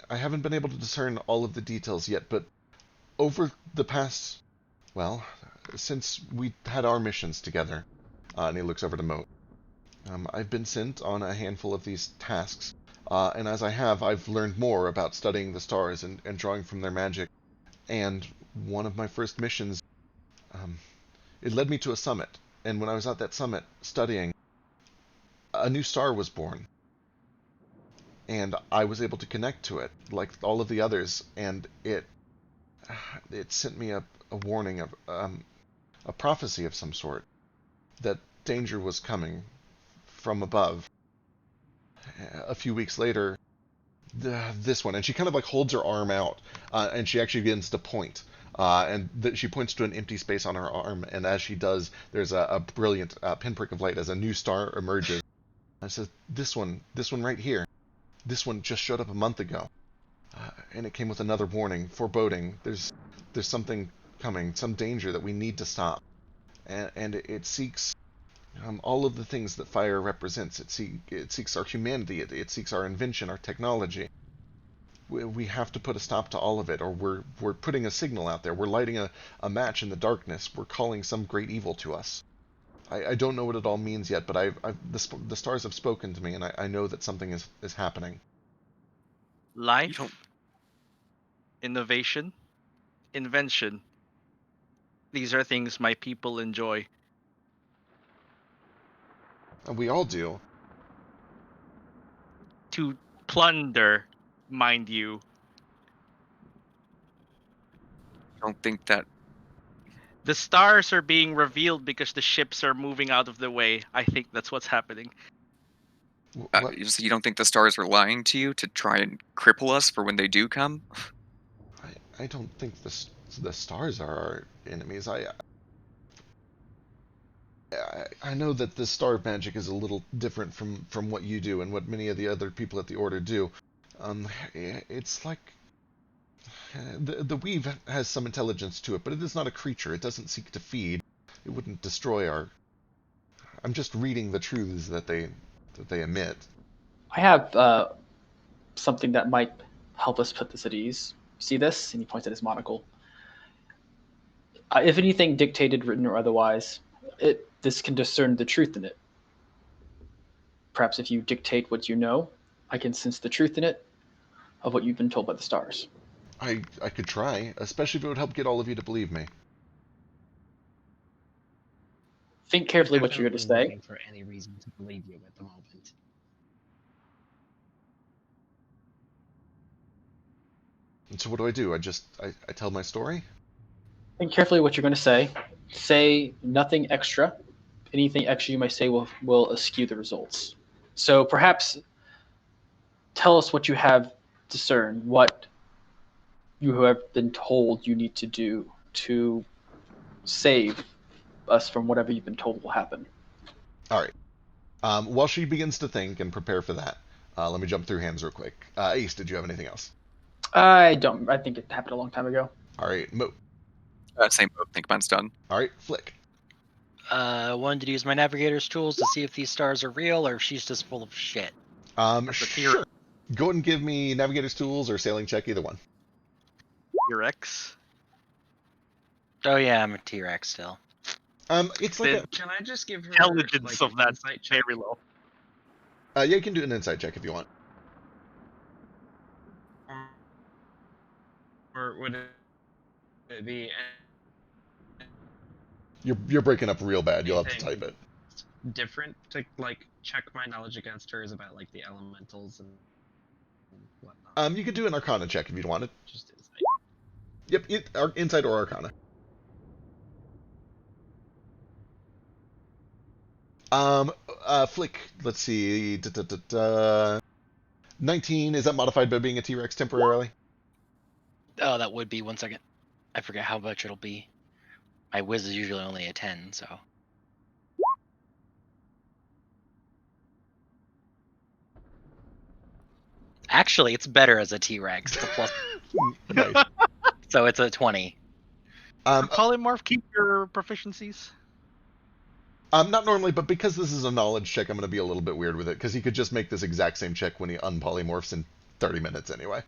haven't been able to discern all of the details yet, but over the past, well, since we had our missions together, and he looks over to Moat, I've been sent on a handful of these tasks, and as I've learned more about studying the stars and drawing from their magic. And one of my first missions, it led me to a summit, and when I was at that summit studying, a new star was born. And I was able to connect to it, like all of the others, and it sent me a warning of a prophecy of some sort that danger was coming from above. A few weeks later, this one, and she kind of like holds her arm out, and she actually begins to point. And she points to an empty space on her arm, and as she does, there's a brilliant pinprick of light as a new star emerges. And it says, this one right here. This one just showed up a month ago, and it came with another warning, foreboding. There's something coming, some danger that we need to stop, and it seeks all of the things that fire represents. It seeks our humanity. It seeks our invention, our technology. We have to put a stop to all of it, or we're putting a signal out there. We're lighting a match in the darkness. We're calling some great evil to us. I don't know what it all means yet, but the stars have spoken to me, and I know that something is happening. Life, innovation, invention. These are things my people enjoy. And we all do. To plunder, mind you. I don't think that. The stars are being revealed because the ships are moving out of the way. I think that's what's happening. So you don't think the stars are lying to you to try and cripple us for when they do come? I don't think the stars are our enemies. I know that the star magic is a little different from what you do and what many of the other people at the Order do. It's like the weave has some intelligence to it, but it is not a creature. It doesn't seek to feed. It wouldn't destroy our. I'm just reading the truths that they emit. I have something that might help us put this at ease. See this? And he points at his monocle. If anything dictated, written, or otherwise, this can discern the truth in it. Perhaps if you dictate what you know, I can sense the truth in it of what you've been told by the stars. I could try, especially if it would help get all of you to believe me. Think carefully what you're going to say. Looking for any reason to believe you at the moment. And so what do? I tell my story? Think carefully what you're going to say. Say nothing extra. Anything extra you might say will askew the results. So perhaps tell us what you have discerned, what you have been told you need to do to save us from whatever you've been told will happen. All right. While she begins to think and prepare for that, let me jump through hands real quick. Ace, did you have anything else? I don't. I think it happened a long time ago. All right, Mo. Same. I think mine's done. All right, Flick. Wanted to use my navigator's tools to see if these stars are real or if she's just full of shit. That's a Sure. Go ahead and give me navigator's tools or sailing check, either one. T-Rex. Oh yeah, I'm a T-Rex still. It's like Can I just give her Intelligence like of an that insight check? very low. yeah, you can do an insight check if you want. Or would it be You're breaking up real bad. You'll have to anything type it. different to like check my knowledge against hers about like the elementals and whatnot? You could do an Arcana check if you wanted. Just insight. Yep, insight or Arcana. Flick. Let's see. 19. Is that modified by being a T-Rex temporarily? Oh, that would be 1 second. I forget how much it'll be. My whiz is usually only a 10, so. Actually, it's better as a T-Rex. It's a plus, Nice. so it's a 20. Polymorph, keep your proficiencies. Not normally, but because this is a knowledge check, I'm going to be a little bit weird with it, because he could just make this exact same check when he unpolymorphs in 30 minutes anyway.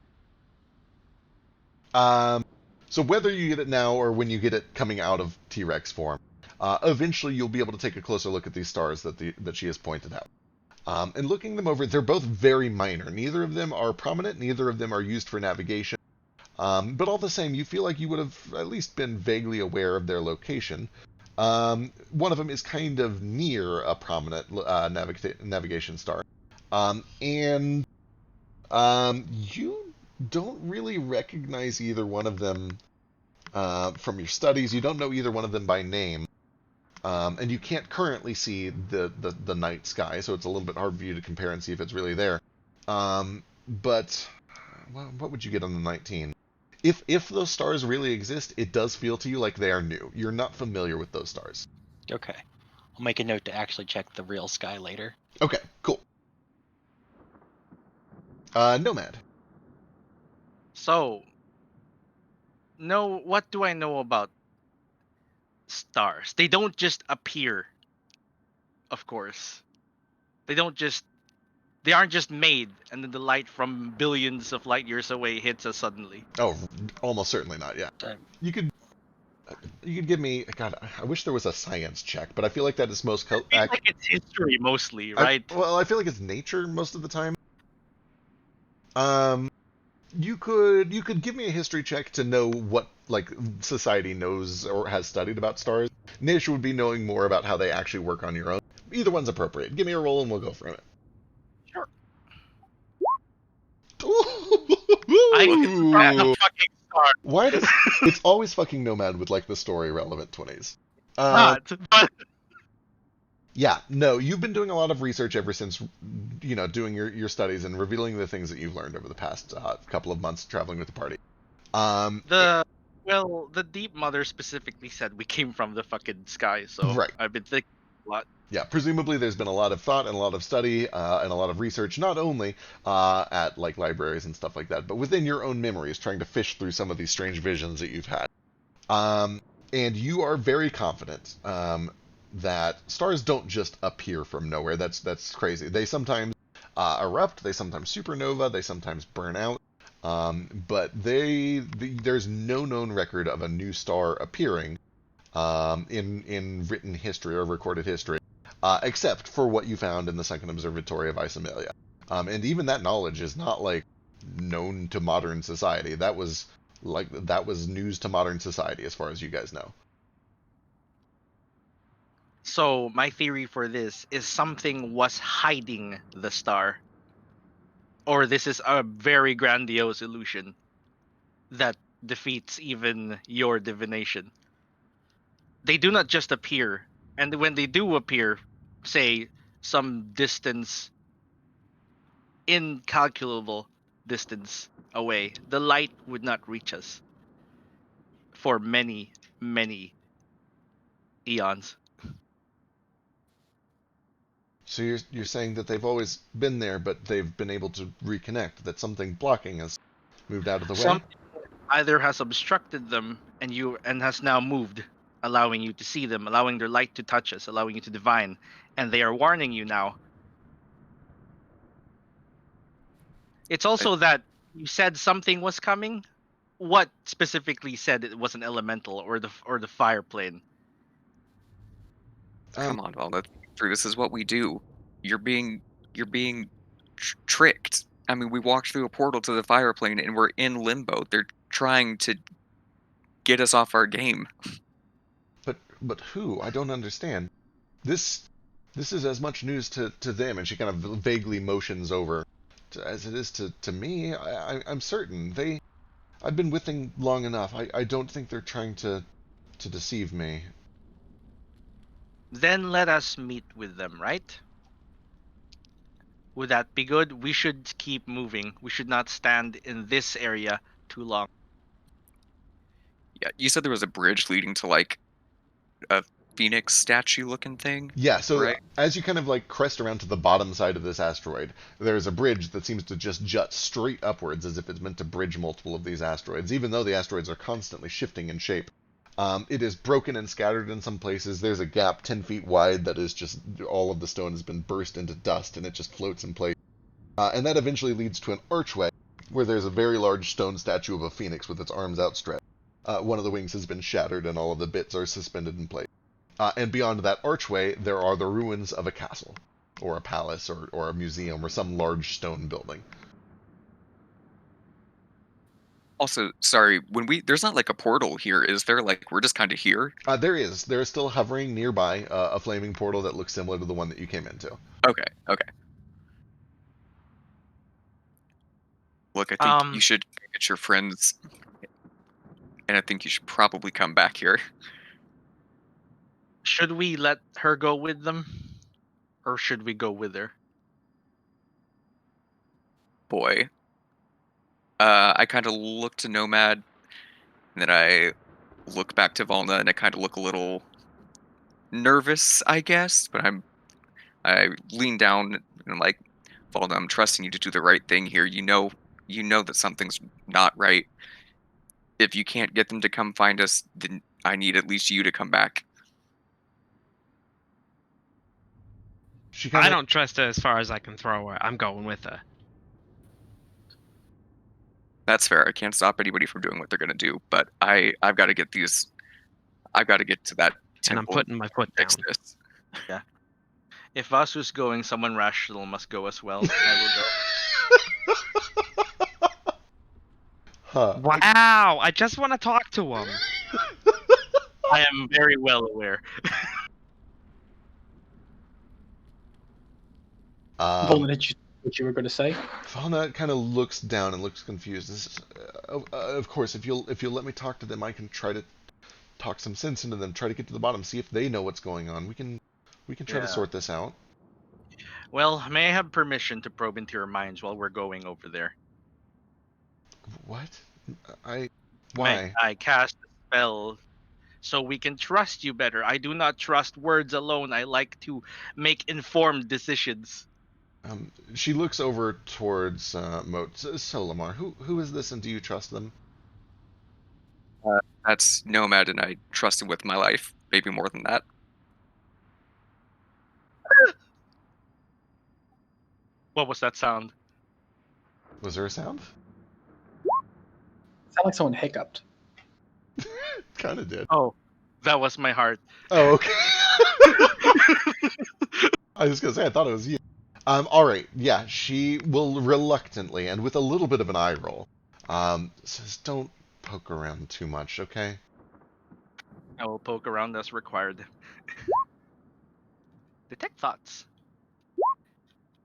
So whether you get it now or when you get it coming out of T-Rex form, eventually you'll be able to take a closer look at these stars that she has pointed out. And looking them over, they're both very minor. Neither of them are prominent, neither of them are used for navigation. But all the same, you feel like you would have at least been vaguely aware of their location. One of them is kind of near a prominent navigation star. And you don't really recognize either one of them from your studies. You don't know either one of them by name. And you can't currently see the night sky, so it's a little bit hard for you to compare and see if it's really there. But what would you get on the 19? If those stars really exist, it does feel to you like they are new. You're not familiar with those stars. Okay. I'll make a note to actually check the real sky later. Okay, cool. Nomad. So, what do I know about stars? They don't just appear, of course. They aren't just made and then the light from billions of light years away hits us suddenly. Oh, almost certainly not. Yeah, you could give me. God, I wish there was a science check, but I feel like that is most. I feel like it's history mostly, right? I feel like it's nature most of the time. You could give me a history check to know what like society knows or has studied about stars. Nature would be knowing more about how they actually work on your own. Either one's appropriate. Give me a roll and we'll go from it. Sure. I can fucking star. Why does it's always fucking Nomad with like the story relevant 20s? But Yeah, no, you've been doing a lot of research ever since, doing your studies and revealing the things that you've learned over the past couple of months traveling with the party. the Deep Mother specifically said we came from the fucking sky, so Right. I've been thinking a lot. Yeah, presumably there's been a lot of thought and a lot of study and a lot of research, not only at like libraries and stuff like that, but within your own memories, trying to fish through some of these strange visions that you've had. And you are very confident that stars don't just appear from nowhere. That's crazy. They sometimes erupt, they sometimes supernova, they sometimes burn out. But there's no known record of a new star appearing in written history or recorded history, except for what you found in the Second Observatory of Isomelia. And even that knowledge is not like known to modern society. That was news to modern society as far as you guys know. So my theory for this is something was hiding the star. Or this is a very grandiose illusion that defeats even your divination. They do not just appear, and when they do appear, say some distance, incalculable distance away, the light would not reach us for many, many eons. So you're saying that they've always been there, but they've been able to reconnect, that something blocking has moved out of the way? Something either has obstructed them and has now moved allowing you to see them, allowing their light to touch us, allowing you to divine, and they are warning you now. It's also that you said something was coming. What specifically said it was an elemental or the fire plane? Come on, Valda. This is what we do. You're being tricked. I mean, we walked through a portal to the fire plane and we're in limbo. They're trying to get us off our game. But who? I don't understand. This is as much news to them, and she kind of vaguely motions over, as it is to me. I'm certain I've been with them long enough. I don't think they're trying to deceive me. Then let us meet with them, right? Would that be good? We should keep moving. We should not stand in this area too long. Yeah, you said there was a bridge leading to like a phoenix statue looking thing. Yeah, so right? as you kind of like crest around to the bottom side of this asteroid, there's a bridge that seems to just jut straight upwards as if it's meant to bridge multiple of these asteroids, even though the asteroids are constantly shifting in shape. It is broken and scattered in some places. There's a gap 10 feet wide that is just, all of the stone has been burst into dust and it just floats in place. And that eventually leads to an archway where there's a very large stone statue of a phoenix with its arms outstretched. One of the wings has been shattered and all of the bits are suspended in place. And beyond that archway, there are the ruins of a castle, or a palace, or a museum, or some large stone building. Also, sorry, there's not like a portal here, is there? Like, we're just kind of here? There is still hovering nearby a flaming portal that looks similar to the one that you came into. Okay. Look, I think you should get your friends, and I think you should probably come back here. Should we let her go with them? Or should we go with her? Boy. I kind of look to Nomad, and then I look back to Volna, and I kind of look a little nervous, I guess, but I lean down and I'm like, Volna, I'm trusting you to do the right thing here. You know that something's not right. If you can't get them to come find us, then I need at least you to come back. I don't trust her as far as I can throw her. I'm going with her. That's fair. I can't stop anybody from doing what they're gonna do, but I've got to get I've got to get to that temple. And I'm putting my foot down. This. Yeah. If Vasu's going, someone rational must go as well. I will go. Huh. Wow! I just want to talk to him. I am very well aware. Volna, did you what you were going to say? Fauna kind of looks down and looks confused. Of course, if you'll let me talk to them, I can try to talk some sense into them, try to get to the bottom, see if they know what's going on. We can try to sort this out. Well, may I have permission to probe into your minds while we're going over there? What? Why? May I cast a spell so we can trust you better? I do not trust words alone. I like to make informed decisions. She looks over towards Moat. So, Lamar, who is this, and do you trust them? That's Nomad, and I trust him with my life. Maybe more than that. What was that sound? Was there a sound? Sound like someone hiccuped. Kind of did. Oh, that was my heart. Oh, okay. I was gonna say, I thought it was you. All right, yeah, she will reluctantly and with a little bit of an eye roll, says, "Don't poke around too much, okay?" I will poke around as required. Detect thoughts.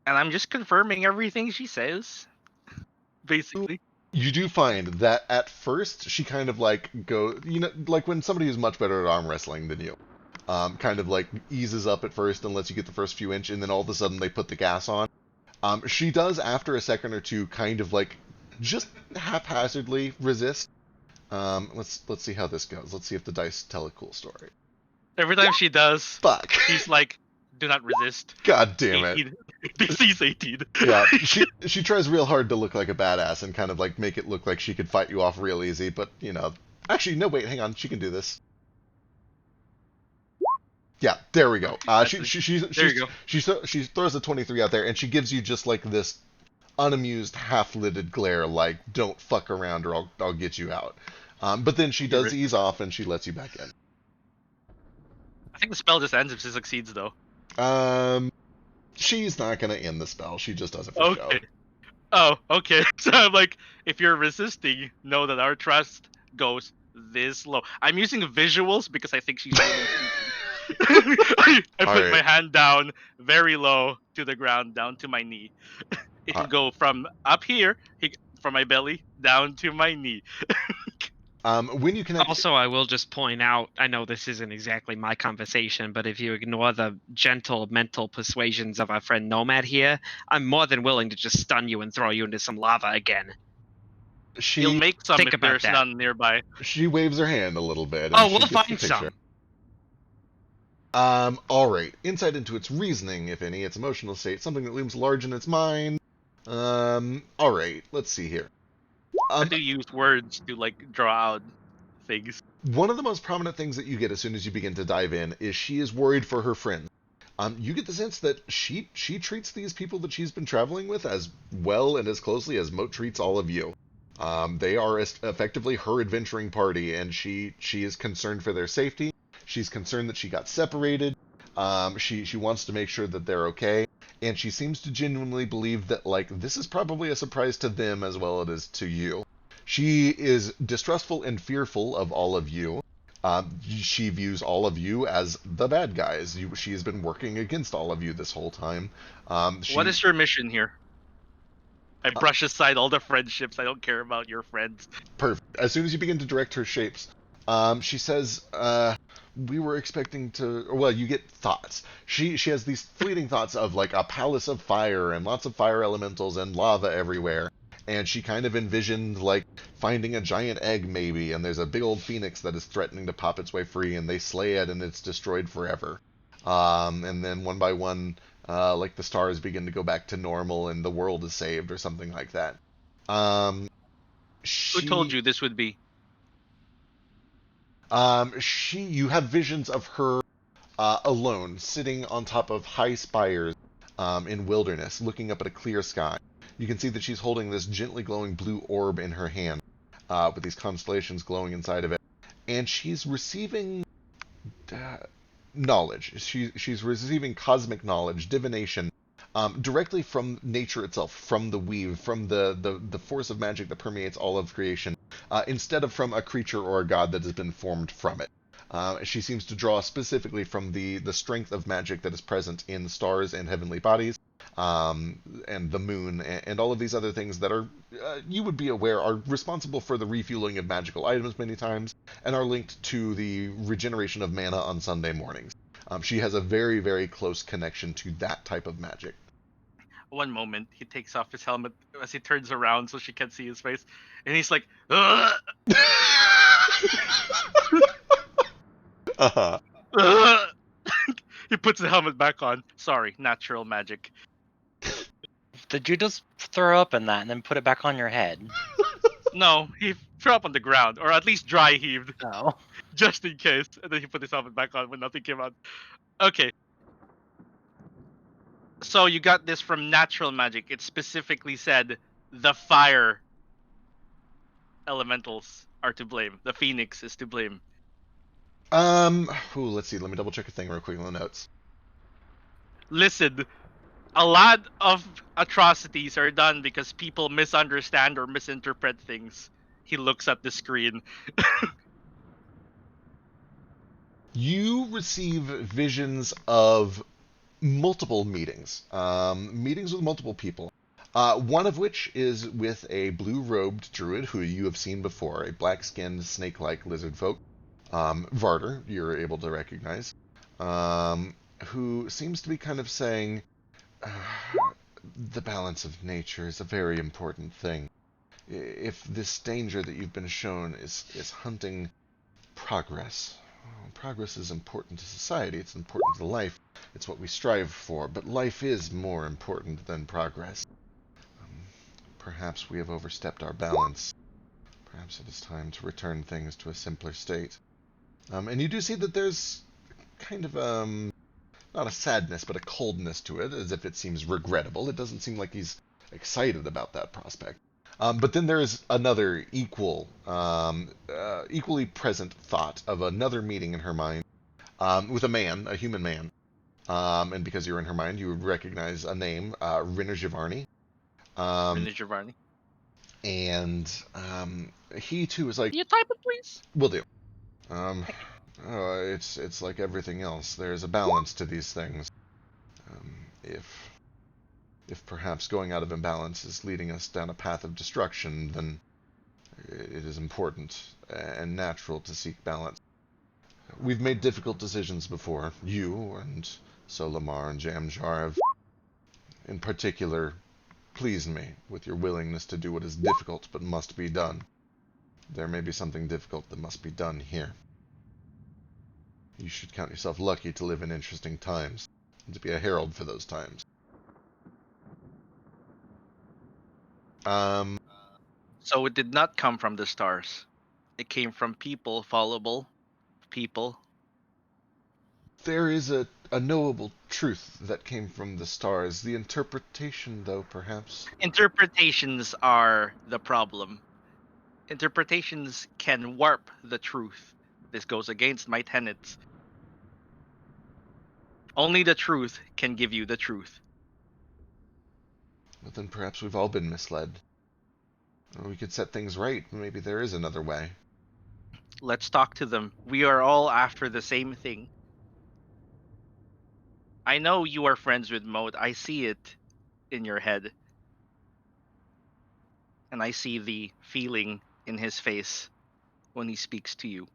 And I'm just confirming everything she says, basically. You do find that at first she kind of like like when somebody who's much better at arm wrestling than you, kind of like eases up at first and lets you get the first few inches, and then all of a sudden they put the gas on. She does, after a second or two, kind of like just haphazardly resist. Let's see how this goes. Let's see if the dice tell a cool story. Every time she does, Fuck. he's like, "Do not resist." God damn it. 18. DC's 18. Yeah, she tries real hard to look like a badass and kind of like make it look like she could fight you off real easy, but actually, no, wait, hang on, she can do this. Yeah, there we go. That's She throws a 23 out there, and she gives you just like this unamused, half-lidded glare, like "Don't fuck around, or I'll get you out." But then she does ease off, and she lets you back in. I think the spell just ends if she succeeds, though. She's not gonna end the spell. She just does it for show. Oh, okay. So I'm like, if you're resisting, know that our trust goes this low. I'm using visuals because I think she's really I put Alright. my hand down very low to the ground, down to my knee. It'll go from up here, from my belly, down to my knee. When you connect, Also, I will just point out, I know this isn't exactly my conversation, but if you ignore the gentle mental persuasions of our friend Nomad here, I'm more than willing to just stun you and throw you into some lava again. He'll she make some Think if about there's that. none nearby. she waves her hand a little bit. And Oh, she we'll gets the find picture. some. All right. Insight into its reasoning, if any, its emotional state, something that looms large in its mind. All right. Let's see here. I do use words to like draw out things. One of the most prominent things that you get as soon as you begin to dive in is she is worried for her friends. You get the sense that she treats these people that she's been traveling with as well and as closely as Moat treats all of you. They are effectively her adventuring party, and she is concerned for their safety. She's concerned that she got separated. She wants to make sure that they're okay, and she seems to genuinely believe that like this is probably a surprise to them as well as it is to you. She is distrustful and fearful of all of you. She views all of you as the bad guys. She has been working against all of you this whole time. What is your mission here? I brush aside all the friendships. I don't care about your friends. Perfect. As soon as you begin to direct her shapes, she says, we were expecting to... Well, you get thoughts. She has these fleeting thoughts of, like, a palace of fire and lots of fire elementals and lava everywhere. And she kind of envisioned, like, finding a giant egg, maybe, and there's a big old phoenix that is threatening to pop its way free, and they slay it, and it's destroyed forever. And then one by one, like, the stars begin to go back to normal, and the world is saved, or something like that. Who told you this would be? You have visions of her alone, sitting on top of high spires in wilderness, looking up at a clear sky. You can see that she's holding this gently glowing blue orb in her hand, with these constellations glowing inside of it. And she's receiving knowledge. She's receiving cosmic knowledge, divination, directly from nature itself, from the weave, from the force of magic that permeates all of creation, instead of from a creature or a god that has been formed from it. She seems to draw specifically from the strength of magic that is present in stars and heavenly bodies, and the moon, and all of these other things that are, you would be aware, are responsible for the refueling of magical items many times, and are linked to the regeneration of mana on Sunday mornings. She has a very, very close connection to that type of magic. One moment, he takes off his helmet as he turns around so she can't see his face, and he's like, "Ugh! Uh-huh. Ugh!" He puts the helmet back on. Sorry, natural magic. Did you just throw up in that and then put it back on your head? No, he threw up on the ground, or at least dry heaved, No. just in case. And then he put his helmet back on when nothing came out. Okay. So you got this from natural magic. It specifically said the fire elementals are to blame. The phoenix is to blame. Let's see. Let me double check a thing real quick on the notes. Listen, a lot of atrocities are done because people misunderstand or misinterpret things. He looks at the screen. You receive visions of multiple meetings. Meetings with multiple people. One of which is with a blue-robed druid who you have seen before, a black-skinned, snake-like lizard folk. Varder, you're able to recognize. Who seems to be kind of saying, the balance of nature is a very important thing. If this danger that you've been shown is hunting progress, progress is important to society, it's important to life, it's what we strive for, but life is more important than progress. Perhaps we have overstepped our balance. Perhaps it is time to return things to a simpler state. And you do see that there's kind of not a sadness, but a coldness to it, as if it seems regrettable. It doesn't seem like he's excited about that prospect. But then there is another equally present thought of another meeting in her mind with a man, a human man. And because you're in her mind, you would recognize a name, Rinner Giovanni. Vinny Giovanni. And he too is like, Can you type it, please? will do. It's like everything else. There's a balance to these things. If perhaps going out of imbalance is leading us down a path of destruction, then it is important and natural to seek balance. We've made difficult decisions before. You and Solamar and Jamjar have, in particular, pleased me with your willingness to do what is difficult but must be done. There may be something difficult that must be done here. You should count yourself lucky to live in interesting times, and to be a herald for those times. So it did not come from the stars. It came from people, followable people. There is a knowable truth that came from the stars. The interpretation, though, perhaps. Interpretations are the problem. Interpretations can warp the truth. This goes against my tenets. Only the truth can give you the truth. But then perhaps we've all been misled. Or we could set things right. Maybe there is another way. Let's talk to them. We are all after the same thing. I know you are friends with Mode. I see it in your head. And I see the feeling in his face when he speaks to you.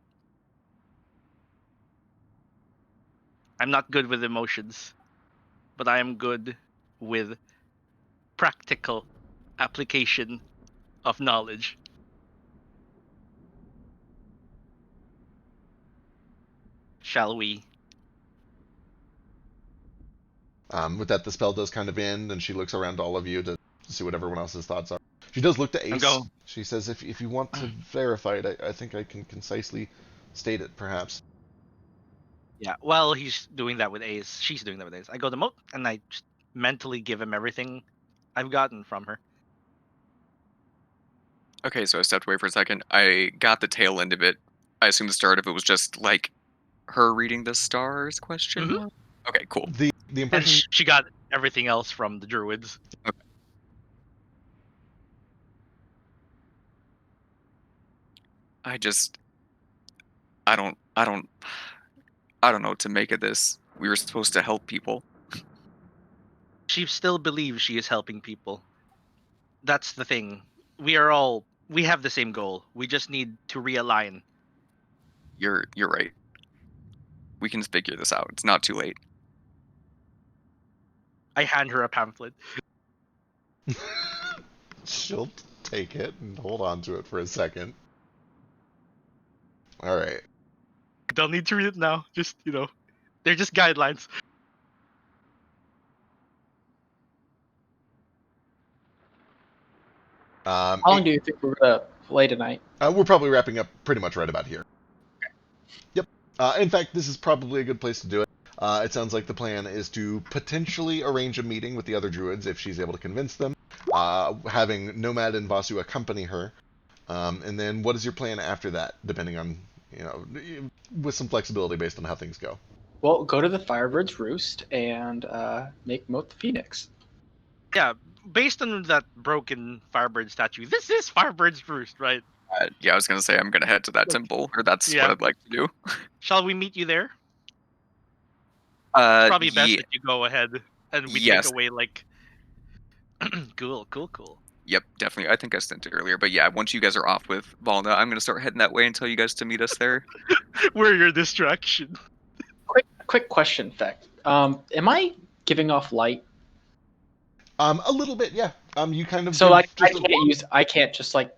I'm not good with emotions, but I am good with practical application of knowledge. Shall we? With that, the spell does kind of end, and she looks around all of you to see what everyone else's thoughts are. She does look to Ace. Go. She says, if you want to verify it, I think I can concisely state it, perhaps. Yeah, well, he's doing that with Ace. She's doing that with Ace. I go to Moat, and I just mentally give him everything I've gotten from her. Okay, so I stepped away for a second. I got the tail end of it. I assume the start of it was just like her reading the stars question Mhm. mark? Okay, cool. The And impression. she got everything else from the druids. I just I don't know what to make of this. We were supposed to help people. She still believes she is helping people. That's the thing. We have the same goal. We just need to realign. You're right. We can figure this out. It's not too late. I hand her a pamphlet. She'll take it and hold on to it for a second. All right. Don't need to read it now. Just, they're just guidelines. How long do you think we're gonna play tonight? We're probably wrapping up pretty much right about here. Yep. In fact, this is probably a good place to do it. It sounds like the plan is to potentially arrange a meeting with the other druids if she's able to convince them, having Nomad and Vasu accompany her. And then what is your plan after that, depending on, with some flexibility based on how things go? Well, go to the Firebird's Roost and make Moat the Phoenix. Yeah, based on that broken Firebird statue, this is Firebird's Roost, right? Yeah, I was gonna say I'm gonna head to that temple, or that's Yeah. what I'd like to do. Shall we meet you there? Probably best yeah, that you go ahead and we Yes. take away like. Cool. Yep, definitely. I think I sent it earlier, but yeah, once you guys are off with Valna, I'm gonna start heading that way and tell you guys to meet us there. We're your distraction. Quick question, Feck. Am I giving off light? A little bit, yeah. You kind of So give like just I can't just like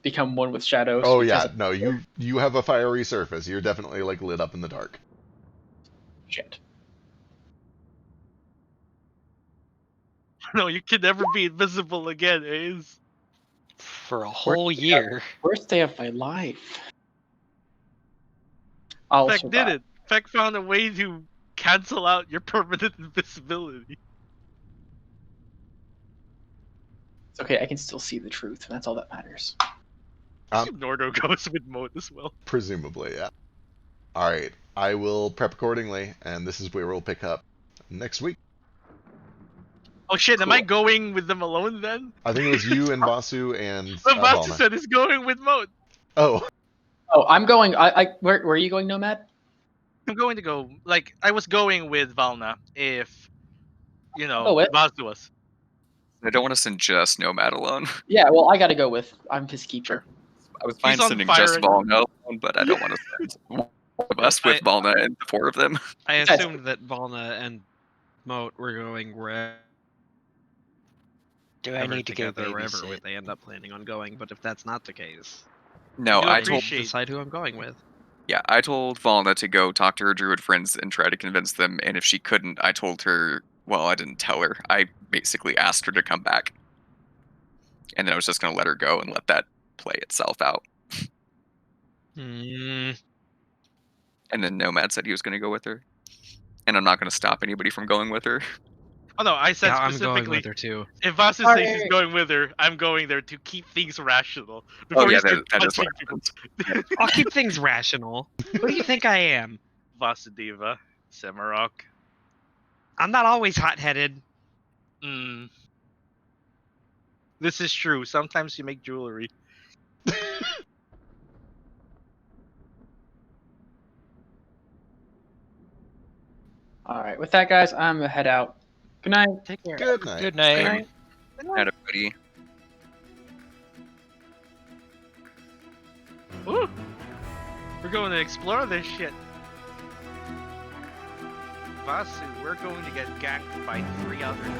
become one with shadows. Oh because yeah, no, you have a fiery surface. You're definitely like lit up in the dark. Shit. No, you can never be invisible again, Ace. For a whole year. Worst day of my life. I'll Feck survive. did it. Peck found a way to cancel out your permanent invisibility. It's okay. I can still see the truth, and that's all that matters. Nordo goes with Moat as well. Presumably, yeah. All right, I will prep accordingly, and this is where we'll pick up next week. Oh shit, am I Cool. going with them alone then? I think it was you and Vasu and But Vasu Valna. said he's going with Moat. Oh, Oh, I'm going. Where are you going, Nomad? I'm going to go, like, I was going with Valna if, Go with. Vasu was. I don't want to send just Nomad alone. Yeah, well, I gotta go with. I'm his keeper. I was fine He's on sending fire just and- Volna alone, but I don't want to send one of us with Volna and the 4 of them. I Yes. assumed that Valna and Moat were going wherever Do I need to go together, wherever babysit? they end up planning on going. But if that's not the case, No, do I I told appreciate- decide who I'm going with. I told Volna to go talk to her druid friends and try to convince them, and if she couldn't, I told her, well, I didn't tell her. I basically asked her to come back. And then I was just going to let her go and let that play itself out. Hmm. And then Nomad said he was going to go with her. And I'm not going to stop anybody from going with her. Oh no, I said Yeah, I'm going specifically, with her too. if Vasu All says he's right. going with her, I'm going there to keep things rational. Before Oh, you yeah, start that is what punching people. happens. I'll keep things rational. Who do you think I am? Vasudeva, Semarok. I'm not always hot-headed. This is true. Sometimes you make jewelry. All right. With that, guys, I'm gonna head out. Good night. Take care. good night. Good night. Good night. Everybody. Woo! We're going to explore this shit. Vasu, we're going to get ganked by 3 other dudes.